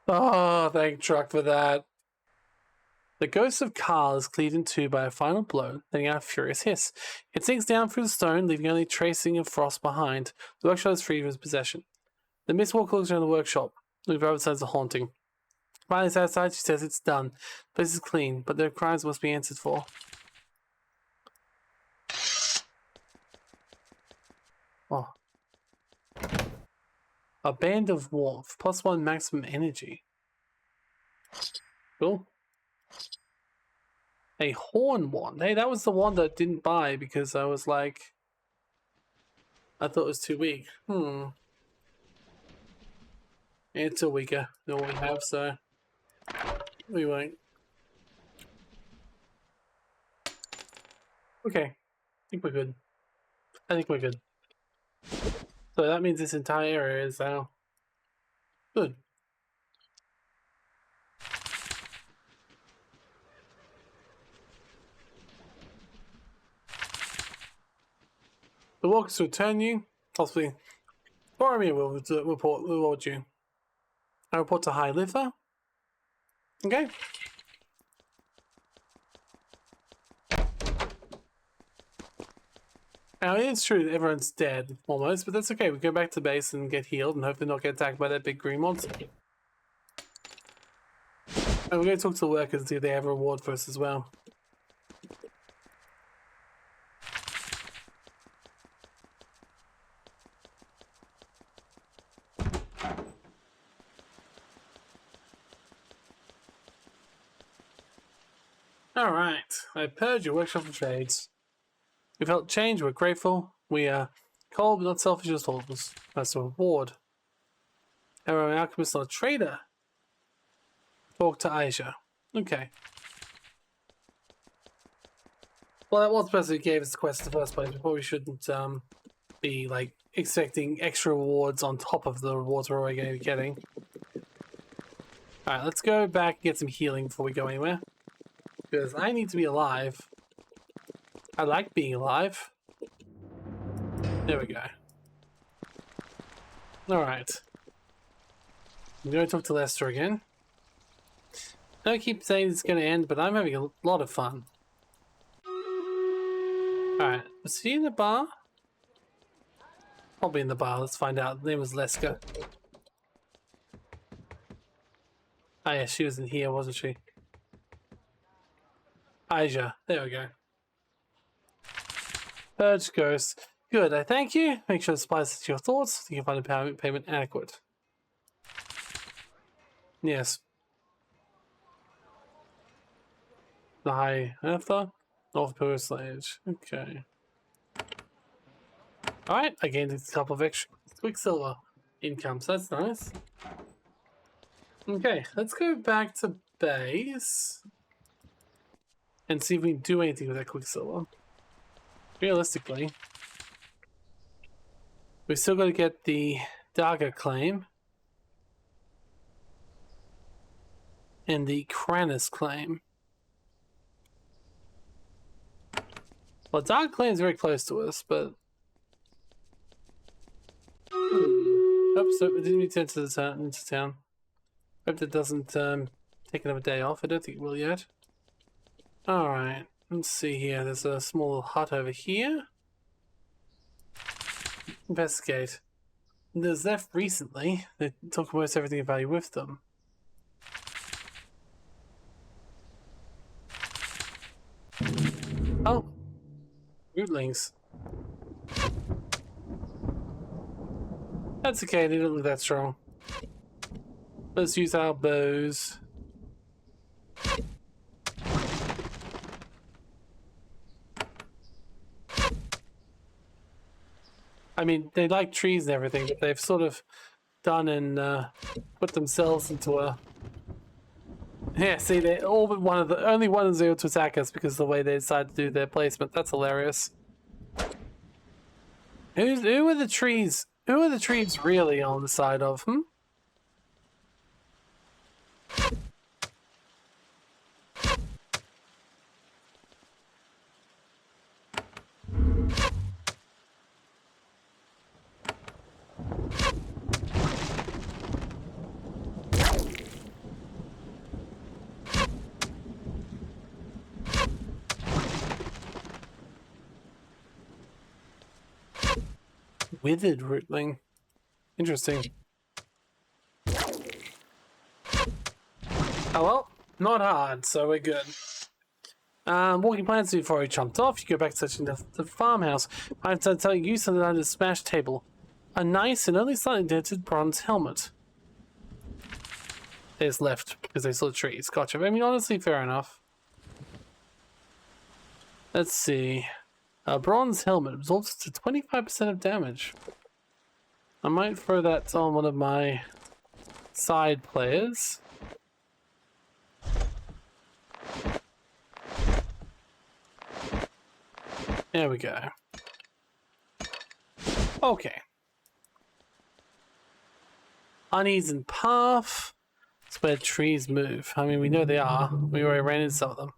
[SPEAKER 1] Oh, thank Truck for that. The ghost of Carl is cleaved in 2 by a final blow, letting out a furious hiss. It sinks down through the stone, leaving only tracing of frost behind. The workshop is free of his possession. The Mistwalker looks around the workshop, looking for other signs of haunting. Finally outside, she says it's done. The place is clean, but their crimes must be answered for. Oh. A band of warmth, +1 maximum energy. Cool. A horn wand. Hey, that was the one that I didn't buy because I was like... I thought it was too weak. It's still weaker than what we have, so... we won't. Okay. I think we're good. I think we're good. So that means this entire area is now good. The walkers return you, possibly. Boromir will reward you. I report to High Liver. Okay. Now, it is true that everyone's dead, almost, but that's okay. We go back to base and get healed and hopefully not get attacked by that big green monster. And we're going to talk to the workers and see if they have a reward for us as well. Alright, I purged your workshop of trades. We felt change, we're grateful. We are cold but not selfish as souls. That's a reward. Our alchemist, not a trader. Talk to Aisha. Okay. Well, that was the person who gave us the quest in the first place. We probably shouldn't be like expecting extra rewards on top of the rewards we're already going to be getting. Alright, let's go back and get some healing before we go anywhere. Because I need to be alive. I like being alive. There we go. Alright. I'm going to talk to Lester again. I keep saying it's going to end, but I'm having a lot of fun. Alright, was he in the bar? Probably in the bar, let's find out. The name was Leska. Oh yeah, she was in here, wasn't she? Aisha, there we go. Purge Ghost. Good, I thank you. Make sure the supplies to your thoughts so you can find a payment adequate. Yes. The High Earther. North Pillar Slage. Okay. Alright, I gained a couple of extra Quicksilver income, so that's nice. Okay, let's go back to base and see if we can do anything with that Quicksilver. Realistically, we still got to get the Daga claim and the Kranis claim. Well, Daga claim is very close to us, but oops, so it didn't need to enter into town. Hope that doesn't take another day off. I don't think it will yet. Alright, let's see here. There's a small hut over here. Investigate. There's left recently. They took almost everything of value with them. Oh! Rootlings. That's okay, they don't look that strong. Let's use our bows. I mean, they like trees and everything, but they've sort of done and put themselves into a... Yeah, see, they all but one of the... Only one is able to attack us because of the way they decided to do their placement. That's hilarious. Who are the trees? Who are the trees really on the side of, Withered rootling. Interesting. Oh well, not hard, so we're good. Walking plans before he jumped off, you go back to searching the farmhouse. I have to tell you something under the smash table. A nice and only slightly dented bronze helmet. There's left because they saw the trees. Gotcha. I mean, honestly, fair enough. Let's see. A bronze helmet absorbs to 25% of damage. I might throw that on one of my side players. There we go. Okay. Uneven path. It's where trees move. I mean, we know they are. We already ran into some of them.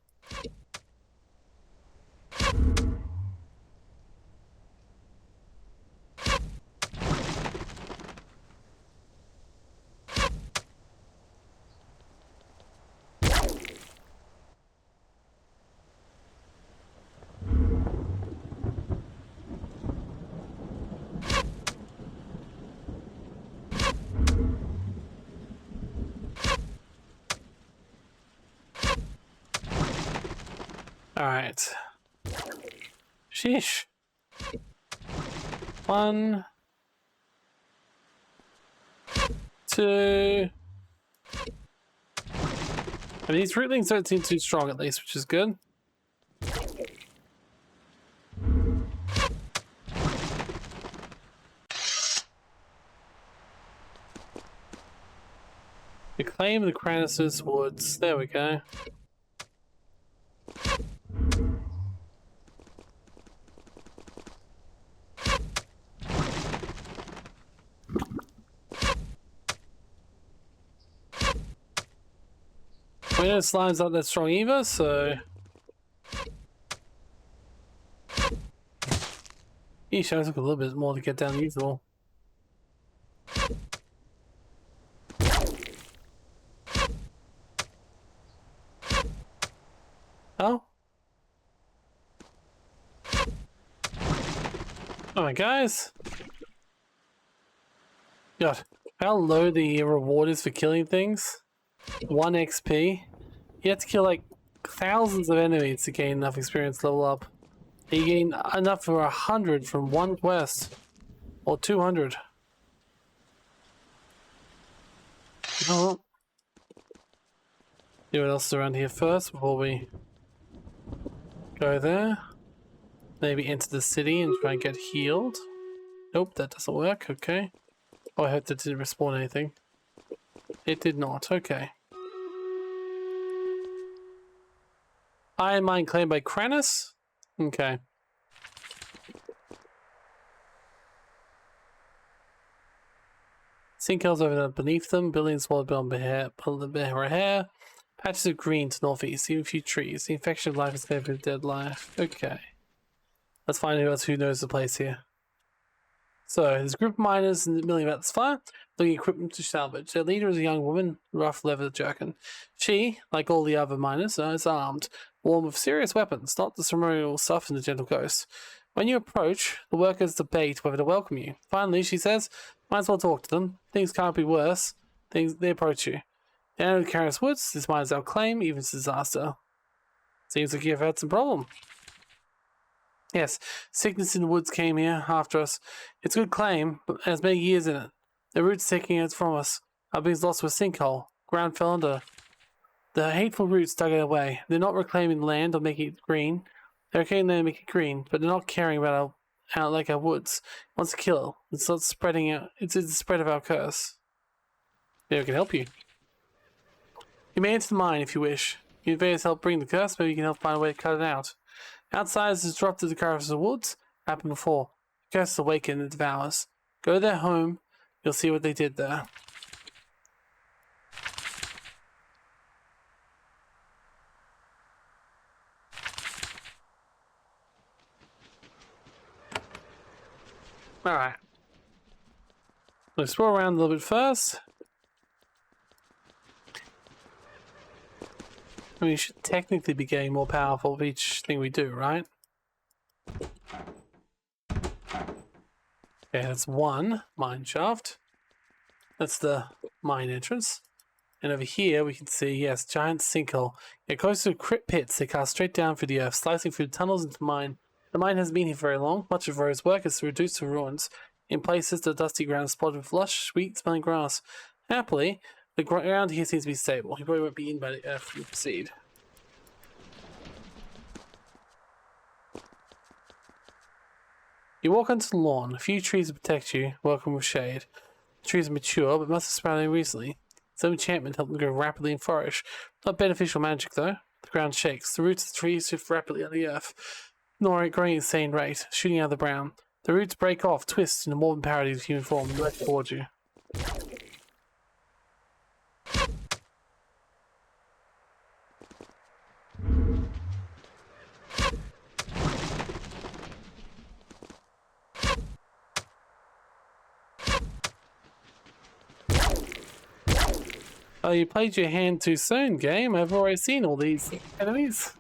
[SPEAKER 1] Alright. Sheesh. 1, 2. I mean, these rootlings don't seem too strong at least, which is good. Reclaim the Kranis's woods. There we go. We know slime's not that strong either, so... Each shows took a little bit more to get down the usual. Oh? Alright guys. God, how low the reward is for killing things. 1 XP. You have to kill like thousands of enemies to gain enough experience level up. You gain enough for 100 from 1 quest. Or 200. Oh. See what else is around here first before we go there. Maybe enter the city and try and get healed. Nope, that doesn't work. Okay. Oh, I hope that didn't respawn anything. It did not. Okay. Iron mine claimed by Kranis? Okay. Sinkholes over beneath them, buildings swallowed beyond hair, patches of green to northeast, even a few trees. The infection of life is clear with dead life. Okay. Let's find out who knows the place here. So, there's a group of miners milling about this fire, looking at equipment to salvage. Their leader is a young woman, rough leather jerkin. She, like all the other miners, is armed, warm with serious weapons, not the ceremonial stuff in the gentle ghost. When you approach, the workers debate whether to welcome you. Finally, she says, might as well talk to them. Things can't be worse. They approach you. Down in the Karis Woods, this mine is our claim, even it's a disaster. Seems like you've had some problem. Yes, sickness in the woods came here after us. It's a good claim, but it has many years in it. The roots taking it from us. Our being's lost to a sinkhole. Ground fell under. The hateful roots dug it away. They're not reclaiming the land or making it green. They're reclaiming land and making it green, but they're not caring about our woods. It wants to kill. It's not spreading out. It's the spread of our curse. Maybe I can help you. You may enter the mine if you wish. You invade us help bring the curse, maybe you can help find a way to cut it out. Outsiders disrupted the Karis woods. Happened before. The curse is awakened and devours. Go to their home. You'll see what they did there. Alright. Let's explore around a little bit first. I mean, we should technically be getting more powerful with each thing we do, right? Okay, that's 1 mine shaft. That's the mine entrance. And over here we can see, yes, giant sinkhole. Get close to crypt pits. They cast straight down through the earth, slicing through the tunnels into the mine. The mine hasn't been here very long. Much of Rose's work is reduced to ruins. In places, the dusty ground is spotted with lush, sweet-smelling grass. Happily, the ground here seems to be stable. You probably won't be eaten by the earth if you proceed. You walk onto the lawn. A few trees to protect you, welcome with shade. The trees are mature, but must have sprouted recently. Some enchantment helped them grow rapidly and flourish. Not beneficial magic, though. The ground shakes. The roots of the trees shift rapidly on the earth, growing at an insane rate, shooting out of the ground. The roots break off, twist into morbid parodies of human form, and rush towards you. Oh, you played your hand too soon, game. I've already seen all these enemies.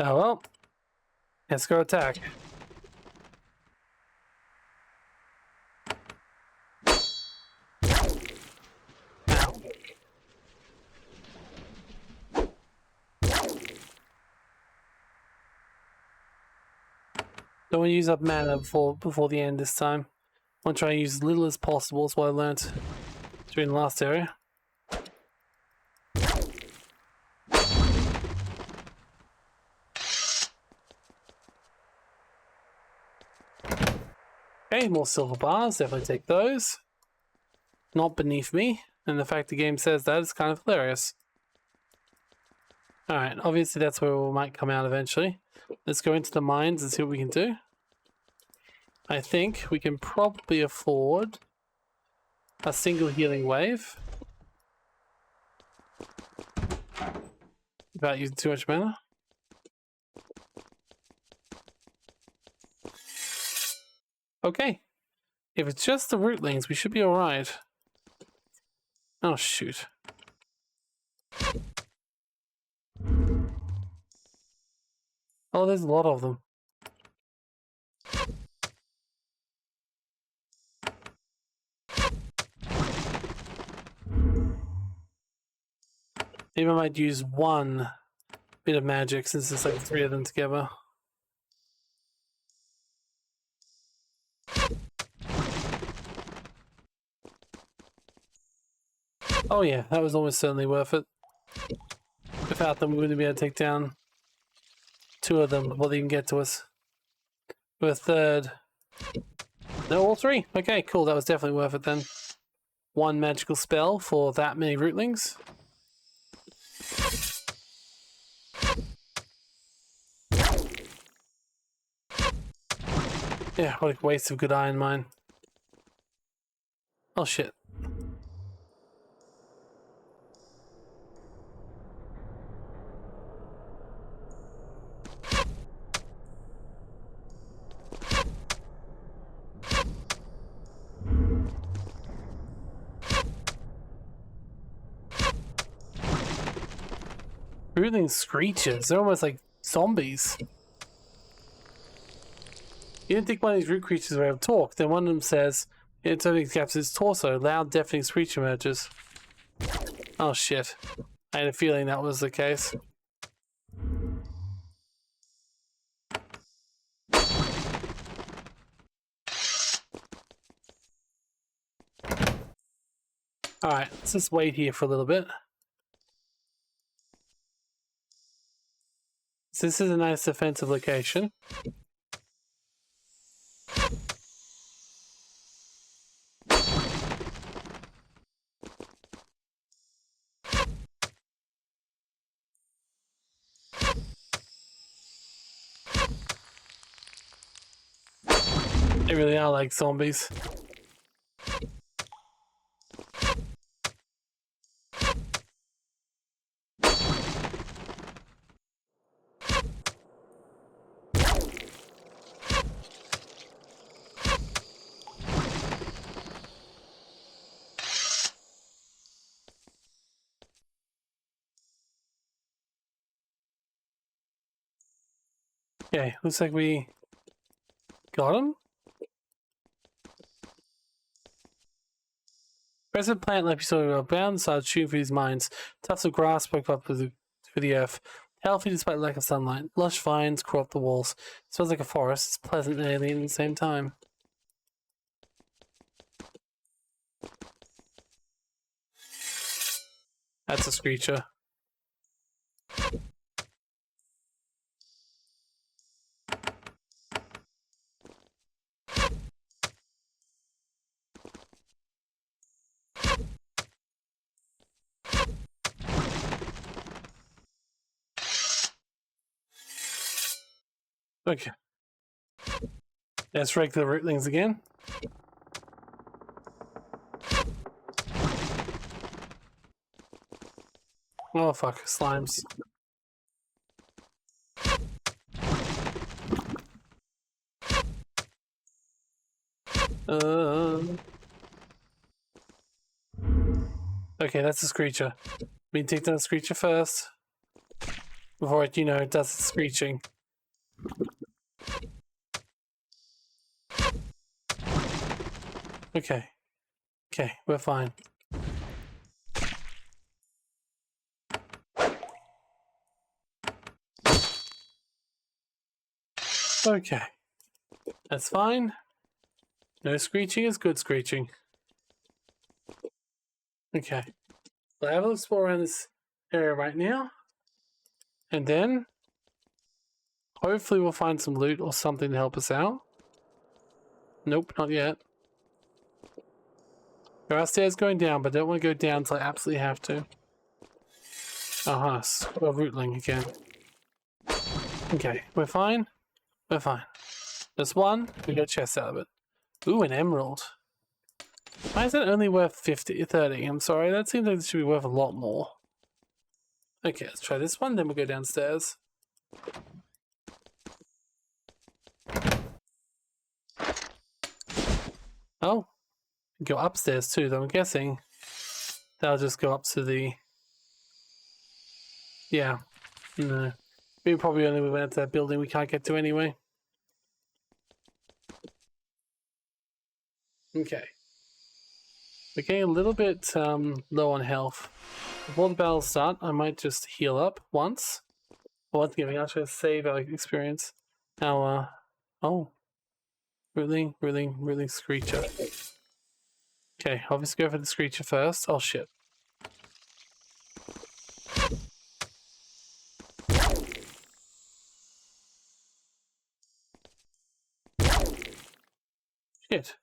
[SPEAKER 1] Oh well. Let's go attack. Ow. Don't want to use up mana before the end this time. I want to try and use as little as possible. That's what I learnt during the last area. Okay, more silver bars. Definitely take those. Not beneath me. And the fact the game says that is kind of hilarious. Alright, obviously that's where we might come out eventually. Let's go into the mines and see what we can do. I think we can probably afford a single healing wave without using too much mana. Okay. If it's just the rootlings, we should be alright. Oh, shoot. Oh, there's a lot of them. Maybe I might use one bit of magic since there's like 3 of them together. Oh yeah, that was almost certainly worth it. Without them, we wouldn't be able to take down 2 of them before they can get to us. With a third. No, all 3. Okay, cool. That was definitely worth it then. 1 magical spell for that many rootlings. Yeah, what a waste of good iron mine. Oh shit. Rooting screeches. They're almost like zombies. You didn't think one of these root creatures were able to talk. Then one of them says, it totally captures its torso. Loud, deafening screech emerges. Oh shit. I had a feeling that was the case. Alright, let's just wait here for a little bit. So this is a nice defensive location. They really are like zombies. Okay, looks like we got him. Resident plant left you sort of bound, started shooting for these mines. Tufts of grass spoke up through the earth. Healthy despite lack of sunlight. Lush vines crawl up the walls. It smells like a forest. It's pleasant and alien at the same time. That's a screecher. Okay. Let's regular rootlings again. Oh fuck, slimes. Okay, that's a screecher. We take down the screecher first. before it, you know, does its screeching. Okay. Okay, we're fine. Okay. That's fine. No screeching is good screeching. Okay. We'll have a explore around this area right now. And then hopefully we'll find some loot or something to help us out. Nope, not yet. There are stairs going down, but I don't want to go down until I absolutely have to. Uh-huh, a rootling again. Okay, we're fine. We're fine. There's one, we got a chest out of it. Ooh, an emerald. Why is that only worth 30? I'm sorry, that seems like it should be worth a lot more. Okay, let's try this one, then we'll go downstairs. Oh, go upstairs too, though I'm guessing that'll just go up to the... Yeah, no. We probably only went to that building we can't get to anyway. Okay. We're getting a little bit low on health. Before the battles start, I might just heal up once. Once again, we actually save our experience. Now, oh. Ruling Screecher. Okay, obviously go for the Screecher first. Oh shit. Shit.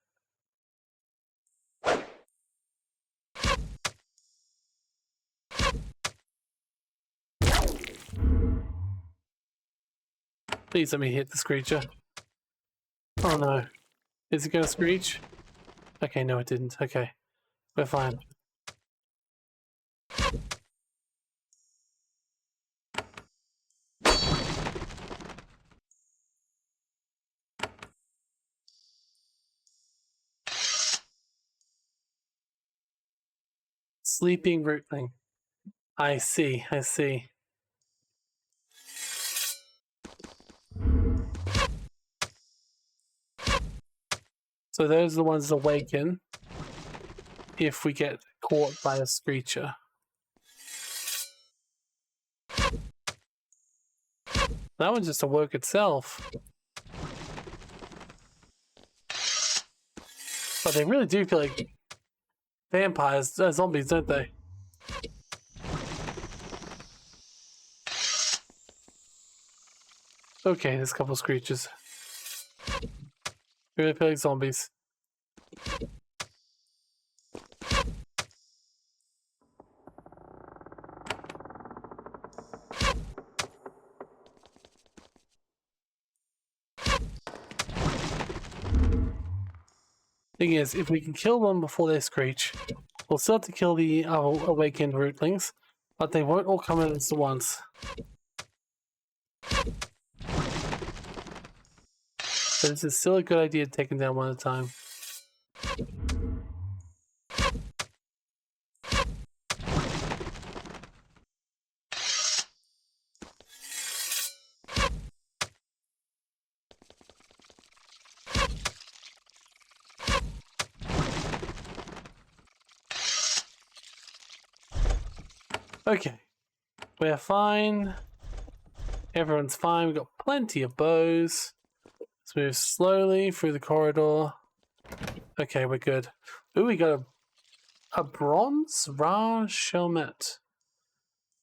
[SPEAKER 1] Please let me hit the Screecher. Oh no. Is it gonna screech? Okay, no it didn't. Okay. We're fine. Sleeping rootling. I see, I see. So those are the ones that awaken if we get caught by a Screecher. That one's just awoke itself. But they really do feel like vampires, zombies, don't they? Okay, there's a couple of Screechers. Really feel like zombies. Thing is, if we can kill them before they screech, we'll still have to kill the awakened rootlings, but they won't all come at us at once. So this is still a good idea to take them down one at a time. Okay, we're fine. Everyone's fine. We've got plenty of bows. Let's move slowly through the corridor. Okay, we're good. Ooh, we got a bronze Raj Shelmet.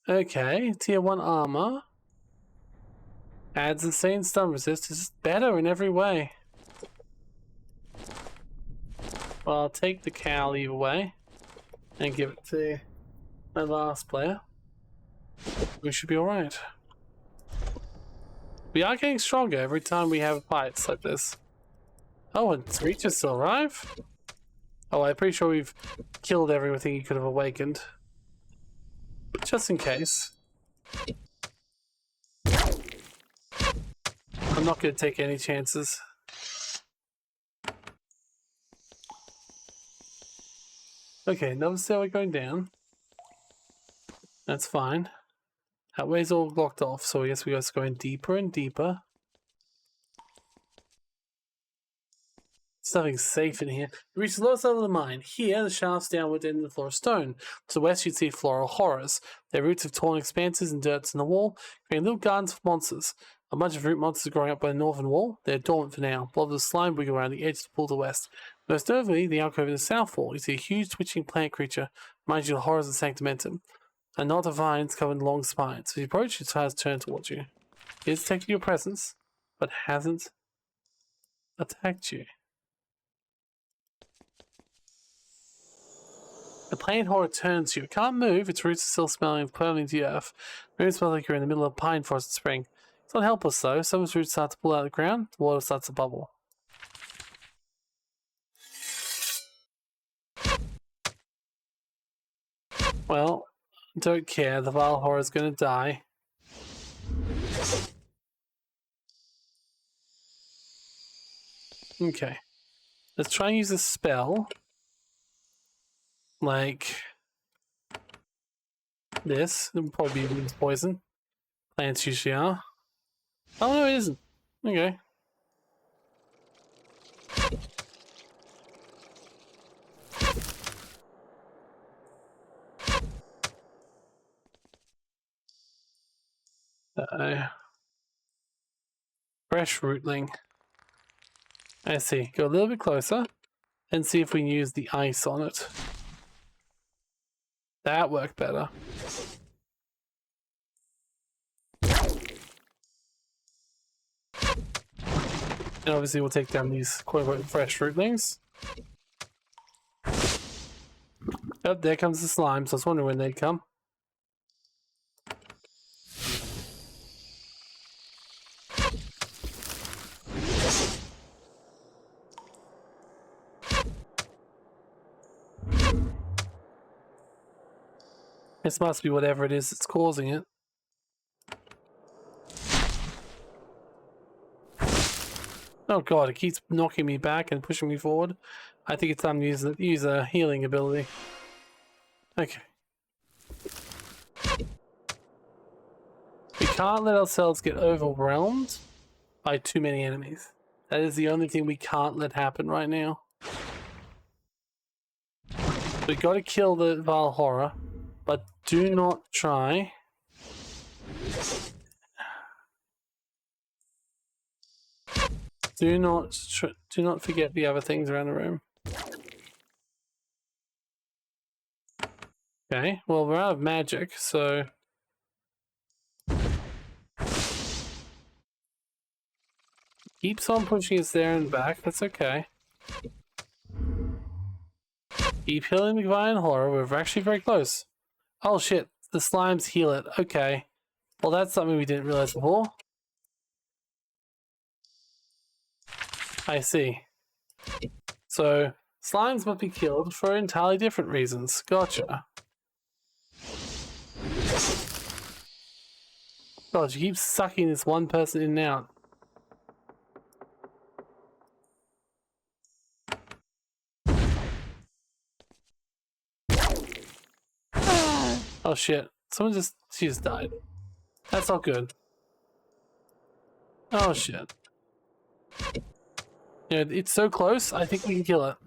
[SPEAKER 1] Okay, tier 1 armor. Adds insane stun resist. This is better in every way. Well, I'll take the cowl either way and give it to my last player. We should be alright. We are getting stronger every time we have fights like this. Oh, and Screechers still alive? Oh, I'm pretty sure we've killed everything he could have awakened. Just in case. I'm not going to take any chances. Okay, another stairway going down. That's fine. That way's all blocked off, so I guess we just going deeper and deeper. There's nothing safe in here. We reach the lower side of the mine. Here, the shaft's downward end of the floor of stone. To the west, you'd see floral horrors. Their roots have torn expanses and dirts in the wall, creating little gardens for monsters. A bunch of root monsters growing up by the northern wall. They're dormant for now. Blobs of slime wiggle around the edge of the pool to the west. Most notably, the alcove in the south wall. You see a huge twitching plant creature, reminds you of the horrors of Sanctamentum. A knot of vines covered in long spines. As you approach, its eyes turn towards you. It has detected your presence, but hasn't attacked you. The plant horror turns to you. It can't move, its roots are still smelling of permanently to the earth. The roots smell like you're in the middle of a pine forest in spring. It's not helpless though. Some of its roots start to pull out of the ground, the water starts to bubble. Well, don't care, the vile horror is gonna die. Okay. Let's try and use a spell. Like this. It would probably be poison. Plants usually are. Oh no, it isn't. Okay. Fresh rootling. I see. Go a little bit closer and see if we can use the ice on it. That worked better. And obviously we'll take down these quote-unquote fresh rootlings. Oh, there comes the slime, so I was wondering when they'd come. This must be whatever it is that's causing it. Oh god, it keeps knocking me back and pushing me forward. I think it's time to use a healing ability. Okay. We can't let ourselves get overwhelmed by too many enemies. That is the only thing we can't let happen right now. We gotta kill the vile horror, but do not try. Do not forget the other things around the room. Okay, well we're out of magic, so keeps on pushing us there and back. That's okay. Keep healing the divine horror. We're actually very close. Oh shit! The slimes heal it. Okay. Well, that's something we didn't realize before. I see. So, slimes must be killed for entirely different reasons. Gotcha. God, you keep sucking this one person in and out. Oh shit. She just died. That's not good. Oh shit. Yeah, it's so close, I think we can kill it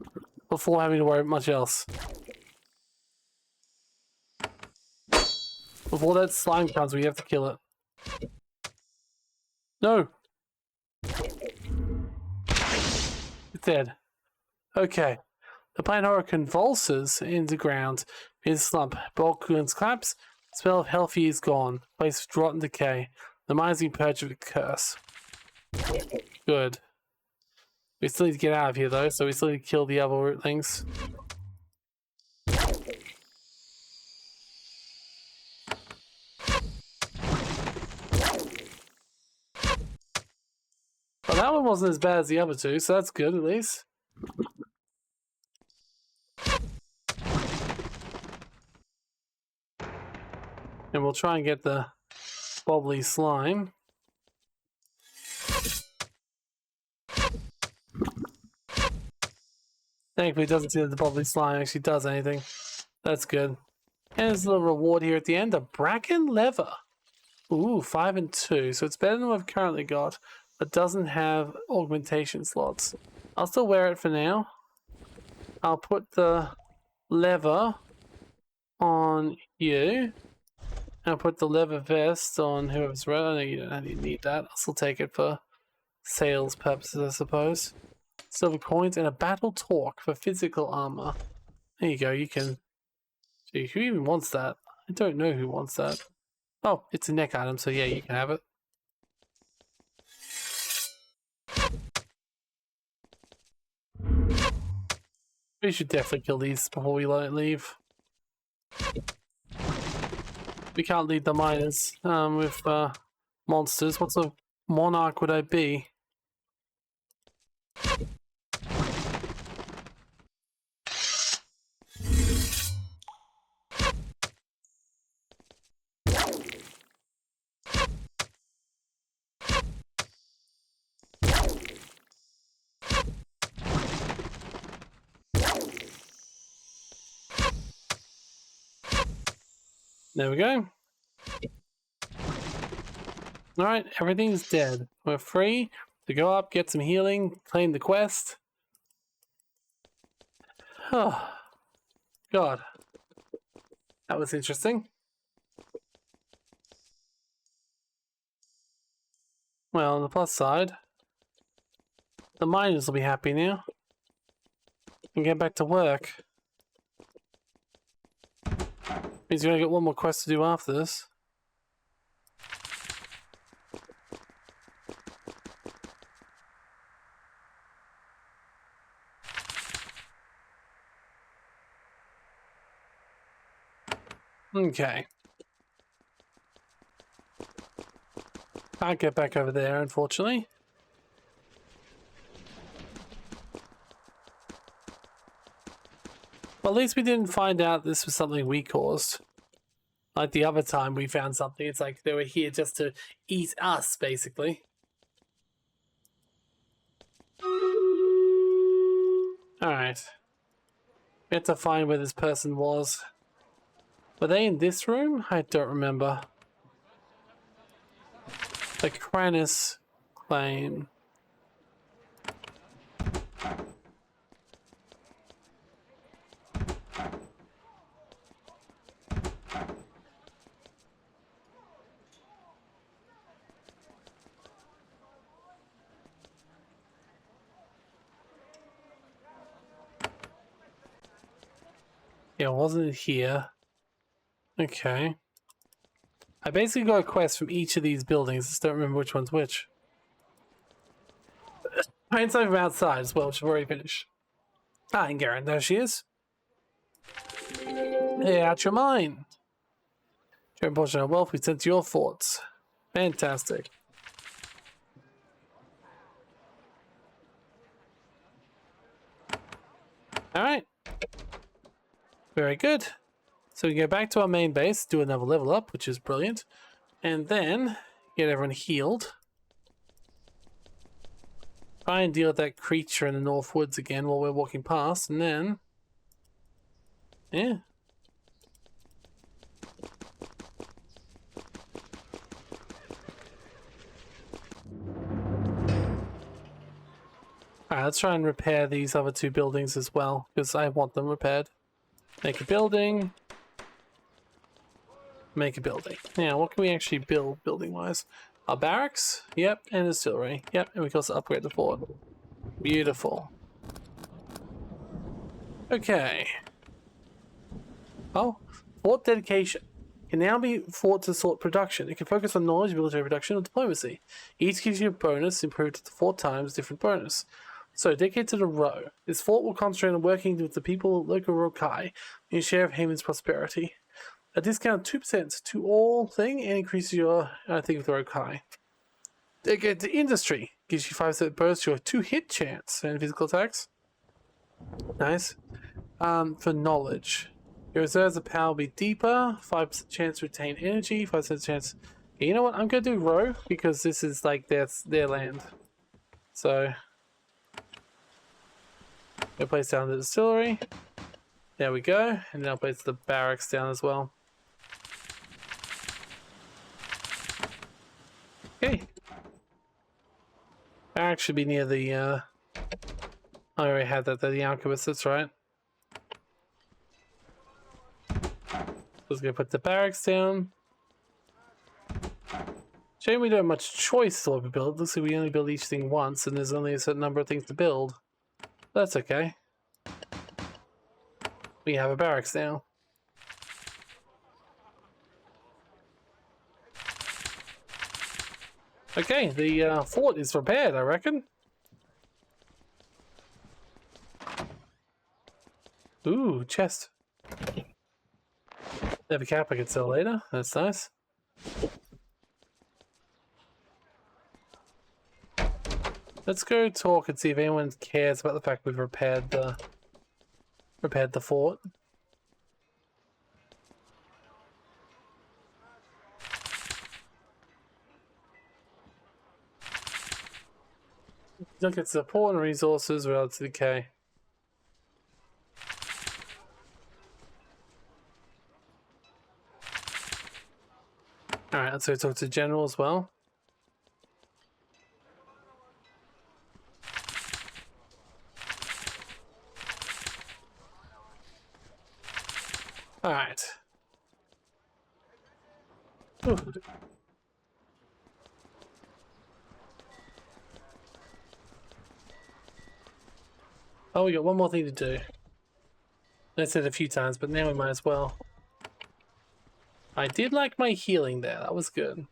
[SPEAKER 1] before having to worry about much else. Before that slime comes, we have to kill it. No! It's dead. Okay. The plant horror convulses in the ground. In slump, bulk cools collapse. The smell of healthy is gone. Place of rot and decay. The mind's being purged of a curse. Good. We still need to get out of here though, so we still need to kill the other rootlings. Well, that one wasn't as bad as the other two, so that's good at least. And we'll try and get the bobbly slime. Thankfully, it doesn't seem that the bobbly slime actually does anything. That's good. And there's a little reward here at the end, a bracken lever. Ooh, 5 and 2. So it's better than what I've currently got, but doesn't have augmentation slots. I'll still wear it for now. I'll put the leather on you. I'll put the leather vest on whoever's red. I know you don't really need that. I'll still take it for sales purposes, I suppose. Silver coins and a battle torque for physical armor. There you go. You can. Gee, who even wants that? I don't know who wants that. Oh, it's a neck item, so yeah, you can have it. We should definitely kill these before we leave. We can't lead the miners with monsters. What sort of monarch would I be? There we go. Alright, everything's dead. We're free to go up, get some healing, claim the quest. Oh, God. That was interesting. Well, on the plus side, the miners will be happy now. And get back to work. Means we're gonna get one more quest to do after this. Okay. Can't get back over there, unfortunately. Well, at least we didn't find out this was something we caused. Like the other time we found something, it's like they were here just to eat us, basically. Alright. We have to find where this person was. Were they in this room? I don't remember. The Kranus claim. Yeah, wasn't it here? Okay. I basically got a quest from each of these buildings. I just don't remember which one's which. Find something from outside as well, which I've already finished. Ah, and Garen, there she is. Hey, out your mind. During portion of wealth we sent to your forts. Fantastic. Alright. Very good. So we can go back to our main base, do another level up, which is brilliant. And then get everyone healed. Try and deal with that creature in the North Woods again while we're walking past, and then... yeah. Alright, let's try and repair these other two buildings as well, because I want them repaired. Make a building. Make a building. Now, what can we actually build, building-wise? Our barracks? Yep, and a distillery. Yep, and we can also upgrade the fort. Beautiful. Okay. Oh, fort dedication. Can now be fort to sort production. It can focus on knowledge, military production, or diplomacy. Each gives you a bonus, improved to 4 times different bonus. So, dedicate to the row. This fort will concentrate on working with the people of local Rokai in share of Haman's prosperity. A discount 2% to all thing and increases your thing with the Rokai. Dedicate to industry. Gives you 5% bonus to your 2-hit chance and physical attacks. Nice. For knowledge. Your reserves of power will be deeper. 5% chance to retain energy. 5% chance. Okay, you know what? I'm going to do row because this is like their land. So. I'll place down the distillery. There we go. And then I'll place the barracks down as well. Barracks should be near the, I already had that, the alchemist, that's right. Just gonna put the barracks down. Shame we don't have much choice to what we build. Looks like we only build each thing once, and there's only a certain number of things to build. That's okay. We have a barracks now. Okay, the fort is repaired, I reckon. Ooh, chest. They have a cap I can sell later. That's nice. Let's go talk and see if anyone cares about the fact we've repaired the fort. Look at support and resources relative to decay. Alright, let's go talk to the general as well. Alright. Oh, we got one more thing to do. I said it a few times, but now we might as well. I did like my healing there. That was good.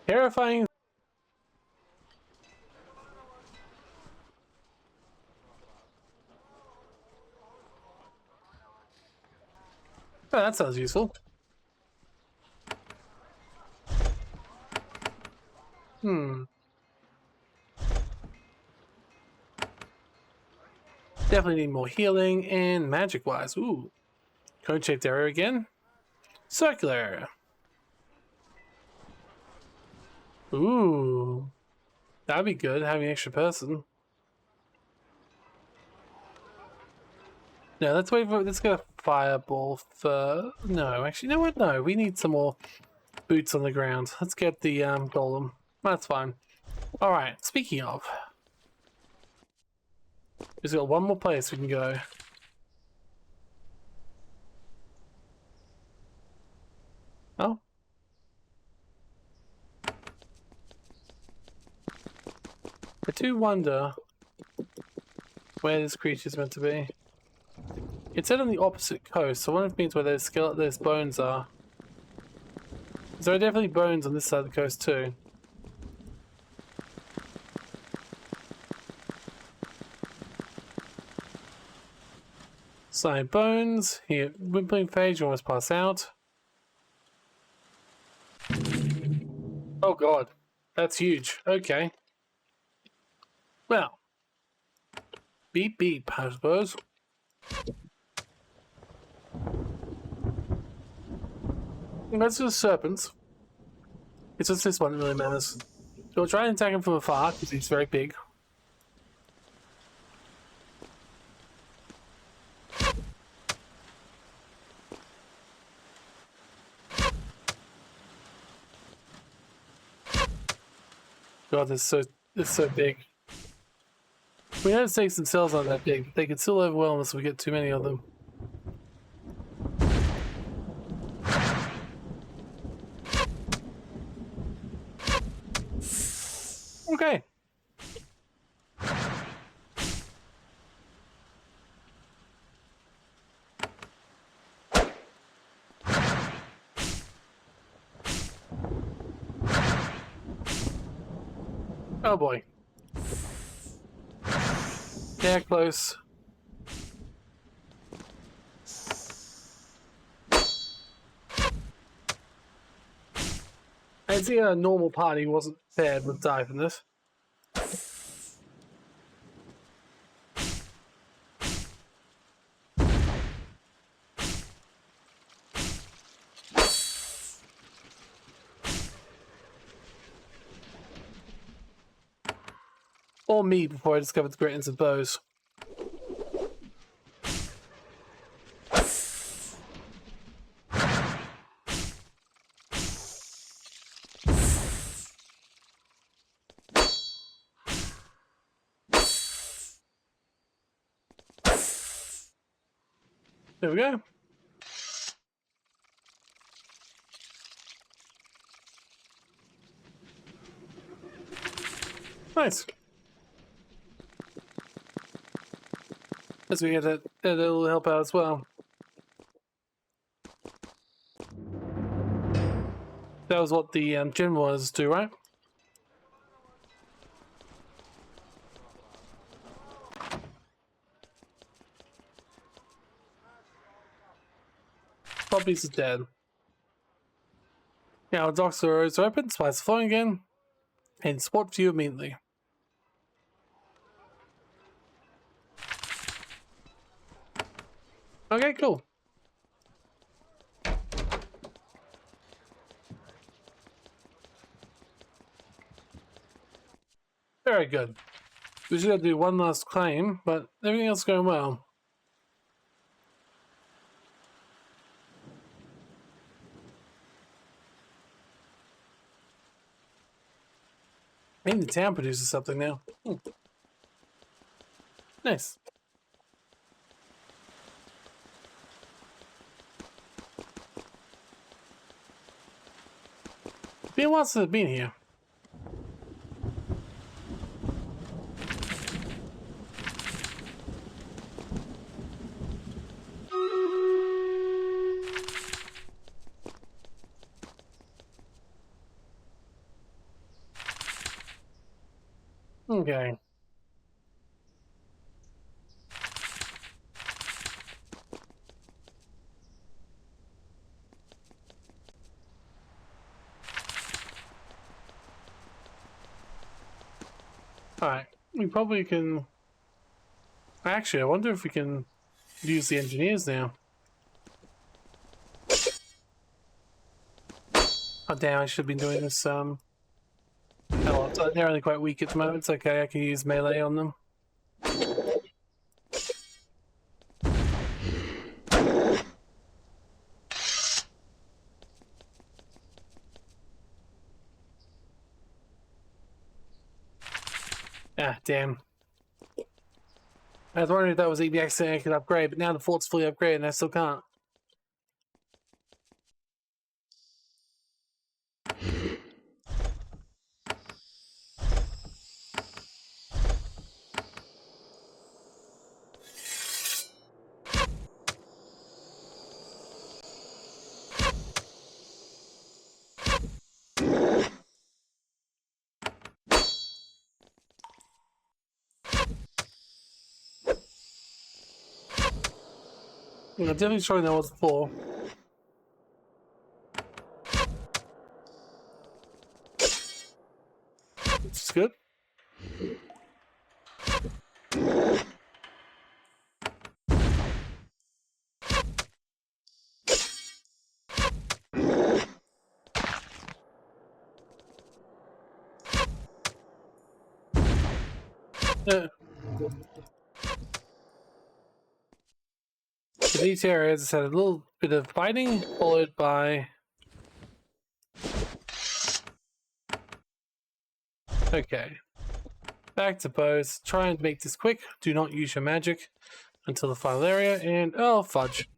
[SPEAKER 1] Terrifying. Oh, that sounds useful. Definitely need more healing and magic wise. Ooh. Cone shaped area again. Circular area. Ooh. That'd be good, having an extra person. No, let's wait for, let's get a fireball for, no, actually, you know what? No, we need some more boots on the ground. Let's get the golem. That's fine. Alright, speaking of, we've got one more place we can go. Oh. I do wonder where this creature's meant to be. It's set on the opposite coast, so I wonder if it means where those bones are. There are definitely bones on this side of the coast too. Side bones. Here, wimpling phase, you almost pass out. Oh god, that's huge. Okay. Well, beep beep, I suppose. That's just serpents. It's just this one that really matters. So we'll try and attack him from afar because he's very big. God, it's so big. The United States themselves aren't that big. They can still overwhelm us if we get too many of them. Okay. Oh boy. Yeah, close. I'd say a normal party wasn't prepared with die from this. Or me before I discovered the greatness of bows. There we go. Nice. As we get it, it'll help out as well. That was what the gym was do, right? Puppies is dead. Yeah, our docks are open, spice flowing again, and spot view immediately. Okay, cool. Very good. We just gotta do one last claim, but everything else is going well. Maybe the town produces something now. Nice. Been a while since I've been here. Okay. Alright. We probably can... Actually, I wonder if we can use the engineers now. Oh damn, I should have been doing this, oh, they're only quite weak at the moment. It's okay, I can use melee on them. Ah, damn. I was wondering if that was the accident I could upgrade, but now the fort's fully upgraded and I still can't. I'm definitely sure that was before. Which is good. So these areas had a little bit of fighting, followed by... Okay. Back to bows. Try and make this quick. Do not use your magic until the final area, and... Oh, fudge.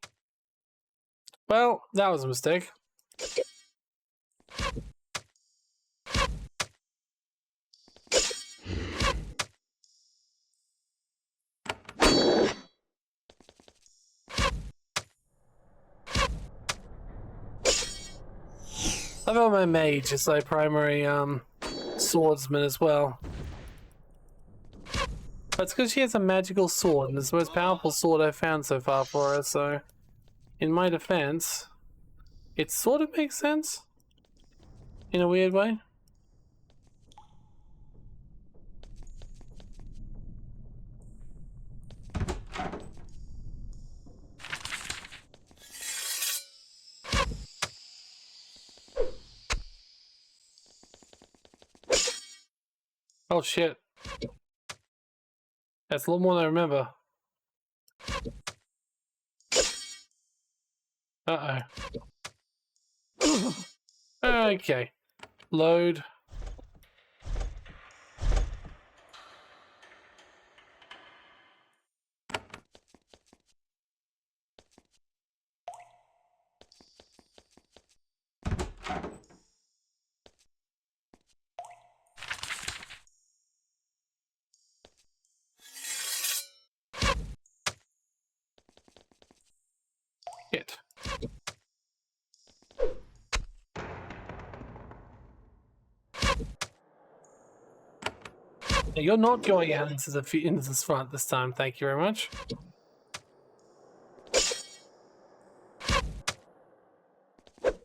[SPEAKER 1] Well, that was a mistake. I've got my mage as my primary swordsman as well. But it's because she has a magical sword, and it's the most powerful sword I've found so far for her, so in my defense, it sort of makes sense in a weird way. Oh shit. That's a lot more than I remember. Uh-oh. Okay. Load. Hit. You're not going out into this front this time, thank you very much.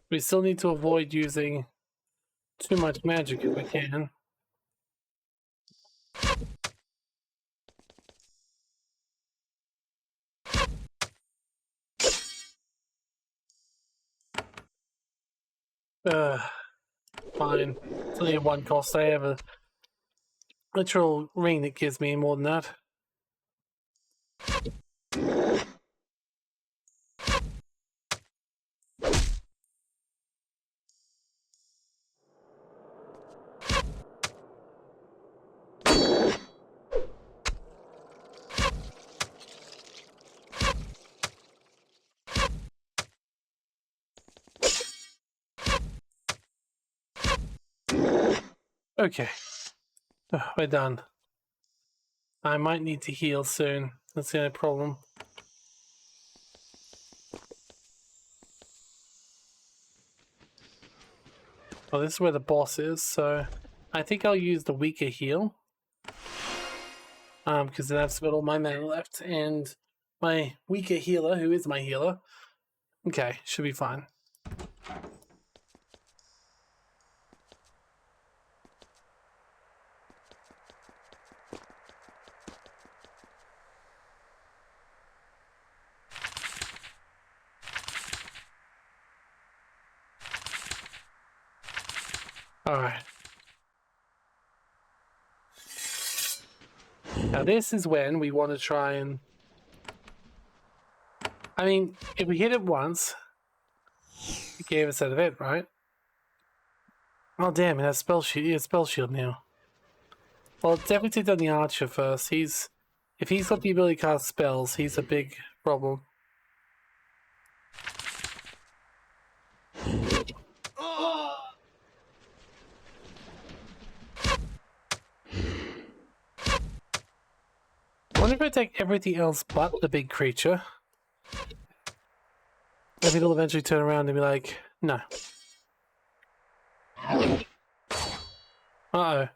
[SPEAKER 1] We still need to avoid using too much magic if we can. Fine. It's only one cost. I have a literal ring that gives me more than that. Okay. We're done. I might need to heal soon. That's the only problem. Well, this is where the boss is, so I think I'll use the weaker heal. Because then I've spent all my mana left, and my weaker healer, who is my healer, okay, should be fine. Alright. Now this is when we want to try and... I mean, if we hit it once, it gave us that event, right? Oh damn, it has spell shield. Yeah, spell shield now. Well, definitely take down the archer first. If he's got the ability to cast spells, he's a big problem. I wonder if I take everything else but the big creature. Maybe it'll eventually turn around and be like, no. Uh-oh.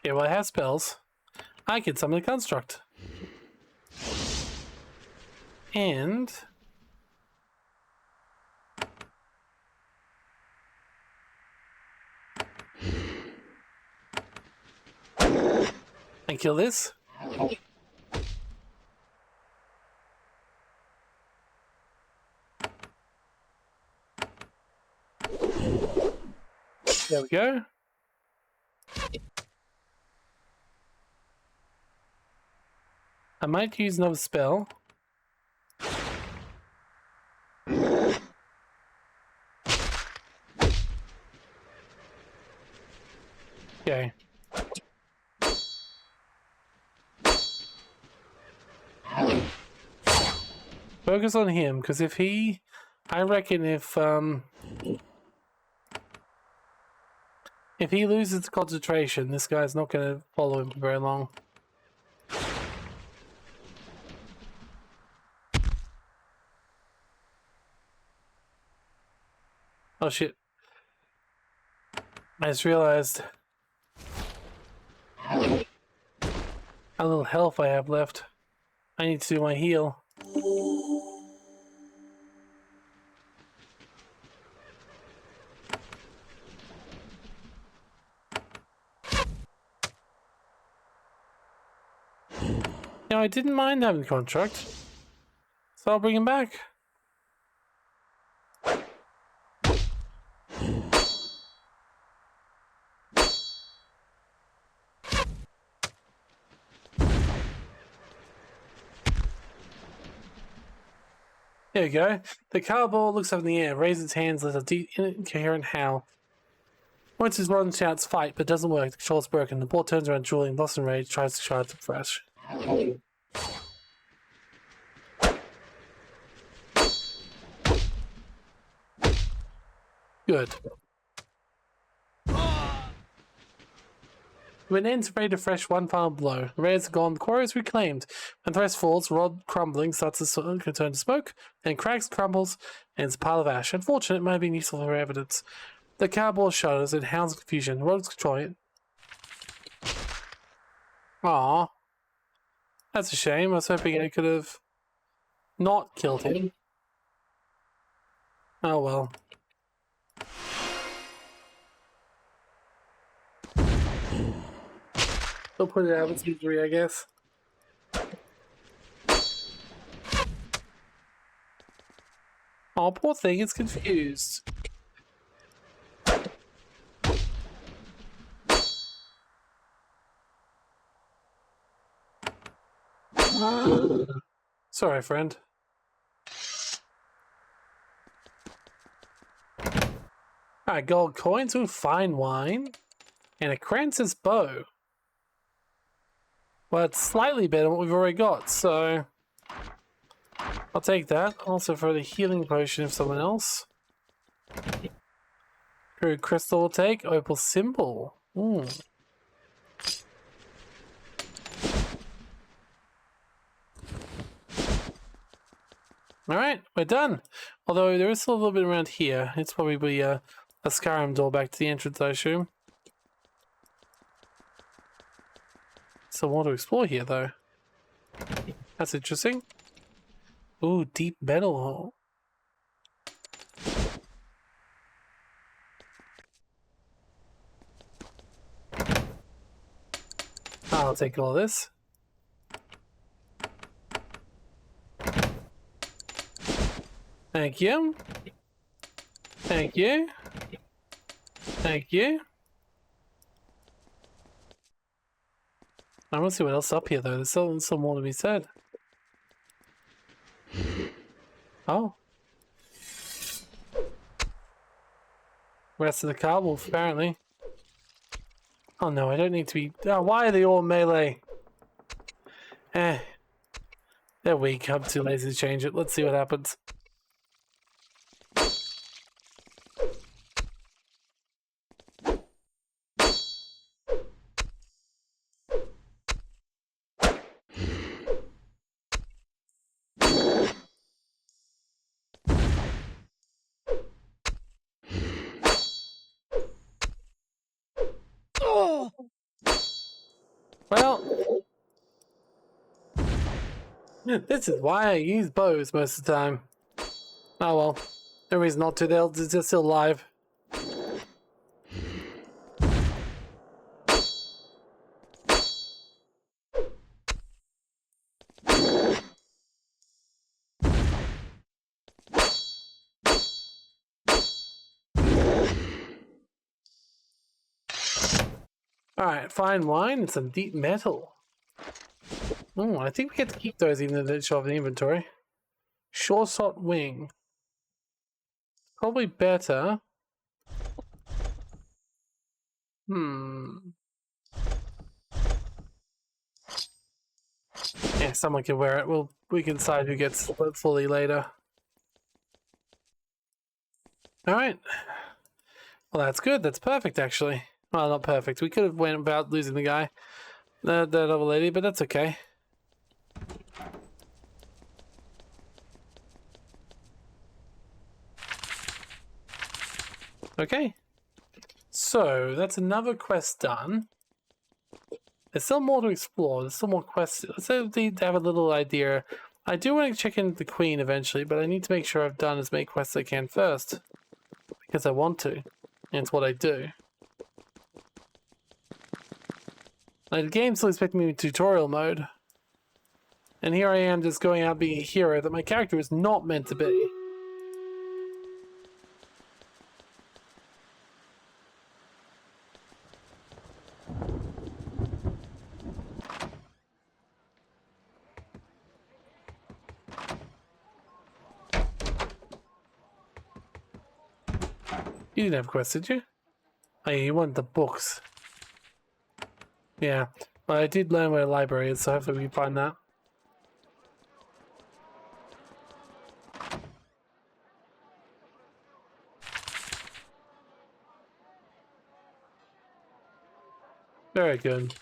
[SPEAKER 1] Yeah, well, I have spells. I can summon a construct. And... and kill this. There we go. I might use another spell. Okay. Focus on him, because if he... I reckon if he loses concentration, this guy's not going to follow him for very long. Oh shit. I just realized how little health I have left. I need to do my heal. Now, I didn't mind having the contract, so I'll bring him back. There we go. The cardboard looks up in the air, raises its hands, lets a deep, incoherent howl. Once his rod shouts fight, but doesn't work. The control's broken. The boar turns around, drooling, lost in rage, tries to charge them fresh. Good. When ends ready to fresh one final blow. The raiders are gone, the quarry is reclaimed. When Thresh falls, rod crumbling starts to turn to smoke, then cracks, crumbles, and it's a pile of ash. Unfortunate, it might have been useful for evidence. The cardboard shudders and howls confusion. The rod is controlling it. Aww. That's a shame. I was hoping I could have not killed him. Oh well. They'll put it out with misery, I guess. Oh, poor thing, it's confused. Sorry, friend. Alright, gold coins, ooh, fine wine, and a Kranz's bow. Well, it's slightly better than what we've already got, so I'll take that. Also for the healing potion of someone else. True crystal will take. Opal symbol. Alright, we're done. Although there is still a little bit around here. It's probably a Skyrim door back to the entrance, I assume. Still more to explore here, though. That's interesting. Ooh, deep metal hole. I'll take all this. Thank you. Thank you. Thank you. I want to see what else is up here, though. There's still more to be said. Oh. Rest of the car wolf, apparently. Oh no, I don't need to be... Oh, why are they all melee? They're weak. I'm too lazy to change it. Let's see what happens. Well, this is why I use bows most of the time. Oh well, no reason not to. They're still alive. Alright, fine wine and some deep metal. Oh, I think we get to keep those even though they show up in the inventory. Short shot wing. Probably better. Yeah, someone can wear it. We can decide who gets split fully later. Alright. Well, that's good. That's perfect, actually. Well, not perfect. We could have went about losing the guy. That other lady, but that's okay. Okay. So, that's another quest done. There's still more to explore. There's still more quests. Let's say we have a little idea. I do want to check in the Queen eventually, but I need to make sure I've done as many quests as I can first. Because I want to. And it's what I do. Like, the game's still expecting me in tutorial mode. And here I am just going out being a hero that my character is not meant to be. You didn't have quests, did you? Oh yeah, you wanted the books. Yeah. Well, I did learn where a library is, so hopefully we can find that. Very good.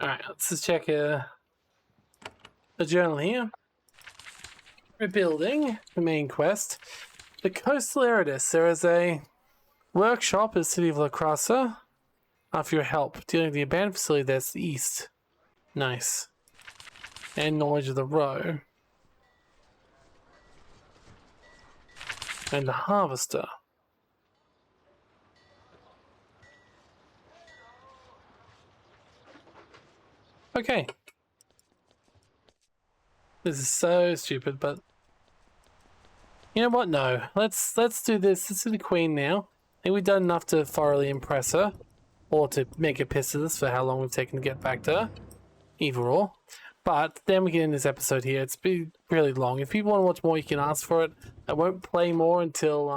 [SPEAKER 1] Alright, let's just check a journal here. Rebuilding, the main quest. The Coastal Eridus. There is a workshop in the city of La Crasa. For your help. Dealing with the abandoned facility that's east. Nice. And knowledge of the row. And the harvester. Okay. This is so stupid, but you know what? No. Let's do this. Let's do the queen now. I think we've done enough to thoroughly impress her. Or to make her pissed at us for how long we've taken to get back to her. Either or. But then we get in this episode here. It's been really long. If people want to watch more, you can ask for it. I won't play more until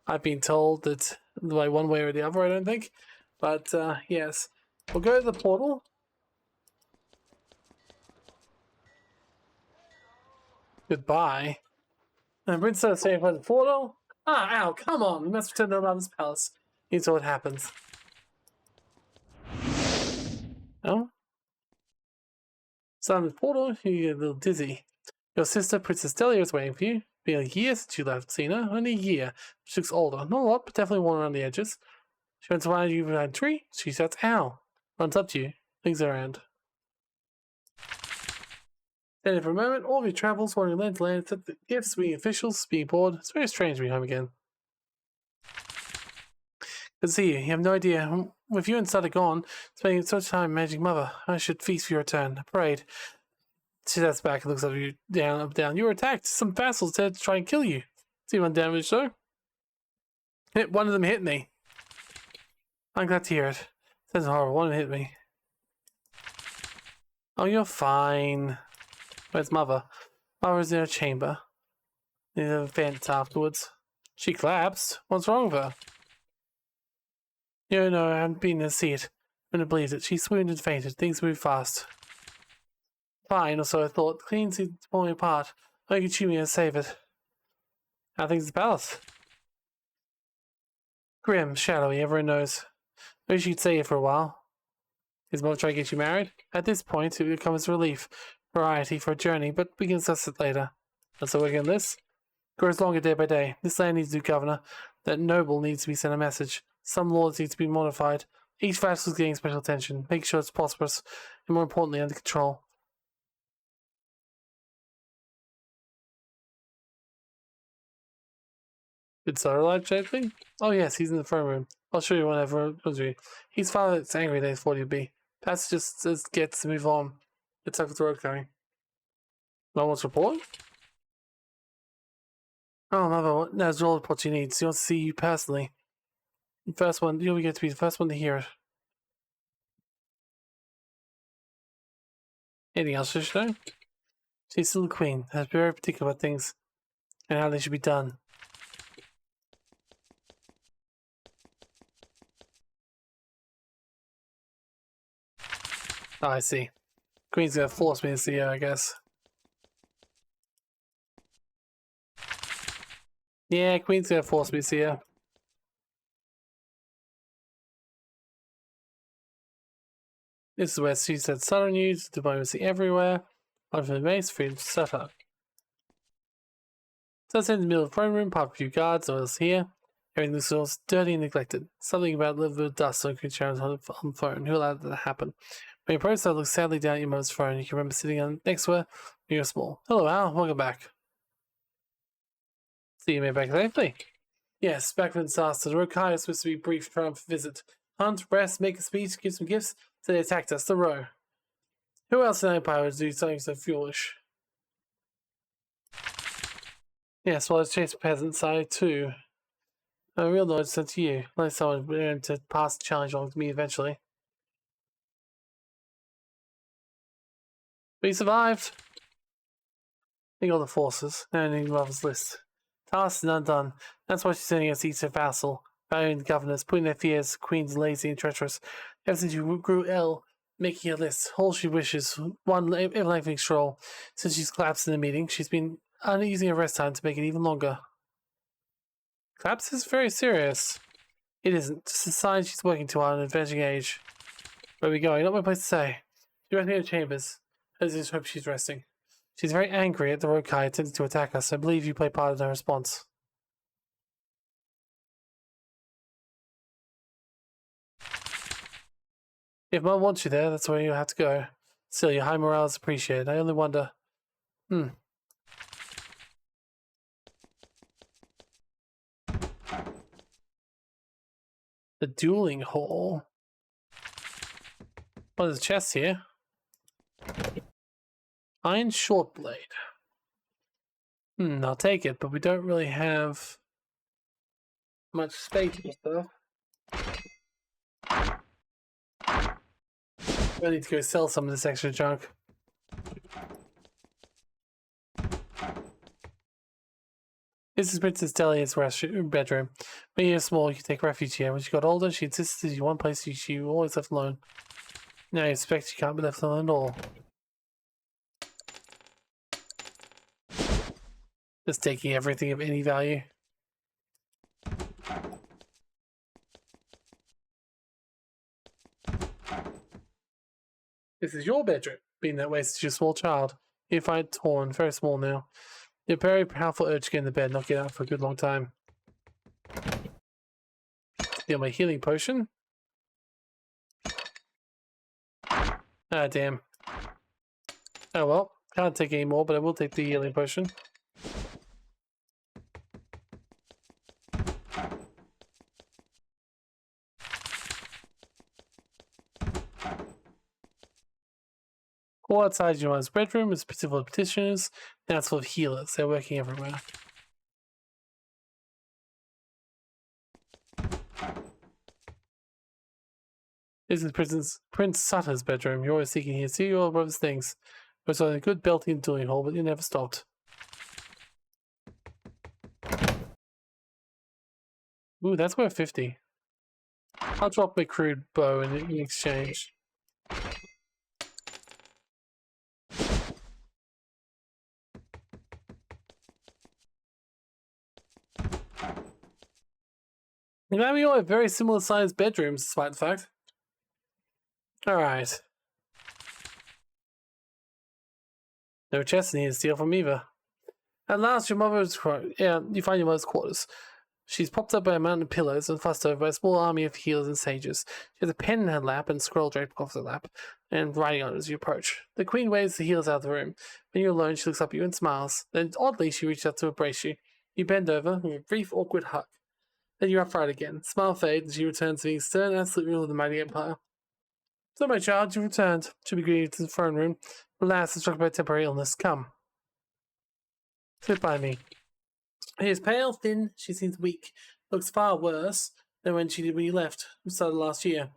[SPEAKER 1] I've been told that by one way or the other, I don't think. But yes. We'll go to the portal. Goodbye. And Princess saying by the portal. Ah, ow, come on. We must return to Love's palace. Here's what happens. Oh? Simon's portal, you get a little dizzy. Your sister, Princess Delia, is waiting for you. Been a year since you last seen her. Only a year. She looks older. Not a lot, but definitely worn around the edges. She runs around you behind a tree. She shouts, ow. Runs up to you. Things around. Then for a moment, all of your travels, wandering land to land, the gifts, meeting officials, being bored. It's very strange to be home again. Good to see you. You have no idea. With you and Sutter gone, spending so much time managing Mother, I should feast for your return. I prayed. She steps back and looks up you down, up, down. You were attacked. Some vassals tried to try and kill you. See one damage, though? One of them hit me. I'm glad to hear it. That's horrible. One hit me. Oh, you're fine. Where's Mother? Mother's in her chamber. In a vent afterwards. She collapsed. What's wrong with her? No, I haven't been to see it. I couldn't believe it. She swooned and fainted. Things move fast. Fine, or so I thought. The clean seems falling apart. I could shoot me and save it. How things at the palace? Grim, shadowy, everyone knows. Maybe she'd stay here for a while. Is Mother trying to get you married? At this point, it would come as relief. Variety for a journey, but we can discuss it later. And so working on this. Grows longer day by day. This land needs a new governor. That noble needs to be sent a message. Some laws need to be modified. Each vassal is getting special attention. Make sure it's prosperous, and more importantly, under control. Did Sutter alive, Jacqueline? Oh yes, he's in the throne room. I'll show you whenever. He's father that's angry that he's thought he'd be. Perhaps just gets to move on. It's like with the road going. No one's report? Oh, Mother, that's all the report you need. She wants to see you personally. The first one, you'll get to be the first one to hear it. Anything else, should know? She's still the queen. Has been very particular about things and how they should be done. Oh, I see. Queen's gonna force me to see her, I guess. Yeah, Queen's gonna force me to see her. This is where she said Southern news, diplomacy everywhere, on from the base, freedom to set up. So it's in the middle of the throne room, pop a few guards, no one else here. Everything looks all dirty and neglected. Something about a little bit of dust on Sharon's on the phone. Who allowed that to happen? When your professor looks sadly down at your mother's phone, you can remember sitting on next to her when you were small. Hello, Al. Welcome back. See you made back safely. Yes, back from the disaster. The Rokai is supposed to be a brief triumphant visit. hunt, rest, make a speech, give some gifts, so they attacked us, the row. Who else in the Empire would do something so foolish? Yes, well, let's chase the peasant side too. A real noise sent to you. Like someone willing to pass the challenge along to me eventually. We survived! Think all the forces, now in Lover's list. Tasks undone. That's why she's sending us each a vassal. Valuing the governors, putting their fears, queens lazy and treacherous. Ever since you grew ill, making a list. All she wishes, one everlasting stroll. Since she's collapsed in the meeting, she's been using her rest time to make it even longer. Collapse is very serious. It isn't. Just a sign she's working too hard at an advancing age. Where are we going? Not my place to say. She's resting in her chambers. I just hope she's resting. She's very angry at the Rokai attempting to attack us. I believe you play part in her response. If Mum wants you there, that's where you have to go. Still, your high morale is appreciated. I only wonder... The dueling hall. Oh, there's a chest here. Iron short blade. I'll take it, but we don't really have much space for stuff. I need to go sell some of this extra junk. This is Princess Delia's bedroom. When you're small, you can take refuge here. When she got older, she insisted you one place she always left alone. Now you expect she can't be left alone at all. Just taking everything of any value. This is your bedroom. Being that way since you're a small child. You find it torn, very small now. You're very powerful urge to get in the bed, not get out for a good long time. Steal my healing potion. Ah, damn. Oh well, can't take any more, but I will take the healing potion. All outside your mother's bedroom is full of petitioners, now it's full of healers. They're working everywhere. This is Prince Sutter's bedroom. You're always seeking here. See your brother's things. It was a good belting and dueling hole, but you never stopped. Ooh, that's worth 50. I'll drop my crude bow in exchange. And now we all have very similar sized bedrooms, despite the fact. Alright. No chest in here to steal from either. At last, your mother's... Yeah, you find your mother's quarters. She's propped up by a mountain of pillows and fussed over by a small army of healers and sages. She has a pen in her lap and a scroll draped across her lap, and writing on it as you approach. The queen waves the healers out of the room. When you're alone, she looks up at you and smiles. Then, oddly, she reaches out to embrace you. You bend over with a brief, awkward hug. Then you're upright again. Smile fades, and she returns to being stern, absolute rule of the mighty empire. So, my child, you've returned. Should be greeted to the throne room. Alas, struck by temporary illness. Come. Sit by me. She is pale, thin, she seems weak. Looks far worse than when she did when you left. We started last year.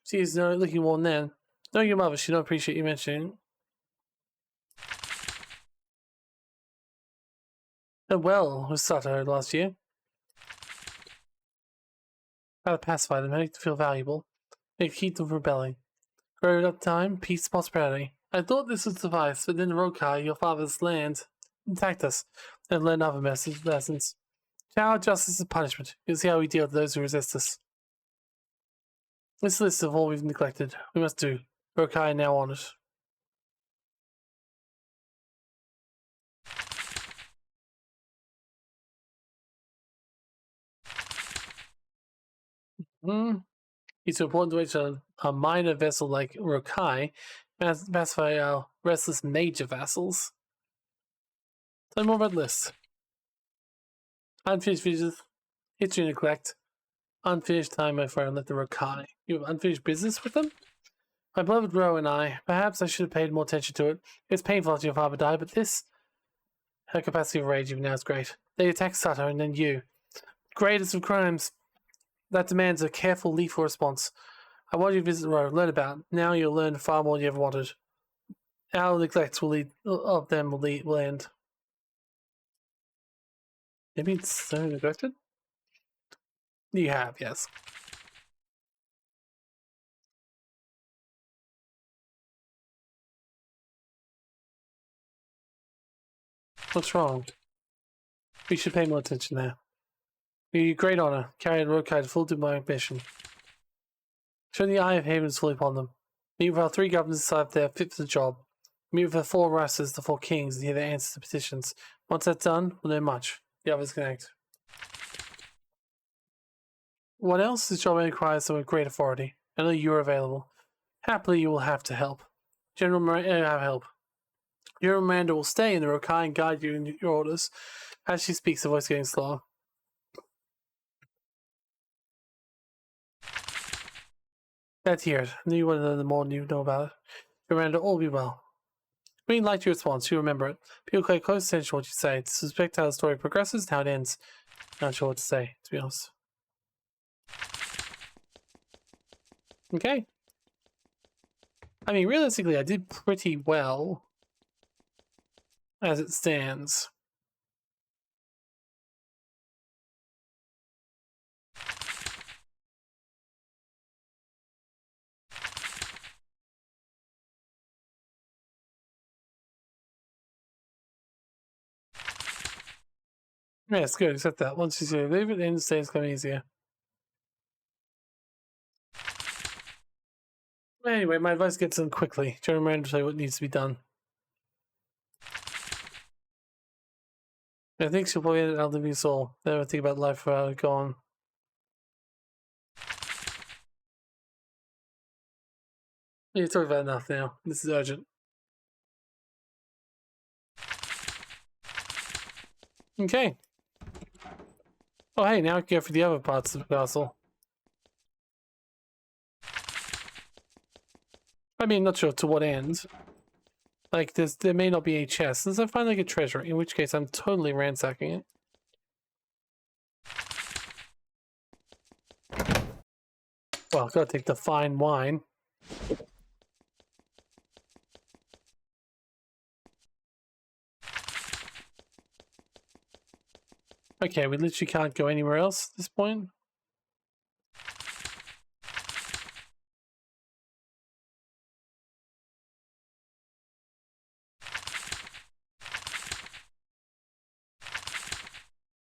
[SPEAKER 1] She is looking worn then. Knowing your mother, she don't appreciate you mentioning. Oh well, we started last year. How to pacify them, make them feel valuable. Make keep them from rebelling. Grow up time, peace, prosperity. I thought this would suffice, but then Rokai, your father's land, attacked us, and learned other lessons. Power, justice, and punishment. You'll see how we deal with those who resist us. This list of all we've neglected. We must do. Rokai now on it. It's important to reach a minor vessel like Rokai, pacify our restless major vassals. Tell me more about lists. Unfinished visions, history and neglect. Unfinished time, my friend. Let the Rokai. You have unfinished business with them? My beloved Ro and I. Perhaps I should have paid more attention to it. It's painful after your father died, but this... Her capacity of rage even now is great. They attack Sato and then you. Greatest of crimes. That demands a careful, lethal response. I want you to visit Ro, learn about it. Now you'll learn far more than you ever wanted. Our neglect will end. Maybe it's so neglected? You have, yes. What's wrong? We should pay more attention there. You great honor. Carry the Rokai to full to my mission. Show the Eye of Haven is fully upon them. Meet with our 3 governors to decide if they are fit for the job. Meet with the 4 Rastas, the 4 kings, and hear their answers to petitions. Once that's done, we'll know much. The others can act. What else? This job requires some great authority. I know you are available. Happily, you will have to help. General Miranda will stay in the Rokai and guide you in your orders. As she speaks, the voice getting slower. Let's hear it. I knew you want to know the more than you know about it. Miranda, all will be well. Green liked your response. You remember it. People pay close attention to what you say. To suspect how the story progresses and how it ends. Not sure what to say, to be honest. Okay. I mean, realistically, I did pretty well as it stands. Yeah, it's good, except that once you say leave it in, stay, it's going easier. Anyway, my advice gets done quickly. General Miranda will tell you what needs to be done. I think she'll probably end out living soul. Never think about life without it gone. You talked about enough now. This is urgent. Okay. Oh, hey, now I can go for the other parts of the castle. I mean, not sure to what end. Like, there may not be a chest, unless I find like a treasure, in which case I'm totally ransacking it. Well, gotta take the fine wine. Okay, we literally can't go anywhere else at this point.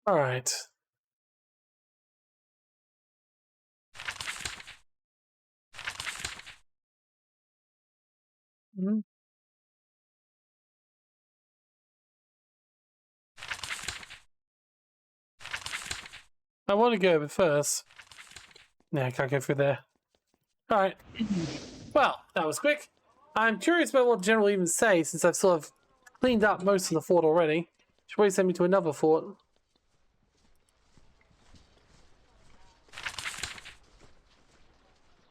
[SPEAKER 1] Alright. Mm-hmm. I want to go, but first... Nah, I can't go through there. Alright. Well, that was quick. I'm curious about what the general even say, since I've sort of cleaned up most of the fort already. Should probably send me to another fort.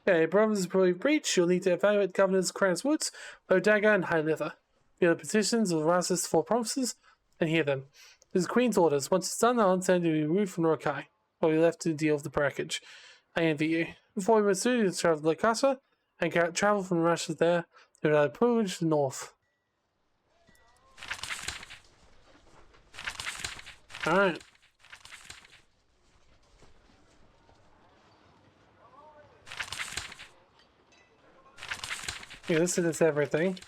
[SPEAKER 1] Okay, Brothers probably breach. You'll need to evaluate Governors Crown's Woods, Odaga, and High Leather. Feel the petitions of the Rastas for promises and hear them. This is Queen's orders. Once it's done, I'll intend to be removed from Rokai, while we left to deal with the package. I envy you. Before we must do, you travel to La Casa and travel from the Rastas there to the privilege to the north. Alright. Yeah, this is everything.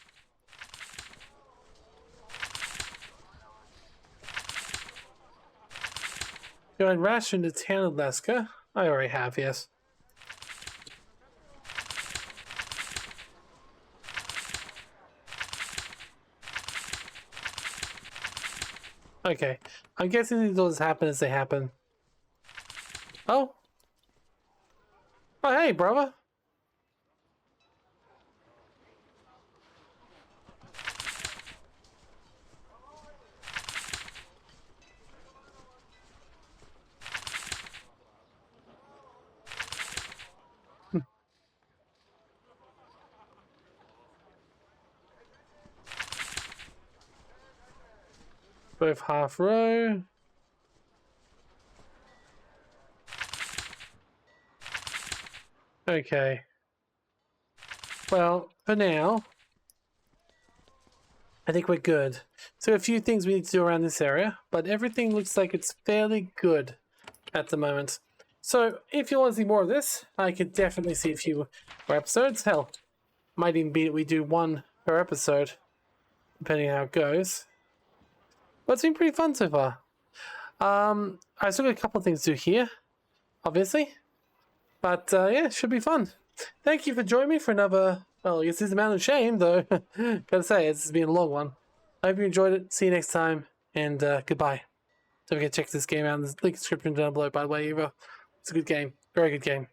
[SPEAKER 1] You're in ration to town of Leska. I already have, yes. Okay. I'm guessing these doors happen as they happen. Oh. Oh, hey, brother. Both half row. Okay. Well, for now, I think we're good. So a few things we need to do around this area, but everything looks like it's fairly good at the moment. So if you want to see more of this, I could definitely see a few more episodes. Hell, might even be that we do one per episode, depending on how it goes. But it's been pretty fun so far. I still got a couple of things to do here, obviously. But yeah, it should be fun. Thank you for joining me for another, well, I guess this is Amount of Shame, though. Gotta say, it's been a long one. I hope you enjoyed it. See you next time, and goodbye. Don't forget to check this game out in the link description down below, by the way, Evo. It's a good game. Very good game.